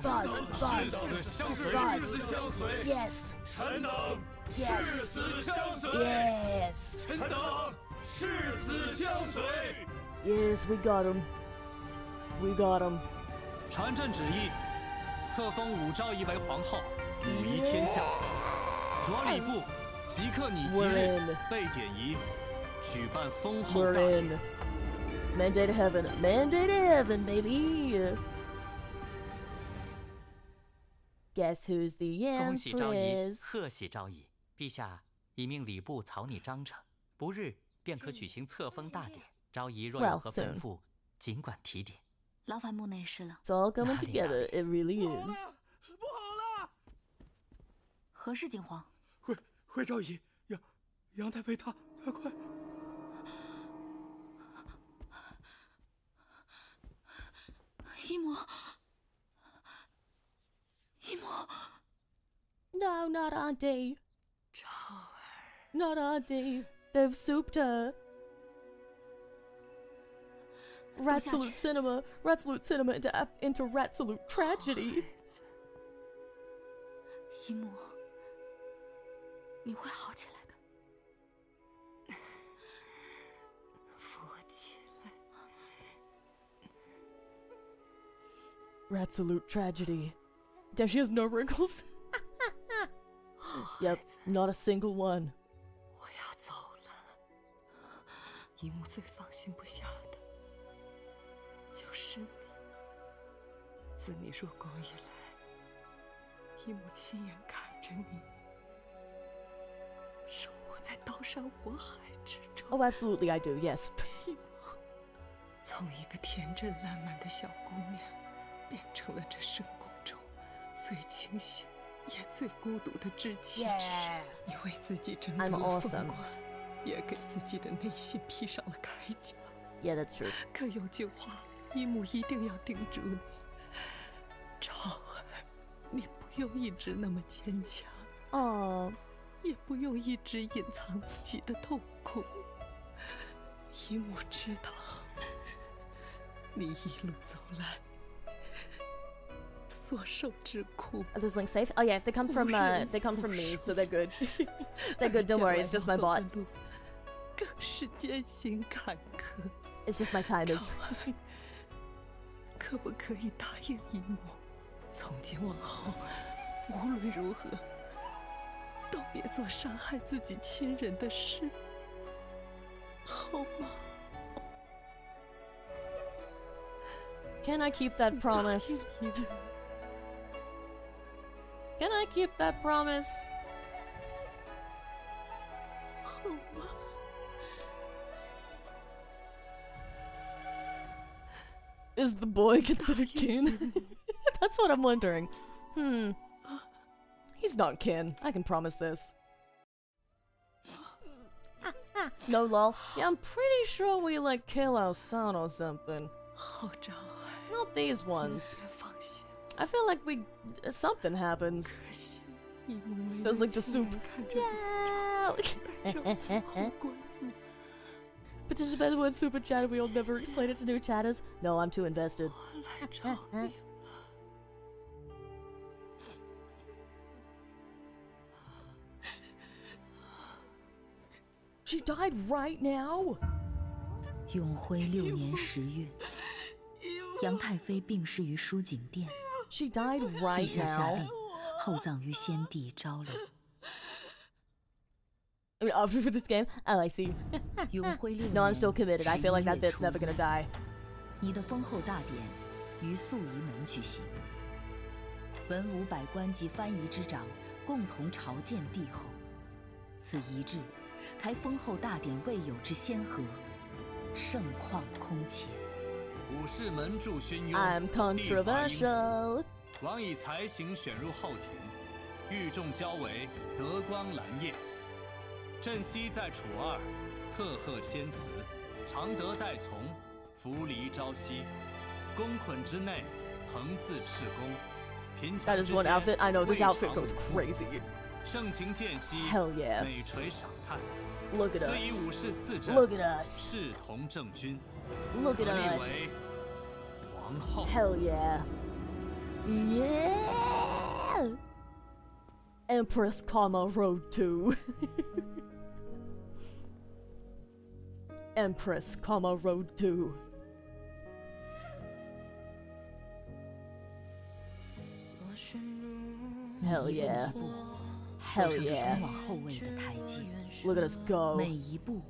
死相随。誓死相随。Yes. 臣等誓死相随。Yes. 臣等誓死相随。Yes, we got him. We got him. 传朕旨意，册封武昭仪为皇后，武仪天下。着礼部即刻拟即日备典仪，举办封后大典。Mandated heaven, mandated heaven, baby. Guess who's the 恭喜昭仪， empress? 贺喜昭仪！陛下已命礼部草拟章程，不日便可举行册封大典。昭仪若有何吩咐，尽管提点。劳烦穆内侍了。 It's all coming together. It really is. 何事，景皇？回昭仪，杨太妃她快！姨母，姨母 No, not Auntie. Not Auntie. They've souped her. Ratsalute cinema into Ratsalute tragedy. 姨母，你会好起来的。扶我起来。Ratsalute tragedy. Damn, she has no wrinkles. Yep, not a single one. 我要走了。姨母最放心不下的就是你。自你入宫以来，姨母亲眼看着你生活在刀山火海之中。 Oh, absolutely, I do. Yes. 姨母从一个天真烂漫的小姑娘，变成了这深宫中最清醒也最孤独的知妻之人。你为自己争得了风光，也给自己的内心披上了铠甲。Yeah, that's true. 可有句话，姨母一定要叮嘱你：昭儿，你不用一直那么坚强，也不用一直隐藏自己的痛苦。姨母知道，你一路走来。 所受之苦。Are those links safe? Oh yeah, if they come from me, so they're good. They're good. Don't worry, it's just my bot. 更是艰辛坎坷。 It's just my timers. 可不可以答应姨母，从今往后，无论如何，都别做伤害自己亲人的事，好吗？ Can I keep that promise? Can I keep that promise? Is the boy considered kin? That's what I'm wondering. He's not kin. I can promise this. No lol. Yeah, I'm pretty sure we like kill our son or something. Not these ones. I feel like something happens. There's like just soup. Yeah. Petition by the word super chat. We'll never explain it to new chatters. No, I'm too invested. She died right now. 永徽6年10月，杨太妃病逝于淑景殿。 She died right 陛下下 now. 令厚葬于先帝昭陵。 I mean, after this game? Oh, I see. 永徽6年 No, I'm still committed. I feel like that bit's never gonna die. 你的封后大典于素仪门举行，文武百官及藩仪之长共同朝见帝后。此一日，开封后大典未有之先河，盛况空前，武士门柱勋庸 I'm controversial. 王以才行选入后庭，御众交为德光蓝叶。朕昔在楚二，特贺先辞，常德待从，扶离朝夕。宫捆之内，横自赤弓。贫强 That is one outfit. I know this outfit goes crazy. 盛情见兮 Hell yeah. 美垂赏叹。 Look at 虽以 us. 武士次朕 Look at us. 视同正君。 Look at 立 us. 为皇后。 Hell yeah. Yeah. Empress, ROAD to. Empress, ROAD to. Hell yeah. Hell 走上 yeah. 通往后位的台阶。 Look at us go. 每一步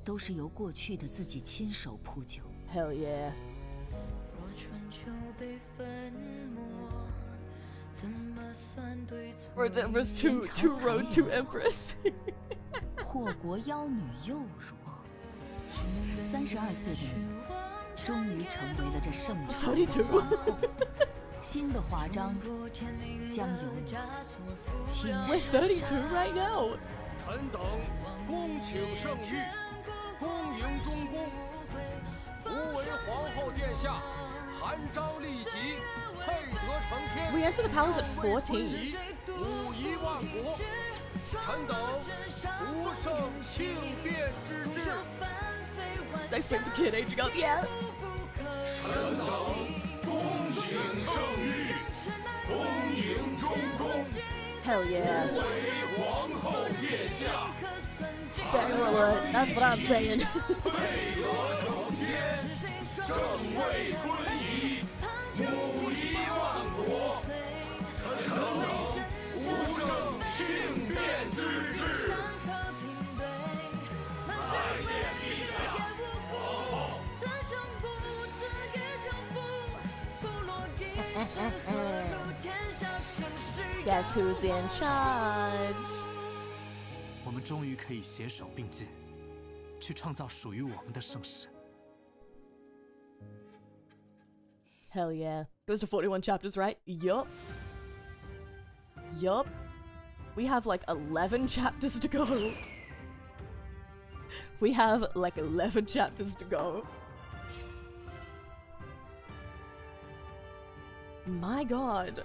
都是由过去的自己亲手铺就。 Hell yeah. ROAD to Empress to ROAD to Empress. 祸国妖女又如何？32岁的你，终于成为了这盛朝的皇后。新的华章将由你亲 We're 手 32 上。 right now. 臣等恭请圣谕，恭迎中宫，扶为皇后殿下，韩章立即，配得成天。 We entered the palace at 14. 武夷万国，臣等不胜庆变之至。 Next one's a kid aging up. Yeah. 臣等恭请圣谕，恭迎中宫。 Hell yeah. 为皇后殿下， That's what I'm saying. 配得成天，正位坤仪，武夷万国，臣等不胜庆变之至。拜见陛下，皇后。 Guess who's in charge? 我们终于可以携手并进，去创造属于我们的盛世。 Hell yeah. Goes to 41 chapters, right? Yup. Yup. We have like 11 chapters to go. We have like 11 chapters to go. My god.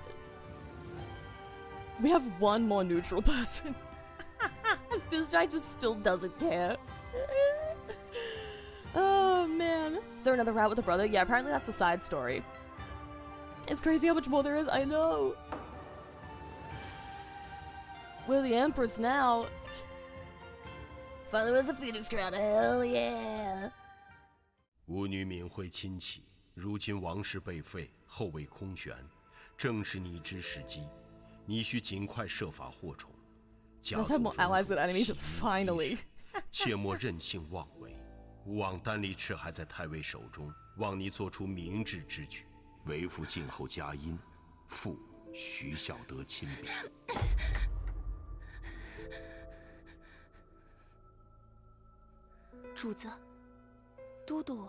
We have one more neutral person. This guy just still doesn't care. Oh man. Is there another route with a brother? Yeah, apparently that's the side story. It's crazy how much more there is. I know. We're the Empress now. Finally was a Phoenix crown. Hell yeah. 吾女敏慧亲戚，如今王室被废，后位空悬，正是你之时机。你需尽快设法获宠。 Let's have more allies than enemies, finally. 切莫任性妄为。吾望丹立赤还在太尉手中，望你做出明智之举，为父静候佳音，父徐孝德亲笔。主子，都督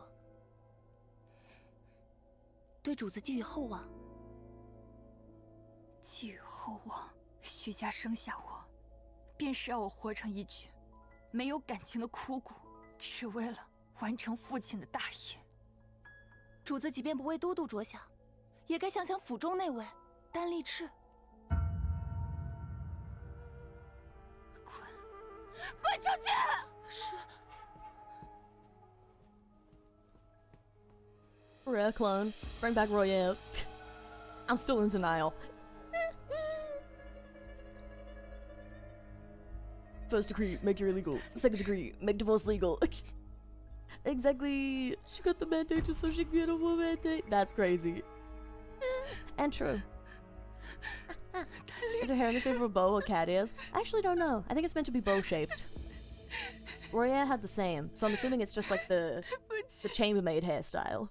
对主子寄予厚望。寄予厚望，徐家生下我，便是要我活成一具没有感情的枯骨，只为了完成父亲的大业。主子即便不为都督着想，也该想想府中那位丹立赤。滚出去！是。 Rare clone. Bring back Royale. I'm still in denial. First degree, make your illegal. Second degree, make divorce legal. Exactly. She got the mandate just so she can get a more mandate. That's crazy. And true. Is her hair in the shape of a bow or cat ears? I actually don't know. I think it's meant to be bow-shaped. Roya had the same, so I'm assuming it's just like the chambermaid hairstyle.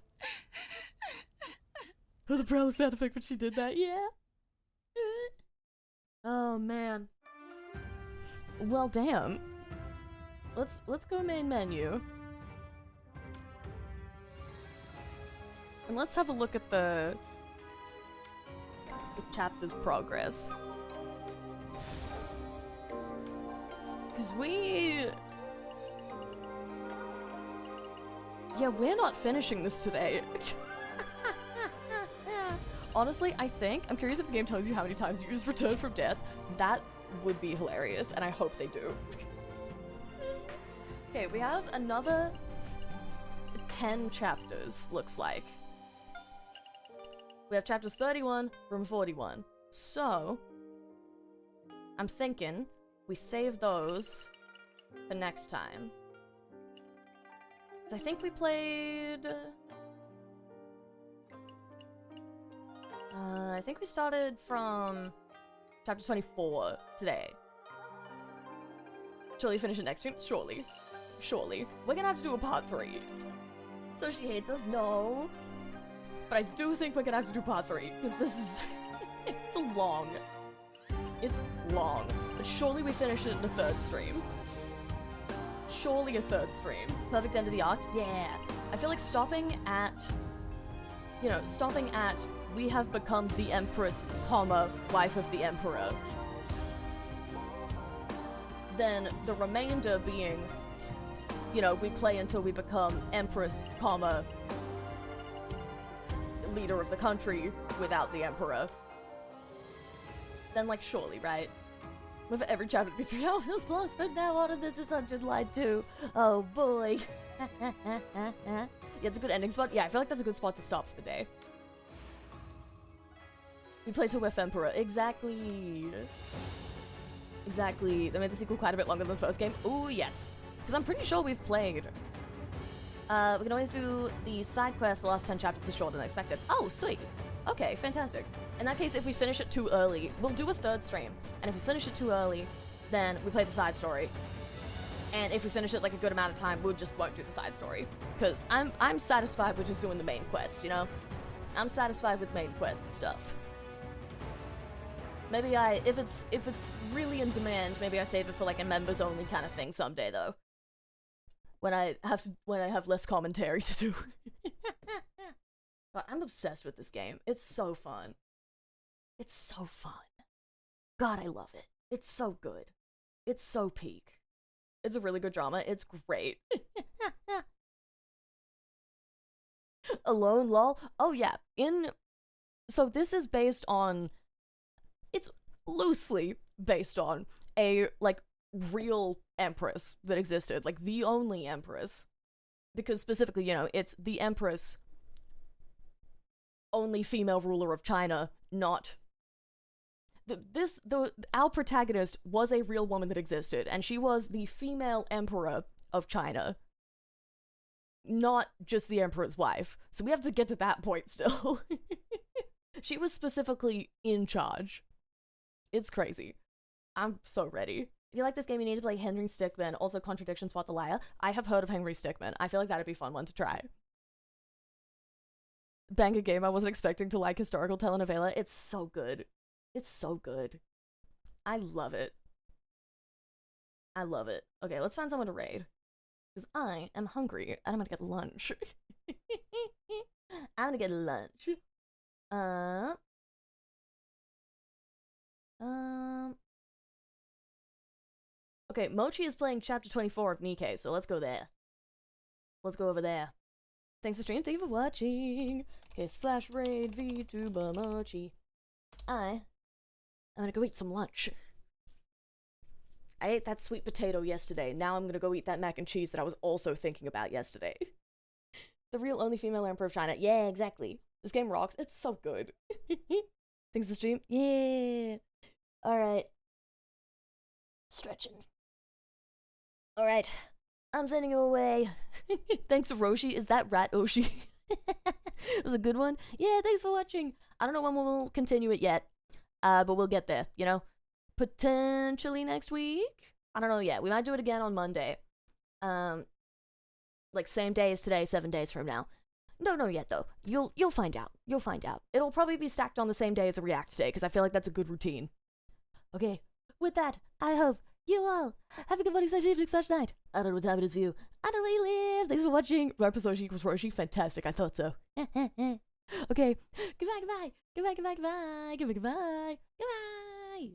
Oh, the proud sound effect when she did that, yeah. Oh man. Well, damn. Let's go main menu. And let's have a look at the chapter's progress. Because yeah, we're not finishing this today. Honestly, I'm curious if the game tells you how many times you used Return from Death. That would be hilarious, and I hope they do. Okay, we have another 10 chapters, looks like. We have chapters 31 from 41. So, I'm thinking we save those for next time. I think we played... I think we started from chapter 24 today. Shall we finish it next stream? Surely. Surely. We're gonna have to do a part 3. So she hates us? No. But I do think we're gonna have to do part 3, because this is... it's long. It's long. But surely we finish it in a 3rd stream. Surely a 3rd stream. Perfect end of the arc? Yeah. I feel like stopping at... You know, stopping at... We have become the Empress, comma, wife of the Emperor. Then the remainder being... You know, we play until we become Empress, comma, leader of the country without the Emperor. Then, like, surely, right? With every chapter be 3 hours long from now on, and this is 100 line 2. Oh boy. Yeah, it's a good ending spot. Yeah, I feel like that's a good spot to stop for the day. We play till we're Emperor. Exactly. Exactly. They made the sequel quite a bit longer than the first game. Ooh, yes. Because I'm pretty sure we've played. We can always do the side quest. The last 10 chapters is shorter than expected. Oh, sweet. Okay, fantastic. In that case, if we finish it too early, we'll do a 3rd stream. And if we finish it too early, then we play the side story. And if we finish it like a good amount of time, we just won't do the side story. Because I'm satisfied with just doing the main quest, you know? I'm satisfied with main quest stuff. Maybe if it's really in demand, maybe I save it for like a members only kind of thing someday though. When I have less commentary to do. But I'm obsessed with this game. It's so fun. It's so fun. God, I love it. It's so good. It's so peak. It's a really good drama. It's great. Alone, lol. Oh yeah. So this is based on... It's loosely based on a, like, real empress that existed. Like, the only empress. Because specifically, you know, it's the empress... only female ruler of China, not... Our protagonist was a real woman that existed, and she was the female emperor of China. Not just the emperor's wife. So we have to get to that point still. She was specifically in charge. It's crazy. I'm so ready. If you like this game, you need to play Henry Stickmin, also Contradiction Spot the Liar. I have heard of Henry Stickmin. I feel like that'd be a fun one to try. Banger game I wasn't expecting to like historical telenovela. It's so good. It's so good. I love it. I love it. Okay, let's find someone to raid. Because I am hungry and I'm gonna get lunch. I'm gonna get lunch. Okay, Mochi is playing chapter 24 of Nikkei, so let's go there. Let's go over there. Thanks for streaming, thank you for watching. Okay, /raid Vtuber Mochi. I'm gonna go eat some lunch. I ate that sweet potato yesterday. Now I'm gonna go eat that mac and cheese that I was also thinking about yesterday. The real only female emperor of China. Yeah, exactly. This game rocks. It's so good. Thanks for stream. Yeah. Alright. Stretching. Alright. I'm sending you away. Thanks, Roshi. Is that Rat Oshi? It was a good one. Yeah, thanks for watching. I don't know when we'll continue it yet. But we'll get there, you know? Potentially next week? I don't know yet. We might do it again on Monday. Like same day as today, 7 days from now. Don't know yet though. You'll find out. You'll find out. It'll probably be stacked on the same day as a React Day, because I feel like that's a good routine. Okay, with that, I hope You all have a good morning, evening, night. I don't know what time it is for you. I don't really live. Thanks for watching. Right plus Oshi equals Roshi. Fantastic. I thought so. Okay. Goodbye, goodbye. Goodbye, goodbye, goodbye. Goodbye, goodbye. Goodbye.